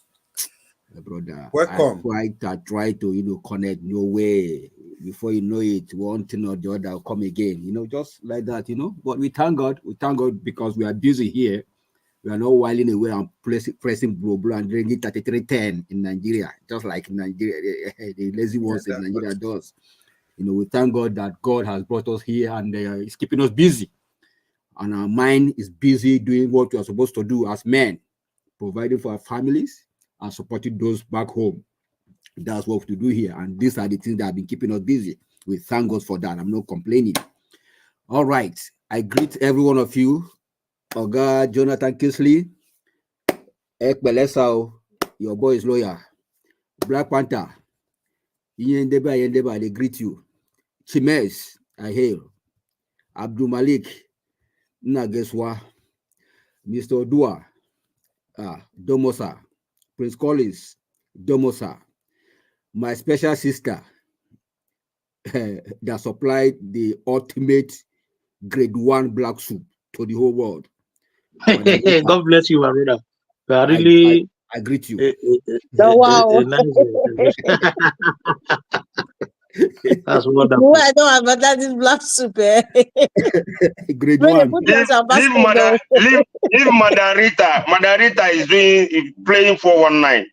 B: Brother,
G: welcome.
B: I try to, connect. No way. Before you know it, one thing or the other will come again. Just like that. But we thank God. We thank God because we are busy here. We are not whiling away and pressing bro and drinking 3310 in Nigeria, just like Nigeria, the lazy ones in Nigeria does. We thank God that God has brought us here and is keeping us busy. And our mind is busy doing what we are supposed to do as men, providing for our families and supporting those back home. That's what we do here. And these are the things that have been keeping us busy. We thank God for that. I'm not complaining. All right. I greet every one of you. Oga Jonathan Kisley, Ek Belesao, your boy is lawyer. Black Panther, Yendeba, they greet you. Chimes, I hail. Abdul Malik, Nageswa, Mr. Odua, Domosa, Prince Collins, Domosa, my special sister that supplied the ultimate grade 1 black soup to the whole world.
F: God bless you, my brother. You are
B: I
F: really
B: greet you.
D: Wow.
F: That's wonderful.
D: I don't have, but that is black soup.
B: Grade
D: When they
B: 1.
D: put us on basket,
S: Leave Madarita. Madarita is playing 419.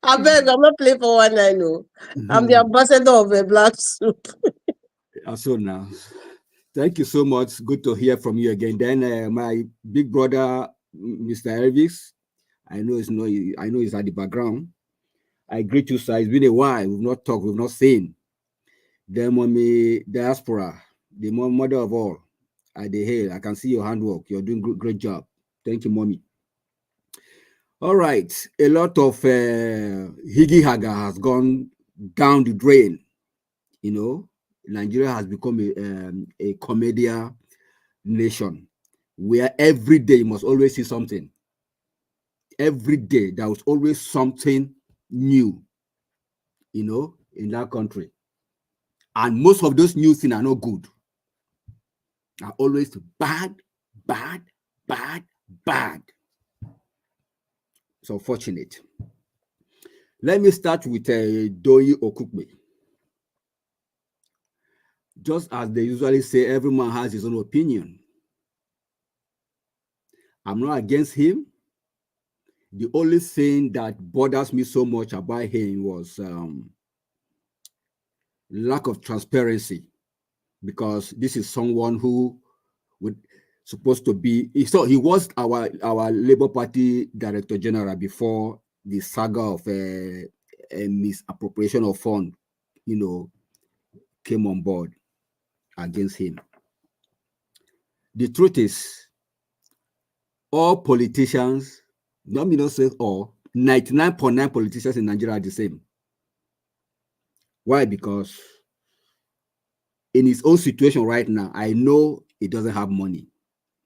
D: I beg, I'm not playing for 19. No. I'm the ambassador of a black soup.
B: So now, thank you so much. Good to hear from you again. Then my big brother, Mr. Elvis, I know he's at the background. I greet you, sir. It's been a while. We've not talked. We've not seen. Then, mommy, diaspora, the mother of all. I can see your handwork. You're doing great job. Thank you, mommy. All right. A lot of higgy haga has gone down the drain. You know, Nigeria has become a comedian nation where every day you must always see something. Every day there was always something new, you know, in that country. And most of those new things are not good. Are always bad. It's unfortunate. Let me start with Doyin Okupe. Just as they usually say, every man has his own opinion. I'm not against him. The only thing that bothers me so much about him was lack of transparency, because this is someone who would supposed to be. So he was our Labour Party Director General before the saga of a misappropriation of fund, you know, came on board against him. The truth is, all politicians, not me not say all, 99.9 politicians in Nigeria are the same. Why? Because in his own situation right now, I know he doesn't have money.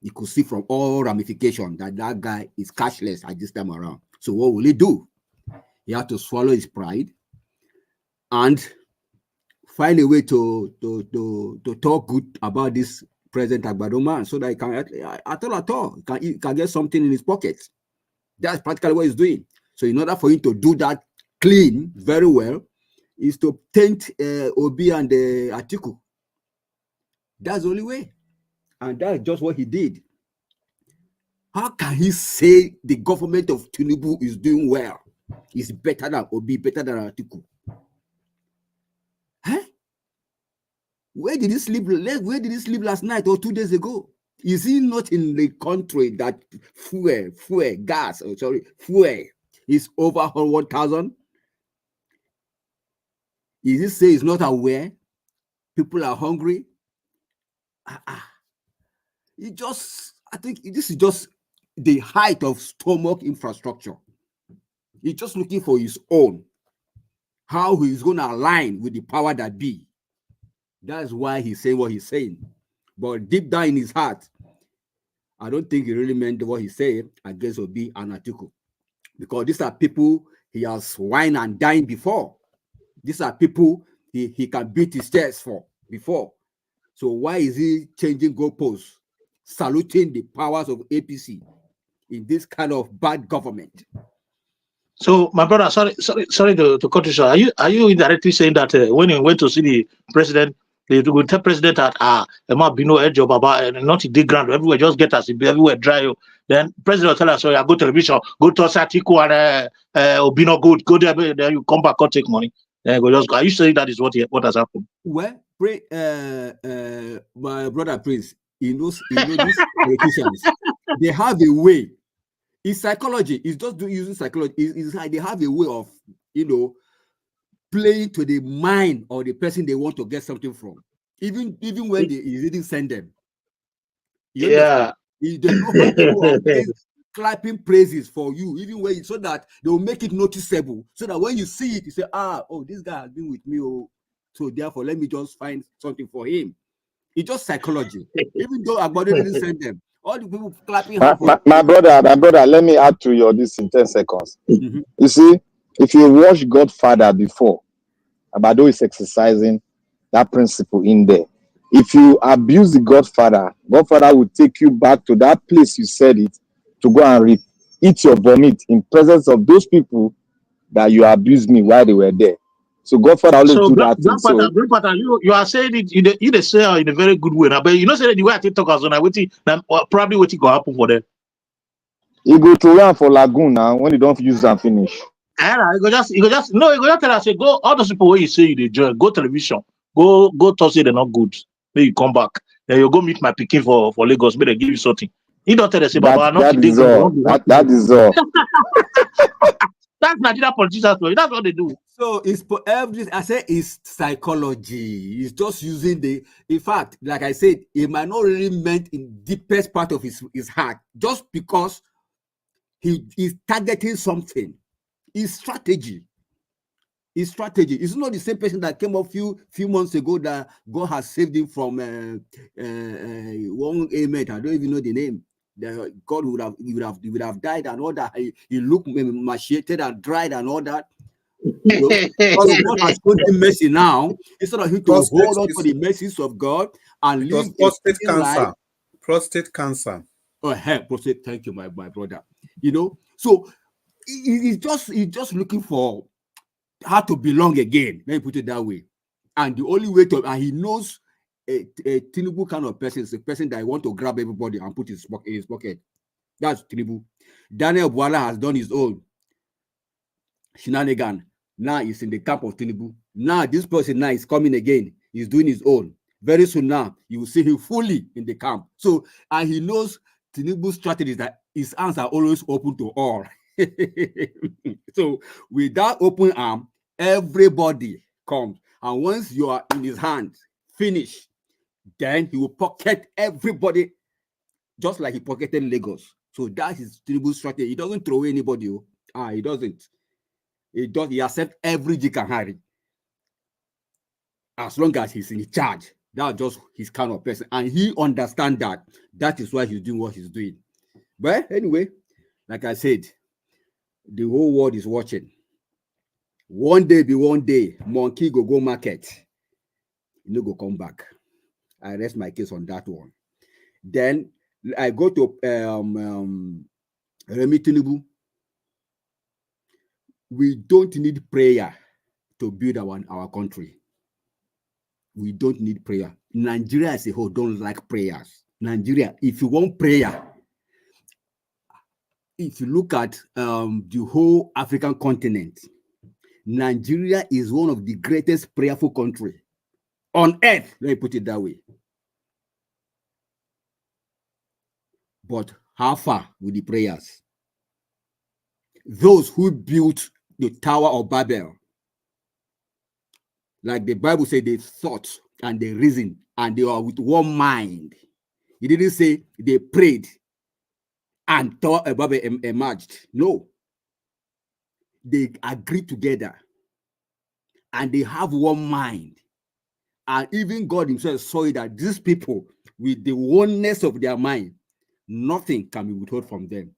B: You could see from all ramifications that guy is cashless at this time around. So what will he do? He had to swallow his pride and find a way to talk good about this President Agbado man, so that he can at all he can get something in his pocket. That's practically what he's doing. So in order for him to do that clean very well, is to taint Obi and Atiku. That's the only way. And that's just what he did. How can he say the government of Tinubu is doing well? It's better than Obi, better than Atiku. Huh? Where did he sleep? Where did he sleep last night or 2 days ago? Is he not in the country that fuel is over 1,000? Is he say he's not aware? People are hungry. I think this is just the height of stomach infrastructure. He's just looking for his own, how he's going to align with the power that be. That's why he's saying what he's saying. But deep down in his heart, I don't think he really meant what he said against Obi and Atiku, because these are people he has wine and dined before. These are people he can beat his chest for before. So why is he changing goalposts, saluting the powers of APC in this kind of bad government?
F: So, my brother, sorry to cut you short. Are you indirectly saying that when you went to see the president, they will tell president that there might be no edge of Baba and not in the ground everywhere, just get us everywhere dry. Then president will tell us, so I go to television, go to Atiku and Obino, go there, then you come back, go take money. Then go just go. Are you saying that is what has happened?
B: Well, my brother Prince, he knows these politicians. They have a way. It's psychology. It's just using psychology. It's like they have a way of, playing to the mind or the person they want to get something from, even when they didn't send them. You understand? They know how to go against clapping praises for you, even when so that they will make it noticeable, so that when you see it, you say, oh, this guy has been with me, oh, so therefore let me just find something for him. It's just psychology. Even though Agbado didn't send them, all the people clapping hands.
A: My brother, let me add to your this in 10 seconds.
B: Mm-hmm.
A: You see, if you watch Godfather before, Agbado is exercising that principle in there. If you abuse the Godfather will take you back to that place you said it, to go and eat your vomit in presence of those people that you abused me while they were there. So Godfather always do that thing.
F: Grandfather, you are saying it in a say in a very good way. But you know, say the way I think talk as on, probably what it go happen for them.
A: You go to run for Lagoon now when you don't use and finish.
F: You go just tell us, say, go, all those people where you say you dey join, go television, go talk say they're not good. Then you come back. Then you go meet my pikin for Lagos, maybe they give you something. He don't tell us say, Baba, not
A: that is all. That is all.
F: That's Nigerian politicians, that's what they do.
B: So it's everything. I say it's psychology. It's just using in fact, like I said, it might not really meant in deepest part of his heart, just because he is targeting something. His strategy. His strategy. It's not the same person that came up few months ago that God has saved him from one amen. I don't even know the name. God would have died and all that. He looked emaciated and dried and all that. Because God has shown him mercy now, instead of him to hold on to the mercies of God and live
G: prostate cancer.
B: Life.
G: Prostate cancer.
B: Oh, hey, prostate. Thank you, my brother. You know, so he's just looking for how to belong again. Let me put it that way. And the only way and he knows a Tinubu kind of person is a person that want to grab everybody and put in his pocket. That's Tinubu. Daniel Bwala has done his own shenanigan. Now he's in the camp of Tinubu. Now this person now is coming again. He's doing his own. Very soon now, you will see him fully in the camp. So, and he knows Tinubu's strategy is that his hands are always open to all. So, with that open arm, everybody comes. And once you are in his hands, finish, then he will pocket everybody, just like he pocketed Lagos. So that is Tinubu's strategy. He doesn't throw away anybody. He doesn't. He accepts every Jikahari. As long as he's in charge. That's just his kind of person. And he understands that. That is why he's doing what he's doing. But anyway, like I said, the whole world is watching. One day, monkey go market. You go come back. I rest my case on that one. Then I go to Remi Tinubu. We don't need prayer to build our country. We don't need prayer. Nigeria as a whole don't like prayers. Nigeria, if you want prayer, if you look at the whole African continent, Nigeria is one of the greatest prayerful countries on earth. Let me put it that way. But how far with the prayers? Those who built the Tower of Babel, like the Bible said, they thought and they reasoned and they were with one mind. It didn't say they prayed and Tower of Babel emerged. No. They agreed together and they have one mind. And even God himself saw that these people, with the oneness of their mind, nothing can be withheld from them.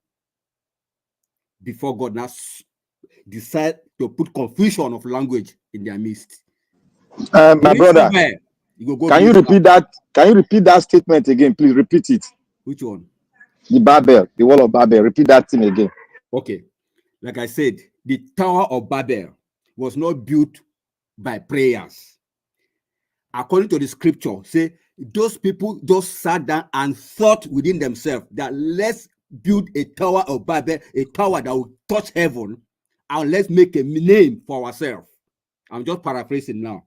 B: Before God now decide to put confusion of language in their midst.
A: My brother, can you repeat that? Can you repeat that statement again? Please repeat it.
B: Which one?
A: The Babel, the wall of Babel. Repeat that thing again.
B: Okay. Like I said, the Tower of Babel was not built by prayers. According to the scripture, say those people just sat down and thought within themselves that let's build a Tower of Babel, a tower that will touch heaven, and let's make a name for ourselves. I'm just paraphrasing now.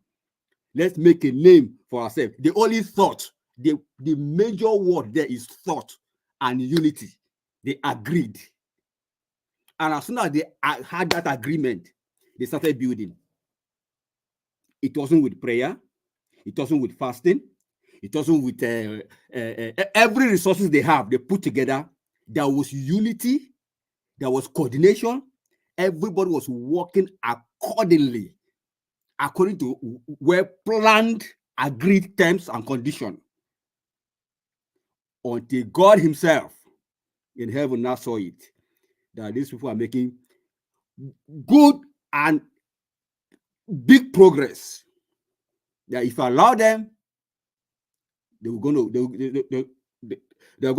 B: Let's make a name for ourselves. The only thought, the major word there is thought and unity. They agreed. And as soon as they had that agreement, they started building. It wasn't with prayer. It wasn't with fasting. It wasn't with every resources they have, they put together. There was unity. There was coordination. Everybody was working accordingly, according to well planned, agreed terms and conditions. Until God himself in heaven now saw it, that these people are making good and big progress. That if I allow them, they're going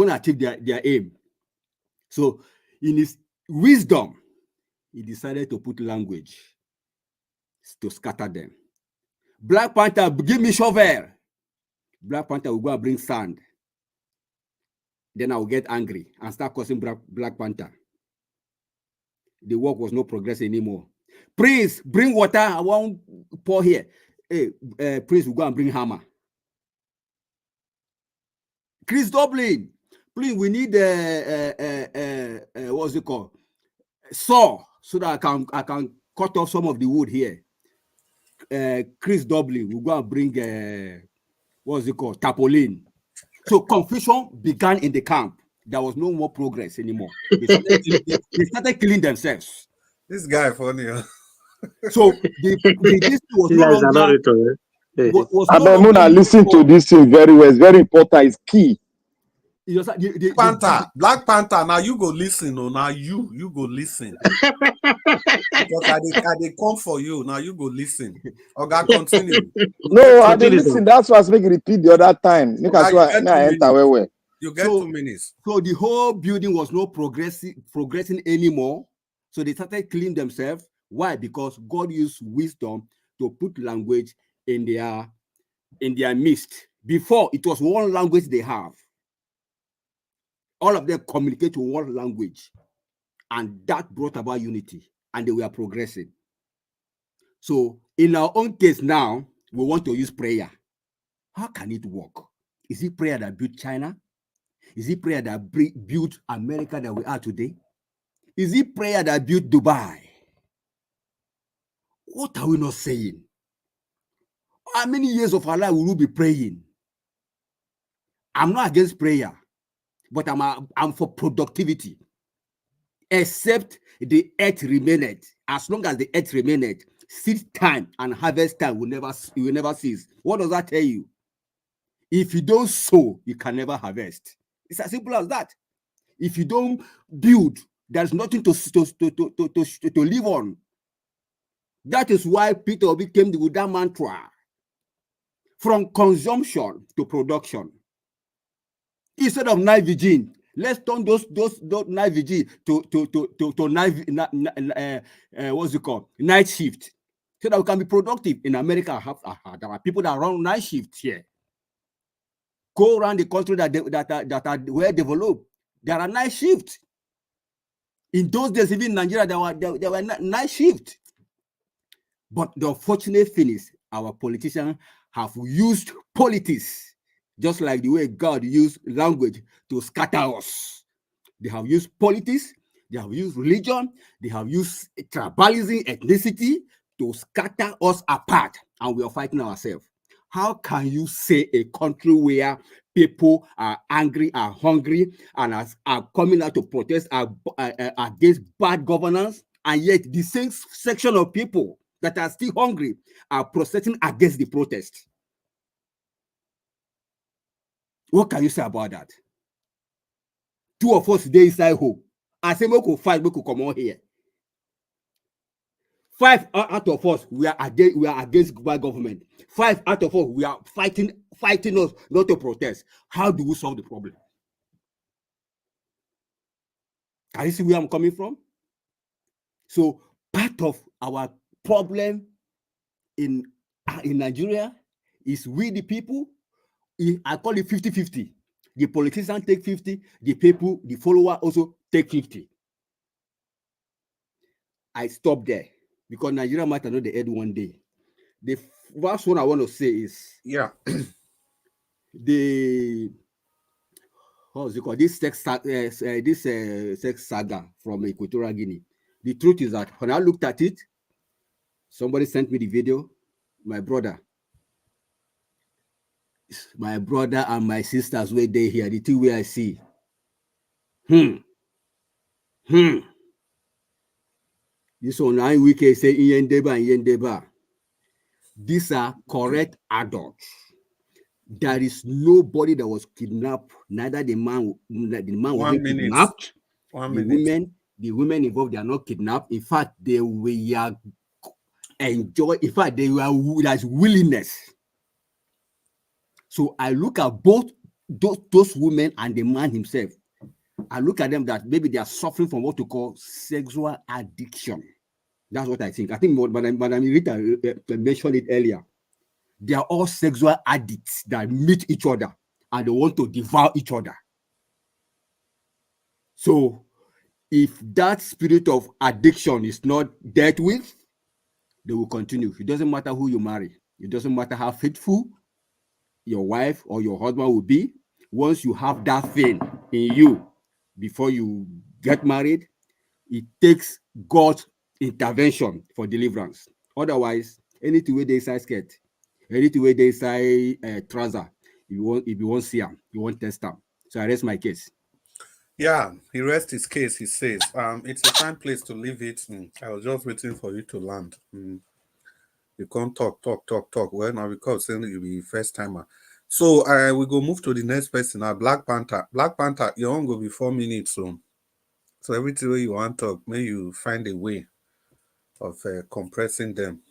B: to achieve their aim. So in his wisdom, he decided to put language to scatter them. Black Panther, give me shovel. Black Panther will go and bring sand. Then I will get angry and start causing Black Panther. The work was no progress anymore. Prince, bring water. I won't pour here. Hey, Prince will go and bring hammer. Chris Dublin, please, we need what's it called? Saw, so that I can cut off some of the wood here. Chris Dublin will go and bring what's it called? Tarpaulin. So confusion began in the camp. There was no more progress anymore. They started killing themselves.
G: This guy funny.
B: So this was no longer.
A: Muna, listen to this thing very well. It's very important. It's key.
G: Black Panther. Now you go listen. Oh, now you go listen. Because I they come for you. Now you go listen. Okay, continue.
A: No, I didn't listen. That's why I was making repeat the other time. Look at why I enter where.
G: You get 2 minutes.
B: So the whole building was not progressing anymore. So they started killing themselves. Why? Because God used wisdom to put language in their midst. Before, it was one language they have. All of them communicate to one language. And that brought about unity. And they were progressing. So in our own case now, we want to use prayer. How can it work? Is it prayer that built China? Is it prayer that built America that we are today? Is it prayer that built Dubai? What are we not saying? How many years of our life will we be praying? I'm not against prayer, but I'm for productivity. Except the earth remaineth. As long as the earth remaineth, seed time and harvest time will never cease. What does that tell you? If you don't sow, you can never harvest. It's as simple as that. If you don't build, there's nothing to live on. That is why Peter became with that mantra: from consumption to production. Instead of night vigil, let's turn those night vigil to night shift, so that we can be productive. In America, there are people that run night shifts here. Go around the country that are well developed. There are night shifts. In those days, even in Nigeria, there were night shifts. But the unfortunate thing is, our politicians have used politics, just like the way God used language to scatter us. They have used politics, they have used religion, they have used tribalism, ethnicity to scatter us apart, and we are fighting ourselves. How can you say a country where people are angry, are hungry, and are coming out to protest against bad governance, and yet the same section of people that are still hungry are protesting against the protest? What can you say about that? Two of us today inside hope. I say we could fight, we could come out here. 5 out of us we are against government. 5 out of us we are fighting us not to protest. How do we solve the problem? Can you see where I'm coming from? So part of our problem in Nigeria is we the people. I call it 50-50. The politicians take 50, the people, the follower also take 50. I stop there because Nigeria might not the end one day. The first one I want to say is what's it called? This sex saga from Equatorial Guinea. The truth is that when I looked at it, somebody sent me the video. my brother and my sisters where they here, the two way I see. This one I we can say Yendeba. These are correct adults. There is nobody that was kidnapped. Neither the man was kidnapped. The women involved, they are not kidnapped. In fact, they were enjoy. In fact, they were as willingness. So I look at both those women and the man himself. I look at them that maybe they are suffering from what we call sexual addiction. That's what I think. I think Madam Rita mentioned it earlier. They are all sexual addicts that meet each other and they want to devour each other. So if that spirit of addiction is not dealt with, they will continue. It doesn't matter who you marry. It doesn't matter how faithful your wife or your husband will be. Once you have that thing in you before you get married, it takes God's intervention for deliverance. Otherwise, anything where they say skirt, anything where they say trouser, if you won't see them, you won't test them. So I rest my case.
G: Yeah, he rests his case, he says. It's a time place to leave it. I was just waiting for you to land. You can't talk. Well, now because then you'll be first timer. So we go move to the next person now. Black Panther. Black Panther, you won't go be 4 minutes soon. So everything you want to talk, may you find a way of compressing them.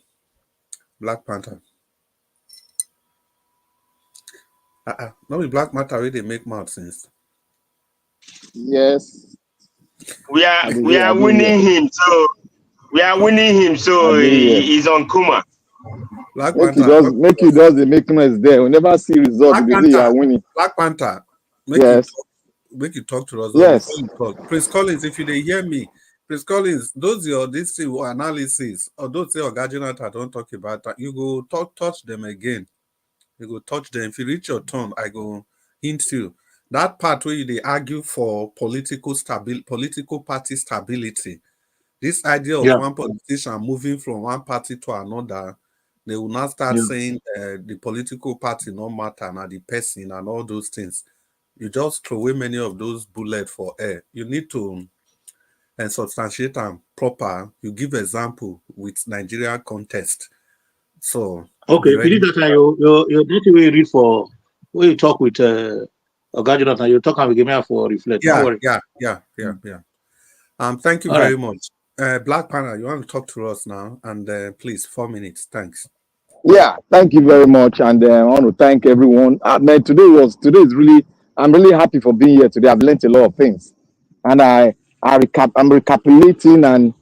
G: Black Panther. No, be Black Panther where they make mouth since.
A: Yes.
S: We are winning him, so he's on Kuma.
G: Black
A: make
G: Panther.
A: You does the make noise there. We never see results.
G: Black
A: Panther, you are winning.
G: Black Panther. Make you talk to us.
A: Yes.
G: Prince Collins, if you hear me, Prince Collins, those your this analysis or those your guardian I don't talk about that. You go touch them again. You go touch them. If you reach your turn, I go hint you. That part where they argue for political party stability. This idea of one politician moving from one party to another, they will now start saying the political party no matter, and the person and all those things. You just throw away many of those bullets for air. You need to substantiate them proper. You give example with Nigerian context. So
F: okay, you that way you read for when you talk with Ogajonathan, you talk and we give for reflect.
G: Yeah. Thank you very much. Black Panther, you want to talk to us now? And please, 4 minutes. Thanks.
A: Yeah, thank you very much. And I want to thank everyone. Man, I'm really happy for being here today. I've learned a lot of things. And I'm recapitulating and,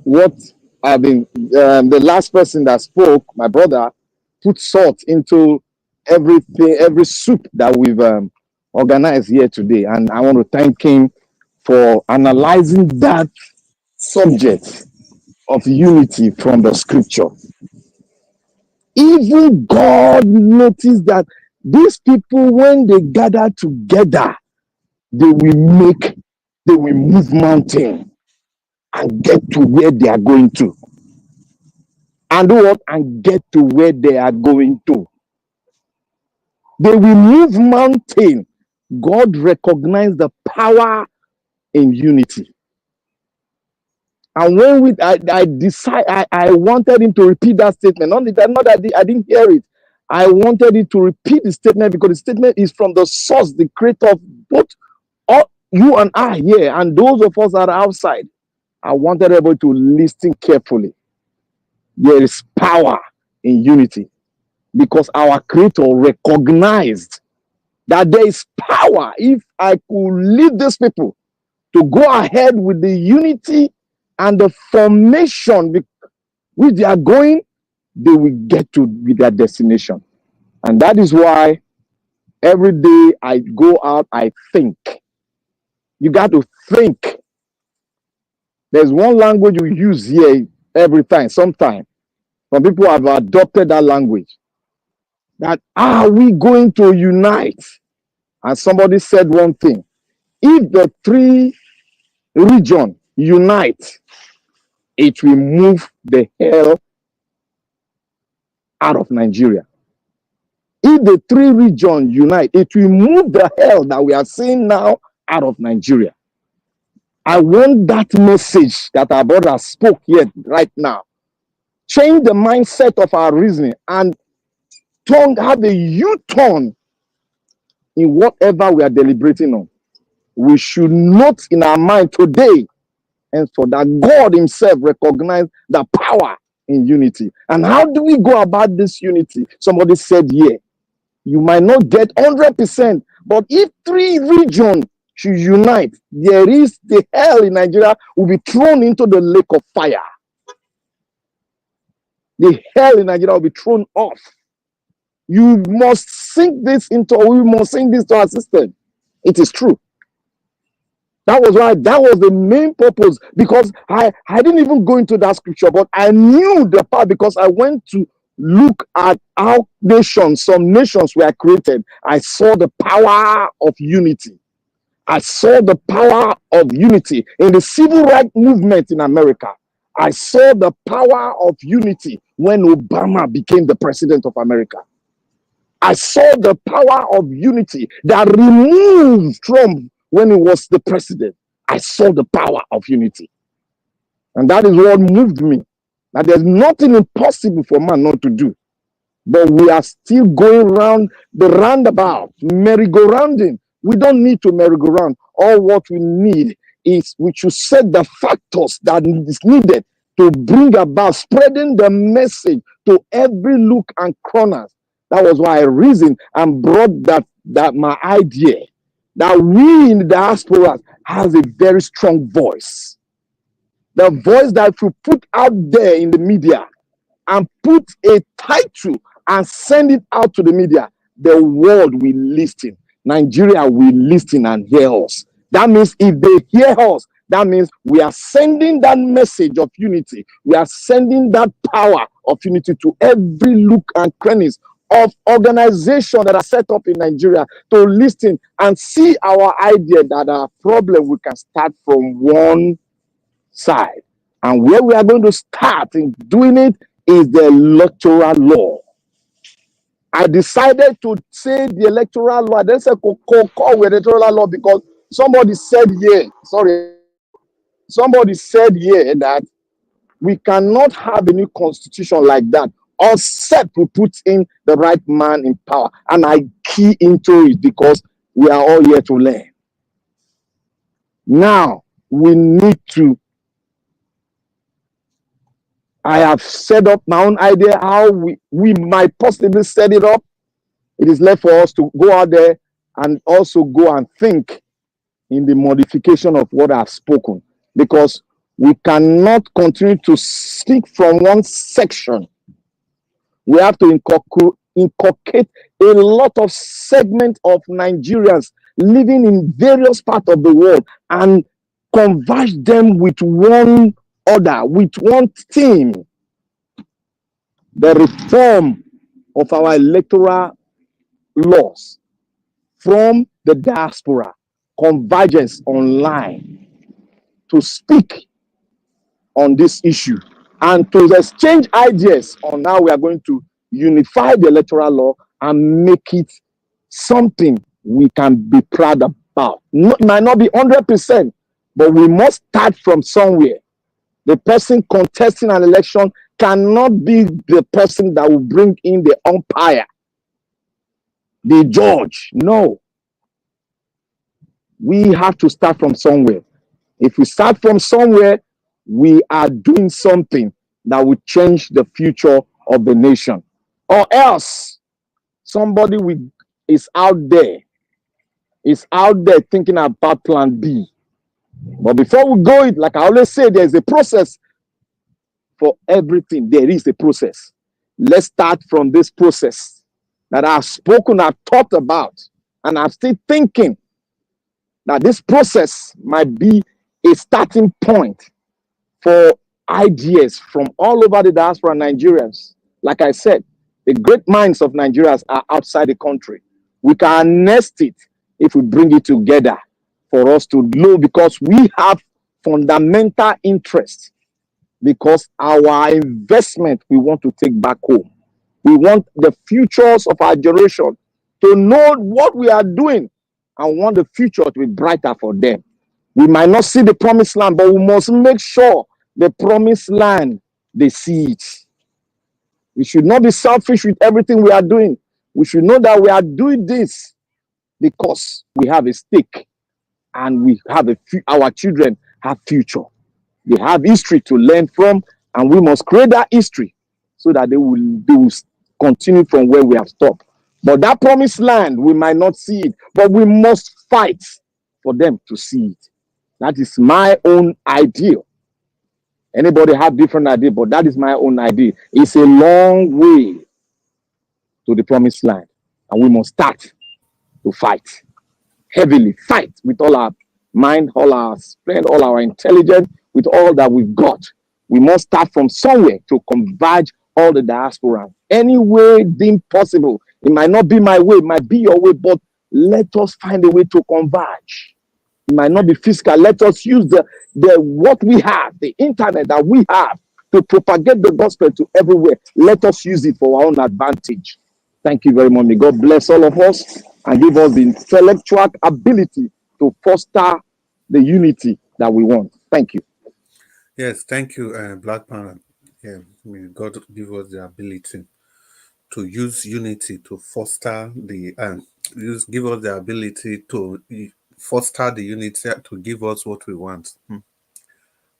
A: what I've been, the last person that spoke, my brother, put salt into everything, every soup that we've organized here today. And I want to thank him for analyzing that subject of unity from the scripture. Even God noticed that these people, when they gather together, they will move mountain and get to where they are going to. And what? And get to where they are going to. They will move mountain. God recognized the power in unity. And when I wanted him to repeat that statement. Not that I didn't hear it. I wanted him to repeat the statement because the statement is from the source, the creator of both you and I here, and those of us that are outside. I wanted everybody to listen carefully. There is power in unity because our creator recognized that there is power. If I could lead these people to go ahead with the unity and the formation which they are going, they will get to their destination. And that is why every day I go out, I think. You got to think. There's one language we use here every time, sometimes. Some people have adopted that language. That, are we going to unite? And somebody said one thing. If the three regions unite, it will move the hell out of Nigeria. If the three regions unite, it will move the hell that we are seeing now out of Nigeria. I want that message that our brother spoke here right now. Change the mindset of our reasoning and have a U-turn in whatever we are deliberating on. We should note in our mind today, and for that God himself recognized the power in unity. And how do we go about this unity? Somebody said, yeah, you might not get 100%, but if three regions should unite, there is the hell in Nigeria will be thrown into the lake of fire. The hell in Nigeria will be thrown off. You must sink this into, we must sink this to our system. It is true. That was why, that was the main purpose, because I didn't even go into that scripture, but I knew the part because I went to look at how some nations were created. I saw the power of unity. I saw the power of unity in the civil rights movement in America. I saw the power of unity when Obama became the president of America. I saw the power of unity that removed Trump when he was the president. I saw the power of unity. And that is what moved me. That there's nothing impossible for man not to do. But we are still going around the roundabout, merry-go-rounding. We don't need to merry-go-round. All what we need is we should set the factors that is needed to bring about spreading the message to every nook and corner. That was why I reasoned and brought that my idea that we in the diaspora has a very strong voice. The voice that if you put out there in the media and put a title and send it out to the media, the world will listen. Nigeria will listen and hear us. That means if they hear us, that means we are sending that message of unity. We are sending that power of unity to every nook and crannies of organizations that are set up in Nigeria to listen and see our idea that our problem, we can start from one side. And where we are going to start in doing it is the electoral law. I decided to say the electoral law. I didn't say call electoral law because somebody said that we cannot have a new constitution like that except we put in the right man in power. And I key into it because we are all here to learn. Now, we need to, I have set up my own idea how we might possibly set it up. It is left for us to go out there and also go and think in the modification of what I've spoken, because we cannot continue to speak from one section. We have to inculcate a lot of segments of Nigerians living in various parts of the world and converge them with one order, with one theme. The reform of our electoral laws from the diaspora, convergence online to speak on this issue and to exchange ideas on how we are going to unify the electoral law and make it something we can be proud about. It might not be 100%, but we must start from somewhere. The person contesting an election cannot be the person that will bring in the umpire, the judge. No. We have to start from somewhere. If we start from somewhere, we are doing something that will change the future of the nation. Or else, somebody is out there thinking about plan B. But before we go, like I always say, there's a process for everything. There is a process. Let's start from this process that I've spoken, I've thought about, and I'm still thinking that this process might be a starting point for ideas from all over the diaspora Nigerians. Like I said, the great minds of Nigerians are outside the country. We can nest it if we bring it together for us to know, because we have fundamental interest, because our investment we want to take back home. We want the futures of our generation to know what we are doing and want the future to be brighter for them. We might not see the promised land, but we must make sure the promised land, they see it. We should not be selfish with everything we are doing. We should know that we are doing this because we have a stake and we have our children have future. They have history to learn from, and we must create that history so that they will continue from where we have stopped. But that promised land, we might not see it, but we must fight for them to see it. That is my own ideal. Anybody have different idea, but that is my own idea. It's a long way to the promised land, and we must start to fight heavily, fight with all our mind, all our strength, all our intelligence, with all that we've got. We must start from somewhere to converge all the diaspora. Any way deemed possible. It might not be my way, it might be your way, but let us find a way to converge. It might not be physical. Let us use the what we have, the internet that we have, to propagate the gospel to everywhere. Let us use it for our own advantage. Thank you very much. May God bless all of us and give us the intellectual ability to foster the unity that we want. Thank you.
G: Yes, thank you, Black Panther. Yeah, may God give us the ability to use unity to foster the give us the ability to foster the unity to give us what we want.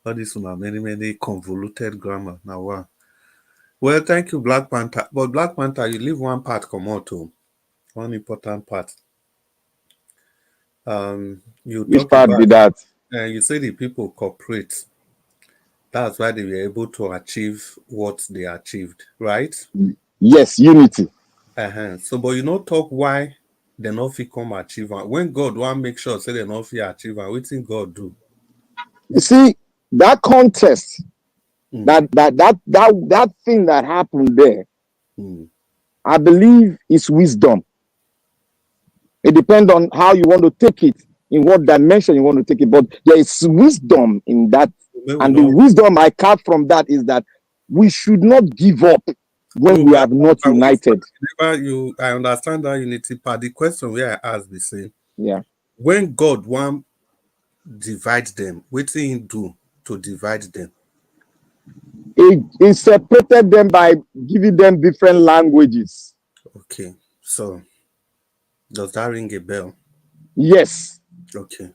G: All this one many convoluted grammar now. Wow. Well, thank you, Black Panther. But Black Panther, you leave one part come out to one important part. You
A: Which
G: talk
A: part
G: about
A: did that?
G: you say the people cooperate. That's why they were able to achieve what they achieved, right?
A: Yes, unity.
G: So, but you not talk why they not fit come achieve it. When God want make sure say they not fit achieve it, what think God do?
A: You see, that contest, that thing that happened there, I believe is wisdom. It depends on how you want to take it, in what dimension you want to take it. But there is wisdom in that. And the wisdom I cut from that is that we should not give up when we have not united.
G: I understand that unity part. The question where I asked the same.
A: Yeah.
G: When God want divide them, what did he do to divide them?
A: He separated them by giving them different languages.
G: Okay. So does that ring a bell?
A: Yes.
G: Okay.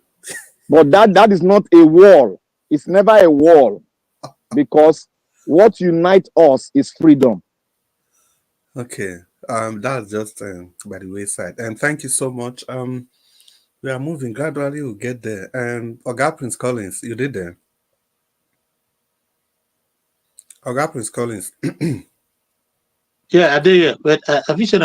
A: But that is not a wall. It's never a wall, because what unites us is freedom.
G: Okay. That's just by the wayside. And thank you so much. We are moving gradually. We'll get there. Oga Prince Collins, you did there. Oga Prince Collins.
F: Yeah, I did. But have you seen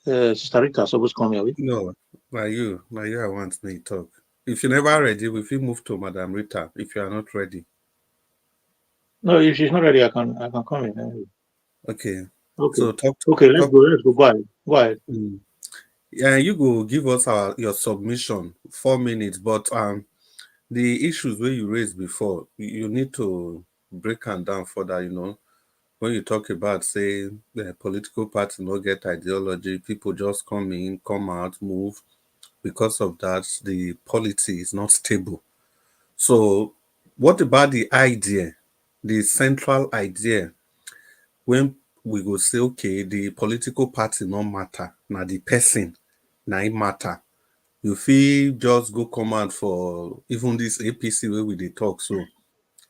F: Sister Rita supposed to come here?
G: No, by you. I want me to talk. If you're never ready, we will move to Madam Rita. If you are not ready.
F: No, if she's not ready, I can come in.
G: Okay.
F: Okay.
G: So talk.
F: Okay, let's go. Go ahead.
G: Yeah, you go give us your submission 4 minutes, but the issues where you raised before, you need to break them down further. When you talk about, say, the political party not get ideology, people just come in, come out, move. Because of that, the polity is not stable. So what about the idea, the central idea, when we go say, okay, the political party no matter, now the person, now it matter. You feel just go command for even this APC where we dey talk. So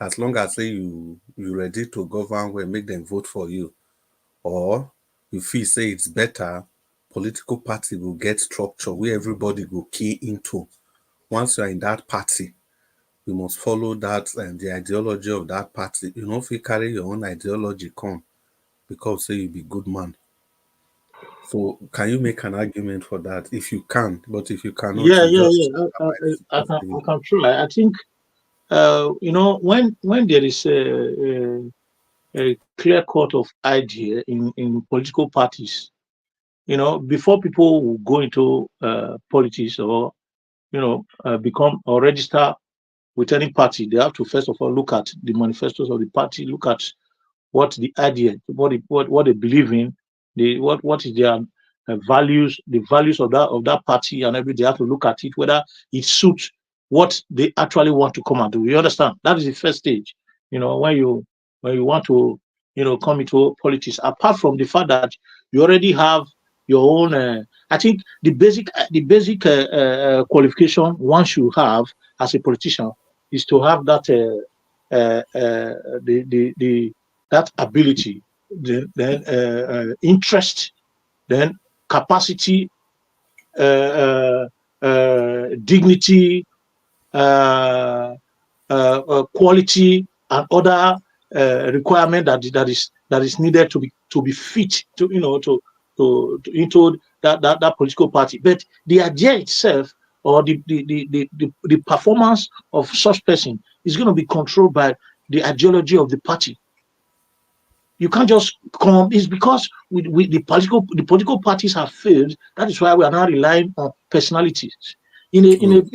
G: as long as say you ready to govern, well, make them vote for you. Or you feel say it's better, political party will get structure where everybody go key into. Once you are in that party, you must follow that and the ideology of that party. You know, if you carry your own ideology, come because say you be good man. So can you make an argument for that? If you can, but if you cannot,
F: Yeah. I can try. I think when there is a clear cut of idea in political parties, before people will go into politics or become or register with any party, they have to first of all look at the manifestos of the party, look at what the idea, what they believe in, what is their values, the values of that party, and everything. They have to look at it whether it suits what they actually want to come and do. You understand? That is the first stage. When you want to come into politics. Apart from the fact that you already have your own. I think the basic qualification one should have as a politician is to have that that ability, then interest, then capacity, dignity, quality, and other requirement that is needed to be fit to into that political party. But the idea itself or the performance of such person is going to be controlled by the ideology of the party. You can't just come. It's because the political parties have failed. That is why we are now relying on personalities. In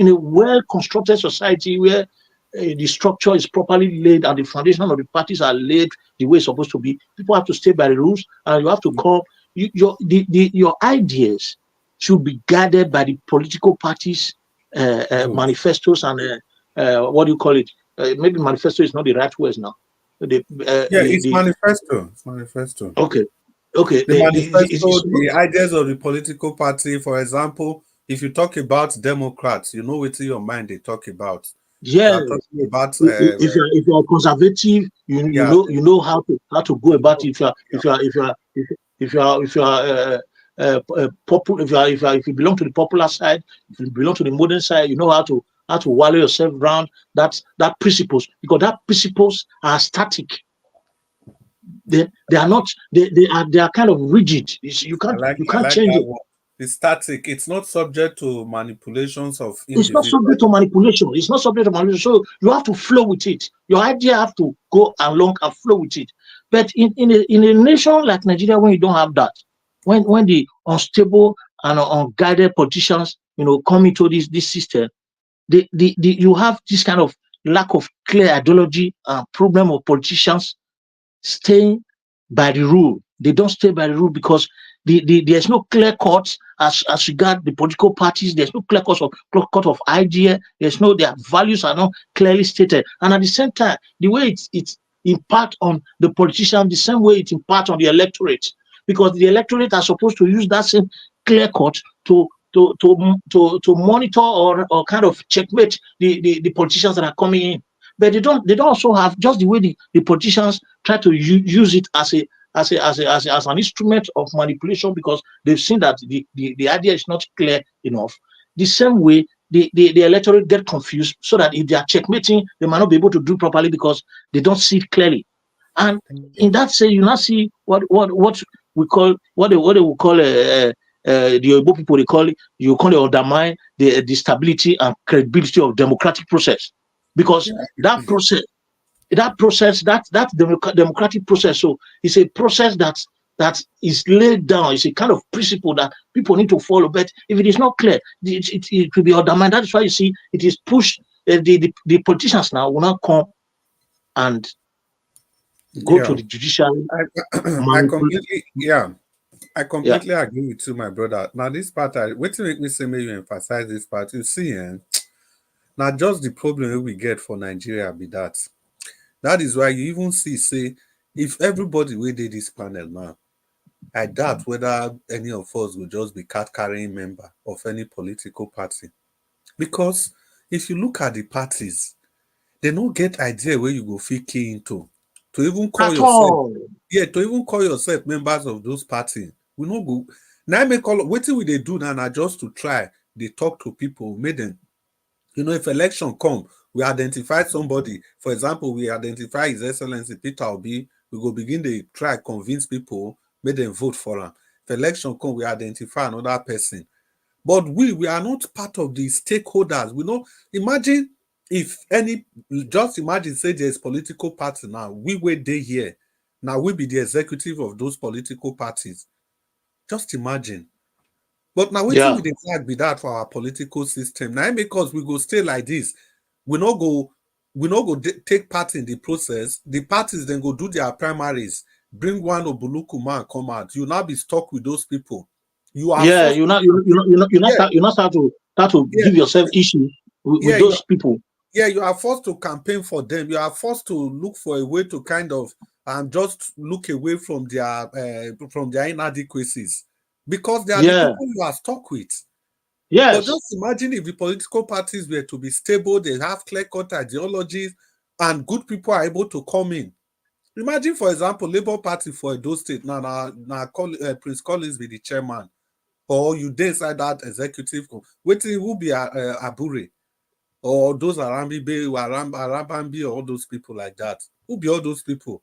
F: a well constructed society where the structure is properly laid and the foundation of the parties are laid the way it's supposed to be, people have to stay by the rules, and you have to come. Your ideas should be guided by the political parties' manifestos and what do you call it? Maybe manifesto is not the right words now.
G: It's manifesto. It's manifesto.
F: Okay.
G: The manifesto, the ideas of the political party. For example, if you talk about Democrats, you know what's in your mind they talk about.
F: Yeah. About, if you're conservative, you know how to go about it. If you belong to the popular side, if you belong to the modern side, you know how to wallow yourself around that principles, because that principles are static. They are not. They are kind of rigid. You can't change it.
G: It's static. It's not subject to manipulations of
F: individuals. It's not subject to manipulation. It's not subject to manipulation. So you have to flow with it. Your idea have to go along and flow with it. But in a nation like Nigeria, when you don't have that, when the unstable and unguided politicians come into this system, you have this kind of lack of clear ideology and problem of politicians staying by the rule. They don't stay by the rule because there's no clear cut as regard the political parties. There's no clear cut of idea. Their values are not clearly stated. And at the same time, the way it's impact on the politician, the same way it impact on the electorate, because the electorate are supposed to use that same clear cut to monitor or kind of checkmate the politicians that are coming in. But they don't also have, just the way the politicians try to use it as an instrument of manipulation, because they've seen that the idea is not clear enough. The same way the electorate get confused, so that if they are checkmating, they might not be able to do properly because they don't see it clearly. And in that sense, you now see what we call what they will call the Igbo people, they call it undermine the stability and credibility of democratic process. Because that democratic process, so it's a process that is laid down. It's a kind of principle that people need to follow. But if it is not clear, it will be undermined. That's why you see it is pushed. The politicians now will not come and go to the judiciary.
G: I completely agree with you, my brother. Now this part, what to make me say, maybe you emphasize this part. You see, now just the problem we get for Nigeria be that. That is why you even say, if everybody will do this panel now, I doubt whether any of us will just be card-carrying member of any political party. Because if you look at the parties, they don't get idea where you go fit key into. To even call yourself members of those parties. We no go. Now make all what they do now just to try. They talk to people, make them. If election come, we identify somebody. For example, we identify His Excellency Peter Obi. We go begin to try convince people, make them vote for him. If election come, we identify another person. But we are not part of the stakeholders. We know. Imagine if just imagine say there's political party now. We were there here. Now we be the executive of those political parties. Just imagine. But now we think we flag be that for our political system. Now because we go stay like this, we not go we not go take part in the process. The parties then go do their primaries, bring one Obuluku man come out. You now be stuck with those people. You are
F: you're not start to give yourself issue with those people.
G: Yeah, you are forced to campaign for them. You are forced to look for a way to kind of just look away from their inadequacies, because they are the people you are stuck with.
F: Yes.
G: But just imagine if the political parties were to be stable, they have clear-cut ideologies, and good people are able to come in. Imagine, for example, Labour Party for Edo State now Prince Collins be the chairman, or you inside that executive. Waiting who be Abure, or those Arambambi, or all those people like that. Who be all those people?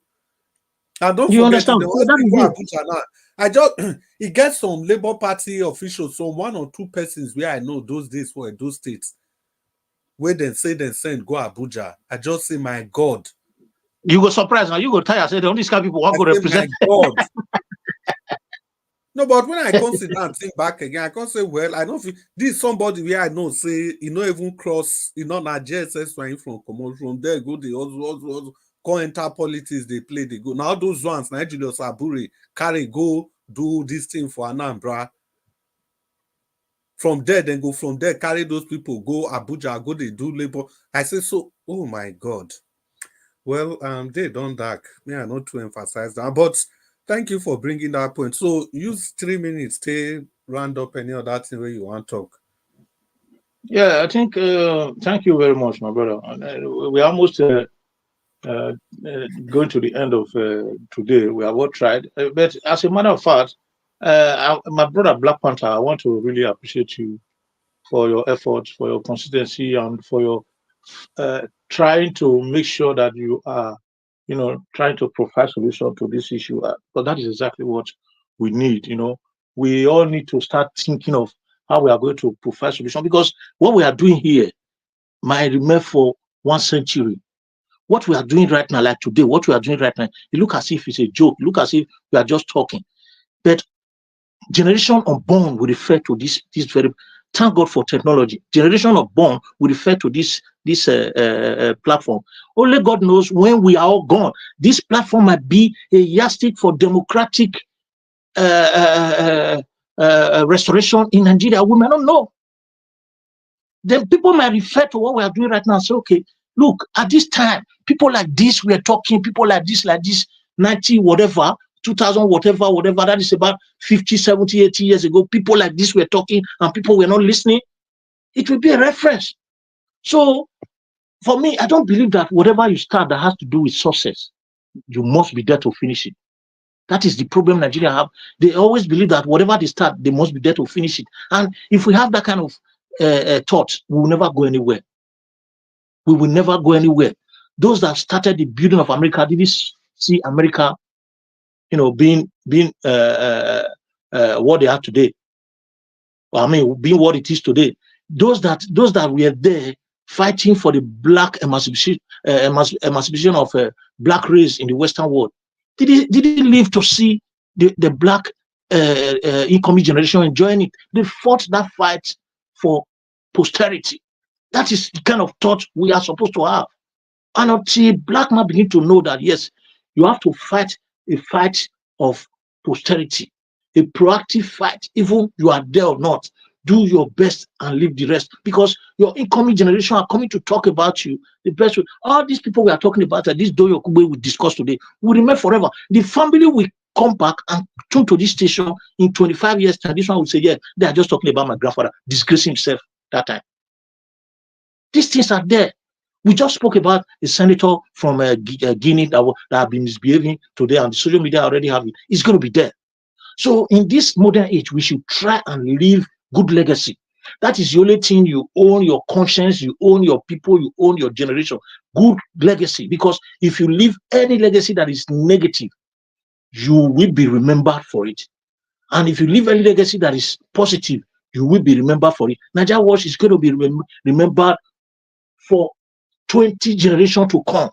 G: And don't forget, it gets some Labour Party officials, some 1 or 2 persons where I know those days for those states, where they say they send go Abuja. I just say, my God.
F: You go surprised now. You go tired. Say, these kind of people want to represent.
G: My God. No, but when I consider and think back again, I can say, well, I don't feel this is somebody where I know say, even cross, not JSS from there, go they also go enter politics, they play, they go. Now those ones, Nigerians Abure, carry go do this thing for Anambra. From there, then go from there, carry those people, go Abuja, go they do labor. I say, so, oh my God. Well, they don't dark. Me, I not to emphasize that, but thank you for bringing that point. So use 3 minutes to round up any other thing where you want to talk.
F: Yeah, I think, thank you very much, my brother. We're almost going to the end of today. We have all tried. But as a matter of fact, my brother Black Panther, I want to really appreciate you for your efforts, for your consistency, and for your trying to make sure that you are, trying to provide solution to this issue. But that is exactly what we need. We all need to start thinking of how we are going to provide solution, because what we are doing here might remain for 1 century. What we are doing right now, like today, what we are doing right now, it look as if it's a joke. It look as if we are just talking. But generation unborn will refer to this very. Thank God for technology. Generation unborn will refer to this platform. Only God knows when we are all gone. This platform might be a yardstick for democratic restoration in Nigeria. We may not know. Then people might refer to what we are doing right now and say, okay, look, at this time, people like this were talking, people like this, 90, whatever, 2000, whatever, that is about 50, 70, 80 years ago, people like this were talking and people were not listening. It will be a reference. So, for me, I don't believe that whatever you start that has to do with success, you must be there to finish it. That is the problem Nigeria have. They always believe that whatever they start, they must be there to finish it. And if we have that kind of thought, we will never go anywhere. We will never go anywhere. Those that started the building of America didn't see America, being what they are today. I mean, being what it is today. Those that were there fighting for the black emancipation of black race in the Western world, didn't live to see the black incoming generation enjoying it. They fought that fight for posterity. That is the kind of thought we are supposed to have. And until black man begin to know that, yes, you have to fight a fight of posterity, a proactive fight, even you are there or not. Do your best and leave the rest, because your incoming generation are coming to talk about you. The best way. All these people we are talking about, this Doyin Okupe we discussed today, will remain forever. The family will come back and tune to this station in 25 years time. This one will say, yeah, they are just talking about my grandfather disgracing himself that time. These things are there. We just spoke about a senator from Guinea that have been misbehaving today, and the social media already have it. It's going to be there. So in this modern age, we should try and leave good legacy. That is the only thing. You own your conscience, you own your people, you own your generation. Good legacy. Because if you leave any legacy that is negative, you will be remembered for it. And if you leave any legacy that is positive, you will be remembered for it. Nigeria Watch is going to be remembered for 20 generations to come,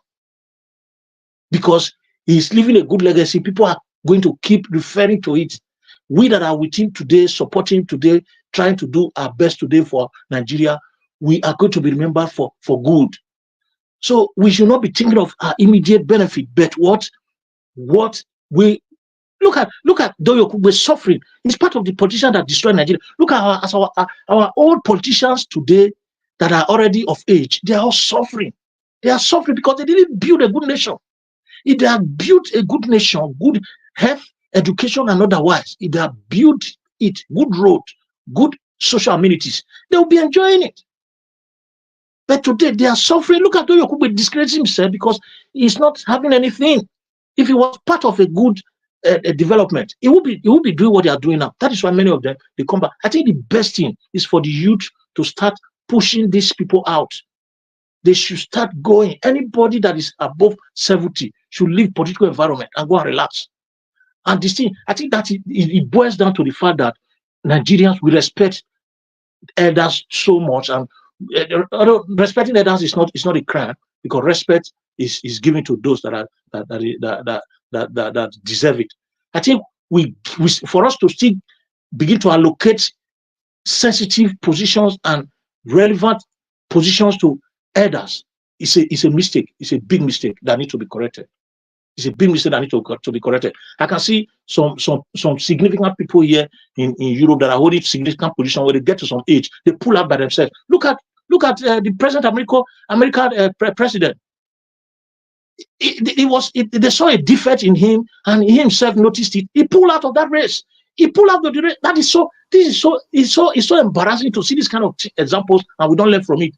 F: because he's leaving a good legacy. People are going to keep referring to it. We that are with him today, supporting him today, trying to do our best today for Nigeria, we are going to be remembered for good. So we should not be thinking of our immediate benefit, but what we look at Doyin Okupe suffering. He's part of the politicians that destroy Nigeria. Look at our old politicians today that are already of age. They are all suffering. They are suffering because they didn't build a good nation. If they had built a good nation, good health, education, and otherwise, if they had built it, good road, good social amenities, they will be enjoying it. But today they are suffering. Look at Doyin Okupe disgracing himself because he's not having anything. If he was part of a good development, he will be doing what they are doing now. That is why many of them they come back. I think the best thing is for the youth to start pushing these people out. They should start going. Anybody that is above 70 should leave political environment and go and relax. And this thing, I think that it boils down to the fact that Nigerians will respect elders so much, and respecting elders is not a crime, because respect is given to those that deserve it. I think we for us to still begin to allocate sensitive positions and relevant positions to elders is a mistake. It's a big mistake that needs to be corrected. It's a big mistake that needs to be corrected. I can see some significant people here in Europe that are holding significant positions. When they get to some age, they pull out by themselves. Look at the present American president. They saw a defect in him, and he himself noticed it. He pulled out of that race. He pulled out of the race. It's so embarrassing to see this kind of examples, and we don't learn from it.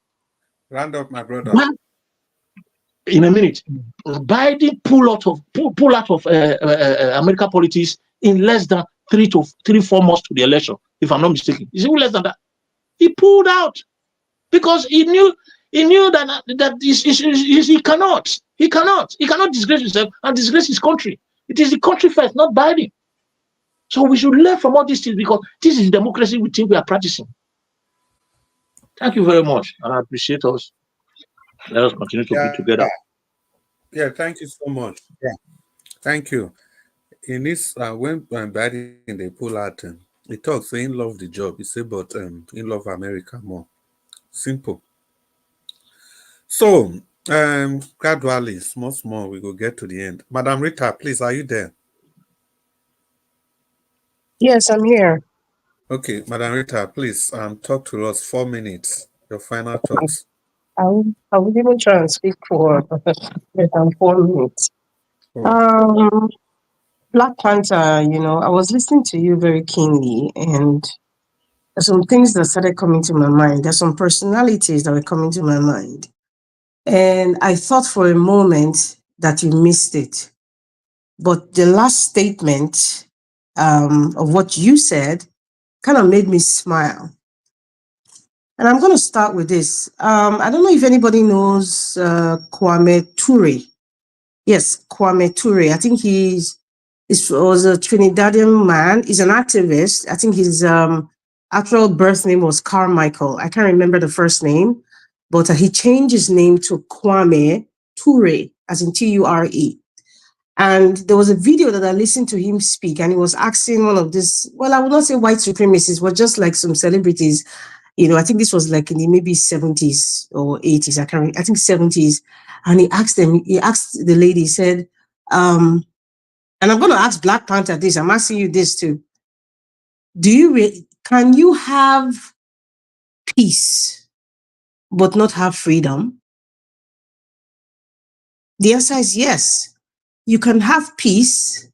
G: Round up, my brother.
F: But in a minute, Biden pull out of American politics in less than 3-4 months to the election, if I'm not mistaken. It's even less than that. He pulled out because he knew that he cannot disgrace himself and disgrace his country. It is the country first, not Biden. So we should learn from all these things, because this is democracy we think we are practicing. Thank you very much, and I appreciate us. Let us continue to be together.
G: Yeah, thank you so much. Yeah, thank you. In this, when Biden they pull out, he talks saying love the job. He say, but he love America more. Simple. So, gradually, small, we will get to the end. Madam Rita, please, are you there?
D: Yes, I'm here.
G: Okay, Madam Rita, please, talk to us 4 minutes. Your final thoughts.
D: I will even try and speak for 4 minutes.
G: Oh.
D: Black Panther, I was listening to you very keenly, and there's some things that started coming to my mind. There's some personalities that were coming to my mind. And I thought for a moment that you missed it. But the last statement of what you said kind of made me smile. And I'm going to start with this. I don't know if anybody knows Kwame Ture. Yes, Kwame Ture. I think he was a Trinidadian man. He's an activist. I think his actual birth name was Carmichael. I can't remember the first name, but he changed his name to Kwame Ture, as in Ture. And there was a video that I listened to him speak, and he was asking one of this, well, I would not say white supremacists, but just like some celebrities. I think this was like in the maybe 70s or 80s. I think 70s. And he asked the lady, he said, and I'm going to ask Black Panther this, I'm asking you this too. Can you have peace but not have freedom? The answer is yes. You can have peace,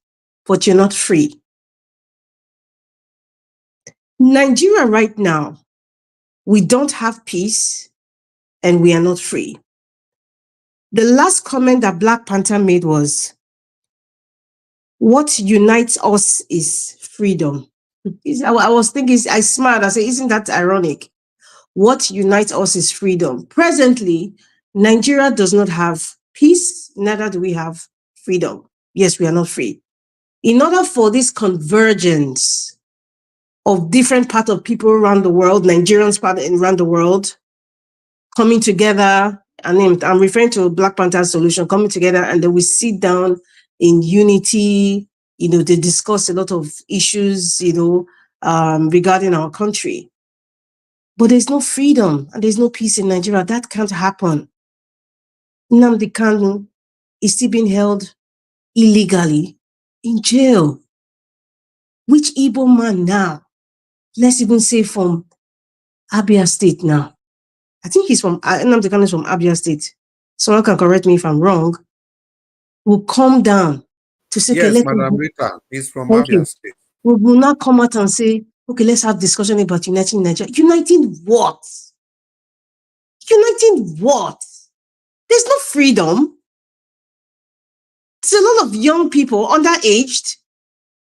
D: but you're not free. Nigeria right now, we don't have peace and we are not free. The last comment that Black Panther made was, what unites us is freedom. I was thinking, I smiled, I said, isn't that ironic? What unites us is freedom. Presently, Nigeria does not have peace, neither do we have freedom. Yes, we are not free. In order for this convergence of different parts of people around the world, Nigerians around the world, coming together, and I'm referring to Black Panther solution, coming together, and then we sit down in unity, they discuss a lot of issues, regarding our country. But there's no freedom and there's no peace in Nigeria. That can't happen. Nnamdi Kanu is still being held illegally in jail. Which Igbo man now? Let's even say from Abia State now. I think he's from, Nnamdi Kanu is from Abia State. Someone can correct me if I'm wrong. Will come down to say, okay,
G: Yes,
D: let's
G: Madam Rita, he's from
D: thank
G: Abia
D: you.
G: State.
D: We will not come out and say, okay, let's have discussion about uniting Nigeria. Uniting what? Uniting what? There's no freedom. There's a lot of young people underaged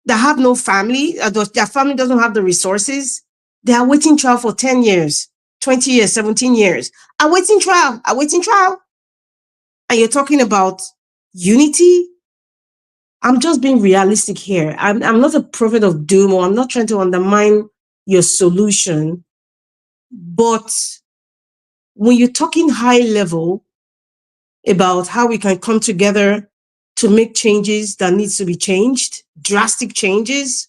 D: that have no family, their family doesn't have the resources. They are waiting trial for 10 years, 20 years, 17 years. Awaiting trial. And you're talking about unity? I'm just being realistic here. I'm not a prophet of doom, or I'm not trying to undermine your solution. But when you're talking high level about how we can come together to make changes that needs to be changed, drastic changes,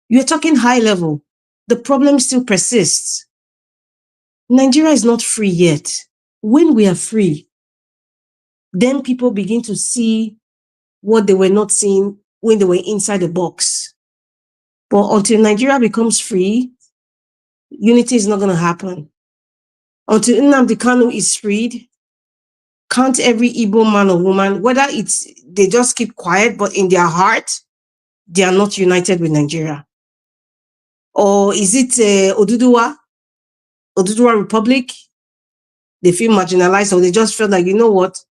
D: you're talking high level. The problem still persists. Nigeria is not free yet. When we are free, then people begin to see what they were not seeing when they were inside the box. But until Nigeria becomes free, unity is not going to happen. Until Nnamdi Kanu is freed, can't every Igbo man or woman, whether it's they just keep quiet, but in their heart, they are not united with Nigeria? Or is it Oduduwa Republic? They feel marginalized, or they just feel like, you know what,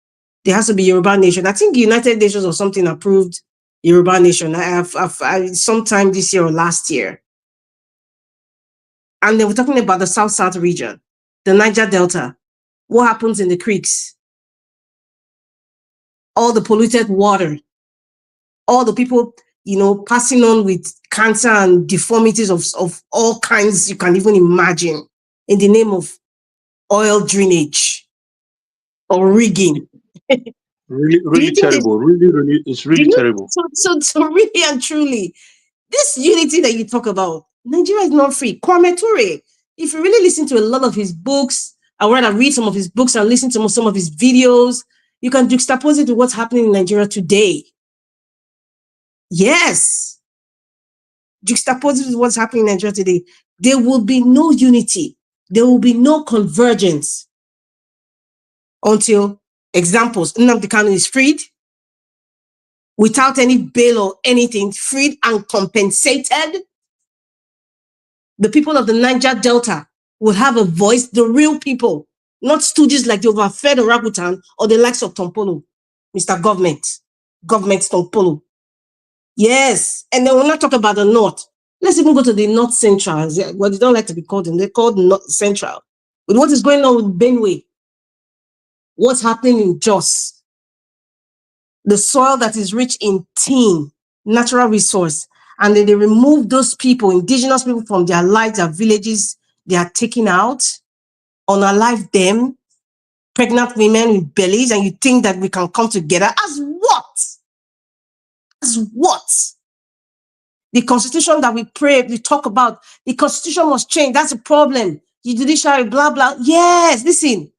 D: there has to be Yoruba nation. I think United Nations or something approved Yoruba nation sometime this year or last year. And they were talking about the South region, the Niger Delta. What happens in the creeks? All the polluted water, all the people, passing on with cancer and deformities of all kinds you can even imagine in the name of oil drainage or rigging.
F: Really,
D: Do you
F: really
D: think
F: terrible. Really, it's really terrible.
D: so really and truly, this unity that you talk about, Nigeria is not free. Kwame Ture, if you really listen to a lot of his books, or rather read some of his books and listen to some of his videos, you can juxtapose it to what's happening in Nigeria today. Yes. Juxtapose it to what's happening in Nigeria today. There will be no unity. There will be no convergence until, examples, Nnamdi Kanu is freed, without any bail or anything, freed and compensated. The people of the Niger Delta will have a voice, the real people, not stooges like the overfed orangutan or the likes of Tompolo, Mr. Government Tompolo. Yes, and then we'll not talk about the North. Let's even go to the North Central. Well, they don't like to be called them. They're called North Central. With what is going on with Benue, what's happening in Jos, the soil that is rich in tin, natural resource, and then they remove those people, indigenous people, from their lives, their villages. They are taken out, unalive them, pregnant women with bellies, and you think that we can come together as what? As what? The constitution that we pray, we talk about, the constitution must change. That's the problem. The judiciary, blah, blah. Yes, listen,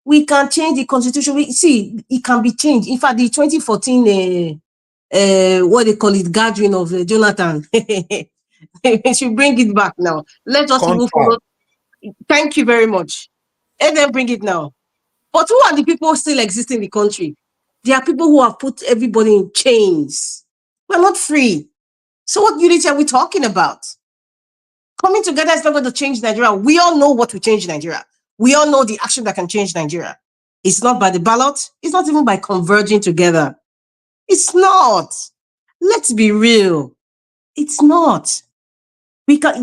D: we can change the constitution. See, it can be changed. In fact, the 2014, what they call it, gathering of Jonathan, they should bring it back now. Let us people follow. Thank you very much. Let them bring it now. But who are the people still existing in the country? There are people who have put everybody in chains. We're not free. So what unity are we talking about? Coming together is not going to change Nigeria. We all know what will change Nigeria. We all know the action that can change Nigeria. It's not by the ballot. It's not even by converging together. It's not. Let's be real. It's not.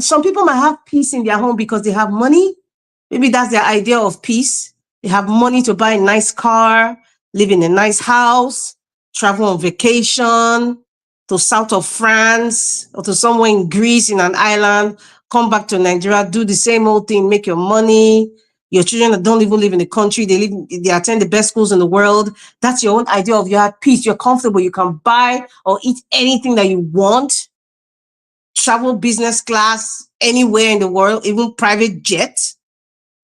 D: Some people might have peace in their home because they have money. Maybe that's their idea of peace. They have money to buy a nice car, live in a nice house, travel on vacation to south of France or to somewhere in Greece in an island, come back to Nigeria, do the same old thing, make your money. Your children that don't even live in the country, they attend the best schools in the world. That's your own idea of your peace. You're comfortable. You can buy or eat anything that you want. Travel business class anywhere in the world, even private jet.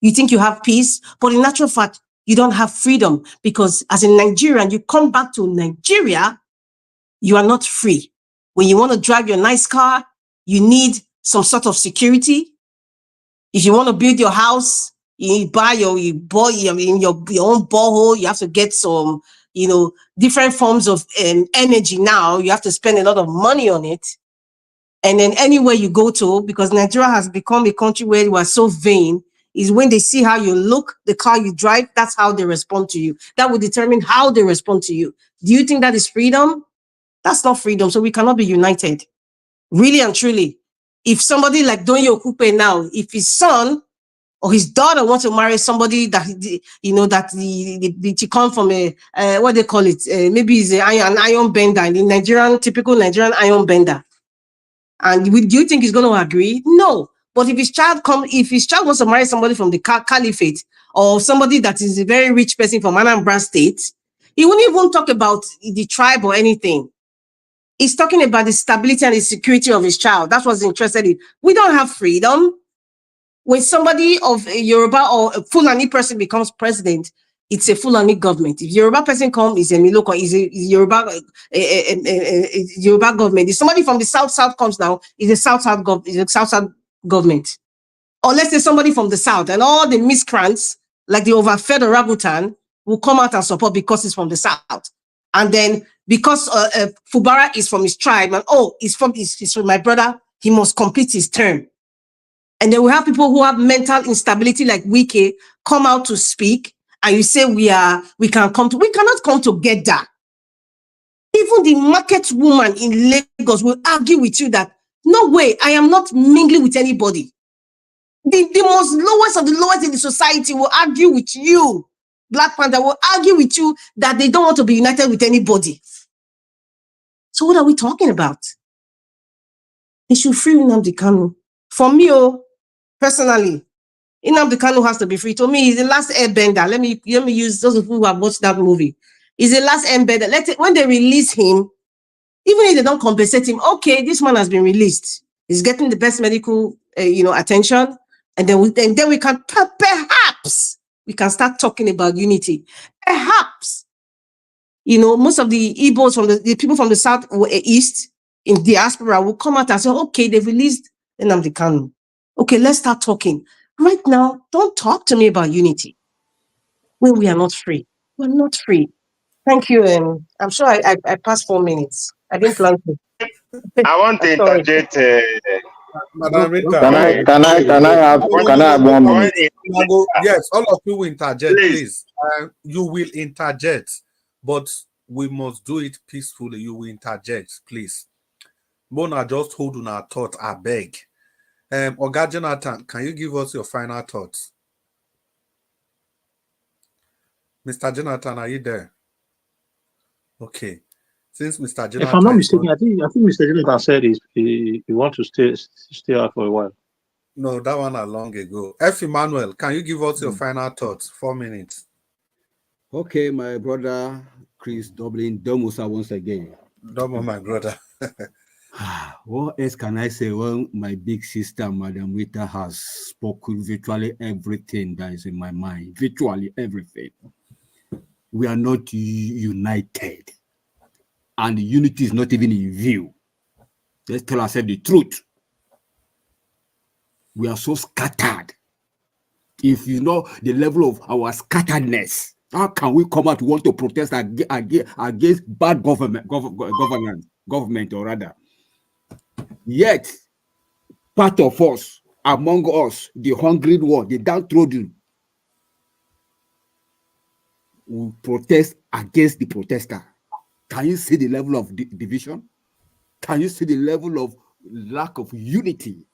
D: You think you have peace, but in actual fact, You don't have freedom because as a Nigerian, you come back to Nigeria, you are not free. When you want to drive your nice car, you need some sort of security. If you want to build your house, you buy your own borehole, you have to get some, different forms of energy now. You have to spend a lot of money on it. And then anywhere you go to, because Nigeria has become a country where you are so vain, is when they see how you look, the car you drive, that's how they respond to you. That will determine how they respond to you. Do you think that is freedom? That's not freedom. So we cannot be united. Really and truly. If somebody like Doyin Okupe now, if his son or his daughter wants to marry somebody that, that come from a, what they call it, maybe he's an iron bender, typical Nigerian iron bender. And do you think he's going to agree? No. But if his child wants to marry somebody from the caliphate or somebody that is a very rich person from Anambra State, he won't even talk about the tribe or anything. He's talking about the stability and the security of his child. That's what he's interested in. We don't have freedom. When somebody of a Yoruba or a Fulani person becomes president, it's a Fulani government. If Yoruba person comes, it's a Miloko, it's a Yoruba government. If somebody from the South comes now, it's a South government. Or let's say somebody from the South and all the miscreants, like the overfed orangutan, will come out and support because it's from the South. And then because Fubara is from his tribe and he's from my brother, he must complete his term. And then we have people who have mental instability like Wike come out to speak, and you say we cannot come together. Even the market woman in Lagos will argue with you that no way, I am not mingling with anybody. The most lowest of the lowest in the society will argue with you. Black Panther will argue with you that they don't want to be united with anybody. So what are we talking about? They should free Nnamdi Kanu. For me, personally, Nnamdi Kanu has to be free. To me, he's the last airbender. Let me use those of you who have watched that movie. He's the last airbender. When they release him, even if they don't compensate him, okay, this man has been released. He's getting the best medical, attention, and then we can perhaps we can start talking about unity. Perhaps, most of the Igbos from the people from the South East in diaspora will come out and say, okay, they've released Nnamdi Kanu. Okay, let's start talking. Right now, don't talk to me about unity when we are not free. We're not free. Thank you. And I'm sure I passed 4 minutes. I didn't plan to.
S: I want to interject.
G: Madam Rita,
A: Can I have 1 minute?
G: Yes, all of you will interject, please.
S: Please.
G: You will interject, but we must do it peacefully. You will interject, please. Mona, just hold on our thought, I beg. Oga Jonathan, can you give us your final thoughts? Mr. Jonathan, are you there? Okay. Since Mr. Jonathan,
F: if I'm not mistaken, I think Mr. Jonathan said he wants to stay out for a while.
G: No, that one long ago. F. Emmanuel, can you give us your final thoughts? 4 minutes.
B: Okay, my brother Chris Dublin, Domusa once again.
G: Domo, my brother.
B: What else can I say? Well, my big sister, Madam Rita, has spoken virtually everything that is in my mind. Virtually everything. We are not united. And the unity is not even in view. Let's tell ourselves the truth. We are so scattered. If you know the level of our scatteredness, how can we come out to want to protest against bad government or rather? Yet, part of us, among us, the hungry one, the downtrodden, will protest against the protester. Can you see the level of division? Can you see the level of lack of unity?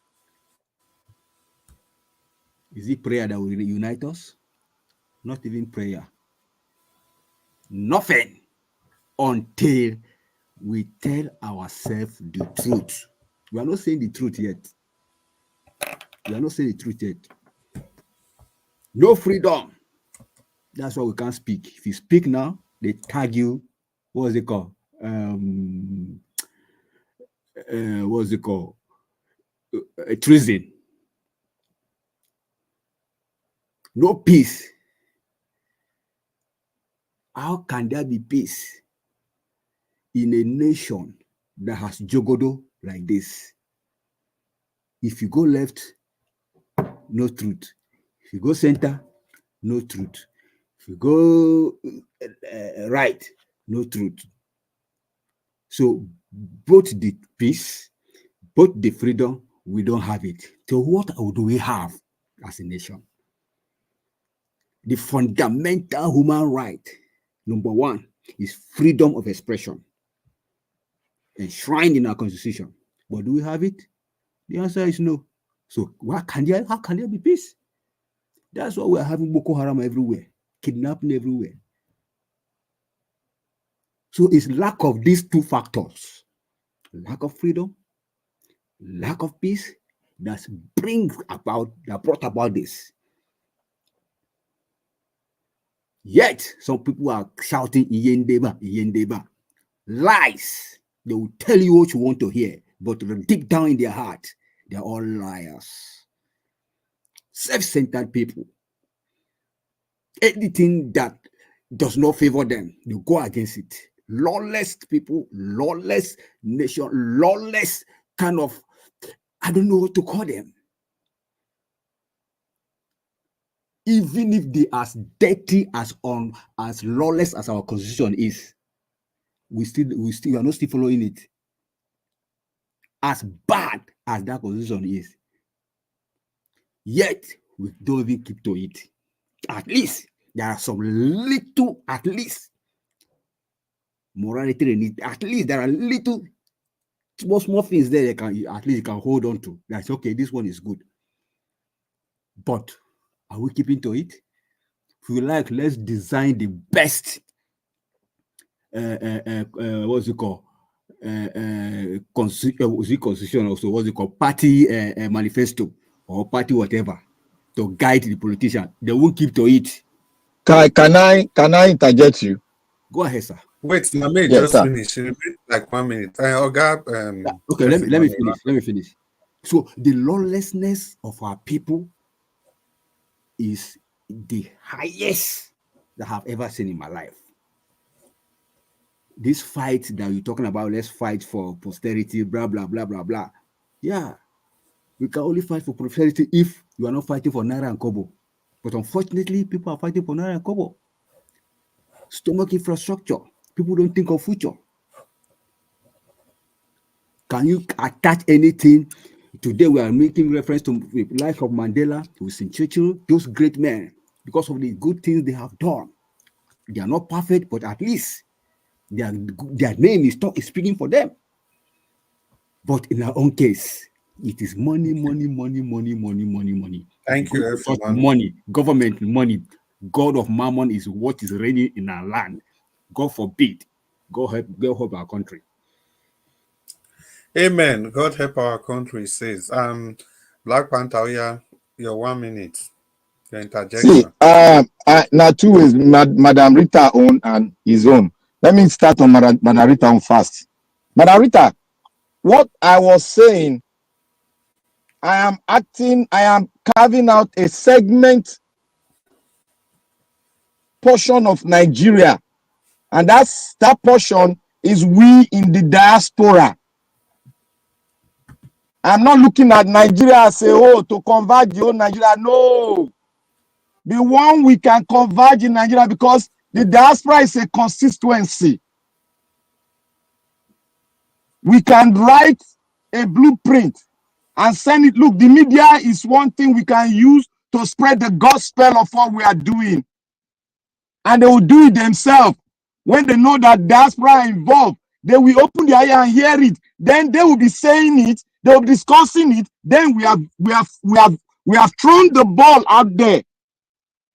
B: Is it prayer that will unite us? Not even prayer. Nothing until we tell ourselves the truth. We are not saying the truth yet. No freedom. That's why we can't speak. If you speak now, they tag you. What is it called? Treason. No peace. How can there be peace in a nation that has jogodo like this? If you go left, no truth. If you go center, no truth. If you go right, no truth. So both the peace, both the freedom, we don't have it. So what do we have as a nation? The fundamental human right, number one, is freedom of expression, enshrined in our constitution. But do we have it? The answer is no. So how can there be peace? That's why we're having Boko Haram everywhere, kidnapping everywhere. So it's lack of these two factors, lack of freedom, lack of peace, that brought about this. Yet some people are shouting Iyendeba, Iyendeba. Lies. They will tell you what you want to hear, but deep down in their heart, they're all liars. Self-centered people. Anything that does not favor them, you go against it. Lawless people, lawless nation, lawless kind of, I don't know what to call them. Even if they are as dirty as lawless as our constitution is, we are not still following it. As bad as that constitution is, yet we don't even keep to it. At least there are some little, at least morality in it. At least there are little small things there at least you can hold on to. That's okay, this one is good. But are we keeping to it? If we like, let's design the best what's it called? Constitution also, what's it called? Party manifesto or party whatever to guide the politician. They won't keep to it.
A: Can I interject you?
B: Go ahead, sir.
G: Wait, let me just finish. Like 1 minute.
B: Okay, let me finish. So the lawlessness of our people is the highest that I've ever seen in my life. This fight that you're talking about, let's fight for posterity, blah, blah, blah, blah, blah. Yeah, we can only fight for posterity if you are not fighting for Naira and Kobo. But unfortunately, people are fighting for Naira and Kobo. Stomach infrastructure. People don't think of future. Can you attach anything? Today we are making reference to the life of Mandela, Winston Churchill, those great men, because of the good things they have done. They are not perfect, but at least their name is speaking for them. But in our own case, it is money.
G: Thank you, everyone.
B: Money, government money. God of Mammon is what is reigning in our land. God forbid. God help our country.
G: Amen. God help our country, says. Black Panther, your 1 minute. Your interjection.
A: See, now two ways, Madam Rita own and his own. Let me start on Madam Rita own first. Madam Rita, what I was saying, I am carving out a segment portion of Nigeria, and that portion is we in the diaspora. I'm not looking at Nigeria as to converge the whole Nigeria. No. The one we can converge in Nigeria, because the diaspora is a constituency. We can write a blueprint and send it. Look, the media is one thing we can use to spread the gospel of what we are doing. And they will do it themselves. When they know that diaspora are involved, they will open their ear and hear it. Then they will be saying it, they will be discussing it. Then we have thrown the ball out there,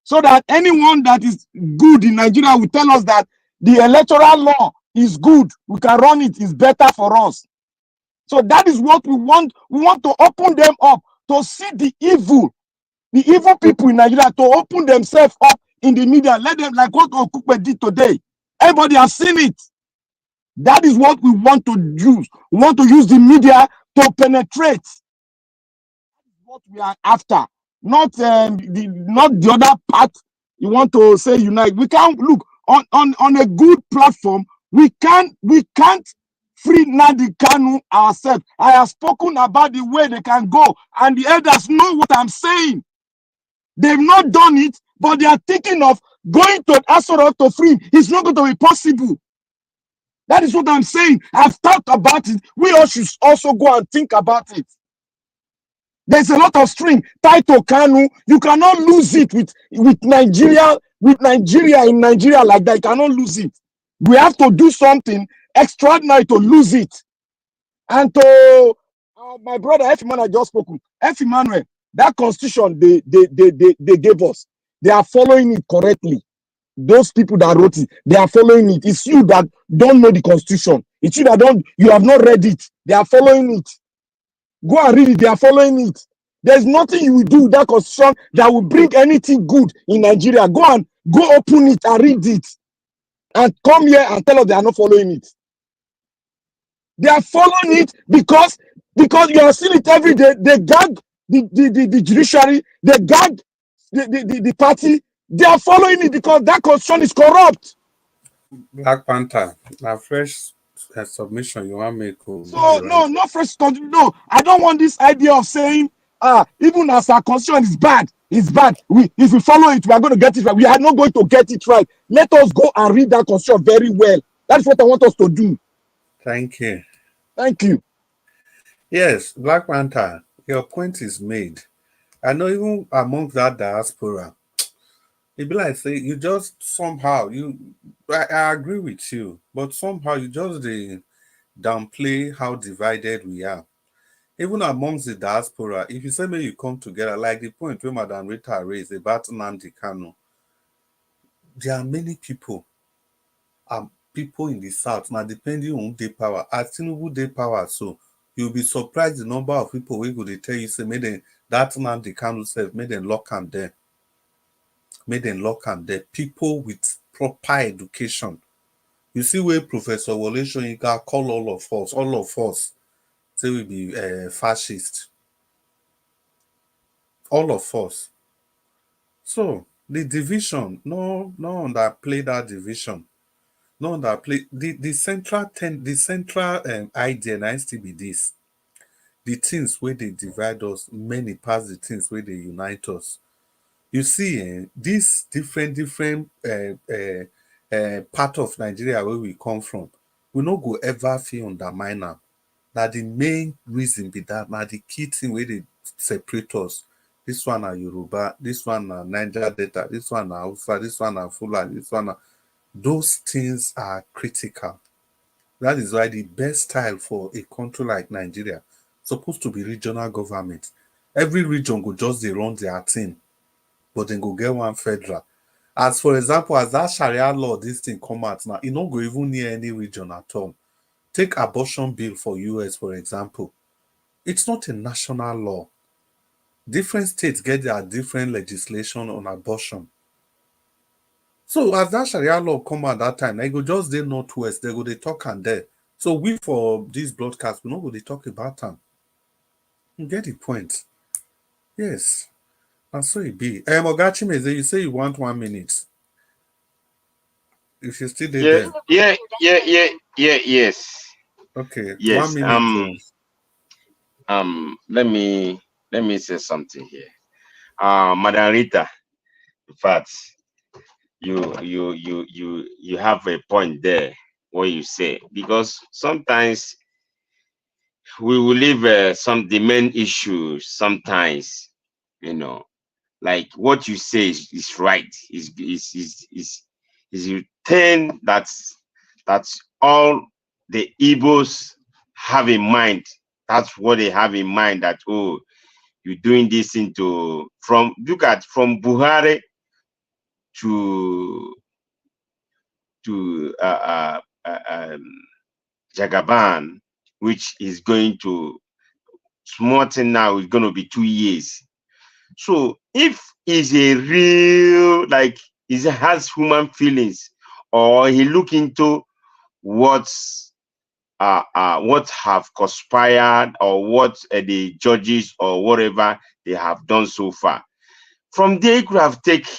A: so that anyone that is good in Nigeria will tell us that the electoral law is good. We can run it. It's better for us. So that is what we want. We want to open them up to see the evil people in Nigeria, to open themselves up in the media. Let them, like what Okupe did today. Everybody has seen it. That is what we want to use. We want to use the media to penetrate. That is what we are after. Not the other part. You want to say unite. We can't look. on a good platform. We can't free Nnamdi Kanu ourselves. I have spoken about the way they can go, and the elders know what I'm saying. They've not done it, but they are thinking of going to Asoro to free him. It's not going to be possible. That is what I'm saying. I've thought about it. We all should also go and think about it. There's a lot of string tied to Kanu. You cannot lose it with Nigeria in Nigeria like that. You cannot lose it. We have to do something extraordinary to lose it. And to my brother F. Emmanuel just spoken. F. Emmanuel, that constitution they gave us, they are following it correctly. Those people that wrote it, they are following it. It's you that don't know the constitution. It's you that you have not read it. They are following it. Go and read it. They are following it. There's nothing you will do with that constitution that will bring anything good in Nigeria. Go open it and read it, and come here and tell us they are not following it. They are following it because you are seeing it every day. They gag the judiciary. They gag the party. They are following it because that constitution is corrupt.
G: Black Panther, a fresh submission you want to make?
A: So no, not fresh. No, I don't want this idea of saying, even as our constitution is bad, it's bad. If we follow it, we are going to get it right. We are not going to get it right. Let us go and read that constitution very well. That's what I want us to do.
G: Thank you.
A: Thank you.
G: Yes, Black Panther, your point is made. I know even amongst that diaspora, it be like say you just somehow I agree with you, but somehow you just downplay how divided we are. Even amongst the diaspora, if you say maybe you come together, like the point where Madam Rita raised about Nnamdi Kanu, there are many people in the south now, depending on their power. As Tinubu their power, so you'll be surprised the number of people we could tell you say made them that Nnamdi Kanu self made them lock them there. Made them lock them there. People with proper education. You see where Professor Wole Soyinka call all of us say we be fascist. All of us. So the division, no underplay that division. No underplay the central idea now still be this. The things where they divide us, many past the things where they unite us. You see, this different part of Nigeria where we come from, we no go ever feel undermine them. That the main reason be that now the key thing where they separate us. This one are Yoruba, this one are Niger Delta, this one are Hausa, this one are Fulani, this one are... Those things are critical. That is why the best style for a country like Nigeria supposed to be regional government. Every region go just they run their thing, but then go get one federal. As for example, as that Sharia law, this thing come out now, it don't go even near any region at all. Take abortion bill for US, for example. It's not a national law. Different states get their different legislation on abortion. So as that Sharia law come out that time, they go just the northwest, they go they talk and there. So we for this broadcast, we know what they talk about them. You get the point. Yes. And so it be. Ogachi Meze, you say you want 1 minute. If you still there.
S: Yes.
G: Okay.
S: Yes.
G: 1 minute.
S: Let me say something here. Madam Rita, in fact, you have a point there what you say, because sometimes we will leave the main issues sometimes, like what you say is right, is you think that's all the Igbos have in mind. That's what they have in mind, that you're doing this from Buhari to Jagaban, which is going to smarten now, is going to be 2 years. So if he's a real, like, he has human feelings, or he look into what have conspired, or what the judges or whatever they have done so far, from there he could have taken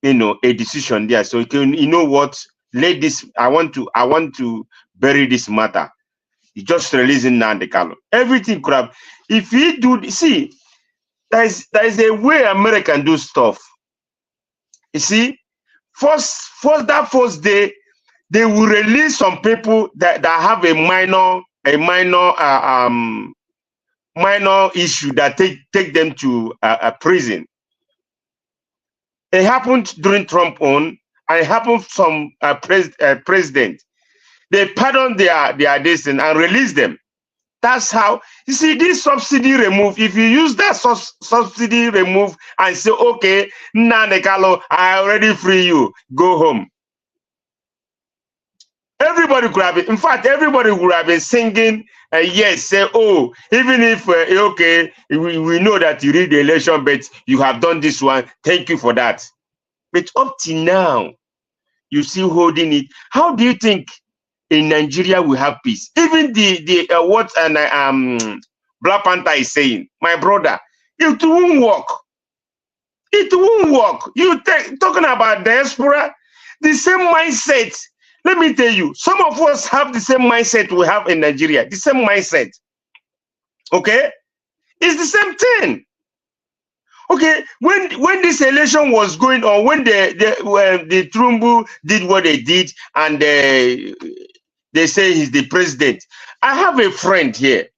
S: a decision there. So you know what? Let this. I want to bury this matter. He just releasing Nnamdi. Everything could have. If he do, see, there is a way American do stuff. You see, first day, they will release some people that have a minor issue that take them to a prison. It happened during Trump and it happened from president. They pardon their destiny and release them. That's how, you see, this subsidy remove, if you use that subsidy remove and say, okay, Nnamdi, I already free you, go home. Everybody could have been, in fact, everybody would have been singing, yes, say, oh, even if, okay, we know that you read the election, but you have done this one, thank you for that. But up till now, you still holding it. How do you think in Nigeria we have peace? Even what Black Panther is saying, my brother, it won't work. It won't work. You talking about diaspora, the same mindset. Let me tell you, some of us have the same mindset we have in Nigeria. The same mindset. Okay, it's the same thing. Okay, when this election was going on, when the Tinubu did what they did, and they say he's the president. I have a friend here.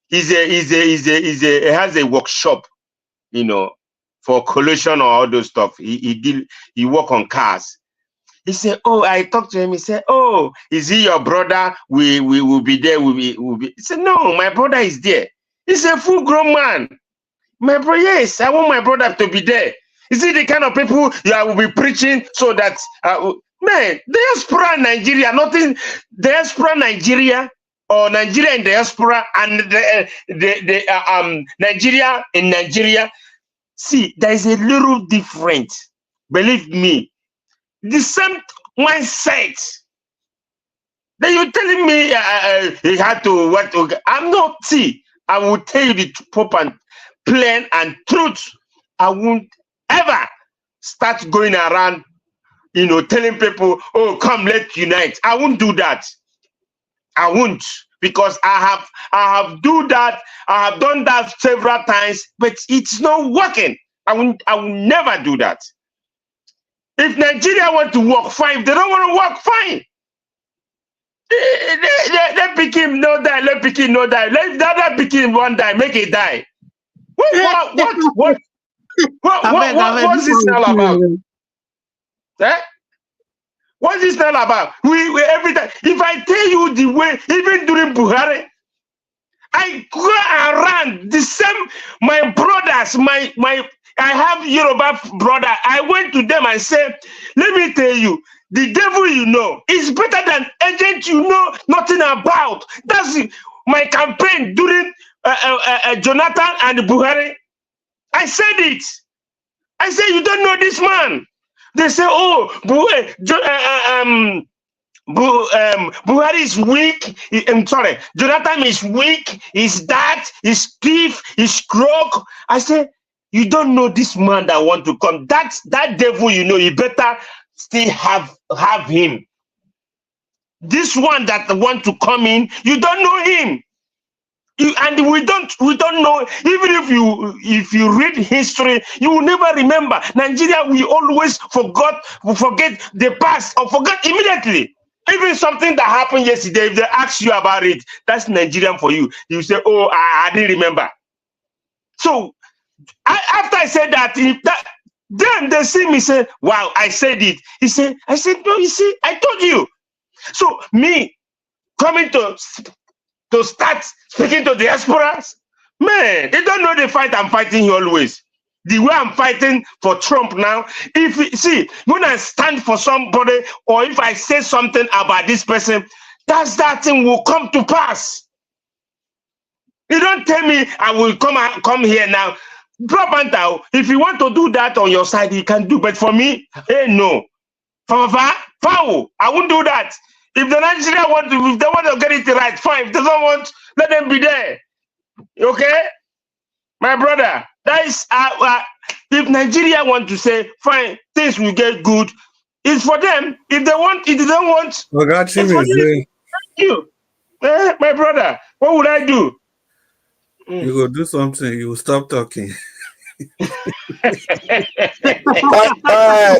S: He has a workshop, for collision or all those stuff. He work on cars. He said, oh, I talked to him. He said, oh, is he your brother? We will be there. We'll be. He said, no, my brother is there. He's a full-grown man. My brother, yes, I want my brother to be there. Is it the kind of people I will be preaching so that, man, diaspora Nigeria, nothing, diaspora Nigeria or Nigeria in diaspora and Nigeria in Nigeria. See, there is a little difference. Believe me. The same mindset. Then you're telling me he had to what? I'm not. See, I will tell you the proper, plain and truth. I won't ever start going around, telling people, "Oh, come, let's unite." I won't do that. I won't, because I have do that. I have done that several times, but it's not working. I will never do that. If Nigeria want to work, fine. If they don't want to work, fine. Let Pikin no die. Let Pikin no die. Let the other Pikin one die. Make it die. What's this all about? Eh? What's this all about? We every time. If I tell you the way, even during Buhari, I go around the same. My brothers, I have Yoruba brother. I went to them and said, let me tell you, the devil is better than agent you know nothing about. That's my campaign during Jonathan and Buhari. I said it. I said, you don't know this man. They say, oh, Buhari is weak. I'm sorry, Jonathan is weak. He's that. He's thief. He's crook. I said, you don't know this man that want to come. That devil, you better still have him. This one that want to come in, you don't know him. And we don't know. Even if you read history, you will never remember. Nigeria, we always forget the past or forget immediately. Even something that happened yesterday, if they ask you about it, that's Nigerian for you. You say, oh, I didn't remember. So after I said that, then they see me say, wow, I said it. I said, no, you see, I told you. So me coming to start speaking to diasporas, man, they don't know the fight I'm fighting here always. The way I'm fighting for Trump now, when I stand for somebody or if I say something about this person, that thing will come to pass. You don't tell me I will come here now. Drop Panther, if you want to do that on your side, you can do. But for me, no. From afar, foul. I won't do that. If the Nigeria if they want to get it right, fine. If they don't want, let them be there. Okay? My brother, That is if Nigeria want to say fine, things will get good, it's for them. If they want, if they don't want, it's for you. Thank you. My brother, what would I do?
G: You go do something, you will stop talking.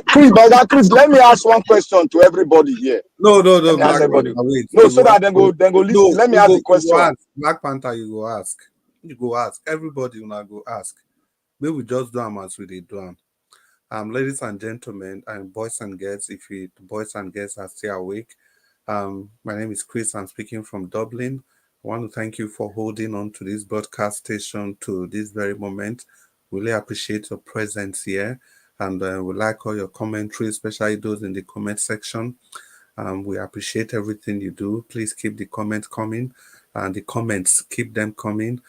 A: Chris, let me ask one question to everybody here.
G: No, Black Panther, wait.
A: No, so that they go listen. Let me ask the question.
G: Black Panther, you go ask. Everybody will not go ask. We will just do them as we did do them. Ladies and gentlemen, and boys and girls, if the boys and girls are still awake, my name is Chris. I'm speaking from Dublin. I want to thank you for holding on to this broadcast station to this very moment. Really appreciate your presence here, and we like all your commentary, especially those in the comment section. We appreciate everything you do. Please keep the comments coming, and the comments, keep them coming.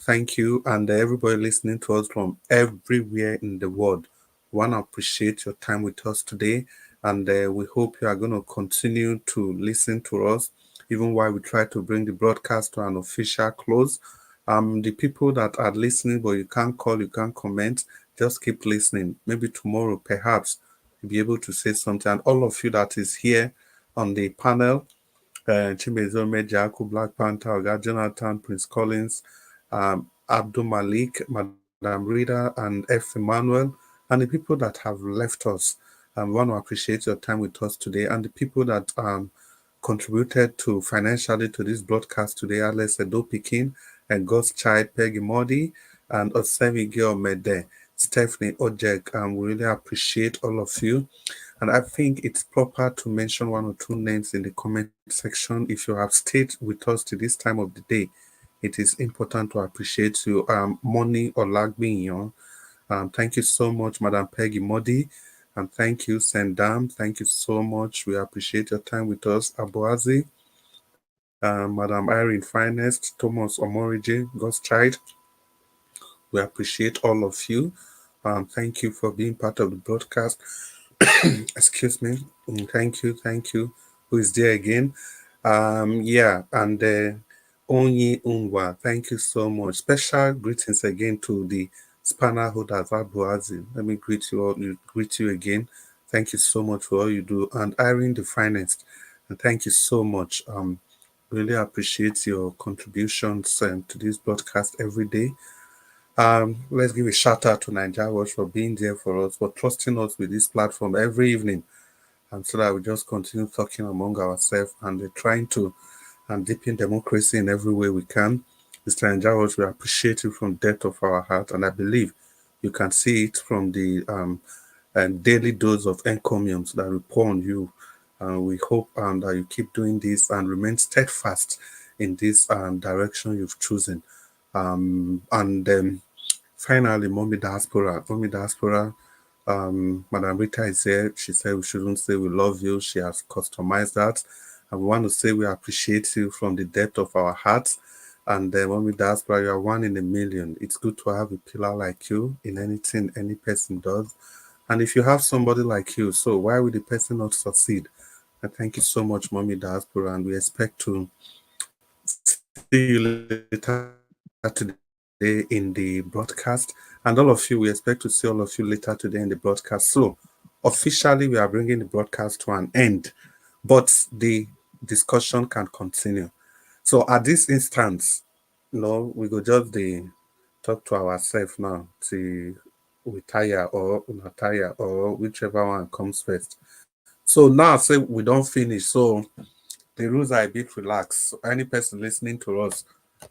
G: Thank you, and everybody listening to us from everywhere in the world. We want to appreciate your time with us today, and we hope you are going to continue to listen to us, even while we try to bring the broadcast to an official close. The people that are listening, but you can't call, you can't comment, just keep listening. Maybe tomorrow, perhaps, you'll be able to say something. And all of you that is here on the panel, Chimezo Mejaku, Black Panther, Oga Jonathan, Prince Collins, Abdul Malik, Madam Rita, and F. Emmanuel, and the people that have left us. I want to appreciate your time with us today, and the people that contributed to financially to this broadcast today, Alex Edo Pikin, and God's Child, Peggy Modi, and Osemi Gil Mede, Stephanie Ojek. We really appreciate all of you. And I think it's proper to mention one or two names in the comment section. If you have stayed with us to this time of the day, it is important to appreciate you. Moni Olagbinyon, thank you so much, Madam Peggy Modi. And thank you, Sendam. Thank you so much. We appreciate your time with us. Abuazi, Madam Irene Finest, Thomas Omorije, God's Child. We appreciate all of you. Thank you for being part of the broadcast. Excuse me. Thank you. Who is there again? Yeah, and Onyi Unwa, thank you so much. Special greetings again to the spanner holders, Abuazi. Let me greet you again. Thank you so much for all you do. And Irene the Finest, and thank you so much. Really appreciate your contributions to this broadcast every day. Let's give a shout out to Nigeria Watch for being there for us, for trusting us with this platform every evening, and so that we just continue talking among ourselves and trying to deepen democracy in every way we can. Mr. Nigeria Watch, we appreciate you from the depth of our heart, and I believe you can see it from the daily dose of encomiums that we pour on you. We hope that you keep doing this and remain steadfast in this direction you've chosen. Finally, Mommy Diaspora, Madam Rita is here. She said we shouldn't say we love you. She has customized that. And we want to say we appreciate you from the depth of our hearts. And Mommy Diaspora, you are one in a million. It's good to have a pillar like you in anything any person does. And if you have somebody like you, so why would the person not succeed? And thank you so much, Mommy Diaspora. And we expect to see you later today in the broadcast, and all of you, we expect to see all of you later today in the broadcast. So officially we are bringing the broadcast to an end, but the discussion can continue. So at this instance, we go just talk to ourselves now to we tire or not tire or whichever one comes first. So now say we don't finish, so the rules are a bit relaxed. So any person listening to us,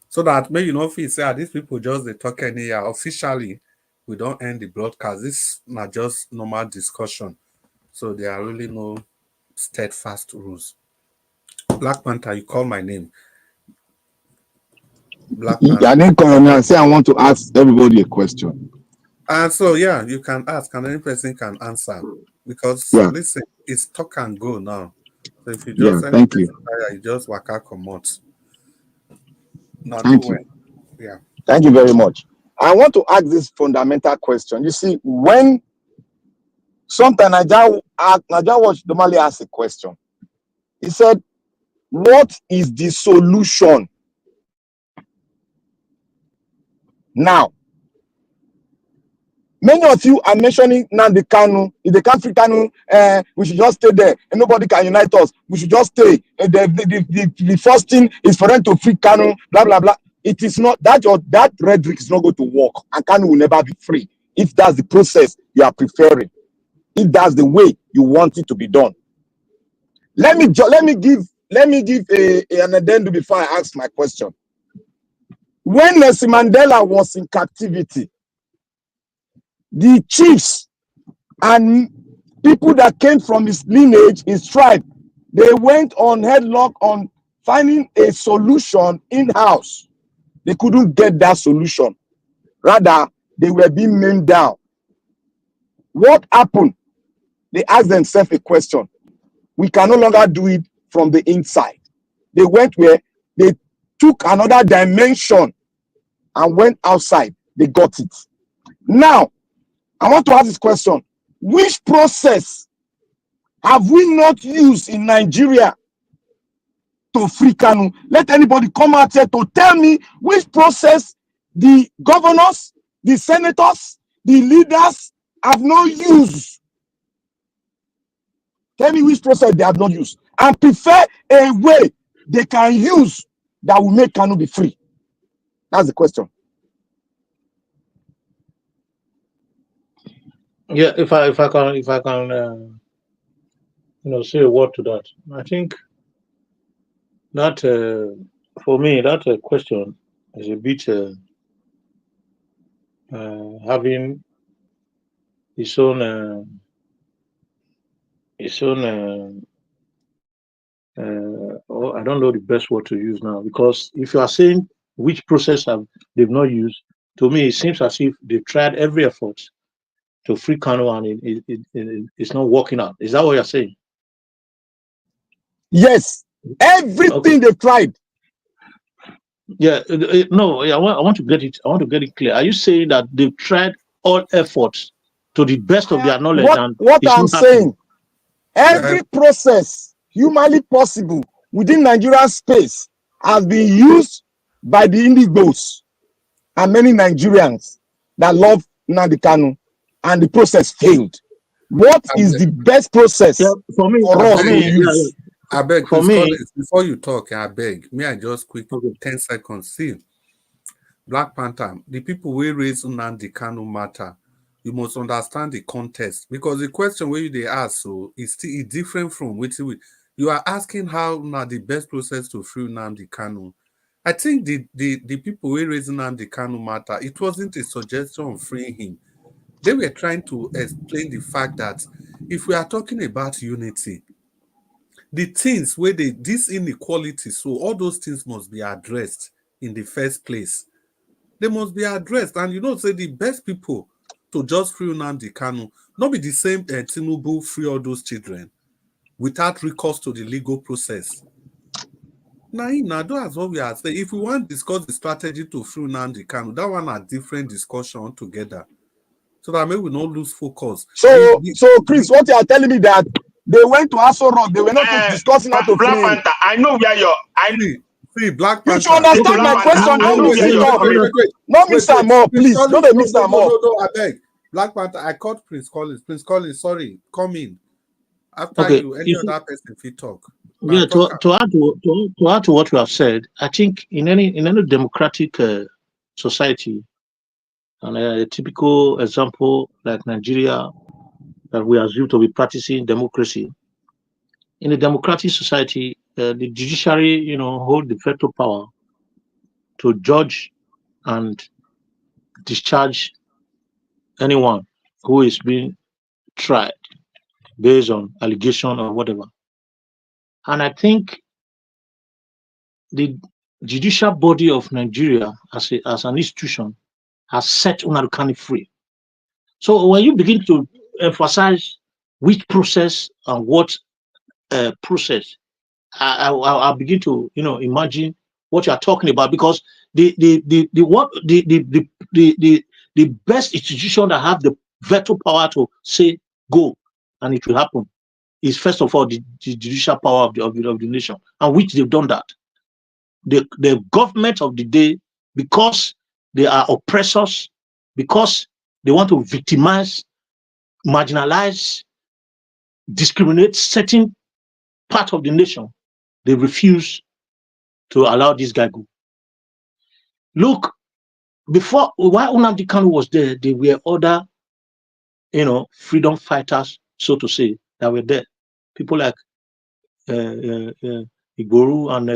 G: so that maybe you know feel say these people just they talk anyhow. Officially, we don't end the broadcast. This is not just normal discussion. So there are really no steadfast rules. Black Panther, you call my name. Black Panther.
A: I didn't call and say I want to ask everybody a question.
G: And so yeah, you can ask, and any person can answer. Because listen, it's talk and go now. So if you just
A: thank you.
G: You just waka comot.
A: Thank you.
G: Yeah.
A: Thank you very much. I want to ask this fundamental question. You see, when sometimes Nigeria Watch normally asks a question. He said, what is the solution? Now, Many of you are mentioning Nnamdi Kanu. If they can't free Kanu, we should just stay there and nobody can unite us. We should just stay. The first thing is for them to free Kanu, blah, blah, blah. It is not, that rhetoric is not going to work, and Kanu will never be free if that's the process you are preferring, if that's the way you want it to be done. Let me give an addendum before I ask my question. When Nelson Mandela was in captivity, the chiefs and people that came from his lineage, his tribe, they went on headlock on finding a solution in-house. They couldn't get that solution. Rather, they were being maimed down. What happened? They asked themselves a question. We can no longer do it from the inside. They went where they took another dimension and went outside. They got it. Now, I want to ask this question. Which process have we not used in Nigeria to free Kanu? Let anybody come out here to tell me which process the governors, the senators, the leaders have not used. Tell me which process they have not used. And prefer a way they can use that will make Kanu be free. That's the question.
F: Yeah, if I can say a word to that. I think that for me that question is a bit having its own I don't know the best word to use now, because if you are saying which process they've not used, to me it seems as if they've tried every effort to free Kanu and it's not working out. Is that what you're saying?
A: Yes, everything they tried.
F: Yeah, no, I want to get it. I want to get it clear. Are you saying that they've tried all efforts to the best of their knowledge?
A: What I'm saying, every process humanly possible within Nigerian space has been used by the Indigbos and many Nigerians that love Nnamdi Kanu, and the process failed. What is the best process
F: for
A: us to use?
G: I beg, for me, before you talk, I beg, may I just quick 10 seconds. See, Black Panther, the people we raise Nnamdi Kanu matter, you must understand the context, because the question where they ask so is still different from which you are asking how now the best process to free Nnamdi Kanu. I think the people we raise Nnamdi Kanu matter, it wasn't a suggestion of freeing him. They were trying to explain the fact that if we are talking about unity, the things where this inequality, so all those things must be addressed in the first place. They must be addressed. And say the best people to just free Nnamdi Kanu, not be the same Tinubu free all those children without recourse to the legal process. Now that's what we are saying. If we want to discuss the strategy to free Nnamdi Kanu, that one a different discussion altogether. So that maybe we not lose focus.
A: So Chris, what you are telling me that they went to Aso Rock, they were not discussing how to free him.
S: Panther, I know where you're.
G: See, Black Panther.
A: You should understand my question. Don't mix it up. Don't mix them up, please. Don't mix them up.
G: No, I beg. Black Panther, I called Prince Collins. Prince Collins, sorry, come in. After you, any other person if you talk.
F: Yeah, to add to what you have said, I think in any democratic society, and a typical example like Nigeria that we assume to be practicing democracy, in a democratic society, the judiciary, hold the veto power to judge and discharge anyone who is being tried based on allegation or whatever. And I think the judicial body of Nigeria as an institution has set Nnamdi Kanu free. So when you begin to emphasize which process and what process, I begin to imagine what you are talking about, because the best institution that have the veto power to say go and it will happen is first of all the judicial power of the nation, and which they've done that. The government of the day, because they are oppressors, because They want to victimize, marginalize, discriminate certain part of the nation. They refuse to allow this guy go. Look, before, while Nnamdi Kanu was there, there were other, freedom fighters, so to say, that were there. People like Igboru and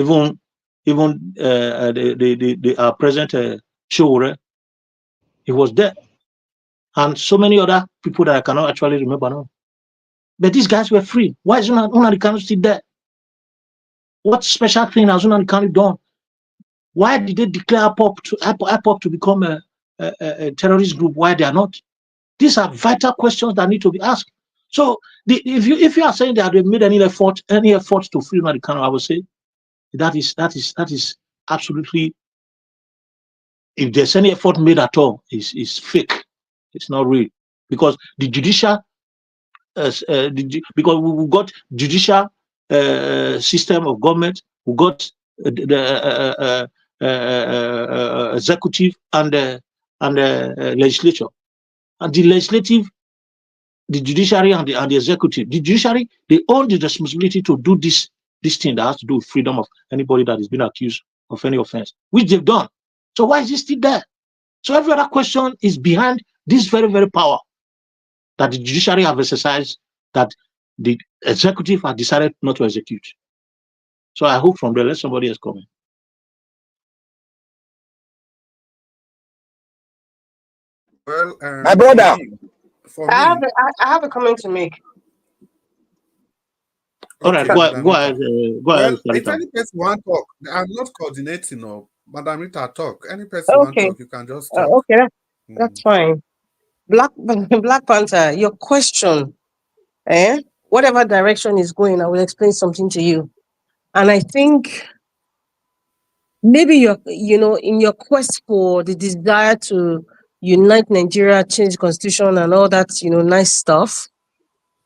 F: even our president Showore. He was there, and so many other people that I cannot actually remember now. But these guys were free. Why is Nnamdi Kanu still there? What special thing has Nnamdi Kanu done? Why did they declare IPOB to become a terrorist group? Why they are not? These are vital questions that need to be asked. So if you are saying that they made any effort to free Nnamdi Kanu, I would say that is absolutely, if there's any effort made at all, is fake. It's not real, because the judicial because we got judicial system of government, we got the executive and legislature, and the legislative, the judiciary and the executive. The judiciary, they own the responsibility to do this thing that has to do with freedom of anybody that is being accused of any offense, which they've done. So why is it still there? So every other question is behind this very, very power that the judiciary have exercised, that the executive have decided not to execute. So I hope from there, let somebody else comment.
G: Well,
A: my brother,
G: for
D: I
G: me,
D: have a comment to make.
F: All right,
G: okay,
F: go
G: Madam
F: ahead.
G: Rita.
F: Go ahead.
G: Well, if any person want to talk, I'm not coordinating. No, Madam Rita, talk. Any person want to
D: Okay.
G: talk, you can just talk.
D: Okay, that's fine. Black Panther, your question, whatever direction is going, I will explain something to you. And I think maybe in your quest for the desire to unite Nigeria, change the constitution and all that, nice stuff,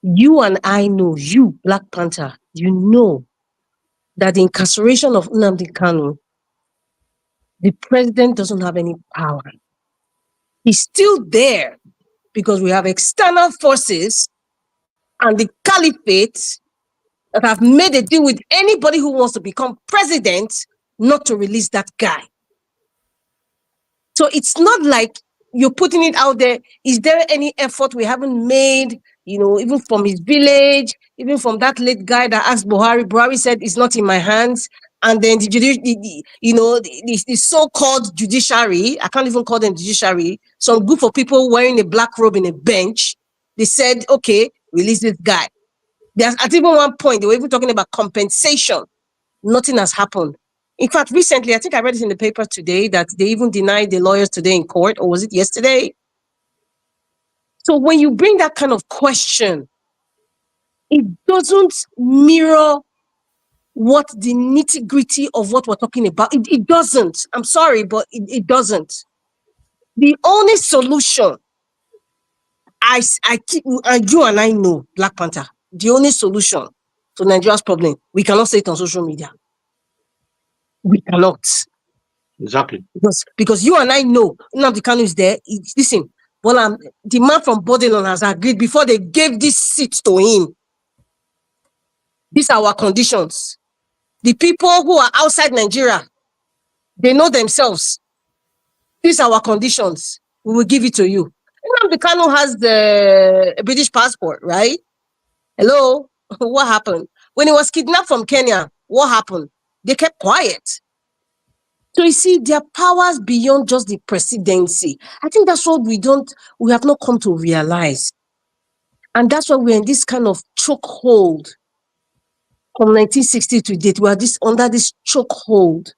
D: you and I know, you, Black Panther, you know that the incarceration of Nnamdi Kanu, the president doesn't have any power. He's still there because we have external forces and the caliphate that have made a deal with anybody who wants to become president not to release that guy. So it's not like you're putting it out there. Is there any effort we haven't made, even from his village, even from that late guy that asked Buhari? Buhari said, it's not in my hands. And then the so-called judiciary, I can't even call them judiciary, some group of people wearing a black robe in a bench, they said, okay, release this guy. There's at even one point, they were even talking about compensation. Nothing has happened. In fact, recently, I think I read it in the paper today that they even denied the lawyers today in court, or was it yesterday? So when you bring that kind of question, it doesn't mirror what the nitty-gritty of what we're talking about. It doesn't. I'm sorry, but it doesn't. The only solution, I keep, and you and I know, Black Panther, the only solution to Nigeria's problem, we cannot say it on social media. We cannot.
F: Exactly.
D: Because you and I know Nnamdi Kanu is there. Listen, well, the man from Bodilon has agreed before they gave this seat to him. These are our conditions. The people who are outside Nigeria, they know themselves. These are our conditions. We will give it to you. Nnamdi Kanu has the British passport, right? Hello? What happened? When he was kidnapped from Kenya, what happened? They kept quiet. So you see, there are powers beyond just the presidency. I think that's what we have not come to realize. And that's why we're in this kind of chokehold. From 1960 to date, we are under this chokehold.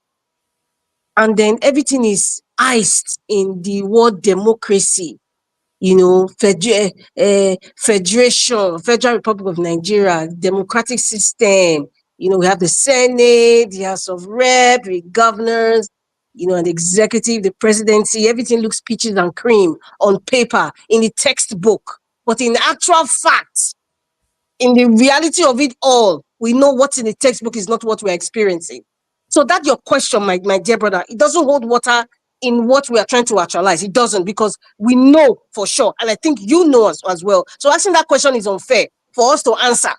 D: And then everything is iced in the word democracy. Federation, Federal Republic of Nigeria, democratic system. We have the Senate, the House of Rep, the governors, and the executive, the presidency. Everything looks peaches and cream on paper, in the textbook. But in actual fact, in the reality of it all, we know what's in the textbook is not what we're experiencing. So that's your question, my dear brother. It doesn't hold water in what we are trying to actualize. It doesn't, because we know for sure, and I think you know as well. So asking that question is unfair for us to answer.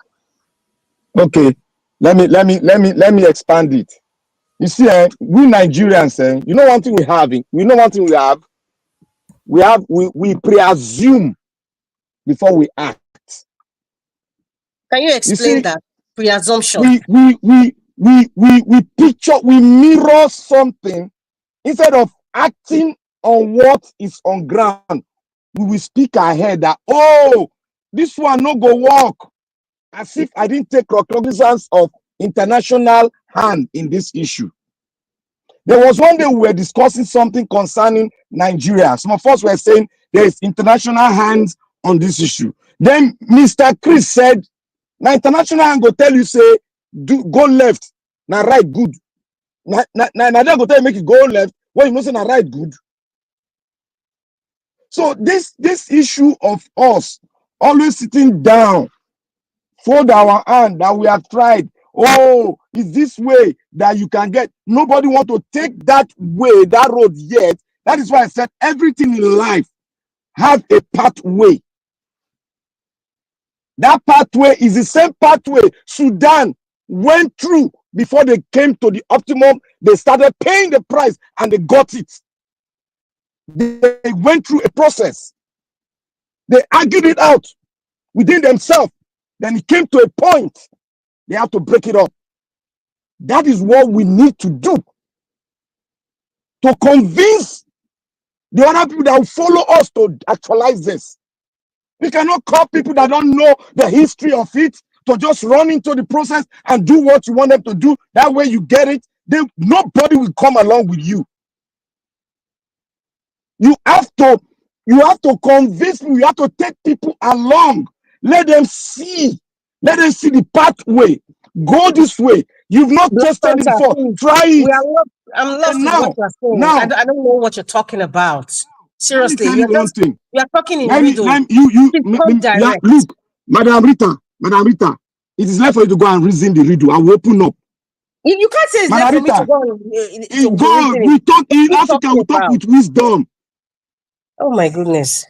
A: Okay, let me expand it. You see, we Nigerians, you know one thing we presume before we act.
D: Can you explain that preassumption?
A: We picture, we mirror something instead of acting on what is on ground. We will speak ahead that, oh, this one no go work, as if I didn't take cognizance of international hand in this issue. There was one day we were discussing something concerning Nigeria. Some of us were saying there is international hands on this issue. Then Mr. Chris said, now international hand go tell you, say, go left, now right good. Now they go tell you make it go left, when you know say now right good. So this issue of us always sitting down, fold our hand that we have tried. Oh, is this way that you can get? Nobody want to take that way, that road yet. That is why I said everything in life have a pathway. That pathway is the same pathway Sudan went through before they came to the optimum. They started paying the price and they got it. They went through a process. They argued it out within themselves. Then it came to a point they have to break it up. That is what we need to do to convince the other people that will follow us to actualize this. We cannot call people that don't know the history of it to just run into the process and do what you want them to do. That way you get it. Nobody will come along with you. You have to convince people. You have to take people along. Let them see the pathway. Go this way. You've not tested it before. Try it.
D: I'm lost in what you're saying.
A: Now,
D: I don't know what you're talking about. Seriously,
A: let me tell you one thing.
D: You are talking in
A: riddle.
D: Look,
A: Madam Rita, it is left for you to go and reason the riddle. I will open up.
D: You can't say it's left for me to go and
A: we talk in Africa, we talk with wisdom.
D: Oh my goodness.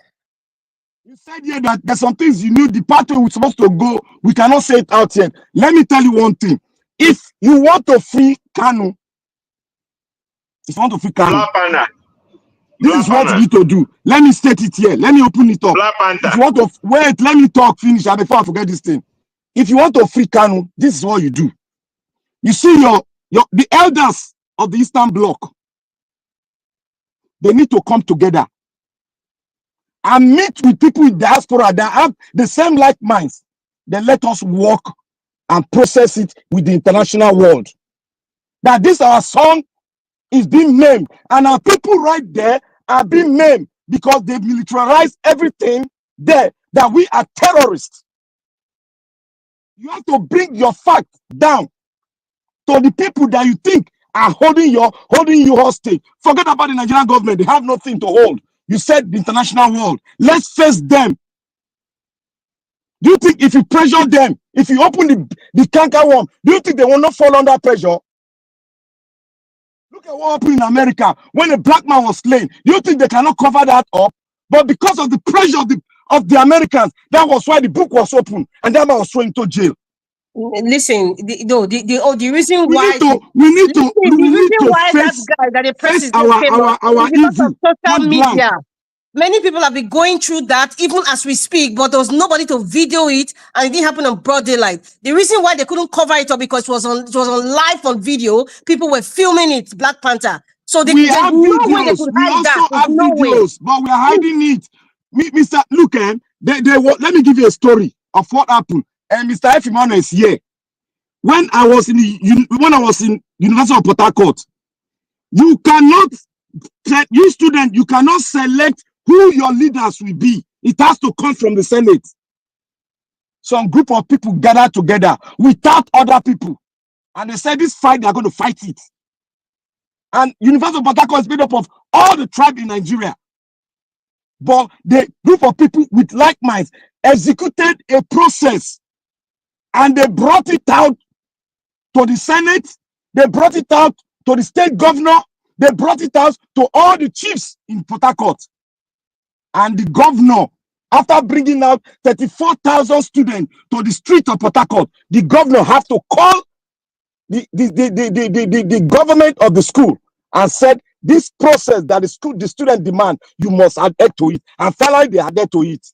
A: You said here that there's some things you knew the pathway we're supposed to go. We cannot say it out yet. Let me tell you one thing. If you want to free Kanu, this is what you need to do. Let me state it here. Let me open it up. If you want to wait, let me talk, finish before I forget this thing. If you want to free Kanu, this is what you do. You see the elders of the Eastern Bloc, they need to come together and meet with people in diaspora that have the same like minds. Then let us work and process it with the international world. That this our son is being maimed, and our people right there are being maimed because they've militarized everything there, that we are terrorists. You have to bring your fact down to the people that you think are holding you hostage. Forget about the Nigerian government. They have nothing to hold. You said the international world. Let's face them. Do you think if you pressure them, if you open the canker worm, do you think they will not fall under pressure? Look at what happened in America when a black man was slain. Do you think they cannot cover that up? But because of the pressure of the Americans, that was why the book was open and that man was thrown into jail.
D: Listen, the reason why
A: we need to face
D: our evil. Social media. Many people have been going through that even as we speak, but there was nobody to video it, and it didn't happen on broad daylight. The reason why they couldn't cover it up because it was on live on video. People were filming it. Black Panther. So
A: we have videos. We also have videos, but we are hiding it. Mr. Look, let me give you a story of what happened. And Mr. F. Emmanuel is here. When I was in University of Port Harcourt, you student, you cannot select who your leaders will be. It has to come from the Senate. Some group of people gathered together without other people. And they said this fight, they are going to fight it. And University of Port Harcourt is made up of all the tribes in Nigeria. But the group of people with like minds executed a process. And they brought it out to the Senate. They brought it out to the state governor. They brought it out to all the chiefs in Port Harcourt. And the governor, after bringing out 34,000 students to the street of Port Harcourt, the governor have to call the government of the school and said, this process that the student demand, you must adhere to it. And finally, they adhere to it.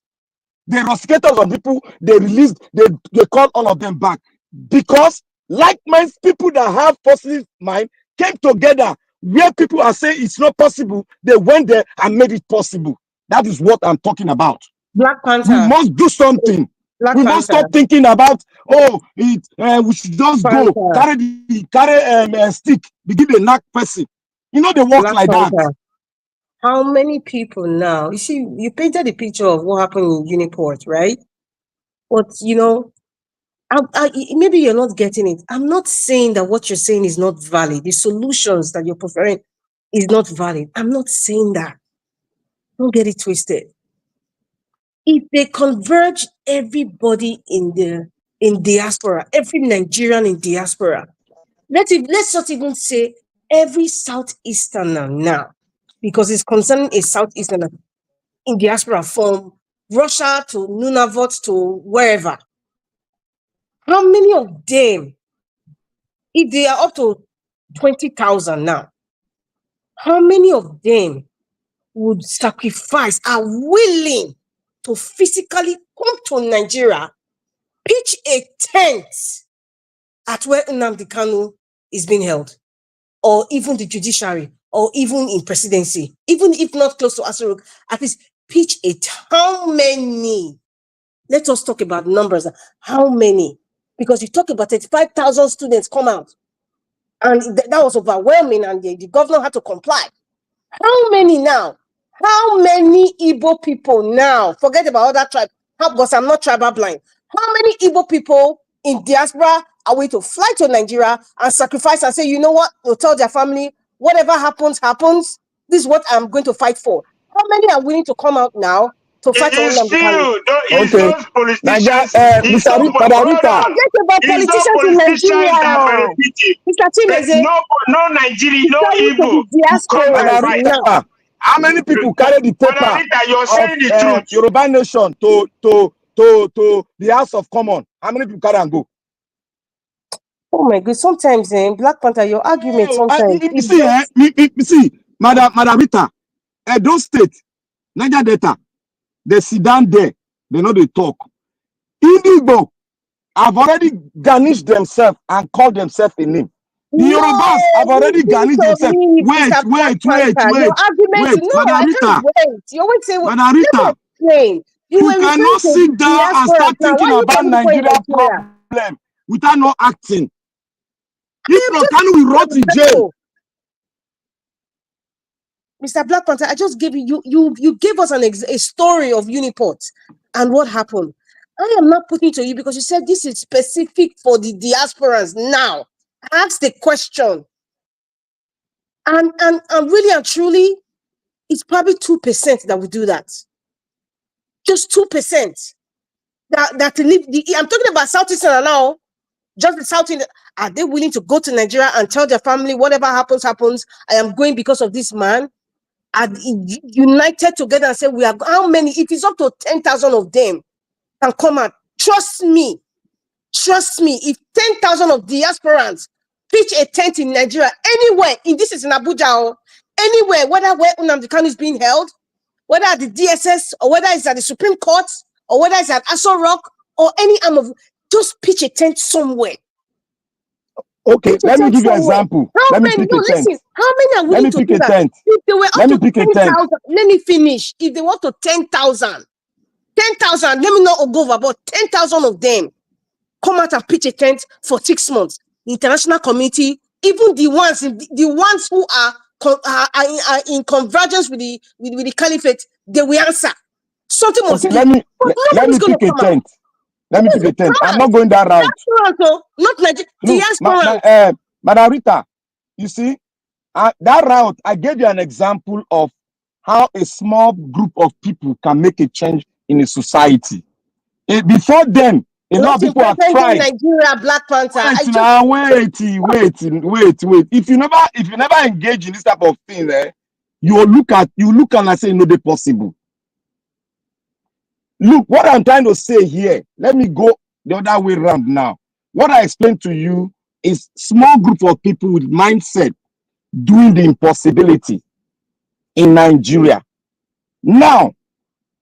A: The rustigators of people, they released, they called all of them back. Because like-minded people that have positive mind came together where people are saying it's not possible. They went there and made it possible. That is what I'm talking about.
D: Black Panther.
A: We must do something. We must stop thinking about, we should just go carry stick, begin a knock person. You know, they work like that.
D: How many people now? You see, you painted the picture of what happened in Uniport, right? But you know, maybe you're not getting it. I'm not saying that what you're saying is not valid. The solutions that you're preferring is not valid. I'm not saying that. Don't get it twisted. If they converge everybody in diaspora, every Nigerian in diaspora, let's not even say every Southeasterner now, because it's concerning a Southeasterner in diaspora from Russia to Nunavut to wherever. How many of them, if they are up to 20,000 now, how many of them would sacrifice, are willing to physically come to Nigeria, pitch a tent at where Nnamdi Kanu is being held, or even the judiciary, or even in presidency, even if not close to Aso Rock, at least pitch it. How many? Let us talk about numbers. How many? Because you talk about 35,000 students come out, and that was overwhelming, and the governor had to comply. How many now? How many Igbo people now? Forget about other tribes, because I'm not tribal blind. How many Igbo people in diaspora are willing to fly to Nigeria and sacrifice and say, you know what? They'll tell their family, whatever happens, happens. This is what I'm going to fight for. How many are willing to come out now to fight for
S: It's few. It's
A: Okay.
S: those politicians. It's those politicians that benefit it. There's no Nigerian, no Igbo who come and fight.
A: How many people carry the paper
S: you're saying the truth.
A: Yoruba Nation to the House of Commons? How many people carry and go?
D: Oh my God! Sometimes, Black Panther, your argument sometimes.
A: See, Madam Rita, Edo State, Niger Delta, they sit down there, they know they talk. Igbo have already garnished themselves and called themselves a name. The Yorubas have already garnished themselves. Wait, Madam Rita.
D: You won't say what.
A: Madam Rita, you cannot sit down and start thinking about Nigeria problem without not acting. If not, can we rot in jail?
D: Mr. Black Panther, I just gave you gave us a story of Uniport and what happened. I am not putting it to you because you said this is specific for the diasporans now. Ask the question. And really and truly, it's probably 2% that will do that. Just 2%. That live. I'm talking about Southeastern now. Just the Southeastern. Are they willing to go to Nigeria and tell their family whatever happens, happens? I am going because of this man. Are united together and say we are. How many? If it's up to 10,000 of them can come out. Trust me. If 10,000 of diasporans pitch a tent in Nigeria, anywhere, this is in Abuja, or anywhere, whether where Nnamdi Kanu is being held, whether at the DSS, or whether it's at the Supreme Court, or whether it's at Aso Rock, or any arm of, just pitch a tent somewhere.
A: Okay, let me give you an example.
D: How many? No, listen. How many are willing to do that? If they were up to 10,000, let me finish. If they were up to 10,000, let me not go over, but 10,000 of them come out and pitch a tent for 6 months. The international community, even the ones who are in convergence with the caliphate, they will answer. Something must
A: let me pick a tent. Let me pick a tent. I'm not going that route.
D: Not Nigeria.
A: Madam Rita, you see, that route, I gave you an example of how a small group of people can make a change in a society. Before them, A lot of
D: Not
A: people have
D: representing
A: tried.
D: Nigeria, Black Panther.
A: Wait. If you never engage in this type of thing, you look and say, no, they possible. Look, what I'm trying to say here, let me go the other way around now. What I explained to you is small group of people with mindset doing the impossibility in Nigeria. Now,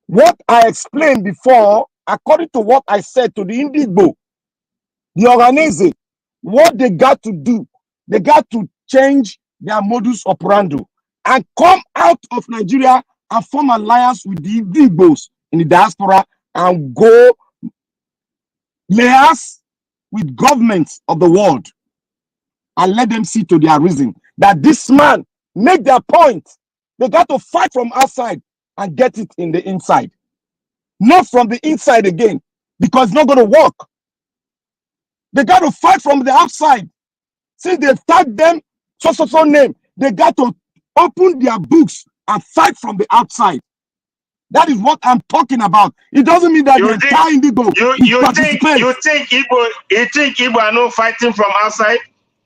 A: what I explained before, according to what I said to the Indigbo, the organization, what they got to do, they got to change their modus operandi and come out of Nigeria and form alliance with the Igbos in the diaspora and go layers with governments of the world and let them see to their reason that this man made their point. They got to fight from outside and get it in the inside. Not from the inside again, because it's not going to work. They got to fight from the outside. Since they've tagged them so name, they got to open their books and fight from the outside. That is what I'm talking about. It doesn't mean that the entire Indigo
S: you think Igbo are not fighting from outside?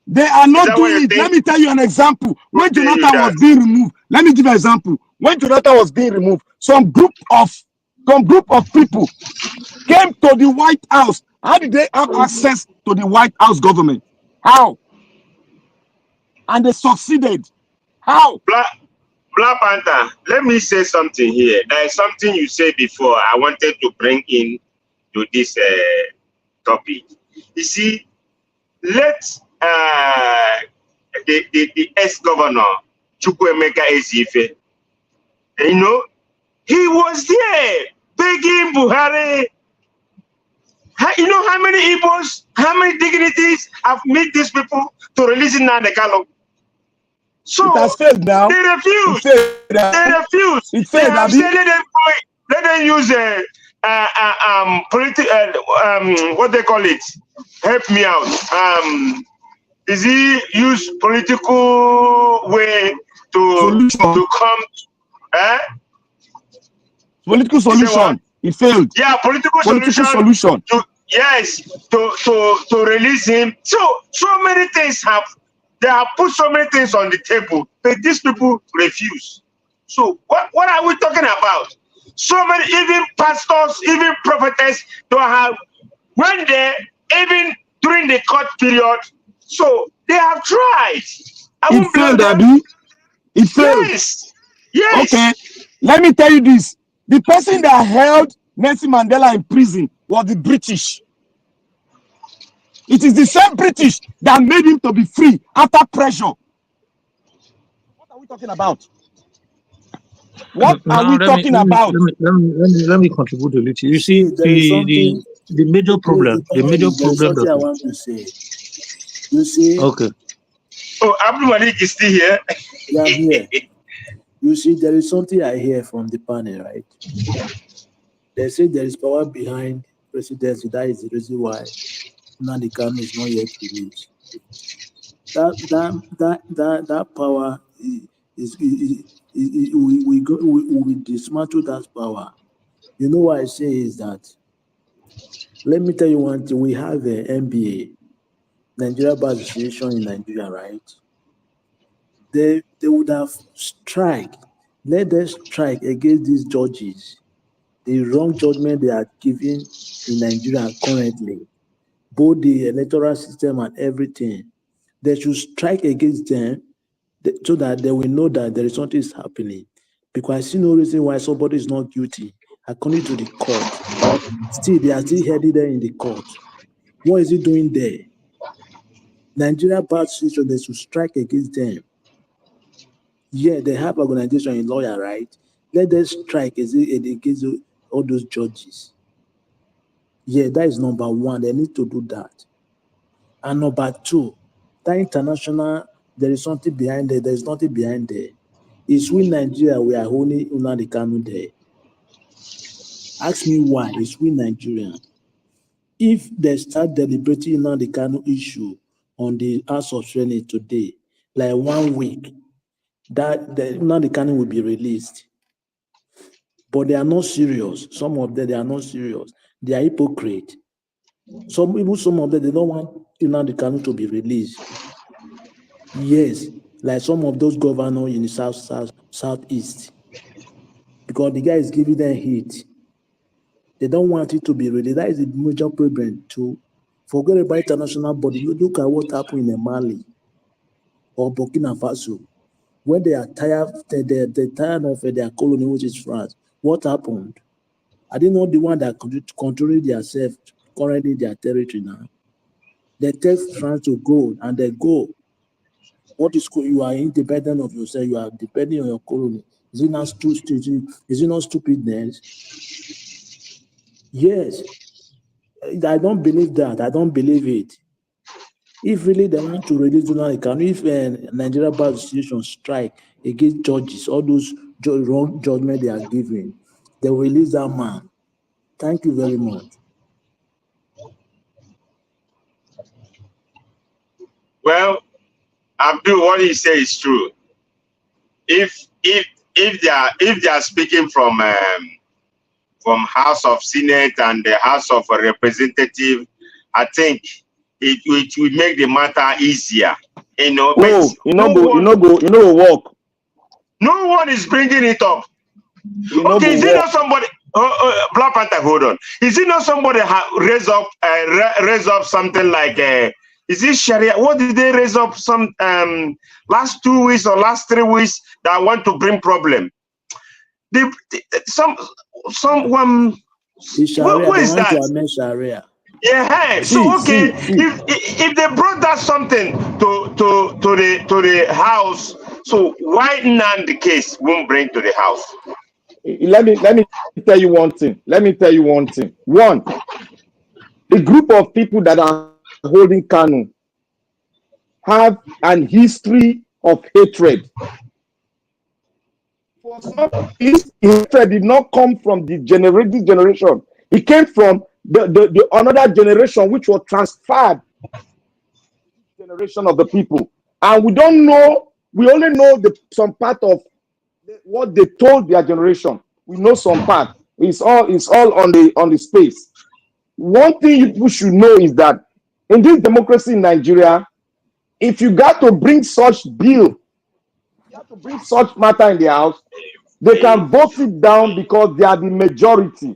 A: They are not doing it. Let me tell you an example. When Jonathan was being removed, let me give you an example. When Jonathan was being removed, some group of people came to the White House. How did they have access to the White House government? How? And they succeeded. How?
S: Black Panther, let me say something here. There is something you said before I wanted to bring in to this topic. You see, let the ex-governor, Chukwuemeka Ezife, you know, he was there begging Buhari. You know how many Igbos, how many dignitaries have met these people to release Nnamdi Kanu? So
A: it has failed now.
S: They refuse. They refuse. They have said let them use what they call it. Help me out. Is he use political way to come?
A: Political solution. It failed.
S: Yeah, political solution. To release him. So many things they have put so many things on the table, but these people refuse. So what are we talking about? So many, even pastors, even prophetess, don't have when they even during the court period. So they have tried.
A: It failed, Abi. It failed.
S: Yes.
A: Okay. Let me tell you this. The person that held Nelson Mandela in prison was the British. It is the same British that made him to be free after pressure. What are we talking about? What are we talking about?
F: Let me contribute a little. You see, the major problem. The major problem that
U: I want to say. You see.
F: Okay.
S: Oh, Abdul Malik is still here.
U: Yeah, I'm here. You see, there is something I hear from the panel, right? They say there is power behind presidency. That is the reason why Nnamdi Kanu is not yet released. That power we dismantle that power. You know what I say is that. Let me tell you one thing. We have an NBA, Nigeria Bar Association in Nigeria, right? They would have let them strike against these judges. The wrong judgment they are giving in Nigeria currently, both the electoral system and everything. They should strike against them so that they will know that there is something is happening. Because I see no reason why somebody is not guilty according to the court. Still, they are still headed there in the court. What is he doing there? Nigeria Bar Association, they should strike against them. Yeah, they have organization in lawyer, right? Let them strike against all those judges. Yeah, that is number one. They need to do that. And number two, that international, there is something behind there. There is nothing behind there. It's we Nigeria, we are holding Nnamdi Kanu there. Ask me why. It's we Nigerian. If they start deliberating Nnamdi Kanu issue on the House of Senate today, like 1 week, that Nnamdi Kanu will be released. But they are not serious. Some of them, they are not serious. They are hypocrite. Some of them, they don't want Nnamdi Kanu to be released. Yes, like some of those governors in the southeast, because the guy is giving them heat. They don't want it to be released. That is the major problem too. Forget about international body. Look at what happened in Mali or Burkina Faso. When they are tired, they're tired of their colony, which is France. What happened? Are they not the one that controlling themselves currently their territory now? They tell France to go, and they go. What is you are independent of yourself? You are depending on your colony. Is it not stupid? Is it not stupidness? Yes, I don't believe that. I don't believe it. If really they want to release Nnamdi Kanu, if Nigeria Bar Association strike against judges, all those wrong judgment they are giving, they will release that man. Thank you very much.
S: Well, Abdul, what he says is true. If they are speaking from House of Senate and the House of Representative, I think it will make the matter easier. You know,
A: no, work.
S: No one is bringing it up. Okay, is it not somebody? Black Panther, hold on. Is it not somebody raise up something like is it Sharia? What did they raise up some last 2 weeks or last 3 weeks that want to bring problem? Someone. Who is that?
U: Sharia.
S: Yeah. So okay, if they brought that something to the house, so why not the case won't bring to the house?
A: Let me tell you one thing. One, the group of people that are holding Kanu have an history of hatred. For some, this hatred did not come from the generation. It came from the another generation, which was transferred generation of the people. And we don't know. We only know some part of what they told their generation. We know some part. It's all on the space. One thing people should know is that in this democracy in Nigeria, if you got to bring such bill, you have to bring such matter in the house, they can vote it down because they are the majority.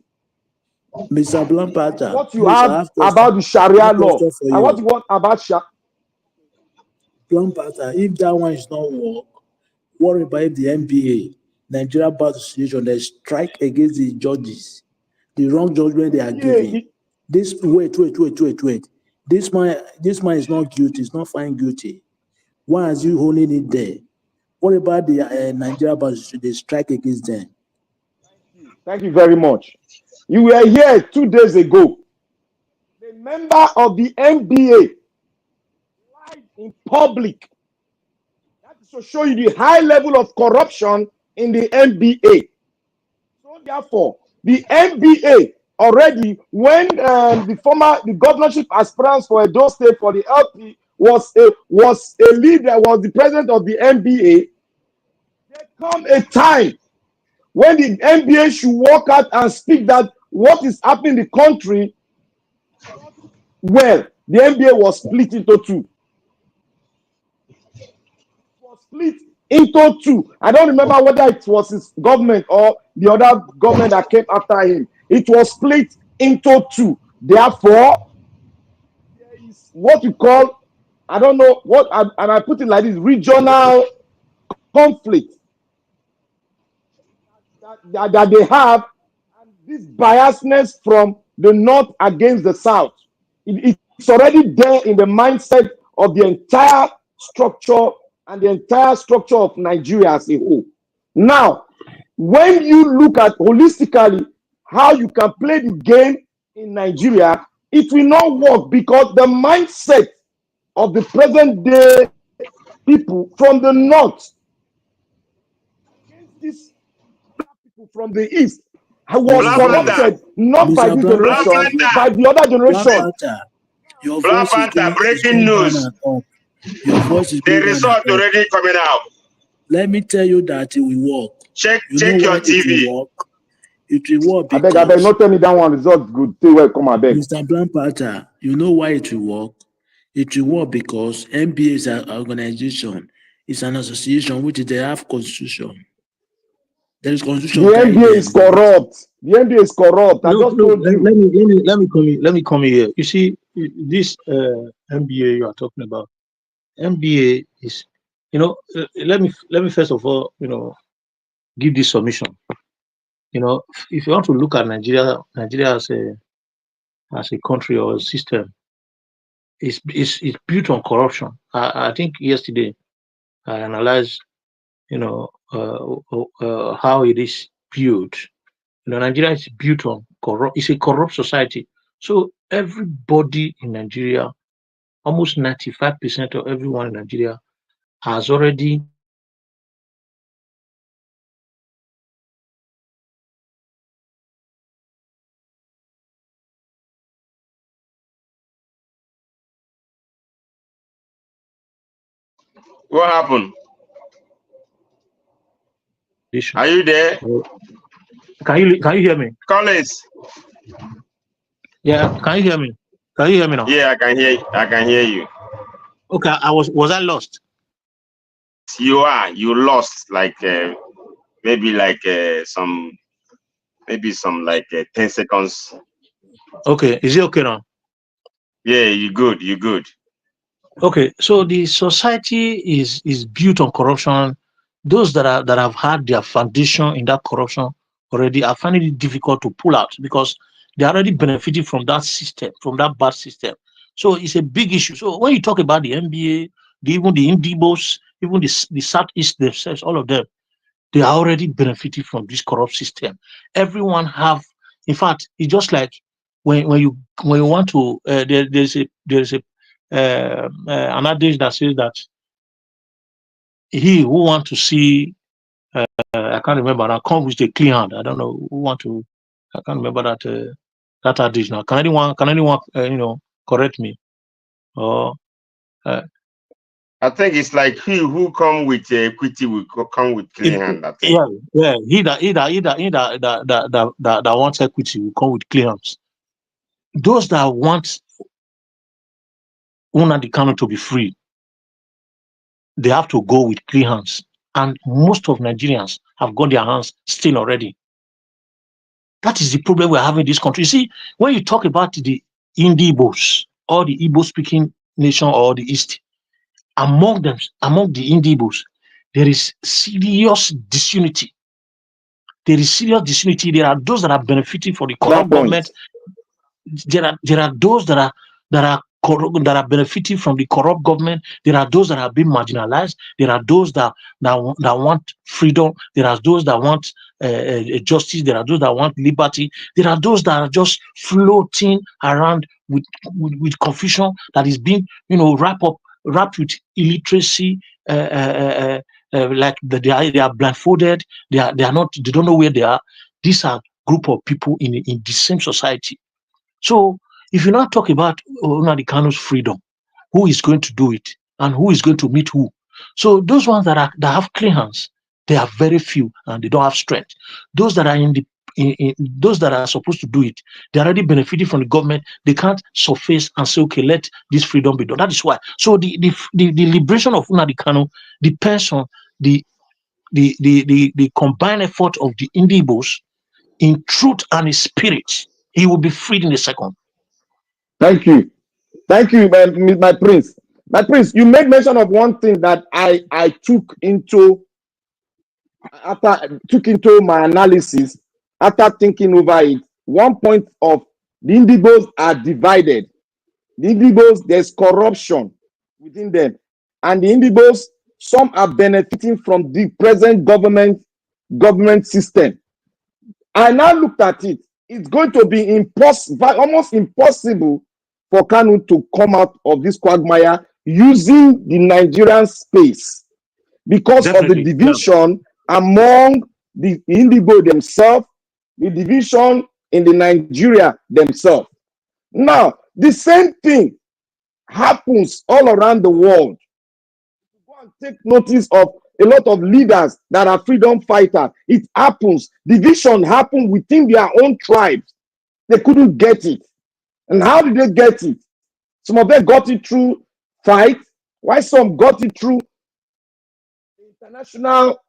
U: Mr. Blampata,
A: what you have about the Sharia law and what you want about Sharia.
U: Blampata, if that one is not worry about the NBA, Nigeria Bar Association, they strike against the judges, the wrong judgment they are giving. This wait. This man is not guilty. It's not found guilty. Why is you holding it there? What about the Nigeria Bar Association? They strike against them.
A: Thank you very much. You were here 2 days ago. The member of the NBA lied in public. That is to show you the high level of corruption in the NBA. So therefore, the NBA already, when the governorship aspirants for Edo State for the LP was a leader, was the president of the NBA, there come a time when the NBA should walk out and speak that what is happening in the country, well, the NBA was split into two. I don't remember whether it was his government or the other government that came after him. It was split into two. Therefore, there is what you call, I don't know what, and I put it like this, regional conflict that they have, and this biasness from the north against the south. It's already there in the mindset of the entire structure and the entire structure of Nigeria as a whole. Now, when you look at holistically how you can play the game in Nigeria, it will not work because the mindset of the present day people from the north against these people from the east was corrupted not by this generation, by the other generation.
U: Your voice is going,
S: breaking news.
U: Your voice is
S: the result already coming out.
U: Let me tell you that it will work.
S: Check your TV.
U: It will work
A: I
U: because
A: beg, not tell me that one result good. Say well, come, I beg.
U: Mr. Blampata, you know why it will work? It will work because NBA is an organization. It's an association which they have constitution. There is constitution
A: The
U: guide
A: NBA
U: them.
A: is corrupt. The NBA is corrupt. I just told you.
F: Let me come here. You see, this MBA you are talking about, MBA is, let me first of all, give this submission. If you want to look at Nigeria as a country or a system, it's built on corruption. I think yesterday I analyzed, how it is built. Nigeria is built on corrupt. It's a corrupt society. So everybody in Nigeria, almost 95% of everyone in Nigeria, has already
S: What happened? Are you there?
F: Can you hear me?
S: Collins.
F: Yeah, can you hear me? Can you hear me now?
S: Yeah, I can hear you. I can hear you.
F: Okay, was I lost?
S: You are. You lost like maybe like some 10 seconds.
F: Okay, is it okay now?
S: Yeah, you good. You good.
F: Okay, so the society is built on corruption. Those that have had their foundation in that corruption already are finding it difficult to pull out because they are already benefiting from that system, from that bad system. So it's a big issue. So when you talk about the NBA, even the Indibos, even the Southeast themselves, all of them, they are already benefiting from this corrupt system. Everyone have, in fact, it's just like when you want to there's a an adage that says that he who want to see I can't remember now, come with a clean hand. I don't know who want to. I can't remember that adage now. Can anyone correct me? Or
S: I think it's like he who come with equity will come with clean hand. I think.
F: Yeah. He that wants equity will come with clean hands. Those that want Nnamdi Kanu to be free, they have to go with clean hands. And most of Nigerians have got their hands stained already. That is the problem we're having in this country. You see, when you talk about the Indibos or the Igbo-speaking nation or the East, among the Indibos, there is serious disunity. There is serious disunity. There are those that are benefiting from the corrupt government. There are those that are benefiting from the corrupt government. There are those that are being marginalized. There are those that want freedom. There are those that want justice. There are those that want liberty. There are those that are just floating around with confusion that is being wrapped with illiteracy. Like they are blindfolded. They don't know where they are. These are group of people in the same society. So if you now talk about Nnamdi Kanu's freedom, who is going to do it and who is going to meet who? So those ones that have clean hands, they are very few and they don't have strength. Those that are those that are supposed to do it, they're already benefiting from the government. They can't surface and say, okay, let this freedom be done. That is why. So the liberation of Nnamdi Kanu depends on the combined effort of the Indibos in truth and in spirit. He will be freed in a second.
A: Thank you, my prince. My prince, you made mention of one thing that I took into my analysis after thinking over it. One point of the Indigos are divided. The Indigos, there's corruption within them, and the Indigos, some are benefiting from the present government system. I now looked at it. It's going to be almost impossible for Kanu to come out of this quagmire using the Nigerian space because of the division among the Indigo themselves, the division in the Nigeria themselves. Now, the same thing happens all around the world. Go and take notice of a lot of leaders that are freedom fighters. It happens. Division happened within their own tribes. They couldn't get it. And how did they get it? Some of them got it through fight, while some got it through international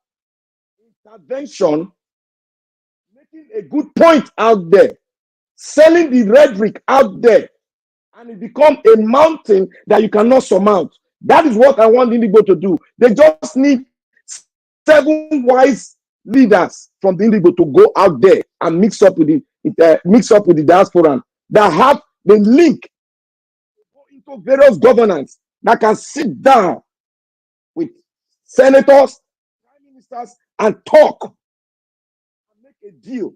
A: intervention, making a good point out there, selling the rhetoric out there, and it becomes a mountain that you cannot surmount. That is what I want Indigo to do. They just need 7 wise leaders from the Indigo to go out there and mix up with the diaspora that have the link into various governance that can sit down with senators, prime ministers, and talk and make a deal.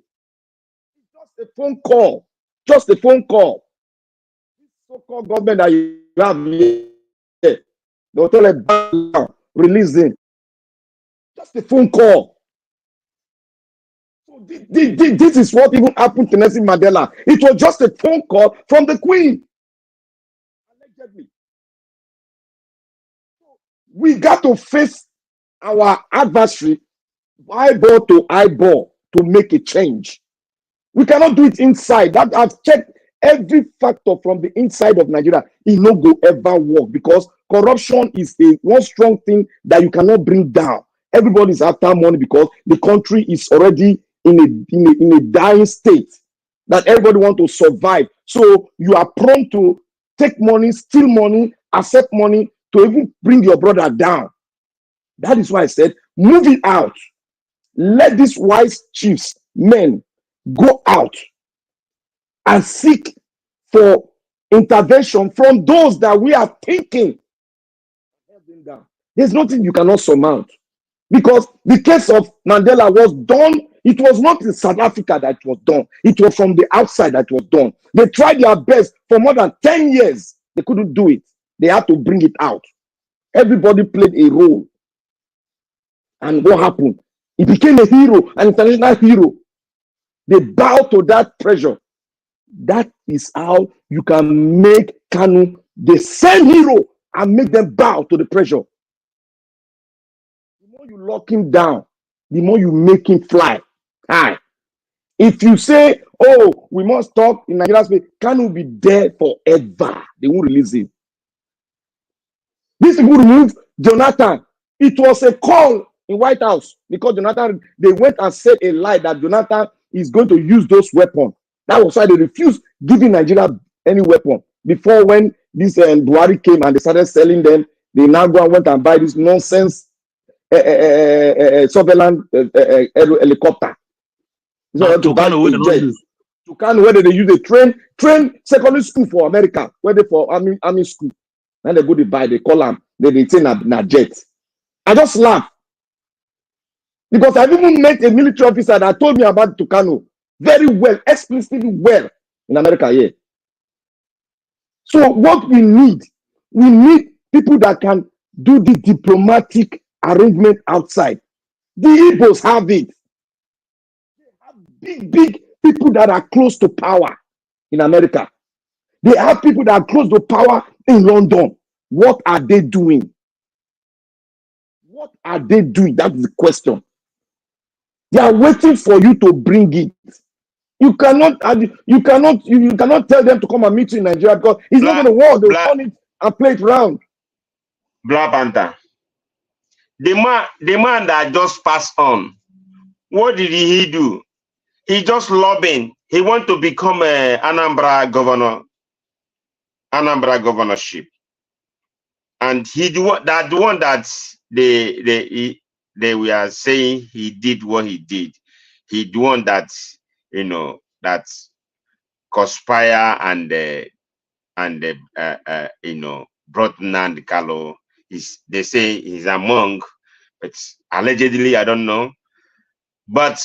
A: It's just a phone call. Just a phone call. This so-called government that you have here, they'll tell a release him. Just a phone call. So this is what even happened to Nelson Mandela. It was just a phone call from the Queen. Allegedly. We got to face our adversary eyeball to eyeball to make a change. We cannot do it inside. That I've checked every factor from the inside of Nigeria. It no go ever work because corruption is one strong thing that you cannot bring down. Everybody's after money because the country is already in a dying state that everybody want to survive. So you are prone to take money, steal money, accept money to even bring your brother down. That is why I said, move it out. Let these wise chiefs, men, go out and seek for intervention from those that we are thinking. There's nothing you cannot surmount. Because the case of Mandela was done, it was not in South Africa that it was done. It was from the outside that it was done. They tried their best for more than 10 years. They couldn't do it. They had to bring it out. Everybody played a role. And what happened? He became a hero, an international hero. They bowed to that pressure. That is how you can make Kanu the same hero and make them bow to the pressure. The more you lock him down, the more you make him fly high. If you say, oh, we must talk in Nigeria's way, Kanu will be there forever. They won't release him. These people removed Jonathan. It was a call in White House because Jonathan, they went and said a lie that Jonathan is going to use those weapons. That was why they refused giving Nigeria any weapon. Before when this Buhari came and they started selling them, they now go and went and buy this nonsense surveillance helicopter. So to buy a jet. To Kanu, where they use a train secondary school for America, where they for army school. And they go to buy, they call them, they say na jet. I just laugh. Because I've even met a military officer that told me about Kanu very well, explicitly well in America here. So what we need people that can do the diplomatic arrangement outside. The Igbos have it. They have big people that are close to power in America. They have people that are close to power in London. What are they doing? What are they doing? That's the question. They are waiting for you to bring it. You cannot tell them to come and meet you in Nigeria because it's not going to work. They'll turn it and play it round.
S: Black Panther. The man that just passed on, what did he do? He just lobbying. He want to become a Anambra governorship. And he the one that they were saying he did what he did. He the one that that conspire and brought Nnamdi Kanu. They say he's among, but allegedly I don't know. But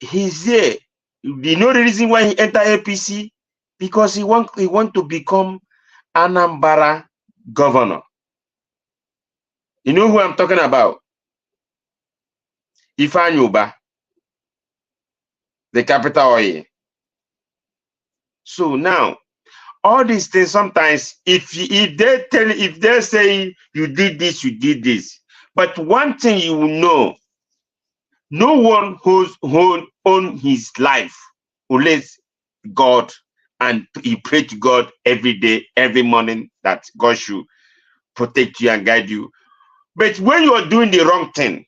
S: he's there. You know the reason why he entered APC? Because he want to become Anambra governor. You know who I'm talking about? Ifeanyi, the capital here. So now, all these things sometimes, if they say you did this, But one thing you will know, no one who's on his life unless God, and he pray to God every day, every morning, that God should protect you and guide you. But when you are doing the wrong thing,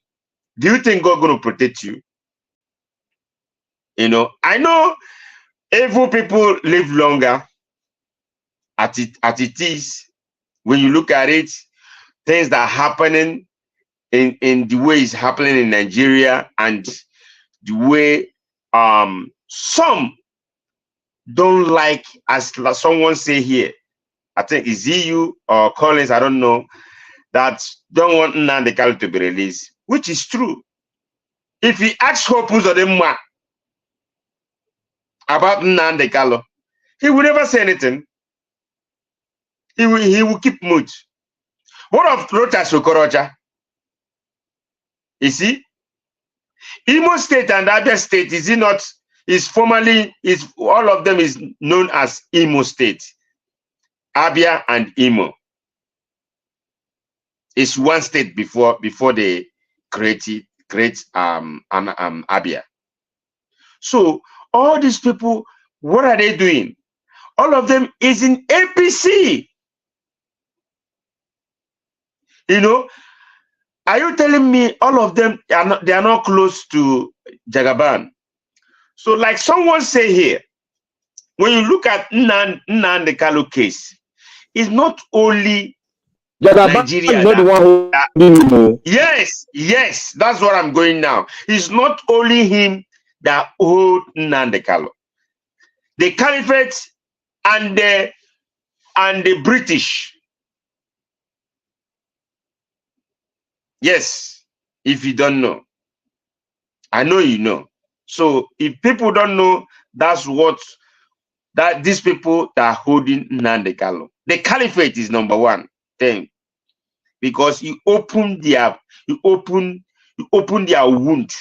S: do you think God going to protect you? You know, I know evil people live longer as it is. When you look at it, things that are happening in the way it's happening in Nigeria, and the way some don't like, as someone say here, I think it's you or Collins, I don't know, that don't want Nnamdi to be released, which is true. If he asks Hopus or them about Nnamdi, he will never say anything. He will keep mute. What of Rotas Okorocha? You see, Imo State and other state, is it not? Is formerly, is all of them is known as Imo State, Abia and Imo. It's one state before they create Abia. So all these people, what are they doing? All of them is in APC. You know, are you telling me all of them they are not close to Jagaban? So, like someone say here, when you look at Nnamdi Kanu case, it's not only Nigeria.
A: Not the one who
S: Yes, that's what I'm going now. It's not only him that hold Nnamdi Kanu. The Caliphate and the British. Yes, if you don't know, I know you know. So if people don't know, that's what these people that are holding Nnamdi Kanu. The Caliphate is number one thing, because you open their wound,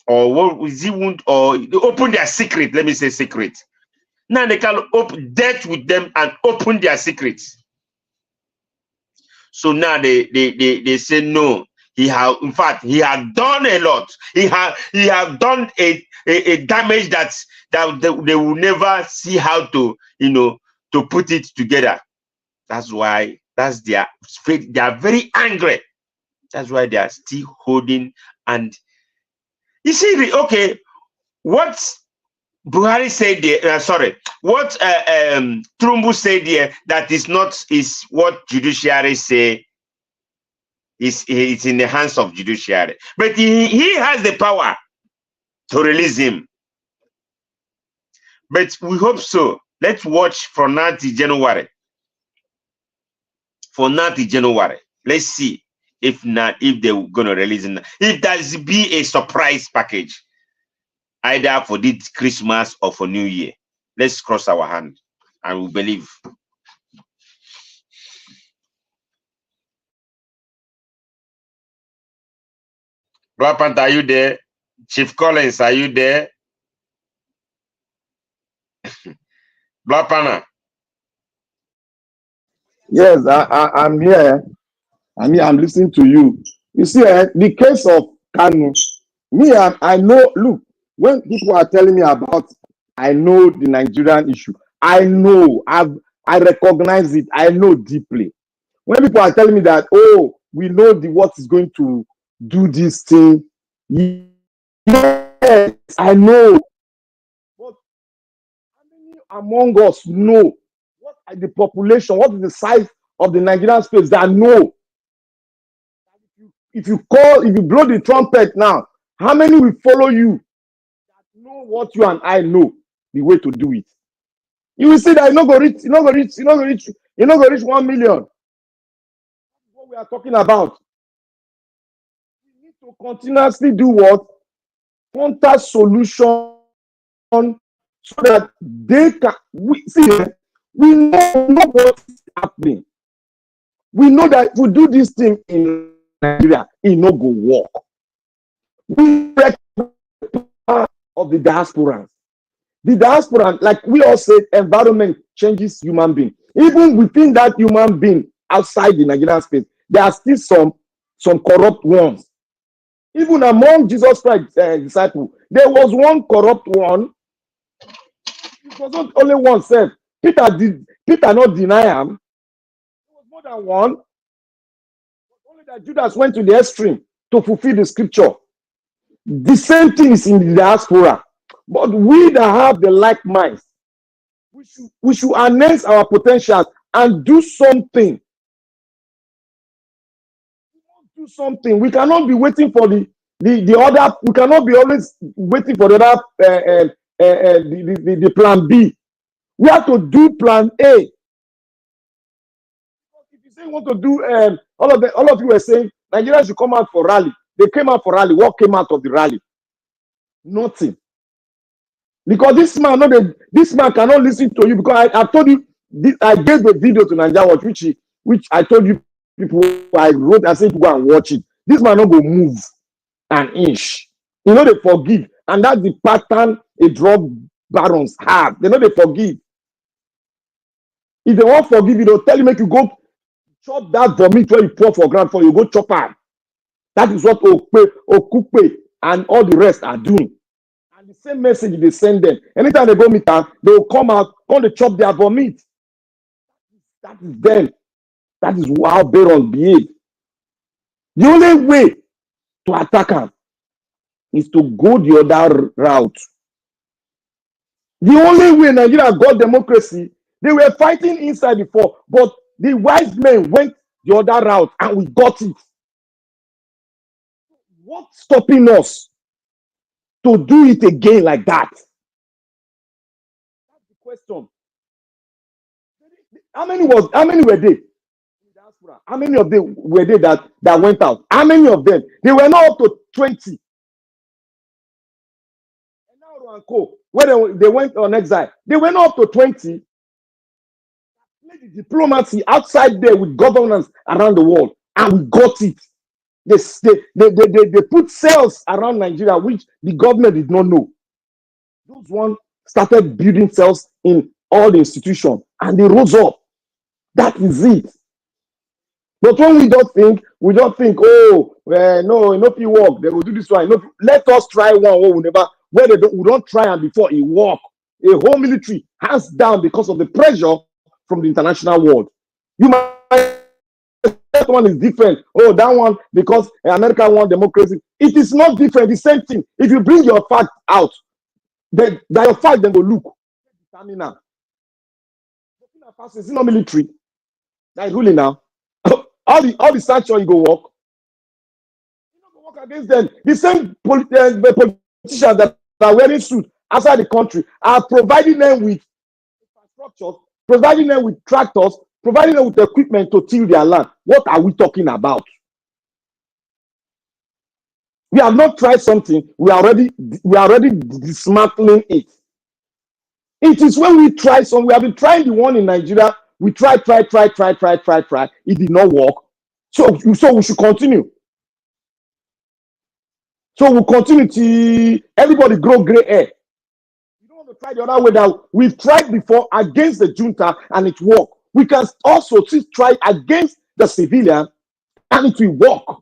S: or what is it wound, or you open their secret. Let me say secret. Nnamdi Kanu open death with them and open their secrets. So now they say no. He had done a lot. He had done a damage that they will never see how to to put it together. That's why they are very angry. That's why they are still holding. And you see, okay, what Buhari said there, what Tinubu said there, that is what judiciary say. It's in the hands of judiciary, but he has the power to release him. But we hope so. Let's watch from now to January. Let's see if they're gonna release him. If there's be a surprise package, either for this Christmas or for New Year. Let's cross our hand and we believe. Black Panther, are you there? Chief Collins, are you there? Black Panther.
A: Yes, I'm here. I'm listening to you. You see, the case of Kanu, I know, look, when people are telling me about, I know the Nigerian issue. I know, I recognize it. I know deeply. When people are telling me that, oh, we know what is going to do this thing, yes, I know. But how many among us know what are the population, what is the size of the Nigerian space that know? If you blow the trumpet now, how many will follow you that know what you and I know the way to do it? You will see that you're not going to reach 1 million. That's what we are talking about. We need to continuously do what? Counter solution, so that they can we know what is happening. We know that if we do this thing in Nigeria, it no go work. We recognize the power of the diaspora. The diaspora, like we all said, environment changes human being. Even within that human being outside the Nigerian space, there are still some corrupt ones. Even among Jesus Christ's disciples, there was one corrupt one. It was not only one self. Peter not deny him. It was more than one. Only that Judas went to the extreme to fulfill the scripture. The same thing is in the diaspora. But we that have the like minds, we should enhance our potentials and do something. Do something. We cannot be waiting for the other. We cannot be always waiting for the other the plan B. We have to do plan A. If you say you want to do all of you were saying Nigerians should come out for rally. They came out for rally. What came out of the rally? Nothing. Because this man cannot listen to you, because I told you this, I gave the video to Nigerians which I told you people, I wrote, I said to go and watch it. This man not go move an inch. You know they forgive, and that's the pattern a drug barons have. They know they forgive. If they won't forgive you, they'll tell you make you go chop that vomit where you pour for ground for you go chop her. That is what Okupe and all the rest are doing. And the same message they send them. Anytime they go meet them, they will come out, come to chop their vomit. That is them. That is how barons behave. The only way to attack them is to go the other route. The only way Nigeria got democracy, they were fighting inside before, but the wise men went the other route and we got it. What's stopping us to do it again like that? That's the question. How many were they? How many of them were they that went out? How many of them? They were not up to 20. And now when they went on exile, they were not up to 20. The diplomacy outside there with governance around the world, and we got it. They put cells around Nigeria, which the government did not know. Those ones started building cells in all the institutions, and they rose up. That is it. But when we don't think, oh, no, if you work, they will do this one. Let us try one where we don't try and before it work. A whole military hands down because of the pressure from the international world. You might that one is different. Oh, that one because America want democracy. It is not different. The same thing. If you bring your fact out, then that your fact then go look. Now, it's not military. That is ruling now. all the sanctions you go work. You don't go work against them. The same politicians that are wearing suits outside the country are providing them with infrastructure, providing them with tractors, providing them with equipment to till their land. What are we talking about? We have not tried something. We are already dismantling it. It is when we try some. We have been trying the one in Nigeria. We try. It did not work. So we should continue. So we'll continue to everybody grow gray hair. You don't want to try the other way that we've tried before against the junta and it worked. We can also try against the civilian and it will work.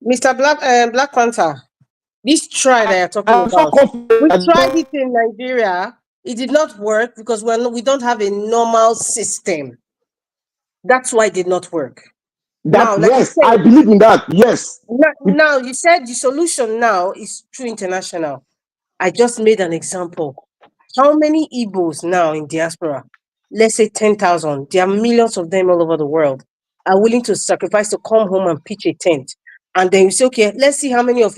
D: Mr. Black Panther, this trial that you're talking about, we tried it in Nigeria. It did not work because we don't have a normal system. That's why it did not work.
A: Yes, I believe in that. Yes.
D: Now you said the solution now is through international. I just made an example. How many Igbos now in diaspora? Let's say 10,000. There are millions of them all over the world are willing to sacrifice to come home and pitch a tent. And then you say, okay, let's see how many of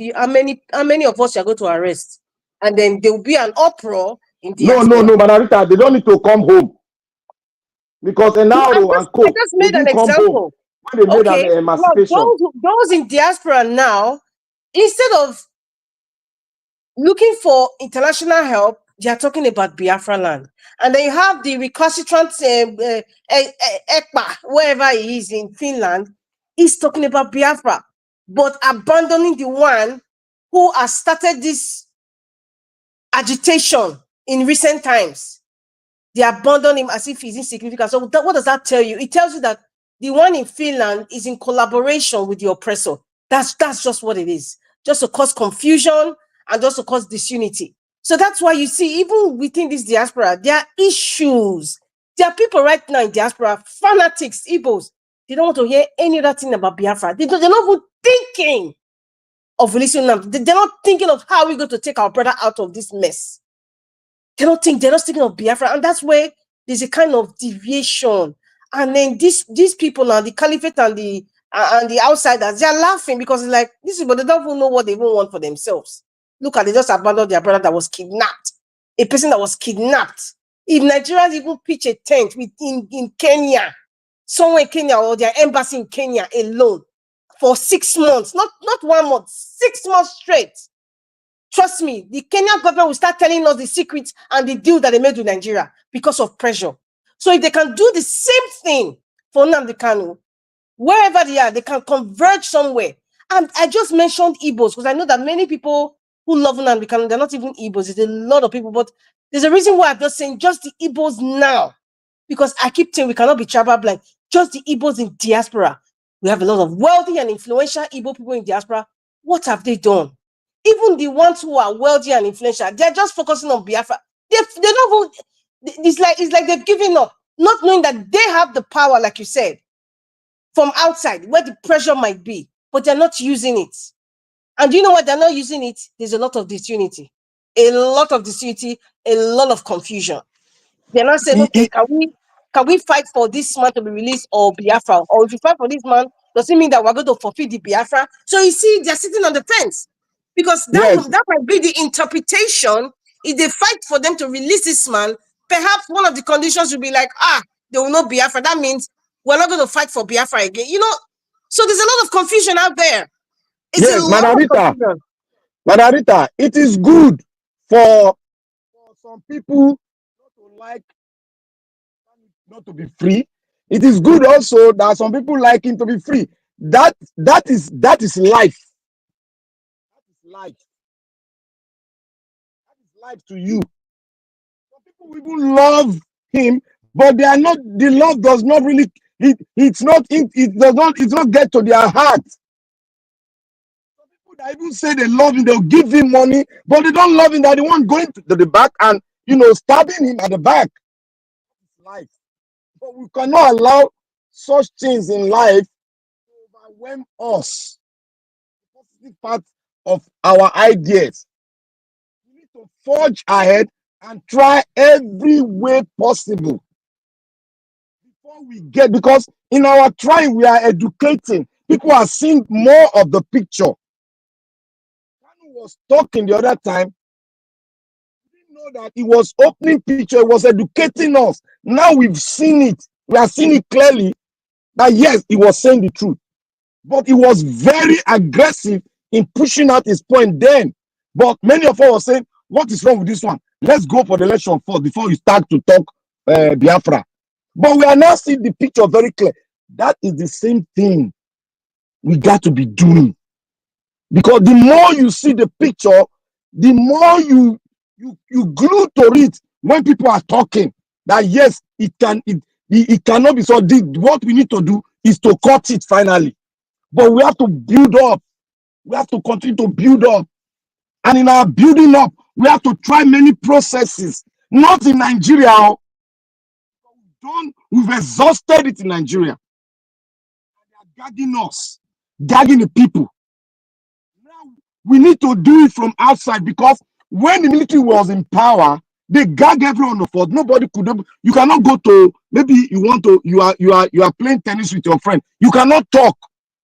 D: us are going to arrest. And then there will be an uproar in diaspora.
A: No, Manarita, they don't need to come home. Because I
D: just made an example.
A: When they made an emancipation.
D: Those in diaspora now, instead of looking for international help, they are talking about Biafra land. And then you have the recalcitrant Ekpa, wherever he is in Finland, he's talking about Biafra, but abandoning the one who has started this agitation in recent times. They abandon him as if he's insignificant. So what does that tell you? It tells you that the one in Finland is in collaboration with the oppressor. That's just what it is. Just to cause confusion and just to cause disunity. So that's why you see, even within this diaspora, there are issues. There are people right now in diaspora, fanatics, Igbos. They don't want to hear any other thing about Biafra. They're not even thinking of releasing them. They're not thinking of how we're going to take our brother out of this mess. They're not thinking of Biafra. And that's where there's a kind of deviation. And then these people now, the caliphate and the outsiders, they're laughing because it's like, this is, but they don't even know what they even want for themselves. Look at, they just abandoned their brother that was kidnapped. A person that was kidnapped. If Nigerians even pitch a tent in Kenya, somewhere in Kenya, or their embassy in Kenya alone, for 6 months, not 1 month, 6 months straight. Trust me, the Kenyan government will start telling us the secrets and the deal that they made with Nigeria because of pressure. So if they can do the same thing for Nnamdi Kanu, wherever they are, they can converge somewhere. And I just mentioned Igbos because I know that many people who love Nnamdi Kanu, they're not even Igbos. There's a lot of people, but there's a reason why I'm just saying just the Igbos now. Because I keep saying we cannot be tribal blind. Just the Igbos in diaspora. We have a lot of wealthy and influential Igbo people in diaspora. What have they done? Even the ones who are wealthy and influential, they're just focusing on Biafra. They're not. It's like they've given up, not knowing that they have the power, like you said, from outside where the pressure might be, but they're not using it. And you know what? They're not using it. There's a lot of disunity, a lot of confusion. They're not saying, okay, can we fight for this man to be released or Biafra? Or if you fight for this man, does it mean that we're going to fulfill the Biafra? So you see, they're sitting on the fence. Because that might be the interpretation. If they fight for them to release this man, perhaps one of the conditions will be like, they will not Biafra. That means we're not going to fight for Biafra again. You know, so there's a lot of confusion out there.
A: Yes, Madam Rita, it is good for some people not to be free. It is good also that some people like him to be free. That is life. That is life. That is life to you. Some people even love him, but they are not. The love does not really. It does not get to their heart. Some people that even say they love him, they'll give him money, but they don't love him. That they want going to the back and stabbing him at the back. It's life. But we cannot allow such things in life to overwhelm us. The positive part of our ideas. We need to forge ahead and try every way possible before we get, because in our trying, we are educating. People are seeing more of the picture. Kanu was talking the other time. We didn't know that he was opening picture, he was educating us. Now we've seen it. We are seeing it clearly that yes, he was saying the truth. But he was very aggressive in pushing out his point then. But many of us were saying, what is wrong with this one? Let's go for the election first before you start to talk Biafra. But we are now seeing the picture very clear. That is the same thing we got to be doing. Because the more you see the picture, the more you glue to it when people are talking. That yes, it cannot be so. What we need to do is to cut it finally. But we have to build up. We have to continue to build up. And in our building up, we have to try many processes. Not in Nigeria. We've exhausted it in Nigeria. They are gagging us, gagging the people. Now we need to do it from outside, because when the military was in power, they gag every one of us. Nobody could. You cannot go to, maybe you are playing tennis with your friend. You cannot talk,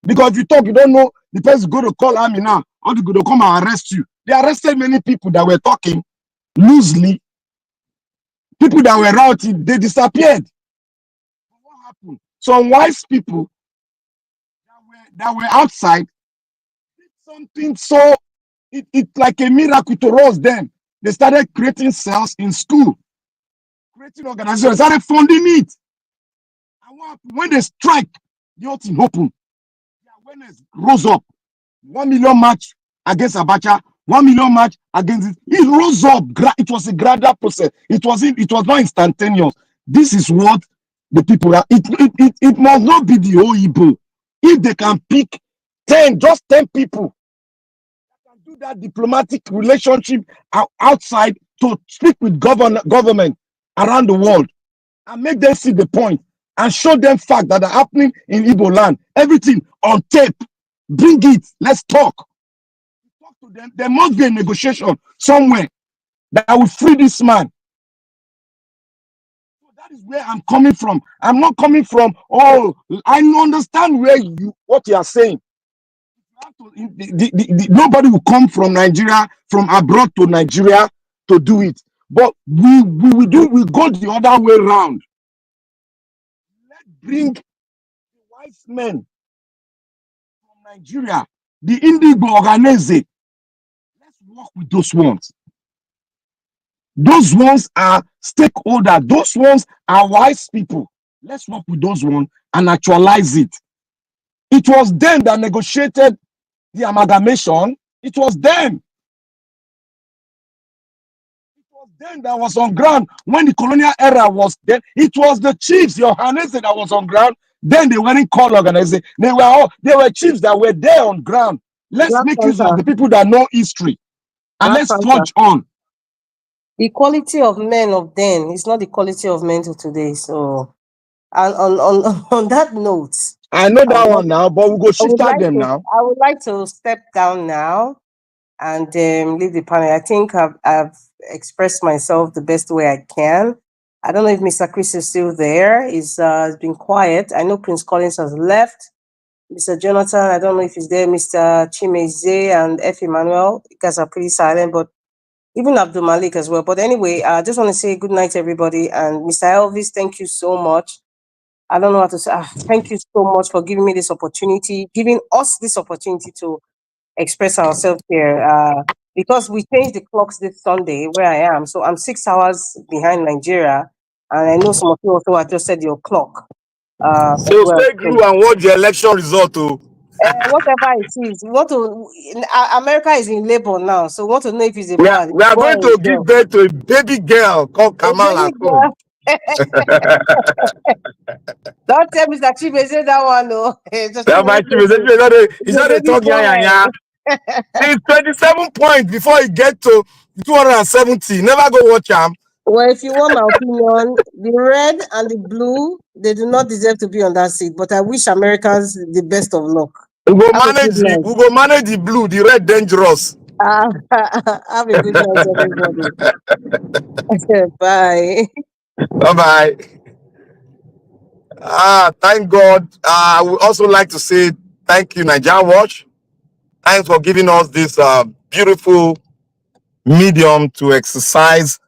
A: because if you talk, you don't know the person is going to call army now, or they're going to come and arrest you. They arrested many people that were talking loosely. People that were routing, they disappeared. What happened? Some wise people that were outside did something, so it's like a miracle to us then. They started creating cells in school, creating organizations, started funding it. And what happened? When they strike, the whole thing opened. The awareness rose up. 1 million march against Abacha, 1 million march against it. It rose up. It was a gradual process. It was not instantaneous. This is what the people are. It must not be the whole Igbo. If they can pick just 10 people that can do that diplomatic relationship outside to speak with government around the world and make them see the point and show them facts that are happening in Igbo land. Everything on tape. Bring it. Let's talk. Talk to them. There must be a negotiation somewhere that will free this man. So that is where I'm coming from. I'm not coming from, oh, I understand what you are saying. Nobody will come from Nigeria, from abroad to Nigeria to do it. But we go the other way around. Let's bring the wise men from Nigeria, the Indigo Organize. Let's work with those ones. Those ones are stakeholders. Those ones are wise people. Let's work with those ones and actualize it. It was them that negotiated the amalgamation. It was them. It was them that was on ground when the colonial era was there. It was the chiefs, your Highness, that was on ground. Then they weren't called organization. They were chiefs that were there on ground. Let's
D: Black
A: make use
D: Panther.
A: of the people that know history. And
D: Black
A: let's
D: Panther.
A: forge on.
D: The quality of men of then is not the quality of men of today. So, and on that note,
A: I know that one now, but we go shift at them now.
D: I would like to step down now and leave the panel. I think I've expressed myself the best way I can. I don't know if Mr. Chris is still there. He's been quiet. I know Prince Collins has left. Mr. Jonathan, I don't know if he's there. Mr. Chimeze and F. Emmanuel, you guys are pretty silent, but even Abdul Malik as well. But anyway, I just want to say good night, everybody. And Mr. Elvis, thank you so much. I don't know what to say. Thank you so much for giving me this opportunity, giving us this opportunity to express ourselves here. Because we changed the clocks this Sunday where I am. So I'm 6 hours behind Nigeria. And I know some of you also adjusted your clock.
A: So stay through and watch the election result.
D: Whatever it is, America is in labor now, so want to know if it's a
A: We
D: bad.
A: are going to give birth to a baby girl called Kamala.
D: Don't tell me that Chibe say that one, no.
A: It's not a talk, yeah. It's 27 points before you get to 270. Never go watch him.
D: Well, if you want my opinion, the red and the blue, they do not deserve to be on that seat. But I wish Americans the best of luck.
A: We go manage the blue, the red dangerous.
D: Have a good night, everybody. Bye.
A: Bye-bye. Thank God. I would also like to say thank you, Nigeria Watch. Thanks for giving us this beautiful medium to exercise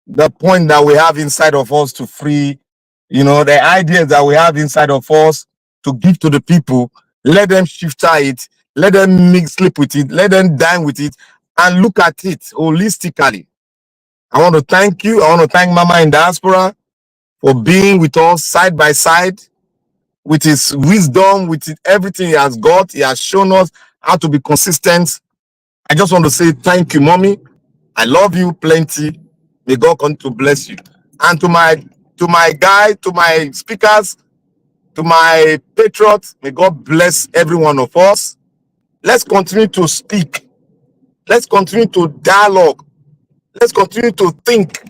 A: the point that we have inside of us to free, the ideas that we have inside of us to give to the people. Let them shift it, let them sleep with it, let them dine with it, and look at it holistically. I want to thank you. I want to thank Mama in diaspora for being with us side by side with his wisdom, with everything he has got. He has shown us how to be consistent. I just want to say thank you, Mommy. I love you plenty. May God continue to bless you. And to my guy, to my speakers, to my patriots, may God bless every one of us. Let's continue to speak. Let's continue to dialogue. Let's continue to think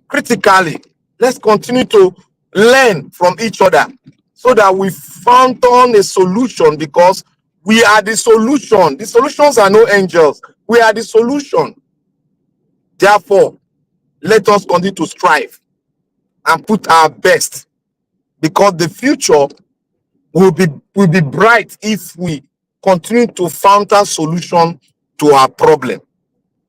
A: critically. Let's continue to learn from each other so that we found on a solution, because we are the solution. The solutions are no angels. We are the solution. Therefore, let us continue to strive and put our best, because the future will be bright if we continue to find a solution to our problem.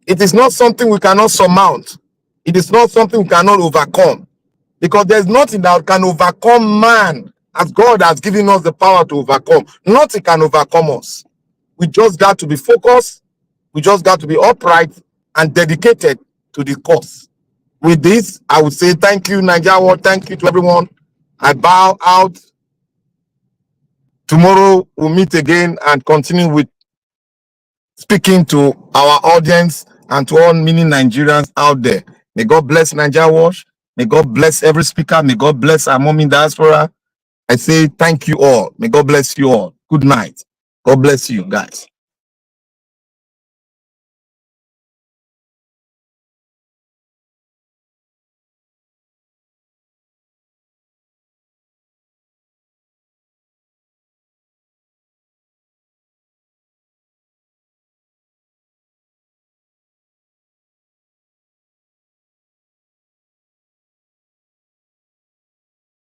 A: It is not something we cannot surmount. It is not something we cannot overcome, because there's nothing that can overcome man, as God has given us the power to overcome. Nothing can overcome us. We just got to be focused. We just got to be upright and dedicated to the cause. With this, I would say thank you, Nigeria. Thank you to everyone. I bow out. Tomorrow we'll meet again and continue with speaking to our audience and to all many Nigerians out there. May God bless Nigeria Watch. May God bless every speaker. May God bless our mom in diaspora. I say thank you all. May God bless you all. Good night. God bless you guys.